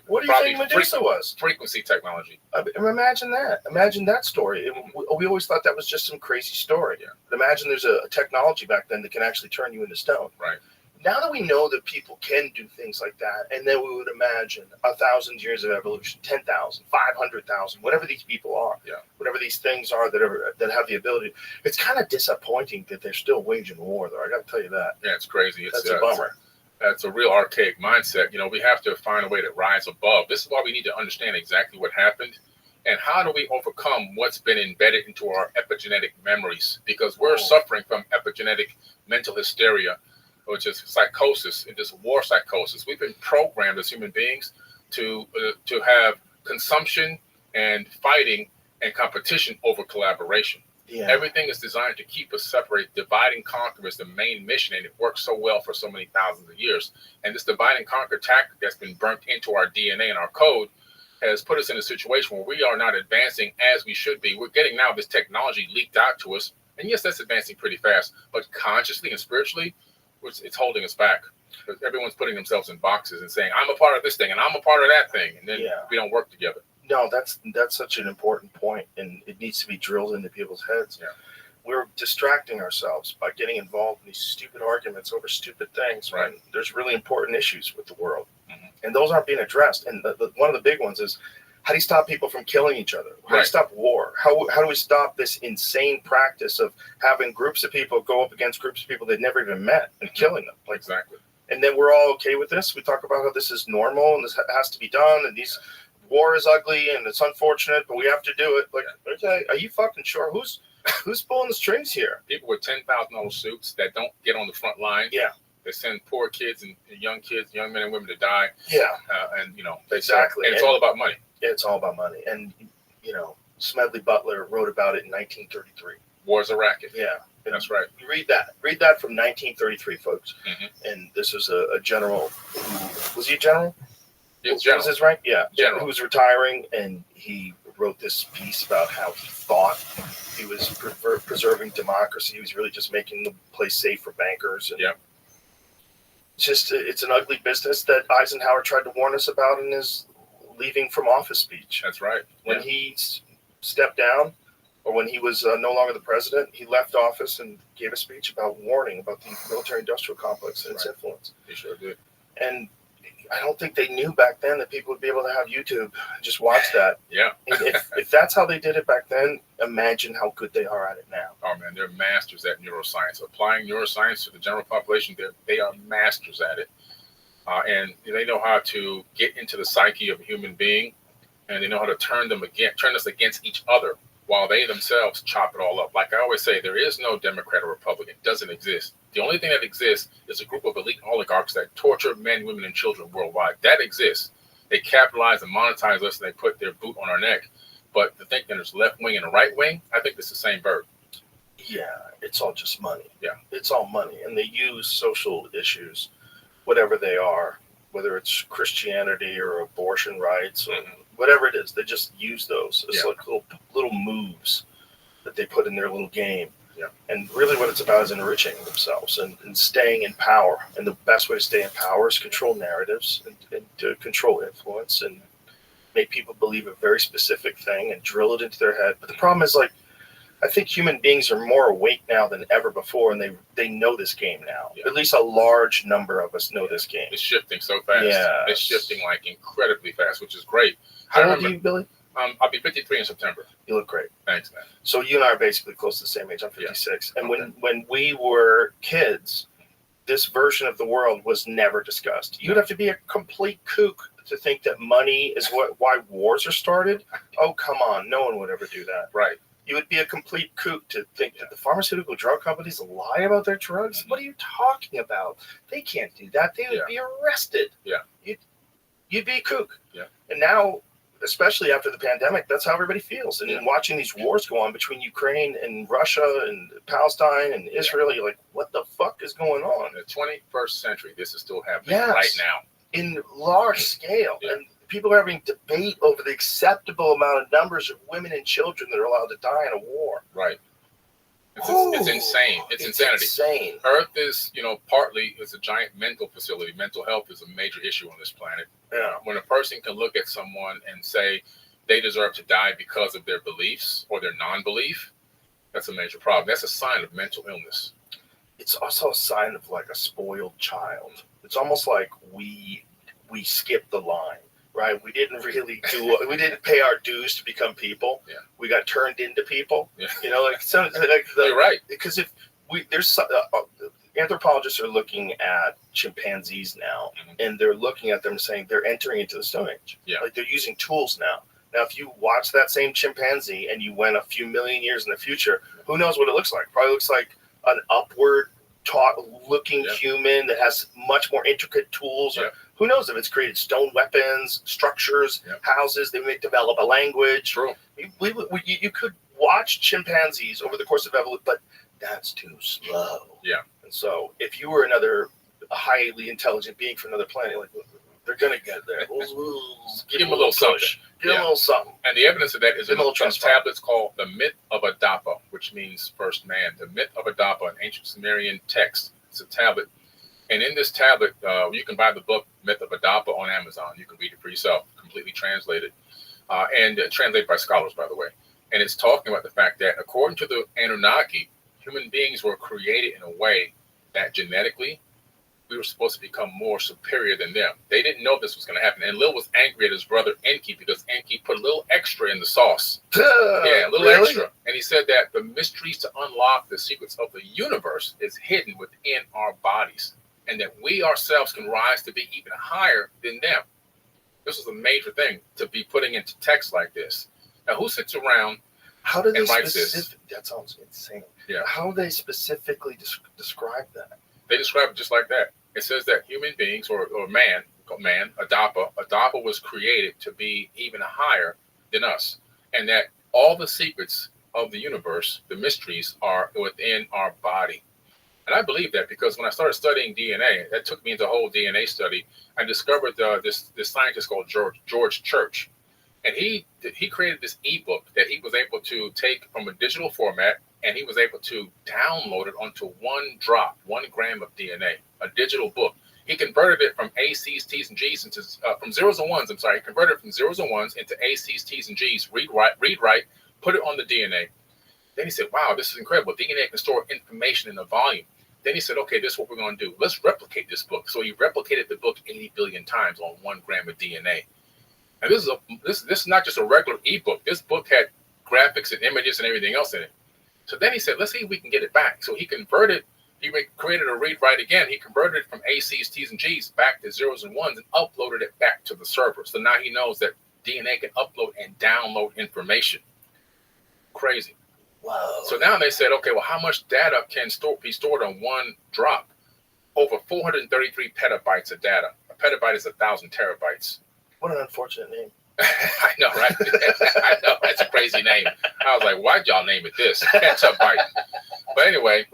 What do you think Medusa was? Frequency technology. Imagine that. Imagine that story. We always thought that was just some crazy story. Yeah. But imagine there's a technology back then that can actually turn you into stone. Right. Now that we know that people can do things like that, and then we would imagine 1,000 years of evolution, 10,000, 500,000, whatever these people are, whatever these things are that have the ability. It's kind of disappointing that they're still waging war, though. I got to tell you that. Yeah, it's crazy. That's a bummer. That's a real archaic mindset. We have to find a way to rise above. This is why we need to understand exactly what happened and how do we overcome what's been embedded into our epigenetic memories, because we're suffering from epigenetic mental hysteria, which is psychosis, and this war psychosis. We've been programmed as human beings to have consumption and fighting and competition over collaboration. Yeah. Everything is designed to keep us separate. Divide and conquer is the main mission, and it works so well for so many thousands of years. And this divide and conquer tactic that's been burnt into our DNA and our code has put us in a situation where we are not advancing as we should be. We're getting now this technology leaked out to us And yes, that's advancing pretty fast, but consciously and spiritually, it's holding us back. Because everyone's putting themselves in boxes and saying, I'm a part of this thing and I'm a part of that thing. And then we don't work together. No, that's such an important point, and it needs to be drilled into people's heads. Yeah. We're distracting ourselves by getting involved in these stupid arguments over stupid things. Right. When there's really important issues with the world, Mhm. and those aren't being addressed. And one of the big ones is, how do you stop people from killing each other? How do you stop war? How do we stop this insane practice of having groups of people go up against groups of people they've never even met and killing them? Like, exactly. And then we're all okay with this. We talk about how this is normal and this has to be done, and war is ugly and it's unfortunate, but we have to do it. Like, okay, are you fucking sure? Who's pulling the strings here? People with $10,000 suits that don't get on the front line. Yeah. They send poor kids and young men and women to die. Yeah. And exactly. And it's all about money. Yeah, it's all about money. And Smedley Butler wrote about it in 1933. War's a racket. Yeah. And that's right. You read that from 1933, folks. Mm-hmm. And this was a general. Was he a general? Yes, general. Was his rank? Yeah. General. Who was retiring, and he wrote this piece about how he thought he was preserving democracy. He was really just making the place safe for bankers. And it's an ugly business that Eisenhower tried to warn us about in his leaving from office speech. That's right. When he stepped down, or when he was no longer the president, he left office and gave a speech about warning about the military-industrial complex and its influence. He sure did. And I don't think they knew back then that people would be able to have YouTube and just watch that. Yeah. if that's how they did it back then, imagine how good they are at it now. Oh, man, they're masters at neuroscience. Applying neuroscience to the general population, they are masters at it. And they know how to get into the psyche of a human being, and they know how to turn us against each other while they themselves chop it all up. Like I always say, there is no Democrat or Republican. It doesn't exist. The only thing that exists is a group of elite oligarchs that torture men, women, and children worldwide. That exists. They capitalize and monetize us, and they put their boot on our neck. But to think that there's left wing and a right wing, I think it's the same bird. Yeah, it's all just money. Yeah. It's all money. And they use social issues, whatever they are, whether it's Christianity or abortion rights or whatever it is, they just use those as like little moves that they put in their little game. Yeah. And really what it's about is enriching themselves and staying in power. And the best way to stay in power is control narratives and to control influence and make people believe a very specific thing and drill it into their head. But the problem is, like, I think human beings are more awake now than ever before, and they know this game now. Yeah. At least a large number of us know this game. It's shifting so fast. Yeah. It's shifting like incredibly fast, which is great. How old are you, Billy? I'll be 53 in September. You look great. Thanks, man. So you and I are basically close to the same age. I'm 56. Yeah. And when we were kids, this version of the world was never discussed. You'd have to be a complete kook to think that money is why wars are started. Oh, come on. No one would ever do that. Right. You would be a complete kook to think that the pharmaceutical drug companies lie about their drugs. What are you talking about? They can't do that. They would be arrested. Yeah. You'd be a kook. Yeah. And now, especially after the pandemic, that's how everybody feels. And watching these wars go on between Ukraine and Russia and Palestine and Israel, you're like, what the fuck is going on? In the 21st century, this is still happening right now. In large scale. Yeah. And people are having debate over the acceptable amount of numbers of women and children that are allowed to die in a war. Right. It's insane. It's insanity. Insane. Earth is, partly is a giant mental facility. Mental health is a major issue on this planet. Yeah. When a person can look at someone and say they deserve to die because of their beliefs or their non-belief, that's a major problem. That's a sign of mental illness. It's also a sign of like a spoiled child. It's almost like we skipped the line. Right, we didn't really we didn't pay our dues to become people. Yeah. We got turned into people. Yeah. You're right. Because there's anthropologists are looking at chimpanzees now, and they're looking at them saying they're entering into the Stone Age. Yeah. Like they're using tools now. Now, if you watch that same chimpanzee and you went a few million years in the future, who knows what it looks like? Probably looks like an upward looking human that has much more intricate tools. Or, who knows if it's created stone weapons, structures, houses. They may develop a language. True. You could watch chimpanzees over the course of evolution, but that's too slow. Yeah. And so if you were a highly intelligent being from another planet, like, They're gonna get there. We'll Give them a little something. Give them a little something. And the evidence of that is in Give 'em a a little trust tablets called the Myth of Adapa, which means first man. The Myth of Adapa, an ancient Sumerian text. It's a tablet. And in this tablet, you can buy the book Myth of Adapa on Amazon. You can read it for yourself, completely translated, and translated by scholars, by the way. And it's talking about the fact that according to the Anunnaki, human beings were created in a way that genetically we were supposed to become more superior than them. They didn't know this was going to happen. And Lil was angry at his brother Enki because Enki put a little extra in the sauce. Yeah, a little really? extra. And he said that the mysteries to unlock the secrets of the universe is hidden within our bodies, and that we ourselves can rise to be even higher than them. This was a major thing to be putting into text like this. Now, who sits around How do they and writes this? That sounds insane. Yeah. How do they specifically describe that? They describe it just like that. It says that human beings or man, Adapa was created to be even higher than us. And that all the secrets of the universe, the mysteries, are within our body. And I believe that because when I started studying DNA, that took me into a whole DNA study. I discovered this scientist called George Church. And he created this ebook that he was able to take from a digital format, and he was able to download it onto 1 gram of DNA, a digital book. He converted it from AC's, T's, and G's into from zeros and ones. He converted it from zeros and ones into AC's, T's, and G's. Read, write, put it on the DNA. Then he said, "Wow, this is incredible. DNA can store information in a volume." Then he said, "Okay, this is what we're going to do. Let's replicate this book." So he replicated the book 80 billion times on 1 gram of DNA. And this is not just a regular ebook. This book had graphics and images and everything else in it. So then he said, let's see if we can get it back. So he created a read write again. He converted it from AC's, T's, and G's back to zeros and ones and uploaded it back to the server. So now he knows that DNA can upload and download information. Crazy. Wow. So now they said, okay, well, how much data can be stored on 1 drop? Over 433 petabytes of data. A petabyte is 1,000 terabytes. What an unfortunate name. I know, right? I know, that's a crazy name. I was like, why'd y'all name it this? Petabyte. But anyway.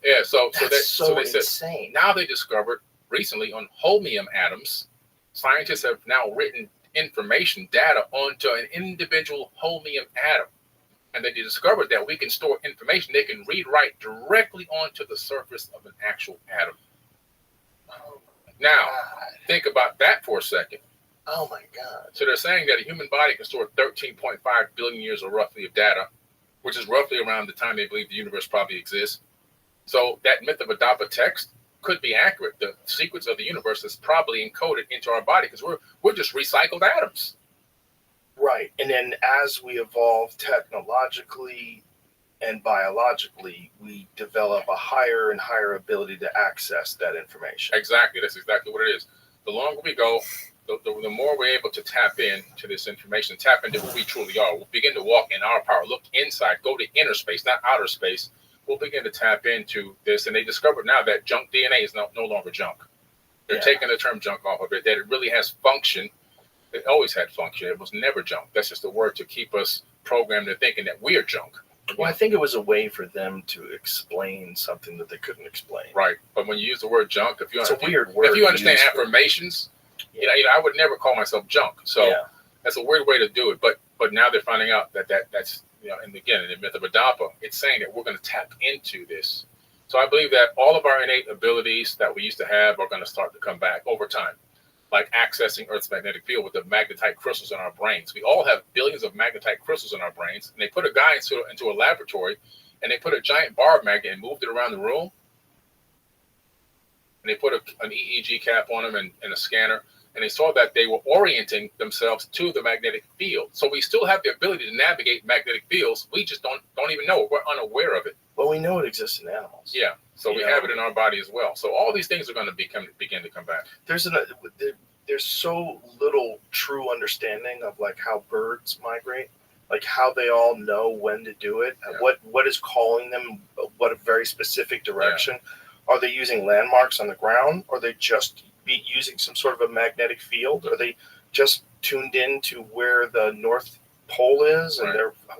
Yeah, so they said, insane. Now they discovered recently on holmium atoms, scientists have now written information, data onto an individual holmium atom. And they discovered that we can store information. They can read, write directly onto the surface of an actual atom. Now, think about that for a second. Oh my God. So they're saying that a human body can store 13.5 billion years or roughly of data, which is roughly around the time they believe the universe probably exists. So that Myth of Adapa text could be accurate. The secrets of the universe is probably encoded into our body because we're just recycled atoms. Right. And then as we evolve technologically and biologically, we develop a higher and higher ability to access that information. Exactly. That's exactly what it is. The longer we go, the more we're able to tap into this information, tap into who we truly are. We'll begin to walk in our power, look inside, go to inner space, not outer space. We'll begin to tap into this. And they discovered now that junk DNA is no longer junk. They're taking the term junk off of it, that it really has function. It always had function. It was never junk. That's just a word to keep us programmed to thinking that we are junk. Well, I think it was a way for them to explain something that they couldn't explain. Right. But when you use the word junk, if you understand to affirmations, you know, I would never call myself junk. So that's a weird way to do it. But now they're finding out that's and again, in the Myth of Adapa, it's saying that we're going to tap into this. So I believe that all of our innate abilities that we used to have are going to start to come back over time, like accessing Earth's magnetic field with the magnetite crystals in our brains. We all have billions of magnetite crystals in our brains, and they put a guy into a laboratory, and they put a giant bar magnet and moved it around the room, and they put an EEG cap on him and a scanner, and they saw that they were orienting themselves to the magnetic field. So we still have the ability to navigate magnetic fields. We just don't even know it. We're unaware of it. Well, we know it exists in animals. Yeah. So we have it in our body as well. So all these things are going to begin to come back. There's so little true understanding of like how birds migrate, like how they all know when to do it, what is calling them, what a very specific direction. Are they using landmarks on the ground? Or are they just using some sort of a magnetic field? Are they just tuned in to where the North Pole is? And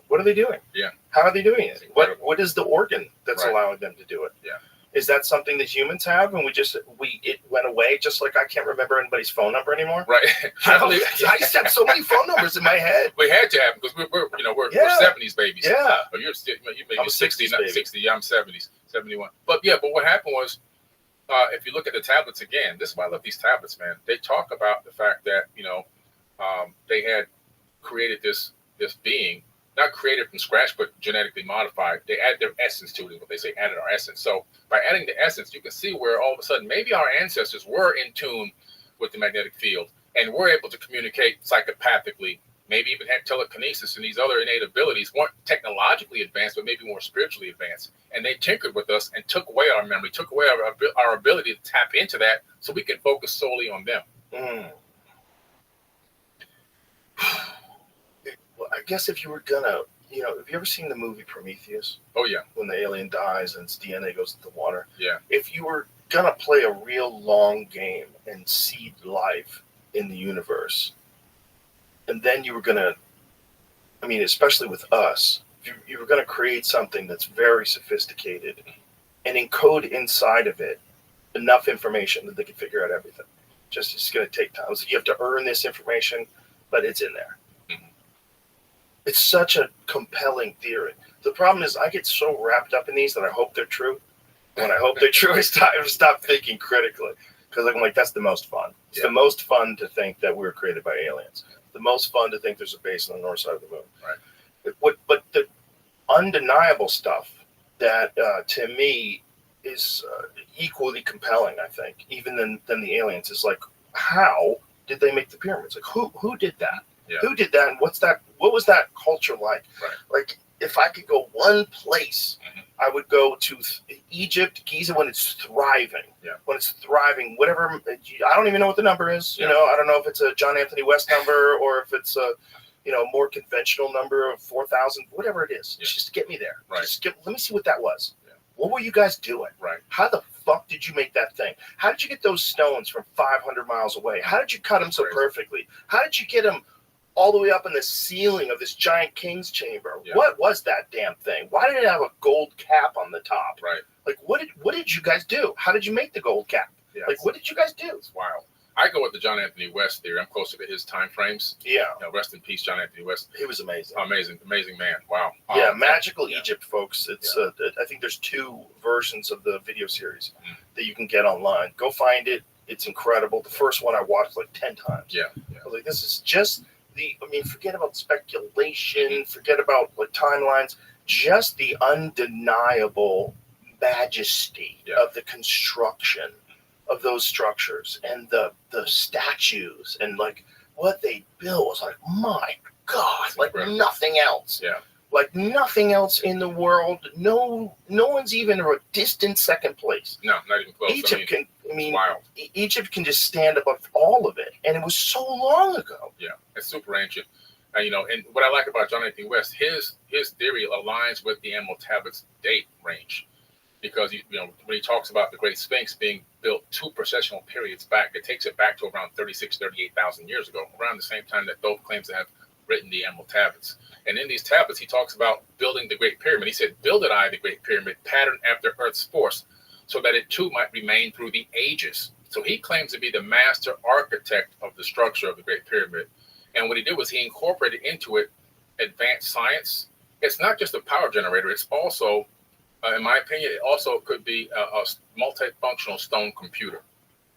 what are they doing? Yeah. How are they doing it? What is the organ that's allowing them to do it? Yeah. Is that something that humans have, and it went away? Just like I can't remember anybody's phone number anymore. Right. I used to have so many phone numbers in my head. We had to have because we're 70s babies. Yeah. You maybe I'm 60, 60s not baby. 60. Yeah, I'm 70s, 71. But what happened was, if you look at the tablets again, this is why I love these tablets, man. They talk about the fact that they had created this being, not created from scratch, but genetically modified. They added their essence to it, is what they say, added our essence. So by adding the essence, you can see where all of a sudden maybe our ancestors were in tune with the magnetic field and were able to communicate psychopathically, maybe even had telekinesis and these other innate abilities, weren't technologically advanced, but maybe more spiritually advanced. And they tinkered with us and took away our memory, took away our ability to tap into that so we can focus solely on them. Well, I guess if you were gonna, have you ever seen the movie Prometheus? Oh, yeah. When the alien dies and its DNA goes into the water. Yeah. If you were gonna play a real long game and seed life in the universe, and then you were gonna, especially with us, you were gonna create something that's very sophisticated and encode inside of it enough information that they can figure out everything. It's gonna take time. So you have to earn this information, but it's in there. It's such a compelling theory. The problem is I get so wrapped up in these that I hope they're true. When I hope they're true, I stop thinking critically. Because I'm like, that's the most fun. It's the most fun to think that we were created by aliens. The most fun to think there's a base on the north side of the moon. Right. But the undeniable stuff that, to me, is equally compelling, I think, even than the aliens, is like, how did they make the pyramids? Like, who did that? Yeah. Who did that, and what was that culture like? Right. Like, if I could go one place, I would go to Egypt, Giza, when it's thriving. Yeah. When it's thriving, whatever. I don't even know what the number is. Yeah. I don't know if it's a John Anthony West number or if it's a more conventional number of 4,000, whatever it is. Yeah. Just get me there. Right. Let me see what that was. Yeah. What were you guys doing? Right. How the fuck did you make that thing? How did you get those stones from 500 miles away? How did you cut them so perfectly? How did you get them all the way up in the ceiling of this giant king's chamber? Yeah. What was that damn thing? Why did it have a gold cap on the top? Right. Like, what did you guys do? How did you make the gold cap? Yeah. Like, what did you guys do? It's wild. I go with the John Anthony West theory. I'm closer to his time frames. Yeah. Rest in peace, John Anthony West. He was amazing. Amazing man. Wow. Yeah, Magical Egypt, folks. It's I think there's 2 versions of the video series that you can get online. Go find it. It's incredible. The first one I watched like 10 times. Yeah. I was like, this is just forget about speculation, forget about like timelines, just the undeniable majesty of the construction of those structures and the statues and like what they built was like, my God, like nothing else. Yeah. Like nothing else in the world. No one's even a distant second place. No, not even close. Egypt can just stand above all of it, and it was so long ago. Yeah, it's super ancient. And what I like about John Anthony West, his theory aligns with the Emerald Tablets date range, because when he talks about the Great Sphinx being built 2 processional periods back, it takes it back to around 38,000 years ago, around the same time that Thoth claims to have written the Emerald Tablets. And in these tablets, he talks about building the Great Pyramid. He said, "Builded I the Great Pyramid, patterned after Earth's force, so that it too might remain through the ages." So he claims to be the master architect of the structure of the Great Pyramid. And what he did was he incorporated into it advanced science. It's not just a power generator. It's also, in my opinion, it also could be a multifunctional stone computer.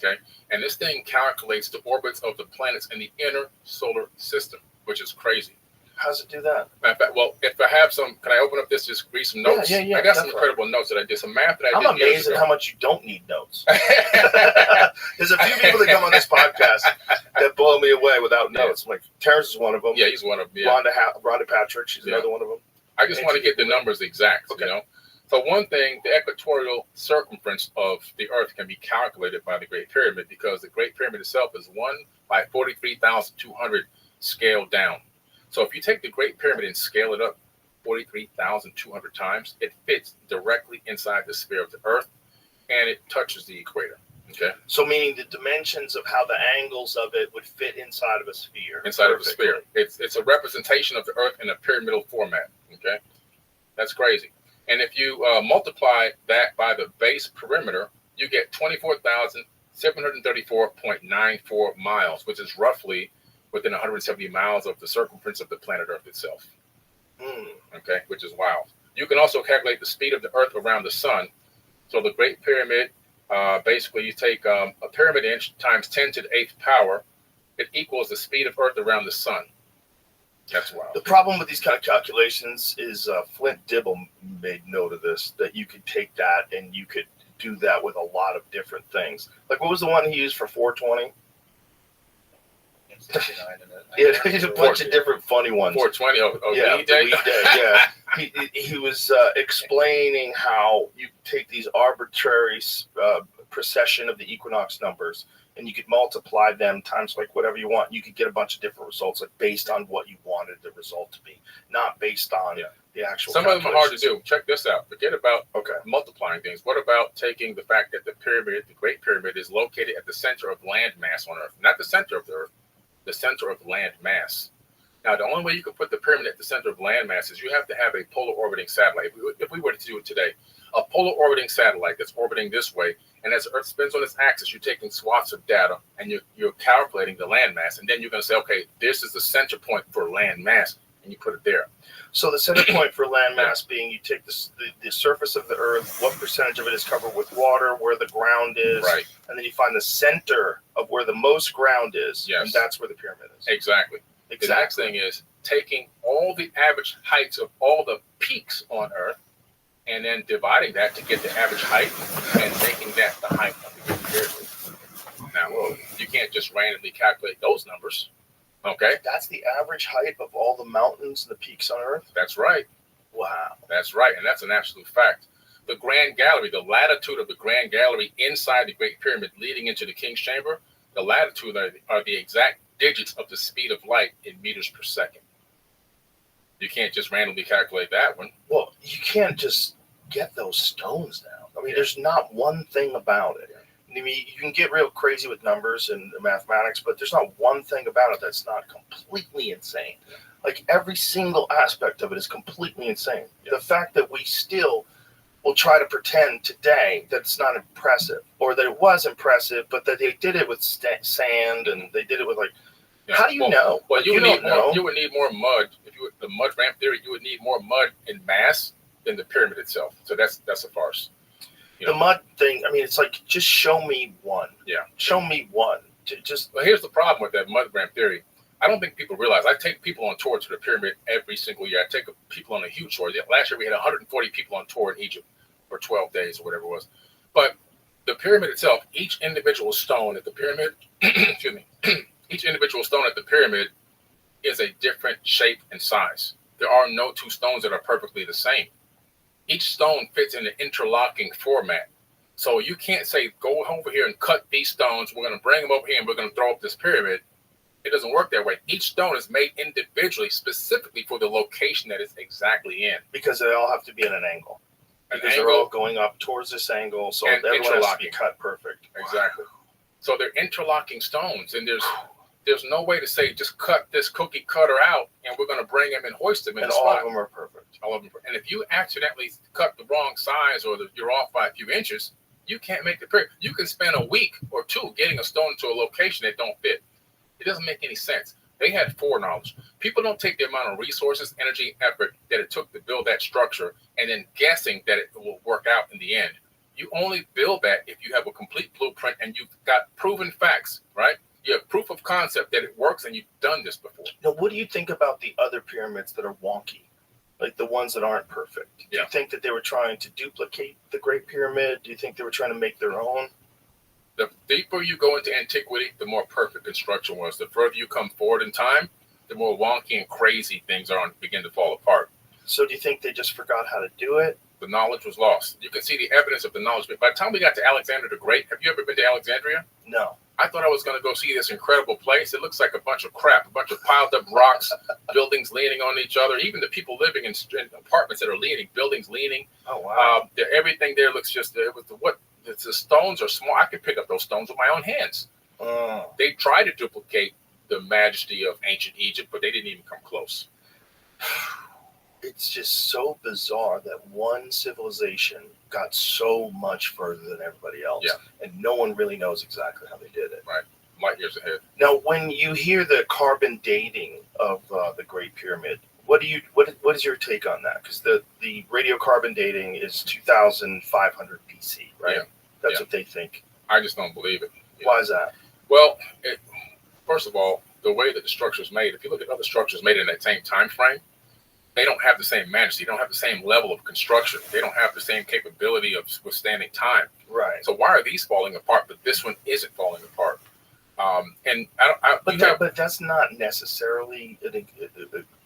Okay. And this thing calculates the orbits of the planets in the inner solar system, which is crazy. How does it do that? Matter of fact, well, if I have some, can I open up this, just read some notes? Yeah, I got some incredible notes that I did, some math that I did. I'm amazed at how much you don't need notes. There's a few people that come on this podcast that blow me away without notes. Like Terrence is one of them. Yeah, he's one of them. Yeah. Rhonda Patrick, she's another one of them. I just want to get the numbers exact, So one thing, the equatorial circumference of the Earth can be calculated by the Great Pyramid, because the Great Pyramid itself is 1 by 43,200 scaled down. So if you take the Great Pyramid and scale it up 43,200 times, it fits directly inside the sphere of the Earth, and it touches the equator. Okay. So meaning the dimensions of how the angles of it would fit inside of a sphere. Inside of a sphere. It's a representation of the Earth in a pyramidal format. Okay. That's crazy. And if you multiply that by the base perimeter, you get 24,734.94 miles, which is roughly within 170 miles of the circumference of the planet Earth itself. Okay, which is wild. You can also calculate the speed of the Earth around the sun. So the Great Pyramid, basically you take a pyramid inch times 10 to the 8th power. It equals the speed of Earth around the sun. That's wild. The problem with these kind of calculations is Flint Dibble made note of this, that you could take that and you could do that with a lot of different things. Like, what was the one he used for 420? Yeah, he's a bunch of different funny ones. 420, yeah, weed day? Weed day, yeah. He was explaining how you take these arbitrary precession of the equinox numbers, and you could multiply them times like whatever you want. You could get a bunch of different results, like based on what you wanted the result to be, not based on the actual. Some of them are hard to do. Check this out. Forget about multiplying things. What about taking the fact that the pyramid, the Great Pyramid, is located at the center of land mass on Earth, not the center of the Earth, the center of land mass. Now, the only way you can put the pyramid at the center of land mass is you have to have a polar orbiting satellite. If we were to do it today, a polar orbiting satellite that's orbiting this way, and as the Earth spins on its axis, you're taking swaths of data and you're calculating the land mass, and then you're going to say, okay, this is the center point for land mass, and you put it there. So the center point for land mass being, you take the surface of the Earth, what percentage of it is covered with water, where the ground is, right, and then you find the center of where the most ground is, and that's where the pyramid is. Exactly. The next thing is taking all the average heights of all the peaks on Earth and then dividing that to get the average height and making that the height of the Great Pyramid. Now, you can't just randomly calculate those numbers. Okay? That's the average height of all the mountains and the peaks on Earth? That's right. Wow. That's right, and that's an absolute fact. The Grand Gallery, the latitude of the Grand Gallery inside the Great Pyramid leading into the King's Chamber, the latitude are the exact digits of the speed of light in meters per second. You can't just randomly calculate that one. Well, you can't just get those stones now. I mean, there's not one thing about it. I mean, you can get real crazy with numbers and mathematics, but there's not one thing about it that's not completely insane. Like, every single aspect of it is completely insane. The fact that we still will try to pretend today that it's not impressive, or that it was impressive, but that they did it with sand and they did it with, like, how do you know? Well, like, you would need more mud. If you the mud ramp theory, you would need more mud in mass than the pyramid itself. So that's a farce. The mud thing, I mean, it's like, just show me one. Yeah. Show me one. Well, here's the problem with that mud ramp theory. I don't think people realize, I take people on tour to the pyramid every single year. I take people on a huge tour. Last year we had 140 people on tour in Egypt for 12 days or whatever it was. But the pyramid itself, each individual stone at the pyramid, excuse me, each individual stone at the pyramid is a different shape and size. There are no two stones that are perfectly the same. Each stone fits in an interlocking format. So you can't say, go over here and cut these stones. We're going to bring them over here and we're going to throw up this pyramid. It doesn't work that way. Each stone is made individually, specifically for the location that it's exactly in. Because they all have to be at an angle. Because they're all going up towards this angle, so everyone has to be cut perfect. Exactly. So they're interlocking stones, and there's no way to say, just cut this cookie cutter out, and we're going to bring them and hoist them in the spot. All of them are perfect. All of them. And if you accidentally cut the wrong size, or you're off by a few inches, you can't make the pyramid. You can spend a week or two getting a stone to a location that don't fit. It doesn't make any sense. They had foreknowledge. People don't take the amount of resources, energy, effort that it took to build that structure and then guessing that it will work out in the end. You only build that if you have a complete blueprint and you've got proven facts, right? You have proof of concept that it works and you've done this before. Now, what do you think about the other pyramids that are wonky? Like the ones that aren't perfect? Do you think that they were trying to duplicate the Great Pyramid? Do you think they were trying to make their own? The deeper you go into antiquity, the more perfect construction was. The further you come forward in time, the more wonky and crazy things begin to fall apart. So do you think they just forgot how to do it? The knowledge was lost. You can see the evidence of the knowledge. By the time we got to Alexander the Great, have you ever been to Alexandria? No. I thought I was going to go see this incredible place. It looks like a bunch of crap, a bunch of piled up rocks, buildings leaning on each other, even the people living in apartments that are leaning, buildings leaning. Oh, wow. Everything there looks just, the stones are small. I could pick up those stones with my own hands. They tried to duplicate the majesty of ancient Egypt, but they didn't even come close. it's just so bizarre that one civilization got so much further than everybody else, and no one really knows exactly how they did it. Right, light years ahead. Now, when you hear the carbon dating of the Great Pyramid, what is your take on that? Because the radiocarbon dating is 2,500 BC, right? Yeah. That's what they think. I just don't believe it. Why is that? Well, first of all, the way that the structure is made, if you look at other structures made in that same time frame, they don't have the same majesty. They don't have the same level of construction. They don't have the same capability of withstanding time. Right. So why are these falling apart, but this one isn't falling apart? But that's not necessarily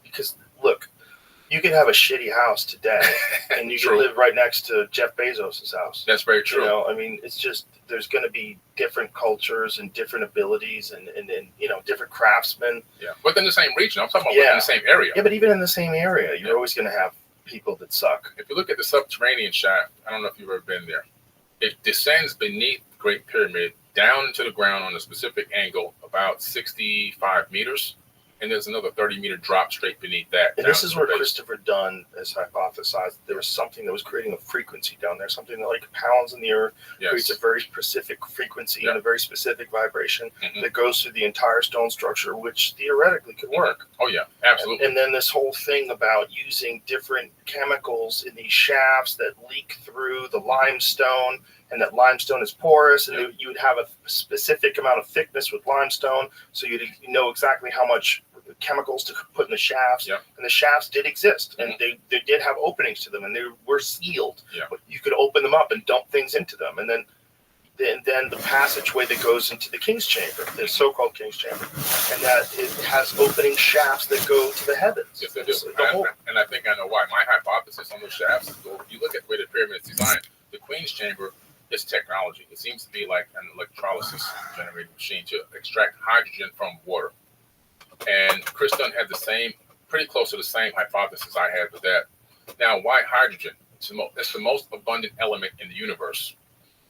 because look, you could have a shitty house today, and you can live right next to Jeff Bezos's house. That's very true. You know, I mean, it's just there's going to be different cultures and different abilities and different craftsmen. Yeah, within the same region. I'm talking about within the same area. Yeah, but even in the same area, you're always going to have people that suck. If you look at the subterranean shaft, I don't know if you've ever been there. It descends beneath the Great Pyramid down into the ground on a specific angle, about 65 meters. And there's another 30-meter drop straight beneath that. And this is where Christopher Dunn has hypothesized there was something that was creating a frequency down there, something that like pounds in the earth, creates a very specific frequency and a very specific vibration that goes through the entire stone structure, which theoretically could work. Oh, yeah, absolutely. And then this whole thing about using different chemicals in these shafts that leak through the limestone, and that limestone is porous, and you would have a specific amount of thickness with limestone, so you know exactly how much chemicals to put in the shafts. And the shafts did exist, and they did have openings to them, and they were sealed. But you could open them up and dump things into them, and then the passageway that goes into the King's Chamber, the so-called King's Chamber, and that it has opening shafts that go to the heavens. Yes, they do. And I think I know why. My hypothesis on those shafts is, if you look at the way the pyramid is designed, the Queen's Chamber is technology. It seems to be like an electrolysis generating machine to extract hydrogen from water. And Chris Dunn had pretty close to the same hypothesis I had with that. Now, why hydrogen? It's the most abundant element in the universe.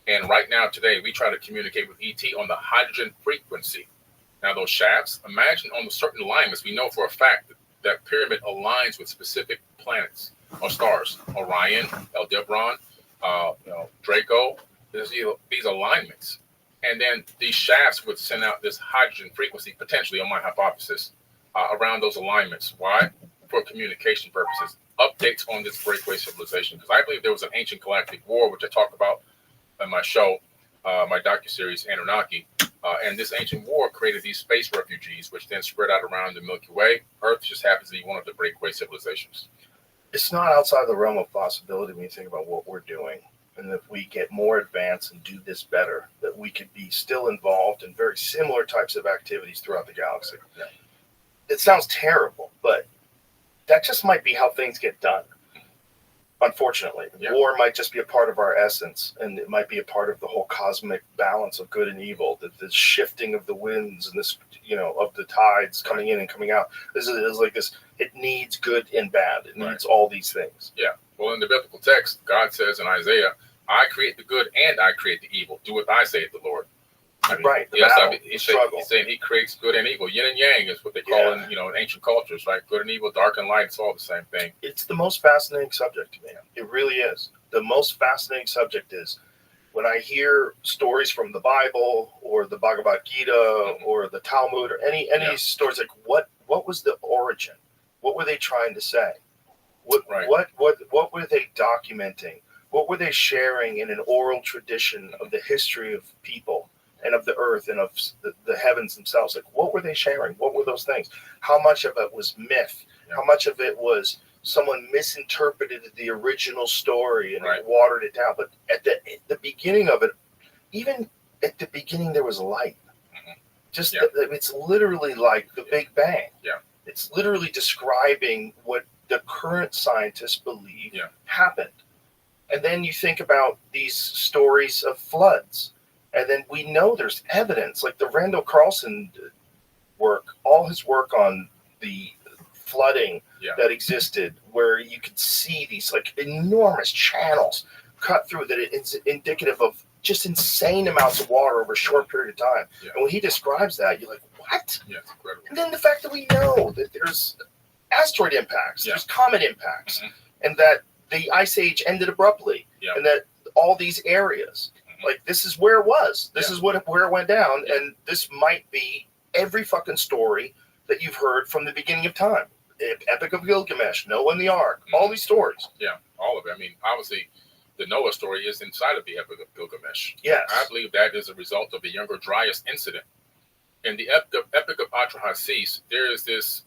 And right now, today, we try to communicate with ET on the hydrogen frequency. Now, those shafts, imagine on the certain alignments, we know for a fact that pyramid aligns with specific planets or stars. Orion, Aldebaran, Draco. There's these alignments. And then these shafts would send out this hydrogen frequency, potentially on my hypothesis, around those alignments. Why? For communication purposes. Updates on this breakaway civilization. Because I believe there was an ancient galactic war, which I talk about in my show, my docuseries, Anunnaki. And this ancient war created these space refugees, which then spread out around the Milky Way. Earth just happens to be one of the breakaway civilizations. It's not outside the realm of possibility when you think about what we're doing. And if we get more advanced and do this better, that we could be still involved in very similar types of activities throughout the galaxy. It sounds terrible, but that just might be how things get done. Unfortunately, war might just be a part of our essence, and it might be a part of the whole cosmic balance of good and evil. That the shifting of the winds and this, of the tides coming in and coming out. This is like this. It needs good and bad. It needs all these things. Yeah. Well, in the biblical text, God says in Isaiah, "I create the good and I create the evil. Do what I say, the Lord." Right. He's saying He creates good and evil. Yin and yang is what they call in ancient cultures, right? Good and evil, dark and light. It's all the same thing. It's the most fascinating subject to me. It really is. The most fascinating subject is when I hear stories from the Bible or the Bhagavad Gita or the Talmud or any stories, like what was the origin? What were they trying to say? What were they documenting? What were they sharing in an oral tradition of the history of people and of the earth and of the heavens themselves? Like, what were they sharing? What were those things? How much of it was myth? How much of it was someone misinterpreted the original story and watered it down? But at the beginning of it, even at the beginning, there was light. It's literally like the Big Bang. It's literally describing what the current scientists believe happened. And then you think about these stories of floods. And then we know there's evidence, like the Randall Carlson work, all his work on the flooding that existed, where you could see these like enormous channels cut through, that it's indicative of just insane amounts of water over a short period of time. And when he describes that, you're like, what? Yeah, it's incredible. And then the fact that we know that there's asteroid impacts, Yeah. there's comet impacts, Mhm. and that the ice age ended abruptly, Yeah. and that all these areas, like this is where it was. This Yeah. is where it went down, Yeah. and this might be every fucking story that you've heard from the beginning of time. Epic of Gilgamesh, Noah and the Ark, all these stories. Yeah, all of it. I mean, obviously, the Noah story is inside of the Epic of Gilgamesh. Yes. I believe that is a result of the Younger Dryas incident. In the Epic of Atrahasis, there is this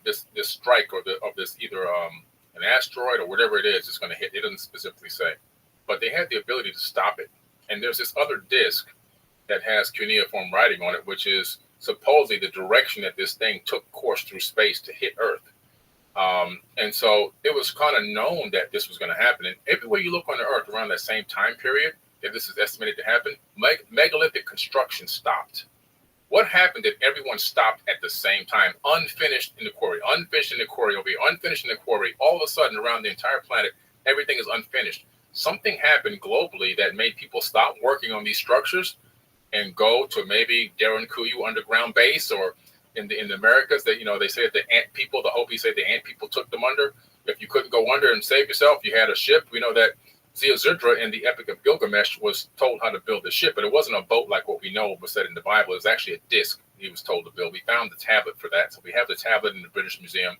this strike of this either an asteroid or whatever it is going to hit. It doesn't specifically say, but they had the ability to stop it. And there's this other disk that has cuneiform writing on it, which is supposedly the direction that this thing took course through space to hit Earth. And so it was kind of known that this was going to happen. And everywhere you look on the Earth around that same time period, that this is estimated to happen, megalithic construction stopped. What happened that everyone stopped at the same time? Unfinished in the quarry, unfinished in the quarry over here, unfinished in the quarry. All of a sudden, around the entire planet, everything is unfinished. Something happened globally that made people stop working on these structures and go to maybe Darren Kuyu underground base, or in the Americas that, they say that the ant people, the Hopi say the ant people took them under. If you couldn't go under and save yourself, you had a ship. We know that Ziusudra in the Epic of Gilgamesh was told how to build a ship, but it wasn't a boat like what we know was said in the Bible. It was actually a disc he was told to build. We found the tablet for that. So we have the tablet in the British Museum.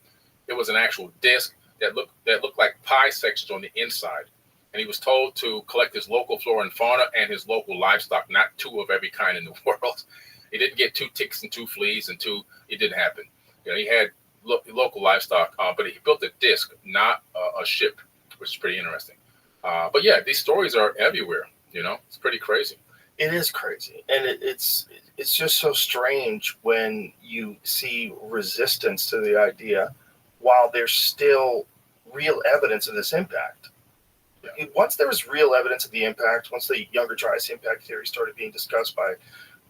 It was an actual disc that looked like pie sections on the inside. And he was told to collect his local flora and fauna and his local livestock, not two of every kind in the world. He didn't get 2 ticks and 2 fleas and 2. It didn't happen. He had local livestock, but he built a disc, not a ship, which is pretty interesting. But yeah, these stories are everywhere. It's pretty crazy. It is crazy, and it's just so strange when you see resistance to the idea, while there's still real evidence of this impact. Yeah. Once there was real evidence of the impact, once the Younger Dryas impact theory started being discussed by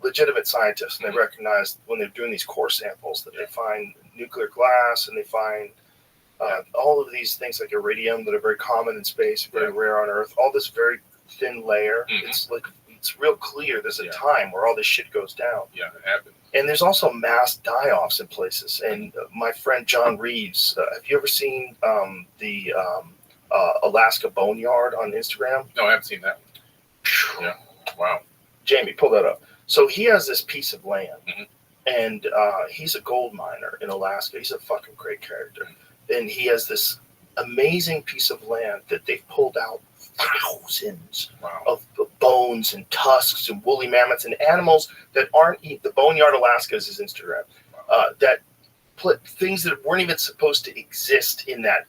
legitimate scientists, and they recognized when they're doing these core samples that they find nuclear glass and they find all of these things like iridium that are very common in space, very rare on Earth, all this very thin layer. It's real clear there's a time where all this shit goes down. Yeah, it happened. And there's also mass die-offs in places. And my friend John Reeves, have you ever seen the Alaska Boneyard on Instagram? No, I haven't seen that. Yeah. Wow. Jamie, pull that up. So he has this piece of land, and he's a gold miner in Alaska. He's a fucking great character. And he has this amazing piece of land that they've pulled out thousands of bones and tusks and woolly mammoths and animals that aren't the Boneyard Alaska is his Instagram. That put things that weren't even supposed to exist in that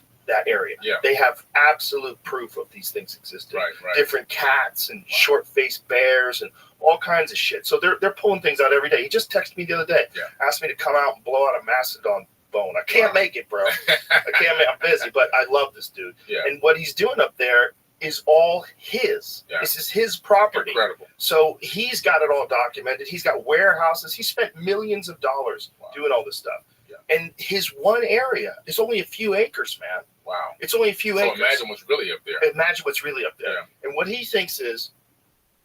area. Yeah. They have absolute proof of these things existing. Right. Different cats and short-faced bears and all kinds of shit. So they're pulling things out every day. He just texted me the other day, asked me to come out and blow out a mastodon bone. I can't make it, bro. I'm busy, but I love this dude. Yeah. And what he's doing up there is all his. Yeah. This is his property. Incredible. So he's got it all documented. He's got warehouses. He spent millions of dollars doing all this stuff. Yeah. And his one area is only a few acres, man. Wow. It's only a few acres. So imagine what's really up there. Imagine what's really up there. Yeah. And what he thinks is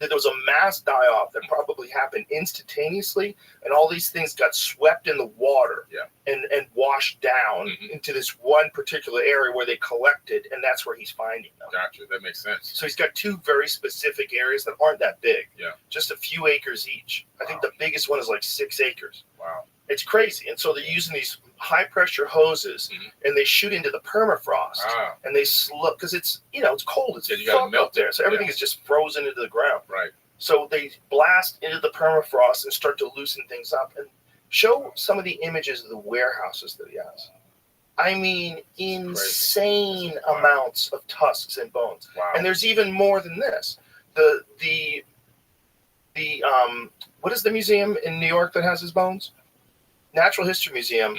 that there was a mass die-off that probably happened instantaneously, and all these things got swept in the water and washed down into this one particular area where they collected, and that's where he's finding them. Gotcha. That makes sense. So he's got 2 very specific areas that aren't that big. Yeah. Just a few acres each. I think the biggest one is like 6 acres. Wow. It's crazy. And so they're using these high-pressure hoses, and they shoot into the permafrost, and they slow, because it's, it's cold. It's fuck up there. So everything is just frozen into the ground. Right. So they blast into the permafrost and start to loosen things up. And show some of the images of the warehouses that he has. I mean, insane amounts of tusks and bones. Wow. And there's even more than this. The what is the museum in New York that has his bones? Natural History Museum.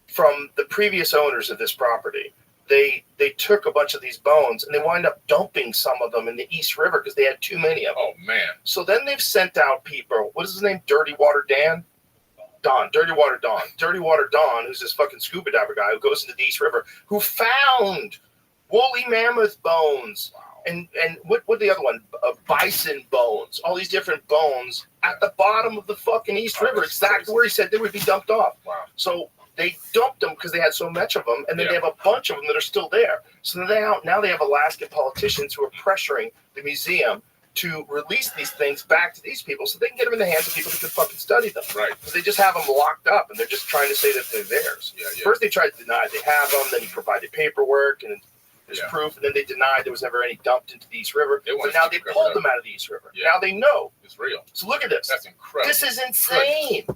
From the previous owners of this property, they took a bunch of these bones and they wind up dumping some of them in the East River because they had too many of them. Oh man! So then they've sent out people. What is his name? Dirty Water Don, Dirty Water Don, who's this fucking scuba diver guy who goes into the East River, who found woolly mammoth bones. And what the other one? Bison bones. All these different bones at the bottom of the fucking East River, exactly where he said they would be dumped off. Wow. So They dumped them because they had so much of them, and then Yeah. they have a bunch of them that are still there. So now they have Alaskan politicians who are pressuring the museum to release these things back to these people so they can get them in the hands of people who can fucking study them. Right. Because they just have them locked up, and they're just trying to say that they're theirs. Yeah, yeah. First they tried to deny they have them, then he provided paperwork, and there's Yeah. proof, and then they denied there was ever any dumped into the East River. They So want now to they keep it pulled covered them out of the East River. Yeah. Now they know. It's real. So look at this. That's incredible. This is insane.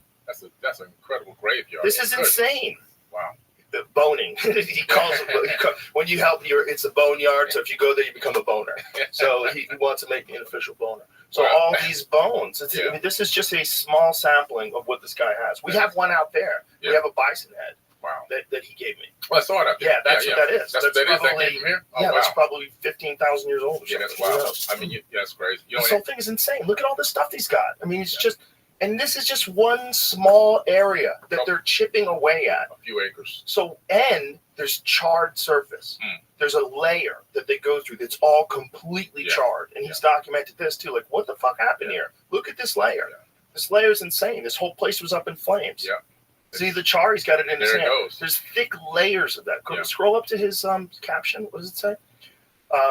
That's an incredible graveyard. This is Goodness. insane. Wow. The boning. He calls it when you help it's a boneyard. So if you go there, you become a boner. So he wants to make me an official boner. So Wow. all these bones. Yeah. I mean, this is just a small sampling of what this guy has. We have one out there. Yeah. We have a bison head Wow. that he gave me. Well, I saw it out there. Yeah, that's what that is. That's what that is. That probably, came from here? Oh, yeah, wow. that's probably 15,000 years old. Or Yeah, that's something. Who wild. knows? I mean, that's crazy. You know, This whole thing is insane. Look at all the stuff he's got. I mean, it's just, and this is just one small area that they're chipping away at. a few acres. So, and there's charred surface. Hmm. There's a layer that they go through that's all completely Yeah. charred. And he's documented this too. Like, what the fuck happened here? Look at this layer. Yeah. This layer is insane. This whole place was up in flames. Yeah. See the char? He's got it in his There it hand. goes. There's thick layers of that. Go Yeah. Scroll up to his caption. What does it say?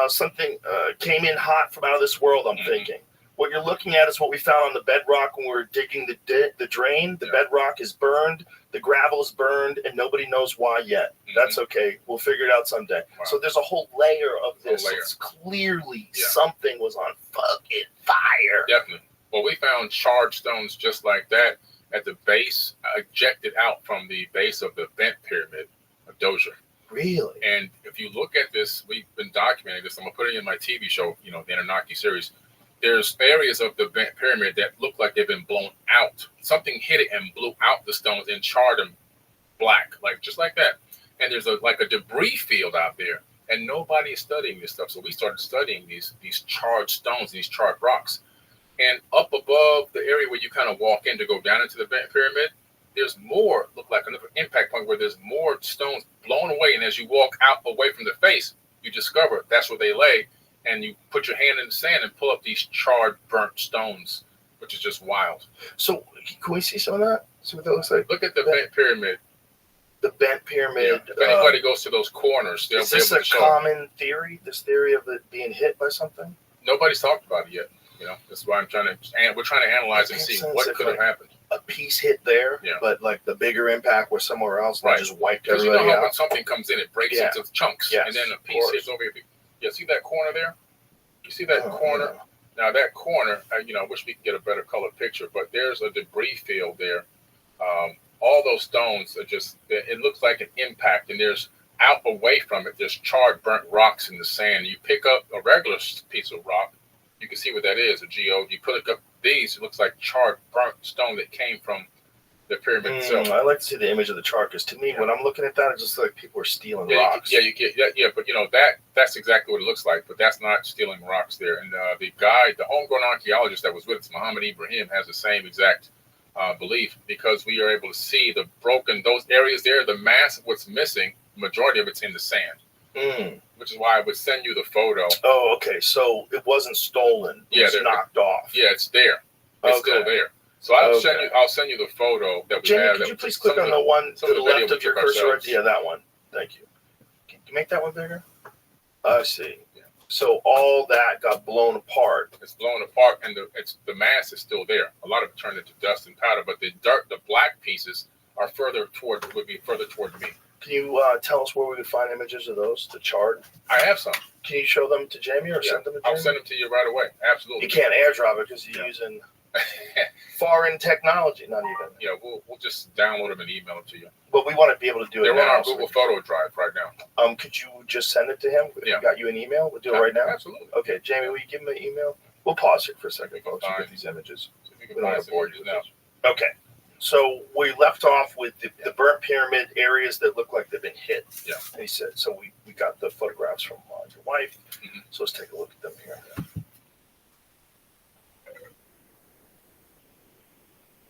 Something came in hot from out of this world, I'm thinking. What you're looking at is what we found on the bedrock when we were digging the drain. The bedrock is burned, the gravel is burned, and nobody knows why yet. That's okay. We'll figure it out someday. Wow. So there's a whole layer of this. layer. It's clearly Yeah. something was on fucking fire. Definitely. Well, we found charred stones just like that at the base, ejected out from the base of the Bent Pyramid of Dozier. Really? And if you look at this, we've been documenting this. I'm gonna put it in my TV show, the Anunnaki series. There's areas of the Bent Pyramid that look like they've been blown out. Something hit it and blew out the stones and charred them black, just like that. And there's a debris field out there, and nobody is studying this stuff. So we started studying these charred stones, these charred rocks. And up above the area where you kind of walk in to go down into the Bent Pyramid, there's more, look like another impact point where there's more stones blown away. And as you walk out away from the face, you discover that's where they lay. And you put your hand in the sand and pull up these charred, burnt stones, which is just wild. So can we see some of that? See what that looks like? Look at the Bent Pyramid. The Bent Pyramid. If anybody goes to those corners, they'll Is be this able a to show. common theory? This theory of it being hit by something? Nobody's talked about it yet. That's why we're trying to analyze and see what could have happened. A piece hit there, Yeah. but like the bigger impact was somewhere else, Right. and just wiped Because everybody how when out. something comes in, it breaks Yeah. into chunks, Yes, and then a of piece course. hits over here. Yeah, see that corner there? You see that Oh, corner? yeah. Now that corner, I wish we could get a better color picture, but there's a debris field there. All those stones are it looks like an impact, and there's out away from it, there's charred, burnt rocks in the sand. You pick up a regular piece of rock, you can see what that is, a geode. You pick up these, it looks like charred, burnt stone that came from the pyramid itself. I like to see the image of the chart because to me, when I'm looking at that, it's just like people are stealing rocks. But that's exactly what it looks like. But that's not stealing rocks there. And the homegrown archaeologist that was with us, Muhammad Ibrahim, has the same exact belief because we are able to see those areas there. The mass of what's missing, majority of it's in the sand, which is why I would send you the photo. Oh, okay. So it wasn't stolen. It was knocked off. Yeah, it's there. It's still there. So I'll send you the photo that we Jamie, have. could you please click on the one to the left of your cursor? Yeah, that one. Thank you. Can you make that one bigger? I see. Yeah. So all that got blown apart. It's blown apart, and the mass is still there. A lot of it turned into dust and powder, but the black pieces would be further toward me. Can you tell us where we could find images of those, the chart? I have some. Can you show them to Jamie or send them to Jamie? I'll send them to you right away. Absolutely. You can't airdrop it because you're using foreign technology, not even. Yeah, we'll just download them and email them to you. But we want to be able to do it They're now. on our Google Photo Drive right now. Could you just send it to him? If he got you an email, we'll do it right now. Absolutely. Okay, Jamie, will you give him an email? We'll pause it for a second, folks, and get these images. So if you can find some images now. Okay, so we left off with the burnt pyramid areas that look like they've been hit. Yeah. And he said, so we got the photographs from your wife. Mm-hmm. So let's take a look at them here.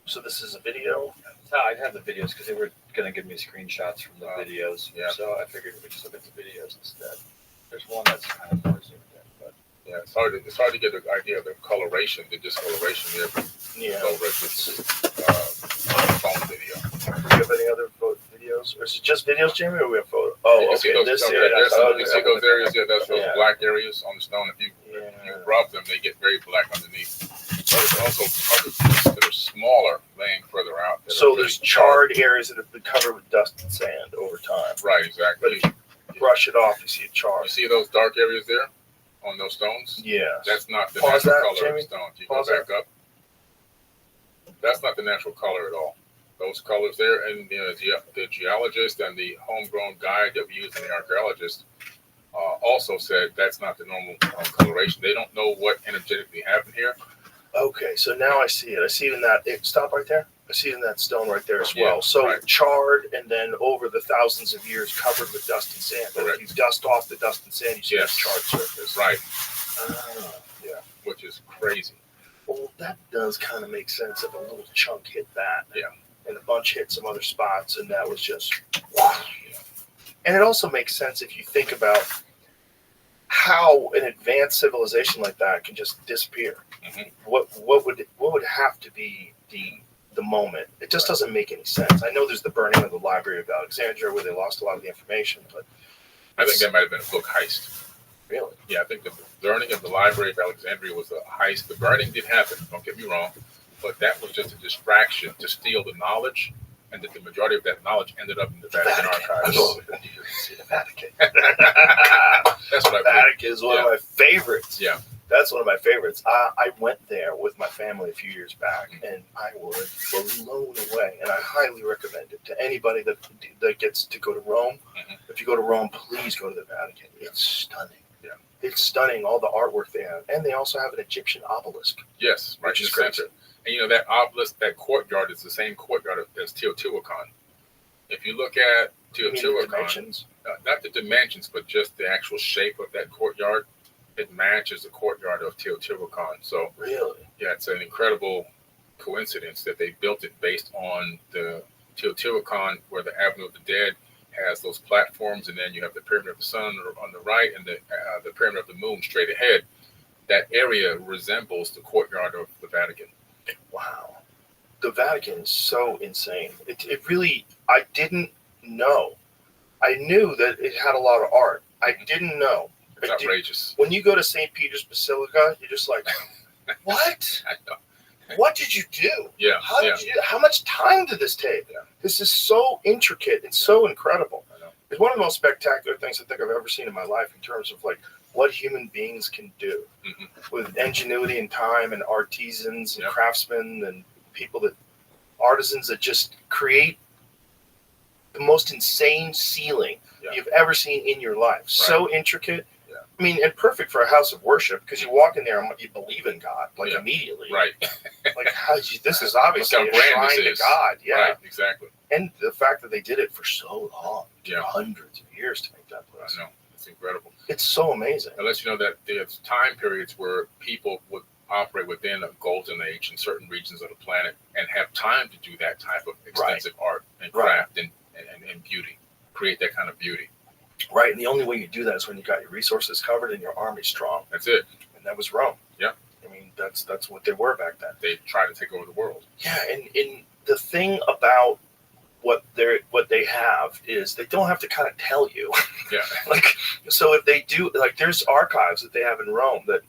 So this is a video. No, I have the videos because they were going to give me screenshots from the videos. Yeah. So I figured we just look at the videos instead. There's one that's kind of more zoomed in, but yeah, it's hard to get the idea of the coloration, the discoloration there. Yeah. Over at this phone video. Do you have any other video videos? Or is it just videos, Jamie, or we have photos? Oh, You can see okay. those, This okay, area. you can see those areas. Yeah, that's those Yeah. black areas on the stone. If you rub them, they get very black underneath. But there's also other pieces that are smaller, laying further out. that are So really there's charred areas that have been covered with dust and sand over time. Right, exactly. But if you brush it off, you see it charred. You see those dark areas there on those stones? Yes. That's not the Pause natural that, color of Jamie. the stone. If you Pause go back up, that's not the natural color at all. Those colors there, and the geologist and the homegrown guide that we use in the archaeologist also said that's not the normal coloration. They don't know what energetically happened here. Okay, so now I see it. I see it in that. Stop right there. I see it in that stone right there as well. Yeah, So right. charred, and then over the thousands of years covered with dust and sand. But if you dust off the dust and sand, you see Yes. this charred surface. Right. Yeah. Which is crazy. Well, that does kind of make sense if a little chunk hit that. Yeah. And a bunch hit some other spots, and that was just wow. Yeah. And it also makes sense if you think about how an advanced civilization like that can just disappear. Mhm. What would have to be the moment? It just doesn't make any sense. I know there's the burning of the Library of Alexandria where they lost a lot of the information, but I think that might have been a book heist. really, Yeah, I think the burning of the Library of Alexandria was a heist. The burning did happen, don't get me wrong, but that was just a distraction to steal the knowledge, and that the majority of that knowledge ended up in the Vatican archives. The Vatican. That's what I The Vatican is one of Yeah. my favorites. Yeah. That's one of my favorites. I went there with my family a few years back, and I was blown away. And I highly recommend it to anybody that gets to go to Rome. Mhm. If you go to Rome, please go to the Vatican. It's stunning. Yeah. It's stunning, all the artwork they have. And they also have an Egyptian obelisk. Yes, right Which in is the crazy. center. And that obelisk, that courtyard is the same courtyard as Teotihuacan. If you look at You mean the Teotihuacan, dimensions? not the dimensions, but just the actual shape of that courtyard, it matches the courtyard of Teotihuacan. So Really? yeah, it's an incredible coincidence that they built it based on the Teotihuacan, where the Avenue of the Dead has those platforms, and then you have the Pyramid of the Sun on the right, and the Pyramid of the Moon straight ahead. That area resembles the courtyard of the Vatican. Wow. The Vatican is so insane. It really, I didn't know. I knew that it had a lot of art. I didn't know. It's outrageous. When you go to St. Peter's Basilica, you're just like, what? I know. What did you do? Yeah. How did you do? How much time did this take? Yeah. This is so intricate and so incredible. I know. It's one of the most spectacular things I think I've ever seen in my life in terms of like what human beings can do with ingenuity and time and artisans and craftsmen and artisans that just create the most insane ceiling you've ever seen in your life. So intricate. Yeah. I mean, and perfect for a house of worship because you walk in there and you believe in God immediately. Right. Like this is obviously Look a how grand shrine this to is. God. Yeah. Right, exactly. And the fact that they did it for so long, Yeah. hundreds of years to make that place. I know. It's incredible. It's so amazing. It lets you know that there's time periods where people would operate within a golden age in certain regions of the planet and have time to do that type of extensive art and craft and beauty, create that kind of beauty. Right. And the only way you do that is when you got your resources covered and your army strong. That's it. And that was Rome. Yeah. I mean, that's what they were back then. They tried to take over the world. Yeah. And the thing about what they have is they don't have to kind of tell you. Yeah. Like, so if they do, like, there's archives that they have in Rome that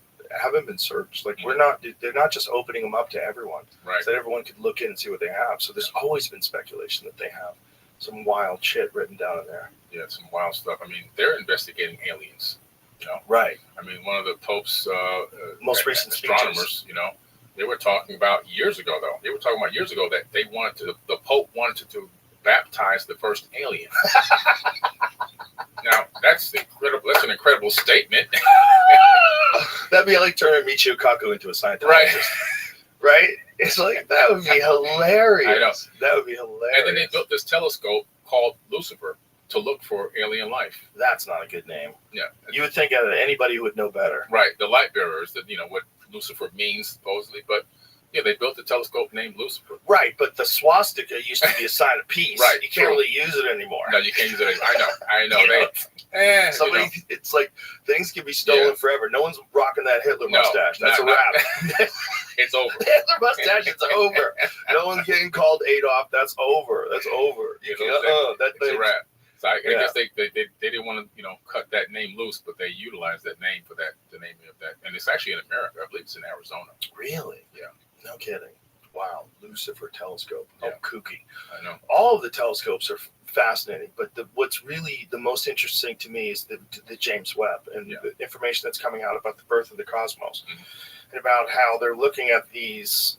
haven't been searched. Like, they're not just opening them up to everyone. Right. So that everyone could look in and see what they have. So there's always been speculation that they have some wild shit written down in there. Yeah, some wild stuff. I mean, they're investigating aliens. You know. Right. I mean, one of the Pope's most recent astronomers, speeches. you know, they were talking about years ago that they wanted to. The Pope wanted to baptize the first alien. Now that's incredible. That's an incredible statement. That'd be like turning Michio Kaku into a scientist. Right. Right? It's like, that would be hilarious. I know. That would be hilarious. And then they built this telescope called Lucifer to look for alien life. That's not a good name. Yeah. You would think that anybody would know better. Right. The light bearers, that what Lucifer means supposedly, but yeah, they built a telescope named Lucifer. Right, but the swastika used to be a sign of peace. Right, You can't true. really use it anymore. No, you can't use it anymore. I know. Somebody, it's like things can be stolen forever. No one's rocking that Hitler mustache. That's a wrap. It's over. Hitler the mustache, it's over. No one's getting called Adolf. That's over. That's over. You You know, know, it's a wrap. So I Yeah. guess they didn't want to, cut that name loose, but they utilized that name for the naming of that. And it's actually in America. I believe it's in Arizona. Really? Yeah. No kidding. Wow. Lucifer telescope. Yeah. Oh, kooky. I know. All of the telescopes are fascinating, but what's really the most interesting to me is the James Webb and the information that's coming out about the birth of the cosmos, and about how they're looking at these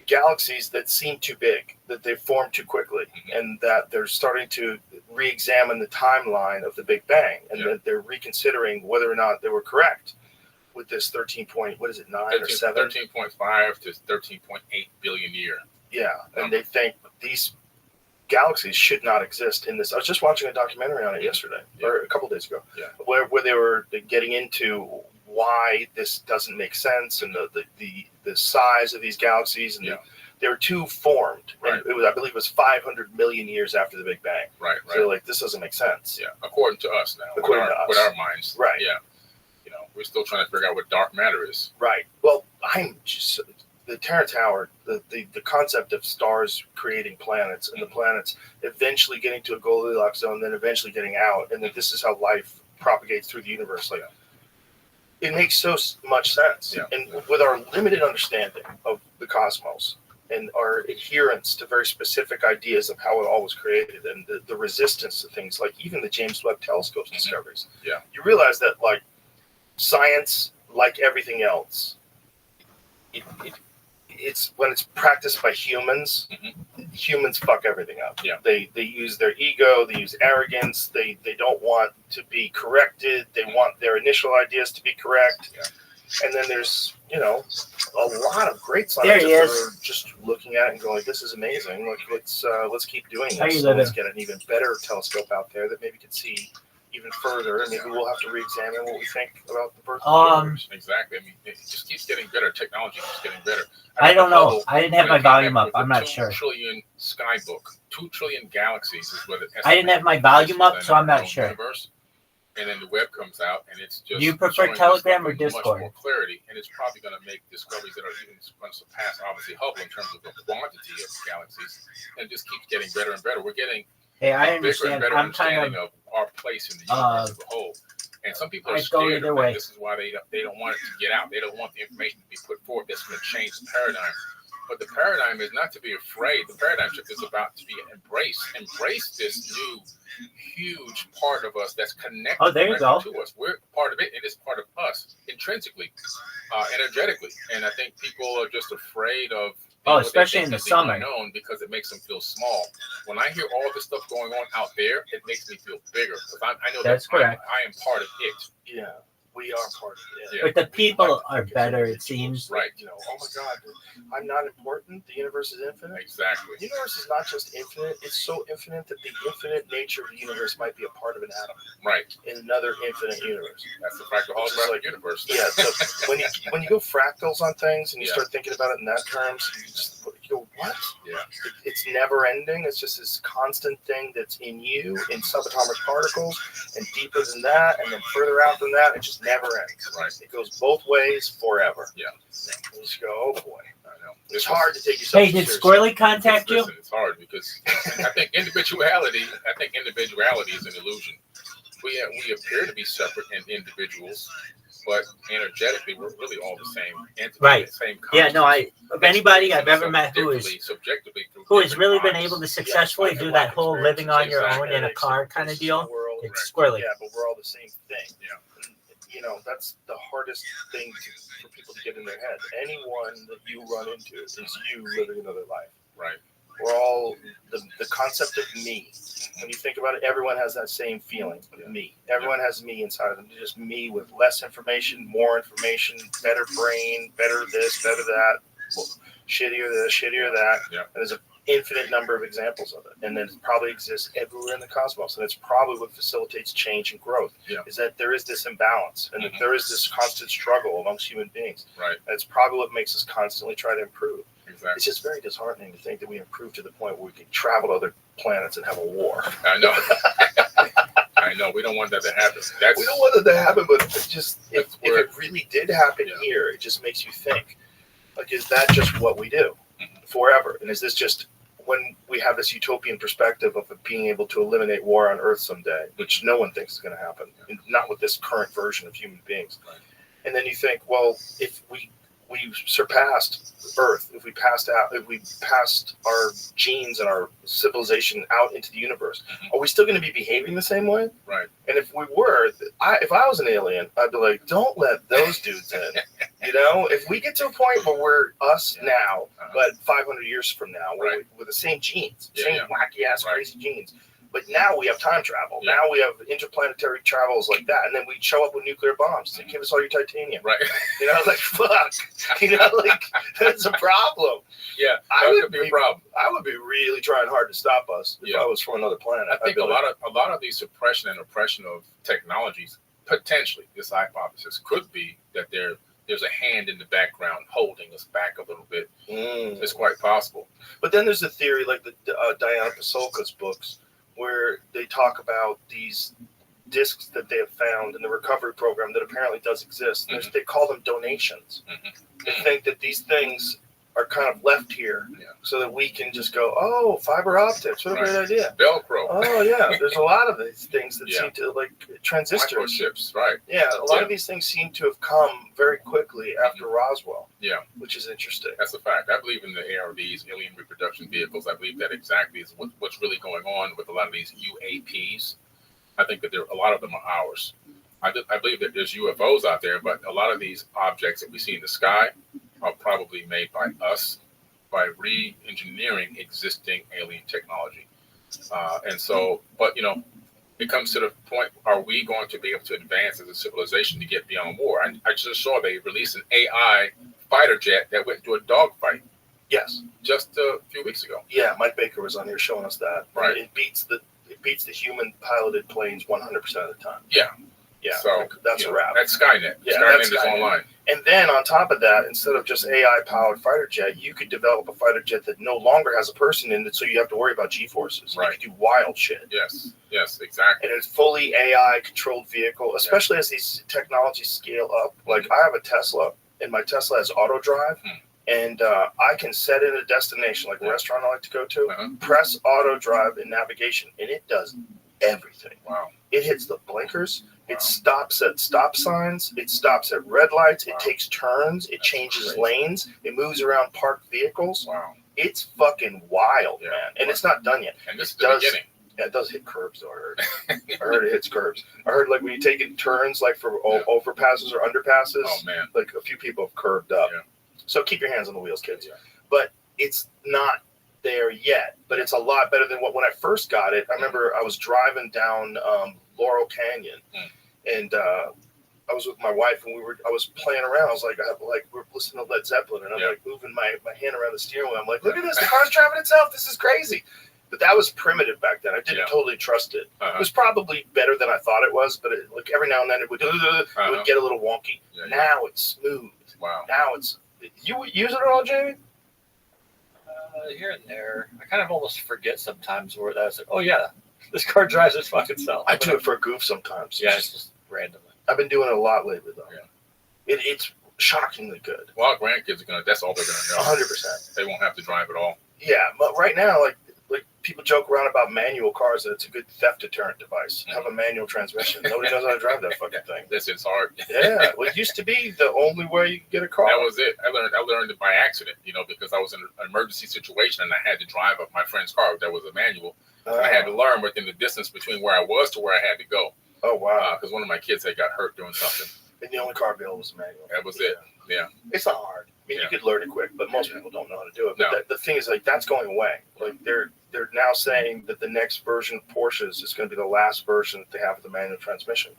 galaxies that seem too big, that they formed too quickly, and that they're starting to re-examine the timeline of the Big Bang, and that they're reconsidering whether or not they were correct with this 13 point, what is it, 9 or 7? 13.5 to 13.8 billion year. Yeah, and they think these galaxies should not exist in this. I was just watching a documentary on it yesterday, or a couple days ago, where they were getting into why this doesn't make sense, and the size of these galaxies, and they were too formed. And it was, I believe it was 500 million years after the Big Bang. Right. So they're like, this doesn't make sense. Yeah, according to us now. According to us. With our minds. Right. Yeah. We're still trying to figure out what dark matter is. Right. Well, I'm just the Terrence Howard, the concept of stars creating planets, and the planets eventually getting to a Goldilocks zone, then eventually getting out, and that this is how life propagates through the universe. Like, it makes so much sense. Yeah. And with our limited understanding of the cosmos and our adherence to very specific ideas of how it all was created, and the resistance to things like even the James Webb Telescope's discoveries, you realize that, like, science, like everything else, it's when it's practiced by humans, humans fuck everything up. Yeah. They use their ego, they use arrogance, they don't want to be corrected, they want their initial ideas to be correct. And then there's, a lot of great scientists that are just looking at it and going, this is amazing. Like, let's keep doing this. Let's get an even better telescope out there that maybe can see even further, and maybe we'll have to re-examine what we think about the birth of the universe. Exactly. I mean, it just keeps getting better. Technology keeps getting better. I don't know. I didn't have my volume up. I'm not sure. 2 trillion skybook. 2 trillion galaxies is what it has. I didn't have my volume up, so I'm not sure. Universe. And then the web comes out, and it's just. Do you prefer Telegram or Discord? Much more clarity, and it's probably going to make discoveries that are even going to surpass, obviously, Hubble in terms of the quantity of galaxies, and just keeps getting better and better. We're getting. Hey, I bigger and understand. better I'm kind understanding of our place in the universe as a whole. And some people are scared of that. This is why they don't want it to get out. They don't want the information to be put forward. That's going to change the paradigm. But the paradigm is not to be afraid. The paradigm shift is about to be embraced. Embrace this new, huge part of us that's connected to us. We're part of it. It is part of us intrinsically, energetically. And I think people are just afraid of. Especially in the summer. Unknown, because it makes them feel small. When I hear all this stuff going on out there, it makes me feel bigger. Because I know that's correct. I am part of it. Yeah, we are part of it. Yeah. But the people are better, it seems. Right. Oh my God, I'm not important. The universe is infinite. Exactly. The universe is not just infinite. It's so infinite that the infinite nature of the universe might be a part of an atom. Right. In another infinite universe. That's the fractal holographic universe. Yeah. So when you go fractals on things and you start thinking about it in that terms, you go, what? Yeah. It's never ending. It's just this constant thing that's in you, in subatomic particles, and deeper than that, and then further out than that. It just never ends. Right. It goes both ways forever. Yeah. You just go, oh boy. I know. It's hard to take yourself Hey, did Squirrely contact you? Listen, it's hard because I think individuality is an illusion. We appear to be separate individuals, but energetically we're really all the same entity. Right. The same Yeah, no, of anybody I've ever met who subjectively has really been able to successfully do that whole living on your own in a car kind of deal, it's Squirrely. Yeah, but we're all the same thing. Yeah. And, that's the hardest thing for people to get in their head. Anyone that you run into is you living another life. Right. We're all the concept of me. When you think about it, everyone has that same feeling of me. Everyone has me inside of them. Just me with less information, more information, better brain, better this, better that, shittier this, shittier that. Yeah. And there's an infinite number of examples of it. And then it probably exists everywhere in the cosmos. And it's probably what facilitates change and growth. Yeah. Is that there is this imbalance and that there is this constant struggle amongst human beings. Right. And it's probably what makes us constantly try to improve. Exactly. It's just very disheartening to think that we improve to the point where we can travel to other planets and have a war. I know. I know. We don't want that to happen. We don't want that to happen, but it just if it really did happen here, it just makes you think. Like, is that just what we do forever? And is this just when we have this utopian perspective of being able to eliminate war on Earth someday, which no one thinks is going to happen, and not with this current version of human beings. And then you think, well, if we surpassed Earth, if we passed our genes and our civilization out into the universe, are we still going to be behaving the same way? Right. And if we were, if I was an alien, I'd be like, don't let those dudes in. You know, if we get to a point where we're us now, but 500 years from now, with the same genes, same wacky ass crazy genes. But now we have time travel. Yeah. Now we have interplanetary travels like that, and then we show up with nuclear bombs to give us all your titanium. Right. You know, like fuck. You know, like that's a problem. Yeah, that could be a problem. I would be really trying hard to stop us if I was from another planet. I think a lot of the suppression and oppression of technologies, potentially, this hypothesis could be that there's a hand in the background holding us back a little bit. It's quite possible. But then there's a theory like the Diana Pasulka's books, where they talk about these discs that they have found in the recovery program that apparently does exist. They call them donations. They think that these things are kind of left here so that we can just go, oh, fiber optics, what a great idea. Velcro. Oh, yeah. There's a lot of these things that seem to, like transistors. Microchips, right. Yeah, a lot of these things seem to have come very quickly after Roswell. Yeah. Which is interesting. That's a fact. I believe in the ARVs, alien reproduction vehicles. I believe that exactly is what's really going on with a lot of these UAPs. I think that a lot of them are ours. I believe that there's UFOs out there, but a lot of these objects that we see in the sky are probably made by us by re-engineering existing alien technology. And so, but you know, it comes to the point, are we going to be able to advance as a civilization to get beyond war? I just saw they released an AI fighter jet that went into a dogfight. Yes. Just a few weeks ago. Yeah, Mike Baker was on here showing us that. Right. It beats the human piloted planes 100% of the time. Yeah. Yeah. So that's a wrap. That's Skynet. Yeah, Skynet that's is Skynet. online. And then on top of that, instead of just AI-powered fighter jet, you could develop a fighter jet that no longer has a person in it, so you have to worry about G-forces. Right. You could do wild shit. Yes, exactly. And it's fully AI-controlled vehicle, especially as these technologies scale up. Like, I have a Tesla, and my Tesla has auto drive, and I can set in a destination, like a restaurant I like to go to, press auto drive in navigation, and it does everything. Wow. It hits the blinkers. It stops at stop signs. It stops at red lights. It takes turns. It changes lanes. It moves around parked vehicles. Wow. It's fucking wild, man. And it's not done yet. And this is the beginning. Yeah, it does hit curbs, though, I heard. I heard it hits curbs. I heard, like, when you take it turns, like, for overpasses or underpasses, oh, man. like, a few people have curved up. Yeah. So keep your hands on the wheels, kids. Yeah. But it's not there yet. But it's a lot better than when I first got it. I remember I was driving down Laurel Canyon, and I was with my wife, and I was playing around. I was like, we're listening to Led Zeppelin, and I'm like moving my hand around the steering wheel. I'm like, look at this, the car's driving itself. This is crazy. But that was primitive back then. I didn't totally trust it. It was probably better than I thought it was, but like every now and then it would get a little wonky. Now it's smooth. Wow. Now it's. You use it at all, Jamie? Here and there. I kind of almost forget sometimes where that's like, oh yeah, this car drives its fucking self. I do it for a goof sometimes. Yeah, it's just randomly. I've been doing it a lot lately, though. Yeah. It's shockingly good. Well, our grandkids are that's all they're gonna know. 100%. They won't have to drive at all. Yeah, but right now, like people joke around about manual cars, that it's a good theft deterrent device. Have a manual transmission. Nobody knows how to drive that fucking thing. It's hard. Yeah, well, it used to be the only way you could get a car. That was it. I learned it by accident, because I was in an emergency situation and I had to drive up my friend's car that was a manual. I had to learn within the distance between where I was to where I had to go. Oh, wow. Because one of my kids had got hurt doing something. And the only car available was a manual. That was it. Yeah. It's not hard. I mean, you could learn it quick, but most people don't know how to do it. But the thing is, like, that's going away. Like, they're now saying that the next version of Porsches is going to be the last version that they have with the manual transmission.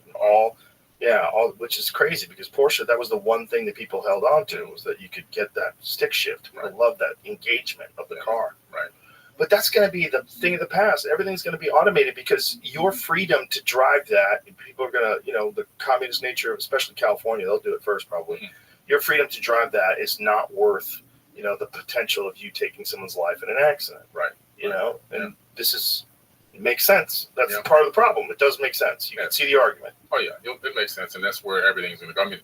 Which is crazy because Porsche, that was the one thing that people held on to, was that you could get that stick shift. I love that engagement of the car. Right. But that's going to be the thing of the past. Everything's going to be automated because your freedom to drive that, people are going to, the communist nature of especially California, they'll do it first probably. Mm-hmm. Your freedom to drive that is not worth, the potential of you taking someone's life in an accident. Right. And it makes sense. That's part of the problem. It does make sense. You can see the argument. Oh, yeah. It makes sense. And that's where everything's going to go. I mean,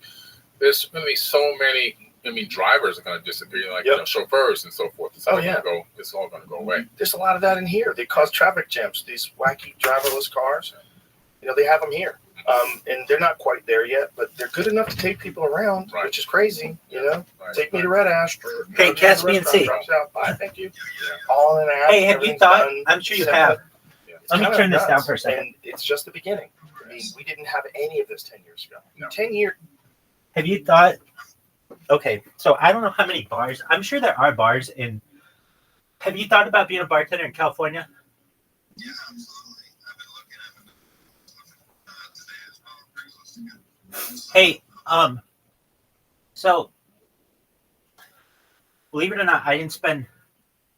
there's going to be so many I mean, drivers are going to disappear, like Yep. chauffeurs and so forth. It's all Oh, yeah. going to go. It's all going to go away. There's a lot of that in here. They cause traffic jams. These wacky driverless cars. They have them here, and they're not quite there yet, but they're good enough to take people around, Right. which is crazy. Right. Take me to Red Ash. Hey, Caspian Sea. Drops out. Bye, thank you. All in an app. Hey, have you everything's thought? done. I'm sure you Simple. have. It's Let me kinda turn this nuts, down for a second. And it's just the beginning. I mean, we didn't have any of this 10 years ago. No. 10 years. Have you thought? Okay, so I don't know how many bars. I'm sure there are bars in. Have you thought about being a bartender in California? Yeah, absolutely. I've been looking today as well. Pretty close to good. Hey, so believe it or not, I didn't spend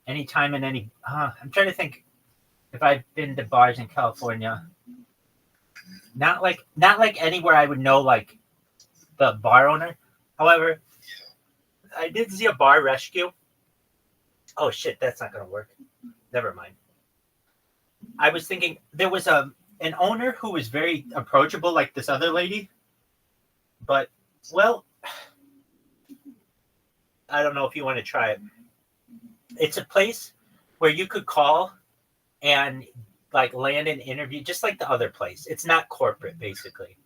any time in any. I'm trying to think if I've been to bars in California. Not like anywhere I would know like the bar owner. However, I did see a bar rescue. Oh shit, that's not gonna work. Never mind. I was thinking there was an owner who was very approachable, like this other lady. But well, I don't know if you want to try it. It's a place where you could call and like land an interview, just like the other place. It's not corporate, basically.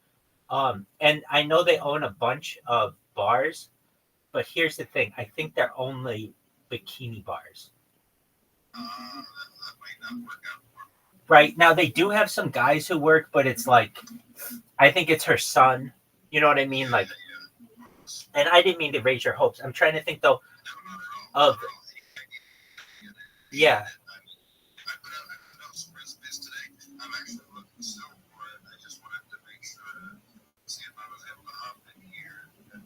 And I know they own a bunch of bars, but here's the thing: I think they're only bikini bars. That might not work out. Right now, they do have some guys who work, but it's like, I think it's her son. You know what I mean? Like, and I didn't mean to raise your hopes. I'm trying to think though of, yeah. I put out some recipes today. I'm actually looking still for it. I just wanted to make sure to see if I was able to hop in here and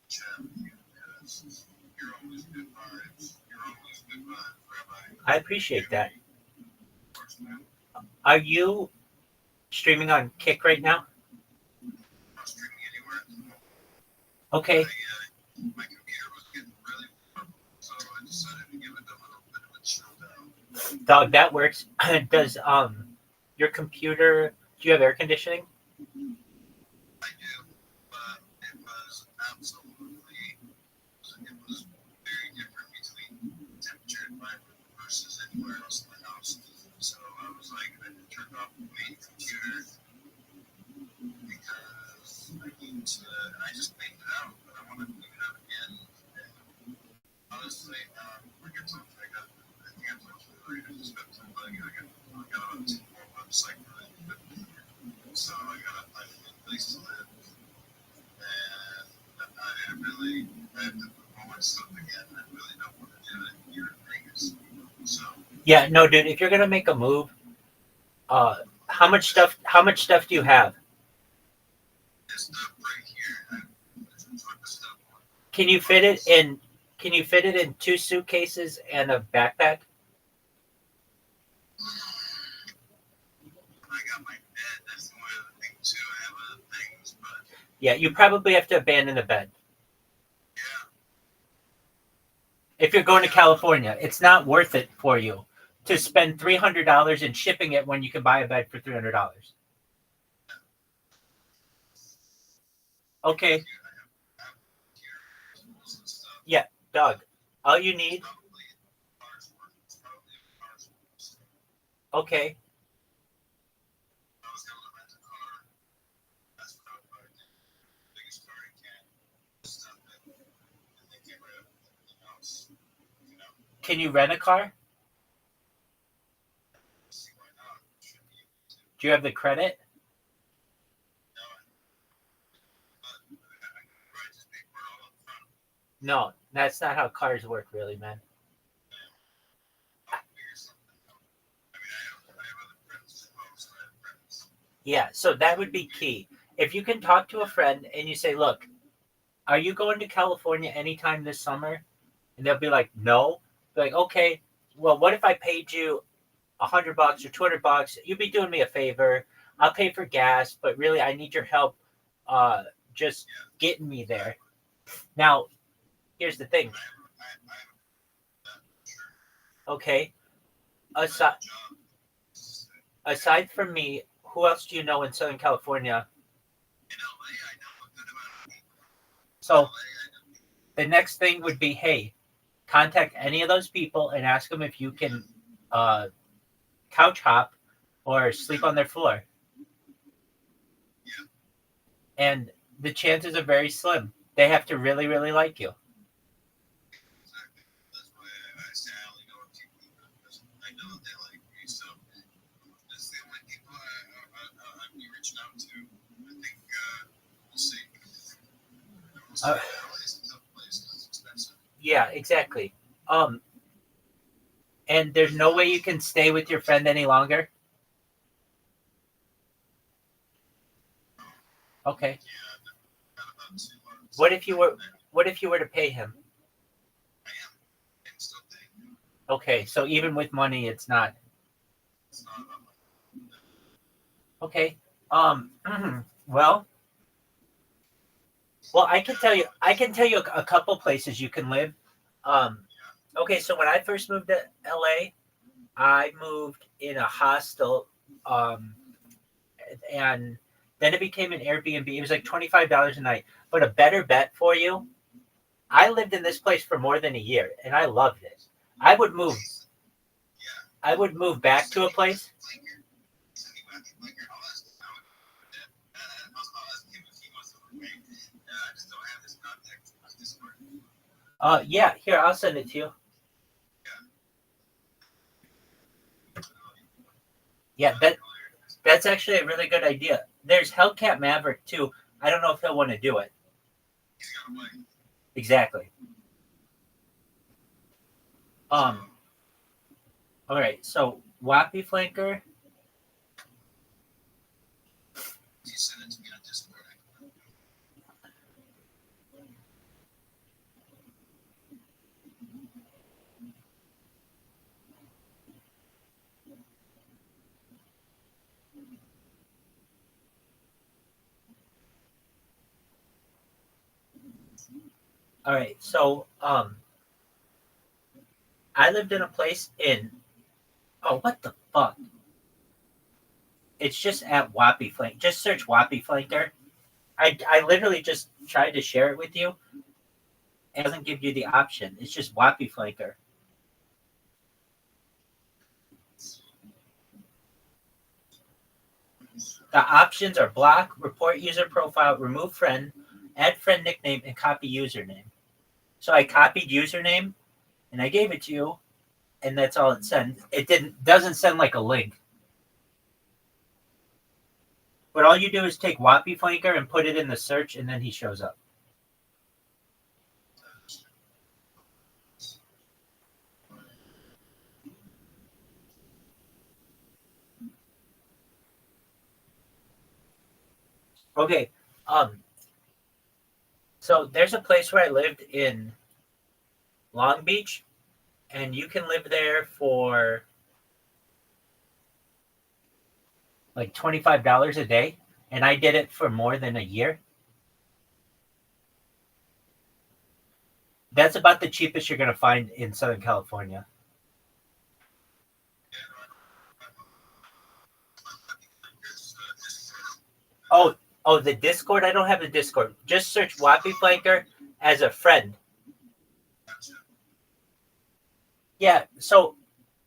chat with you because you're always good vibes. You're always good vibes, Rabbi. I appreciate that. Are you streaming on Kick right now? I'm not streaming anywhere at the moment. Okay. My computer was getting really warm, so I decided to give it a little bit of a chill down. Dog, that works. Does your computer, do you have air conditioning? I do, but it was absolutely, it was very different between temperature environment versus anywhere else in the house. So I was like, I turned off the main computer because I need to, and I just cleaned it out, but I want to clean it out again. And honestly, forget something. I think I told you earlier, I just got something. I got about 2 more months like that. So I got to find a new place to live. And I have to put my stuff again. I really don't want to do it here in Vegas. So. Yeah, no, dude. If you're gonna make a move, how much stuff do you have? This stuff right here, I put the stuff on. Can you fit it in 2 suitcases and a backpack? I got my bed. That's the only other thing too. I have other things, but Yeah, you probably have to abandon the bed. yeah. If you're going to California, it's not worth it for you to spend $300 in shipping it when you can buy a bed for $300. Okay. Yeah, Doug. All you need. Okay. I was able to rent a car. That's what I would do. Biggest car I can. Stuff it. And then get rid of everything else. You know, Can you rent a car? see why not. Should be able to. Do you have the credit? No, but I can probably just pay for it all up front. No, that's not how cars work, really, man. I'll figure something out. I mean, I have other friends as well, so I have friends. Yeah, so that would be key. If you can talk to a friend and you say, look, are you going to California anytime this summer? And they'll be like, no. Be like, okay, well, what if I paid you $100 or $200? You'd be doing me a favor. I'll pay for gas, but really I need your help just getting me there. Now, here's the thing. Okay. Aside from me, who else do you know in Southern California? In LA, I know a good amount of people. So, LA, I the next thing would be, hey, contact any of those people and ask them if you can couch hop or sleep on their floor. And the chances are very slim. They have to really, really like you. Exactly. That's why I say I only go with people because I know that they like me. So that's the only people I'd be reaching out to. I think we'll see. LA's a tough place because it's expensive. Yeah, exactly. And there's no way you can stay with your friend any longer? Okay. What if you were to pay him? Okay, so even with money, it's not. Okay. Well, I can tell you a couple places you can live. Okay, so when I first moved to LA, I moved in a hostel, and then it became an Airbnb. It was like $25 a night. But a better bet for you, I lived in this place for more than a year, and I loved it. I would move back to a place. Yeah, here, I'll send it to you. Yeah, that's actually a really good idea. There's Hellcat Maverick too. I don't know if he'll want to do it. Exactly. All right, so Wappy Flanker. You send it to me on Discord. All right, so I lived in a place in. Oh, what the fuck? It's just at Wappy Flank. Just search Wappy Flanker. I literally just tried to share it with you. It doesn't give you the option. It's just Wappy Flanker. The options are block, report user profile, remove friend, add friend nickname, and copy username. So I copied username, and I gave it to you, and that's all it sends. It doesn't send like a link. But all you do is take Wappy Flanker and put it in the search, and then he shows up. Okay. So there's a place where I lived in Long Beach, and you can live there for like $25 a day, and I did it for more than a year. That's about the cheapest you're going to find in Southern California. Oh, the Discord? I don't have the Discord. Just search Wappy Flanker as a friend. Yeah, so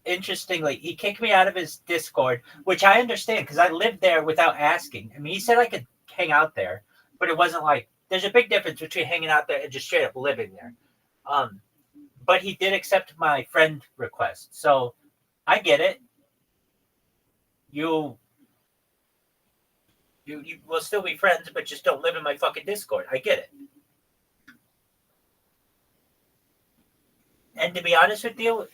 interestingly, he kicked me out of his Discord, which I understand because I lived there without asking. I mean, he said I could hang out there, but it wasn't like there's a big difference between hanging out there and just straight up living there. But he did accept my friend request, so I get it. You will still be friends, but just don't live in my fucking Discord. I get it. And to be honest with you,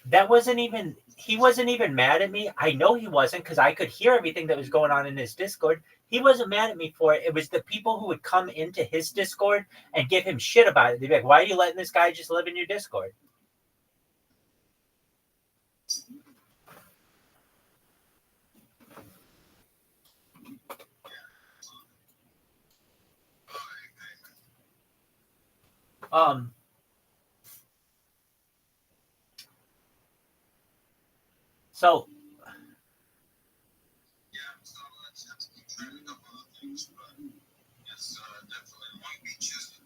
he wasn't even mad at me. I know he wasn't because I could hear everything that was going on in his Discord. He wasn't mad at me for it. It was the people who would come into his Discord and give him shit about it. They'd be like, why are you letting this guy just live in your Discord? So So let's have to keep trying a couple of things, but yes, definitely Long Beach is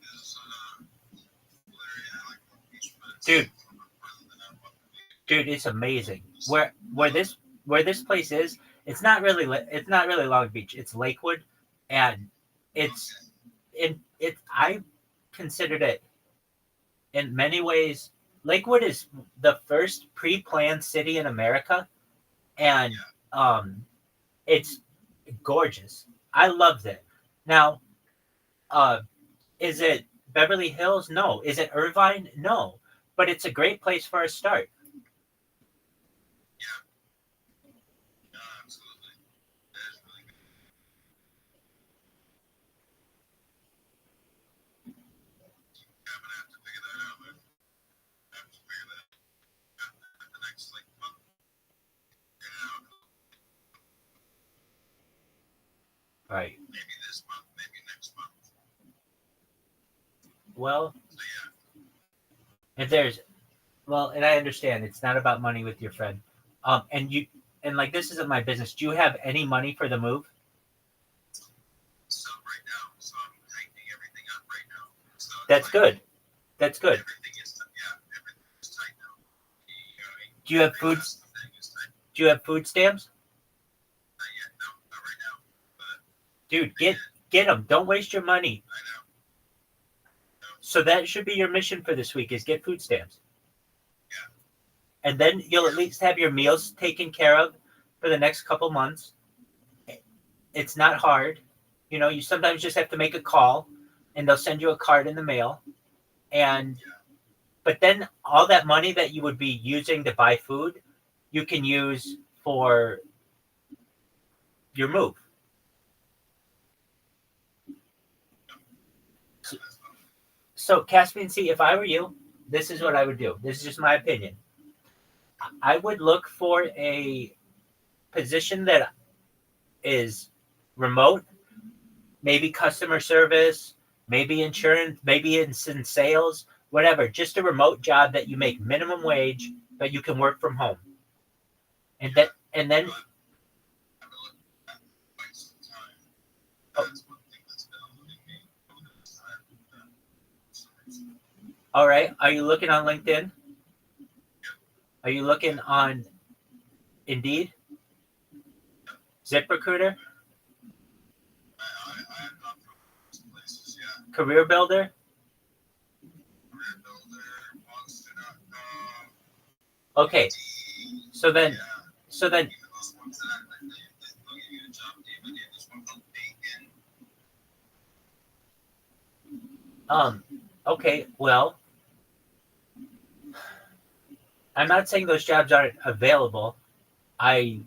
where dude, it's amazing. Where this place is, it's not really Long Beach. It's Lakewood, and I considered it in many ways. Lakewood is the first pre-planned city in America, and it's gorgeous. I loved it. Now, is it Beverly Hills? No. Is it Irvine? No. But it's a great place for a start. Right. Maybe this month, maybe next month. Well, and I understand it's not about money with your friend. And like, this isn't my business. Do you have any money for the move? So right now, so I'm tightening everything up right now. So That's good. That's good. everything is tight now. Do you have food? Do you have food stamps? Not yet, no, not right now. But Dude, get them. Don't waste your money. I know. So that should be your mission for this week: is get food stamps. Yeah. And then you'll at least have your meals taken care of for the next couple months. It's not hard. You know, you sometimes just have to make a call, and they'll send you a card in the mail. But then all that money that you would be using to buy food, you can use for your move. So, Caspian Sea, if I were you, this is what I would do. This is just my opinion. I would look for a position that is remote, maybe customer service, maybe insurance, maybe in sales, whatever. Just a remote job that you make minimum wage, but you can work from home. And then I've been looking at quite some time. That's one thing that's been eluding me over this time. For some reason. all right, are you looking on LinkedIn? Are you looking on Indeed? ZipRecruiter? I have gone through those places, yeah. Career Builder? Career Builder, Monster.com. Okay, so then Even those ones that they'll give you a job, David, yeah, this one called Bacon. Okay, well, I'm not saying those jobs aren't available. I'm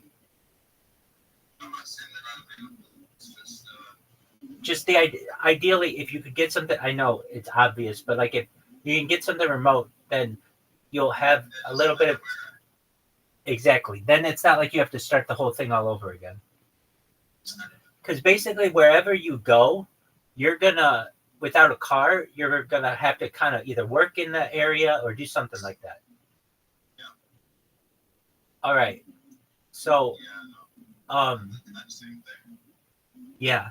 not saying they're not available. It's just, Ideally, if you could get something, I know it's obvious, but like if you can get something remote, then you'll have a little bit of, exactly. Then it's not like you have to start the whole thing all over again. Because basically, wherever you go, you're gonna, without a car, you're gonna have to kind of either work in the area or do something like that. Yeah. All right. So, that same thing. yeah.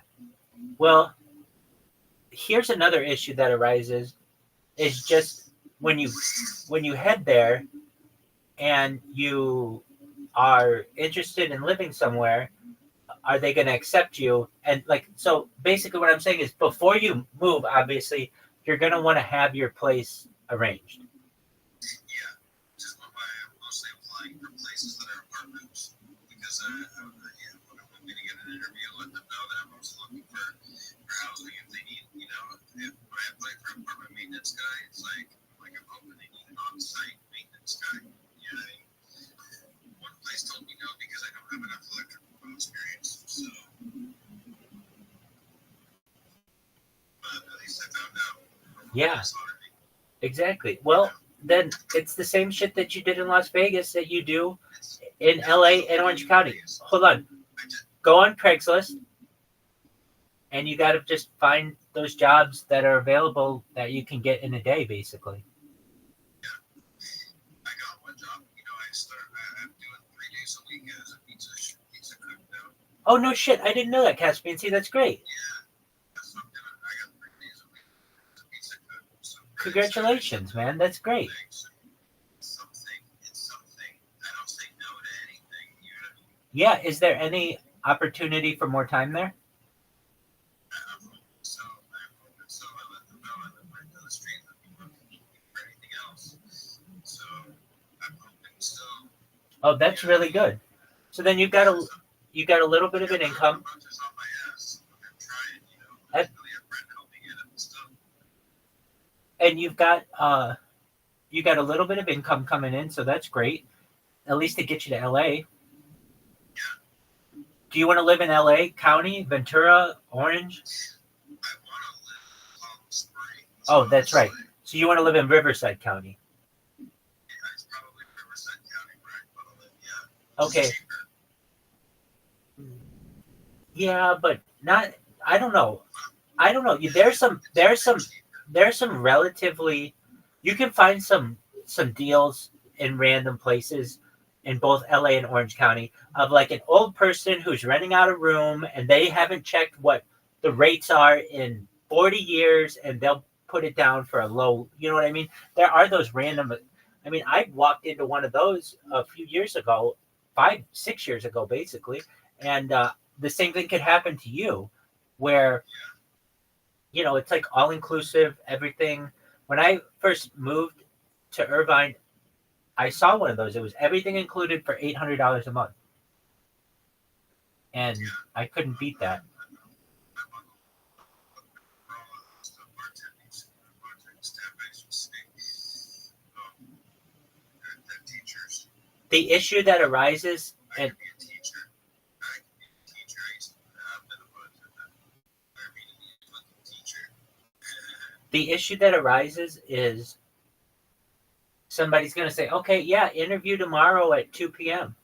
Well, here's another issue that arises: is just when you head there and you are interested in living somewhere, are they going to accept you? And like, so basically what I'm saying is, before you move, obviously you're going to want to have your place arranged. Yeah, which is why I'm mostly applying for places that are apartments, because when I'm going to get an interview, let them know that I'm also looking for housing. If they need, if I apply for an apartment maintenance guy, it's like I'm hoping they need an on-site maintenance guy. You know what I mean? One place told me no because I don't have enough electrical experience. So, but at least I found out. Yeah. Exactly. Well, then it's the same shit that you did in Las Vegas that you do in LA and Orange County. Hold on. Go on Craigslist, and you got to just find those jobs that are available that you can get in a day, basically. I got one job. I'm doing 3 days a week as a pizza cook now. Oh, no shit. I didn't know that, Caspian. See, that's great. Yeah, that's what I'm doing. I got 3 days a week as a pizza cook. So Congratulations, man. That's great. thanks. Yeah, is there any opportunity for more time there? So I let them know I live right down the street. I'm looking for anything else. So I'm hoping so. Oh, that's really good. So then you got a little bit of an income. And, and you've got you got a little bit of income coming in, so that's great. At least to get you to LA. Do you want to live in LA County, Ventura, Orange? Oh, that's right. So you want to live in Riverside County? Okay. Yeah, but not. I don't know. There's some relatively. You can find some deals in random places in both LA and Orange County of like an old person who's renting out a room and they haven't checked what the rates are in 40 years and they'll put it down for a low. You know what I mean? There are those random. I mean, I walked into one of those a few years ago, 5-6 years ago, basically, and the same thing could happen to you, where it's like all inclusive, everything. When I first moved to Irvine, I saw one of those. It was everything included for $800 a month, and I couldn't beat that. The issue that arises, and the issue that arises is somebody's going to say, okay, yeah, interview tomorrow at 2 p.m.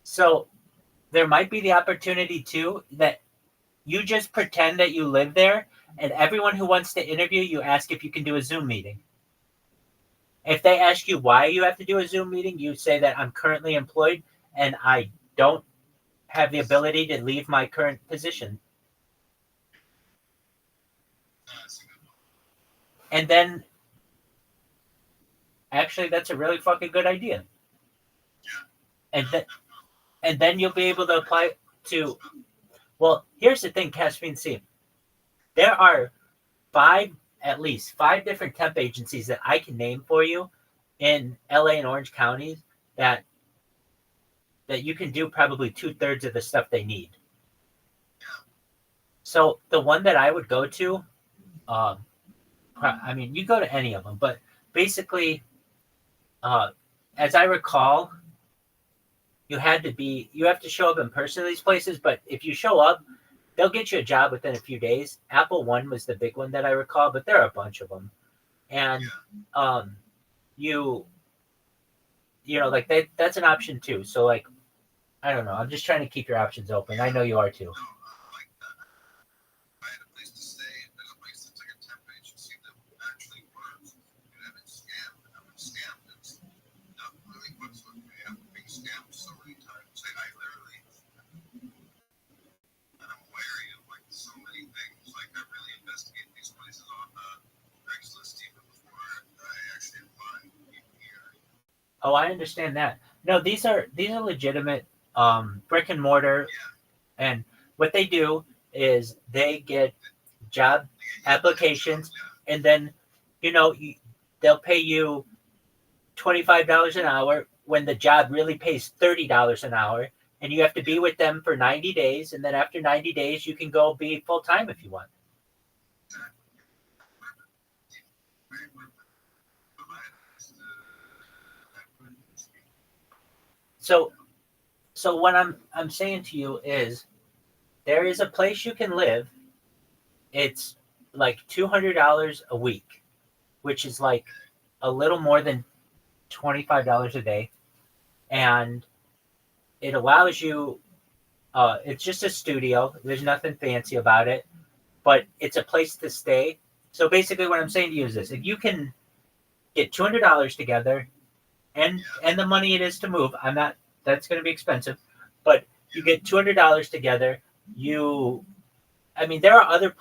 So there might be the opportunity, too, that you just pretend that you live there, and everyone who wants to interview you ask if you can do a Zoom meeting. If they ask you why you have to do a Zoom meeting, you say that I'm currently employed and I don't have the ability to leave my current position. And then, actually, that's a really fucking good idea. And then you'll be able to apply to. Well, here's the thing, Caspian Sea. There are at least five different temp agencies that I can name for you in LA and Orange counties that you can do probably 2/3 of the stuff they need. So the one that I would go to, I mean, you go to any of them, but basically, as I recall, you have to show up in person to these places, but if you show up, they'll get you a job within a few days. Apple One was the big one that I recall, but there are a bunch of them. And like that's an option too. So like, I don't know. I'm just trying to keep your options open. I know you are too. Oh, I understand that. No, these are legitimate brick and mortar, and what they do is they get job applications, and then they'll pay you $25 an hour when the job really pays $30 an hour, and you have to be with them for 90 days, and then after 90 days you can go be full time if you want. So what I'm saying to you is there is a place you can live. It's like $200 a week, which is like a little more than $25 a day. And it allows you, it's just a studio. There's nothing fancy about it, but it's a place to stay. So basically what I'm saying to you is this: if you can get $200 together and the money it is to move, that's going to be expensive, but you get $200 together. There are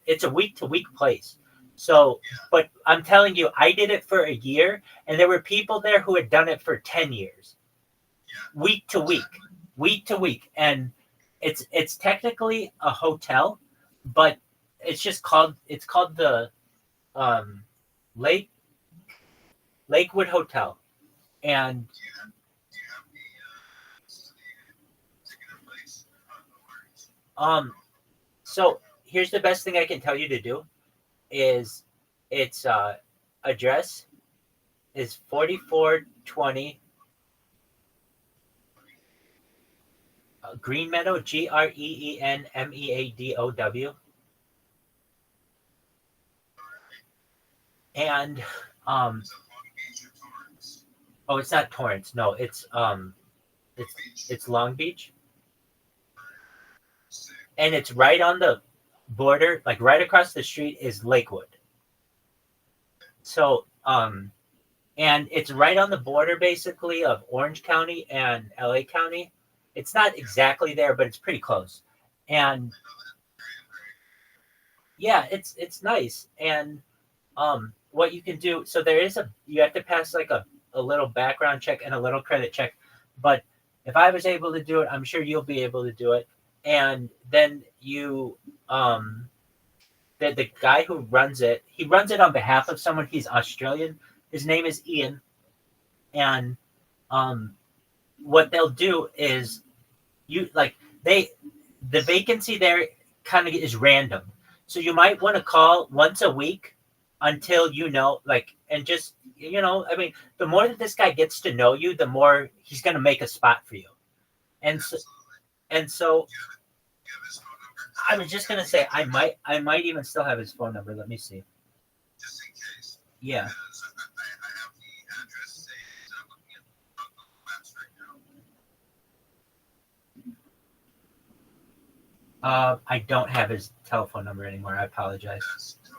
it's a week to week place. So, but I'm telling you, I did it for a year and there were people there who had done it for 10 years. week to week, and it's technically a hotel, but it's called the Lakewood Hotel, and so here's the best thing I can tell you to do is its address is 4420 Green Meadow, Greenmeadow, and it's not Torrance, no, it's Long Beach, and it's right on the border, like right across the street is Lakewood. So and it's right on the border basically of Orange County and LA County. It's not exactly there, but it's pretty close. And yeah, it's nice. And what you can do, so you have to pass like a little background check and a little credit check. But if I was able to do it, I'm sure you'll be able to do it. And then you the guy who runs it, he runs it on behalf of someone. He's Australian. His name is Ian. And what they'll do is the vacancy there kind of is random. So you might want to call once a week until and just, I mean, the more that this guy gets to know you, the more he's going to make a spot for you. And so I was just going to say, I might even still have his phone number. Let me see. Just in case. Yeah. I have the address saved. I'm looking at Google Maps right now. I don't have his telephone number anymore. I apologize. Don't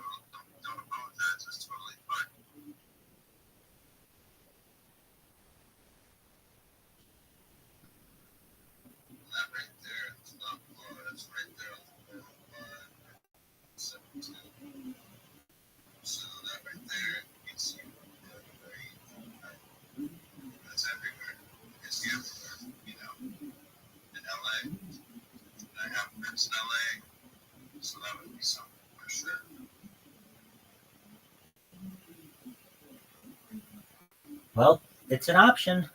apologize. It's totally fine. That right there, it's not far. That's right there on the 405-72. So that right there gets you very, that's everywhere. It's everywhere, in LA. I have friends in LA, so that would be something for sure. Well, it's an option.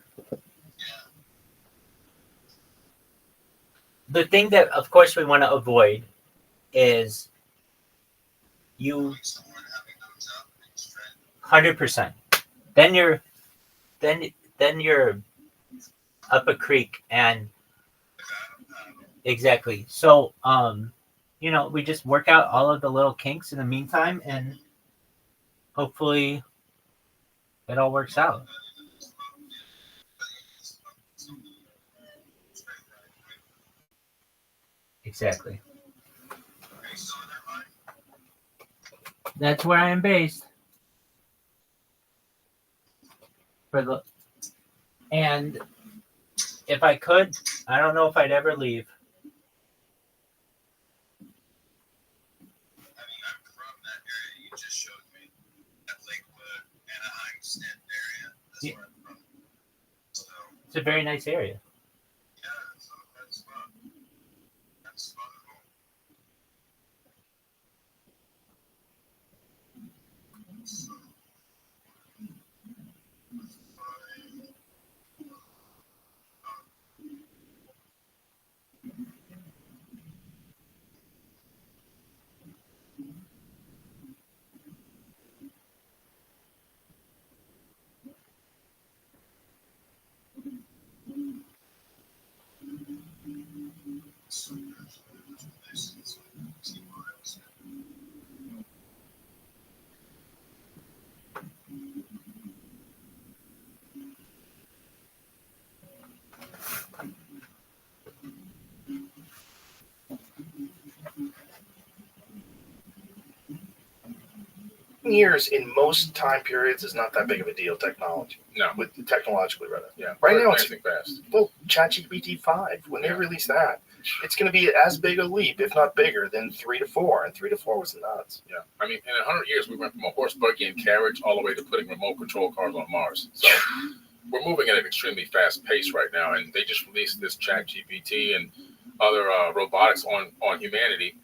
The thing that, of course, we want to avoid is you 100%. Then you're up a creek, and exactly. So we just work out all of the little kinks in the meantime, and hopefully it all works out. Exactly. That's where I am based. And if I could, I don't know if I'd ever leave. I mean, I'm from that area you just showed me. That Lakewood, Anaheim, Stanton area. That's where I'm from. So, It's a very nice area. yeah, so that's fun. That's fun. So, years in most time periods is not that big of a deal. Technologically rather. Yeah. Right now it's fast. well, ChatGPT 5 when they released that, it's going to be as big a leap, if not bigger, than 3 to 4, and 3 to 4 was nuts. Yeah. I mean, in 100 years, we went from a horse, buggy, and carriage all the way to putting remote control cars on Mars. So we're moving at an extremely fast pace right now, and they just released this Chat GPT and other robotics on humanity,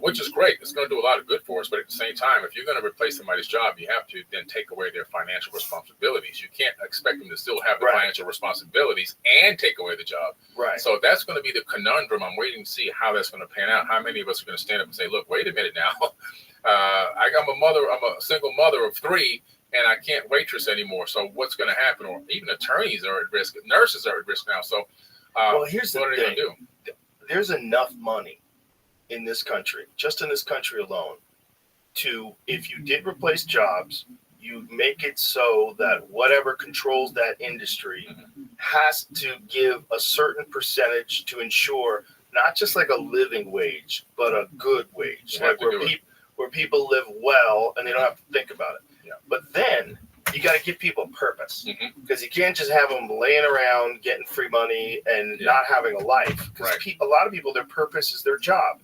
which is great. It's going to do a lot of good for us. But at the same time, if you're going to replace somebody's job, you have to then take away their financial responsibilities. You can't expect them to still have the financial responsibilities and take away the job. Right. So that's going to be the conundrum. I'm waiting to see how that's going to pan out. How many of us are going to stand up and say, look, wait a minute now. I'm a single mother of 3, and I can't waitress anymore. So what's going to happen? Or even attorneys are at risk. Nurses are at risk now. So well, here's the what are they thing. going to do? There's enough money in this country, just in this country alone, to, if you did replace jobs, you make it so that whatever controls that industry has to give a certain percentage to ensure not just like a living wage, but a good wage, like where people live well and they don't have to think about it. Yeah. But then you got to give people a purpose, because you can't just have them laying around getting free money and not having a life. Because a lot of people, their purpose is their job.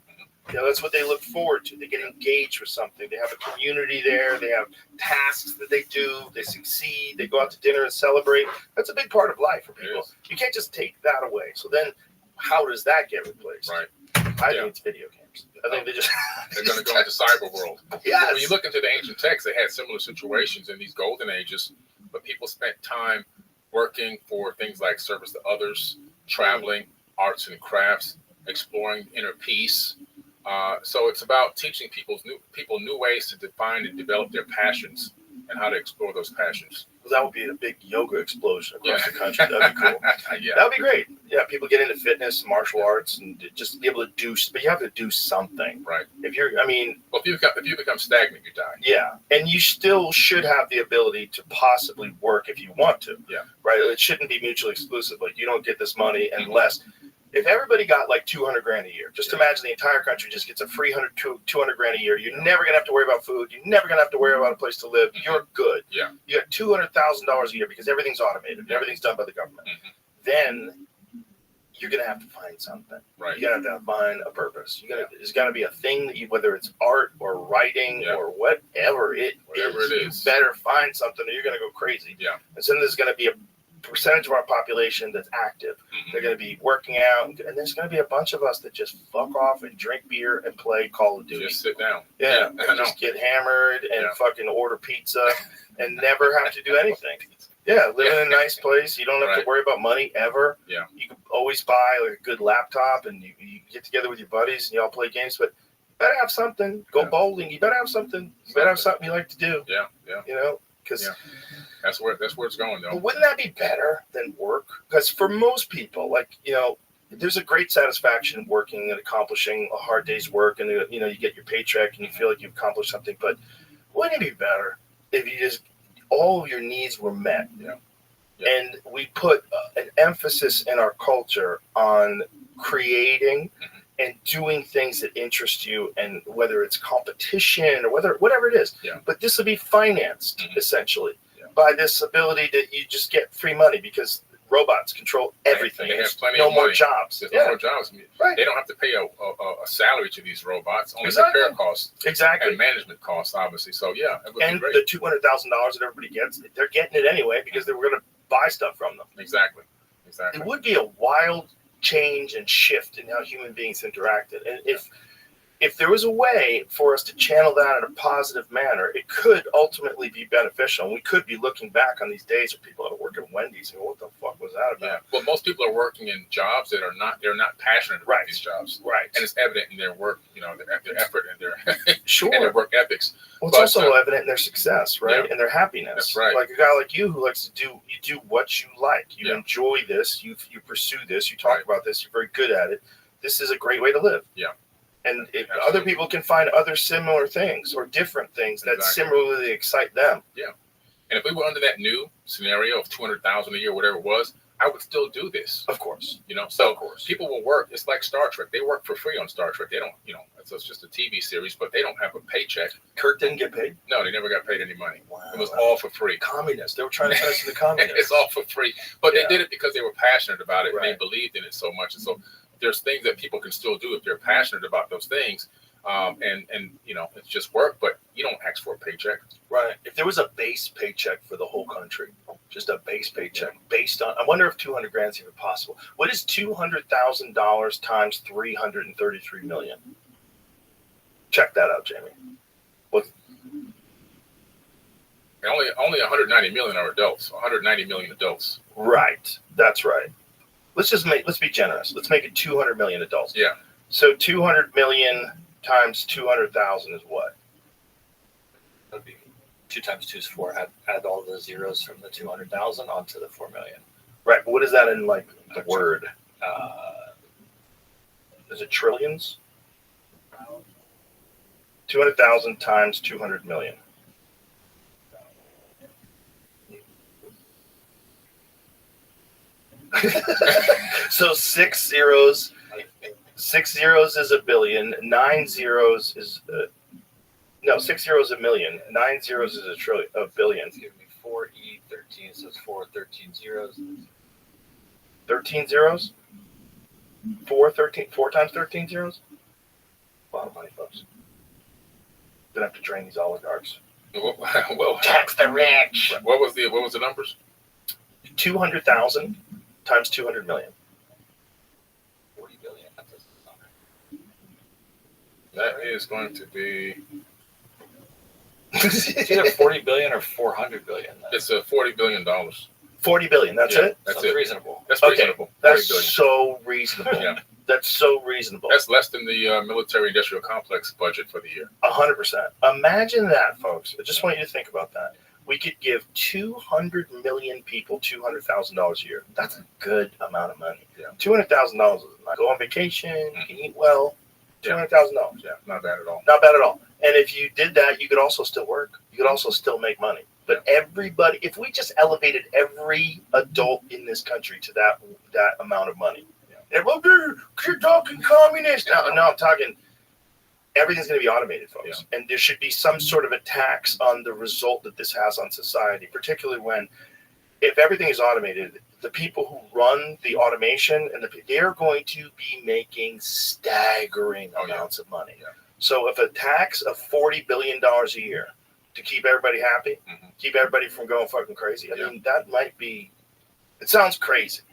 You know, that's what they look forward to. They get engaged with something. They have a community there. They have tasks that they do. They succeed. They go out to dinner and celebrate. That's a big part of life for people. You can't just take that away. So then how does that get replaced? Right. I think it's video games. I think they're going to go into cyber world. Yes. When you look into the ancient texts, they had similar situations in these golden ages, but people spent time working for things like service to others, traveling, arts and crafts, exploring inner peace. So it's about teaching people new ways to define and develop their passions and how to explore those passions. That would be a big yoga explosion across the country. That'd be cool. Yeah. That would be great. Yeah, people get into fitness, martial arts, and just be able to do. But you have to do something, right? If you're, I mean, well, if you become stagnant, you die. Yeah, and you still should have the ability to possibly work if you want to. Yeah, right. It shouldn't be mutually exclusive. Like, you don't get this money unless. If everybody got like $200 grand a year, just imagine the entire country just gets a free $200 grand a year. You're never gonna have to worry about food. You're never gonna have to worry about a place to live. You're good. Yeah. You got $200,000 a year because everything's automated. Everything's done by the government. Then you're gonna have to find something. Right. You gotta have to find a purpose. There's gotta be a thing that whether it's art or writing or whatever it is, you better find something or you're gonna go crazy. Yeah. And so there's gonna be a percentage of our population that's active. They're going to be working out, and there's going to be a bunch of us that just fuck off and drink beer and play Call of Duty. Just sit down. Yeah, and just get hammered and fucking order pizza and never have to do anything. Yeah, live in a nice place. You don't have to worry about money ever. Yeah, you can always buy like a good laptop, and you get together with your buddies and you all play games. But you better have something. Go bowling. You better have something. You better have something you like to do. Yeah. You know, because. That's where it's going, though. But wouldn't that be better than work? Because for most people, like, you know, there's a great satisfaction working and accomplishing a hard day's work, and you know, you get your paycheck and you feel like you've accomplished something. But wouldn't it be better if you just all of your needs were met? Yeah. And we put an emphasis in our culture on creating and doing things that interest you, and whether it's competition or whatever it is. Yeah. But this will be financed essentially by this ability that you just get free money because robots control everything. They have plenty no of more money. jobs. There's no more jobs. They don't have to pay a salary to these robots. Only repair costs. Exactly. And management costs, obviously. So, yeah, it would and be great. The $200,000 that everybody gets, they're getting it anyway because they were going to buy stuff from them. Exactly. It would be a wild change and shift in how human beings interacted. And if there was a way for us to channel that in a positive manner, it could ultimately be beneficial. And we could be looking back on these days where people that work at Wendy's and go, what the fuck was that about? Yeah. Well, most people are working in jobs that they're not passionate about these jobs. Right. And it's evident in their work, you know, their effort and their and their work ethics. Well, it's also evident in their success, right? Yeah. And their happiness. That's right. Like a guy like you who likes to do what you like. You enjoy this, you pursue this, you talk about this, you're very good at it. This is a great way to live. Yeah. And if other people can find other similar things or different things that similarly excite them. Yeah. And if we were under that new scenario of $200,000 a year, whatever it was, I would still do this. Of course. You know, so people will work. It's like Star Trek. They work for free on Star Trek. They don't, you know, it's just a TV series, but they don't have a paycheck. Kirk didn't get paid? No, they never got paid any money. Wow. It was all for free. Communists. They were trying to turn us into communists. It's all for free. But they did it because they were passionate about it and they believed in it so much. And so there's things that people can still do if they're passionate about those things. and it's just work. But you don't ask for a paycheck. Right. If there was a base paycheck for the whole country, just a base paycheck based on, I wonder if 200 grand is even possible. What is $200,000 times 333 million? Check that out, Jamie. What? Only 190 million are adults. 190 million adults. Right. That's right. Let's be generous. Let's make it 200 million adults. Yeah. So 200 million times 200,000 is what? That'd be 2 times 2 is 4. Add all the zeros from the 200,000 onto the 4 million. Right. But what is that in like the word? Is it trillions? 200,000 times 200 million. So 6 zeros is a billion. 9 zeros is 6 zeros a million. 9 zeros is a billion. It's giving me 4E13, so it's 13 zeros. 13 zeros? 4 times 13 zeros? A lot of money, folks. Gonna have to train these oligarchs. Well, tax the rich. What was the numbers? 200,000 times 200 million. 40 billion. That is going to be. It's either 40 billion or 400 billion. It's $40 billion. 40 billion. That's it. That's reasonable. That's reasonable. That's so reasonable. Yeah. That's so reasonable. That's less than the military-industrial complex budget for the year. 100%. Imagine that, folks. I just want you to think about that. We could give 200 million people $200,000 a year. That's a good amount of money. Yeah. $200,000 is not go on vacation. You can eat well. $200,000. Yeah, not bad at all. Not bad at all. And if you did that, you could also still work. You could also still make money. But everybody, if we just elevated every adult in this country to that amount of money, everyone, you're talking communist. No, I'm talking. Everything's going to be automated, folks, and there should be some sort of a tax on the result that this has on society, particularly when, if everything is automated, the people who run the automation they're going to be making staggering amounts of money. Yeah. So if a tax of $40 billion a year to keep everybody happy, keep everybody from going fucking crazy, I mean, that might be, it sounds crazy.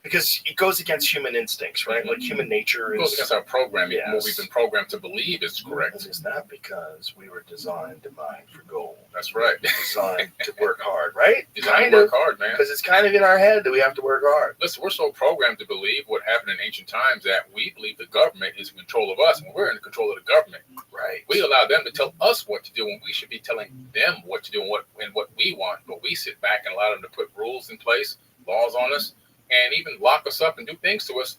Because it goes against human instincts, right? Like human nature is. It goes against our programming. Yes. What we've been programmed to believe is correct. It's not because we were designed to mine for gold. That's right. Designed to work hard, right? Designed to work hard, man. Because it's kind of in our head that we have to work hard. Listen, we're so programmed to believe what happened in ancient times that we believe the government is in control of us, and we're in control of the government. Right. We allow them to tell us what to do when we should be telling them what to do and what we want. But we sit back and allow them to put rules in place, laws on us, and even lock us up and do things to us,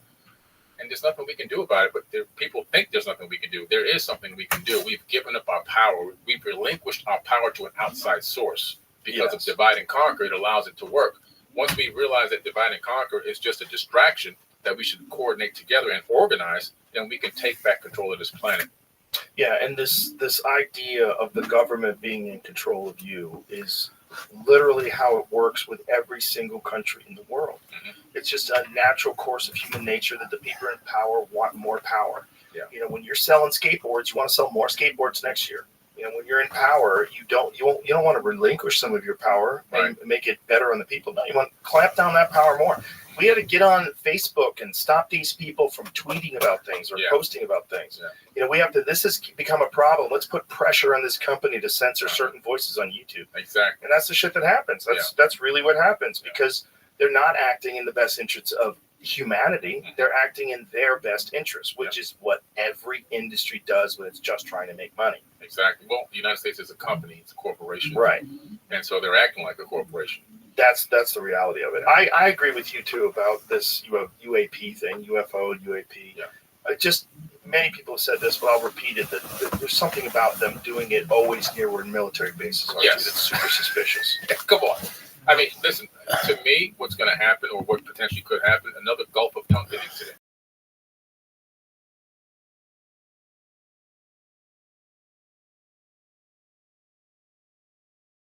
and there's nothing we can do about it. But people think there's nothing we can do. There is something we can do. We've given up our power. We've relinquished our power to an outside source because of divide and conquer. It allows it to work. Once we realize that divide and conquer is just a distraction that we should coordinate together and organize, then we can take back control of this planet. Yeah, and this idea of the government being in control of you is literally how it works with every single country in the world. It's just a natural course of human nature that the people in power want more power. Yeah. You know, when you're selling skateboards, you want to sell more skateboards next year. You know, when you're in power, you don't want to relinquish some of your power and make it better on the people. No, you want to clamp down that power more. We had to get on Facebook and stop these people from tweeting about things or posting about things. Yeah. You know, we have to. This has become a problem. Let's put pressure on this company to censor certain voices on YouTube. Exactly. And that's the shit that happens. That's really what happens because they're not acting in the best interests of humanity. They're acting in their best interest, which is what every industry does when it's just trying to make money. Exactly. Well, the United States is a company. It's a corporation. Right. And so they're acting like a corporation. That's the reality of it. I agree with you too about this UAP thing, UFO, UAP. Yeah. Many people have said this, but I'll repeat it, that there's something about them doing it always near where military bases are. Yes. It's super suspicious. Come on. I mean, listen, to me, what's going to happen or what potentially could happen, another Gulf of Tonkin incident.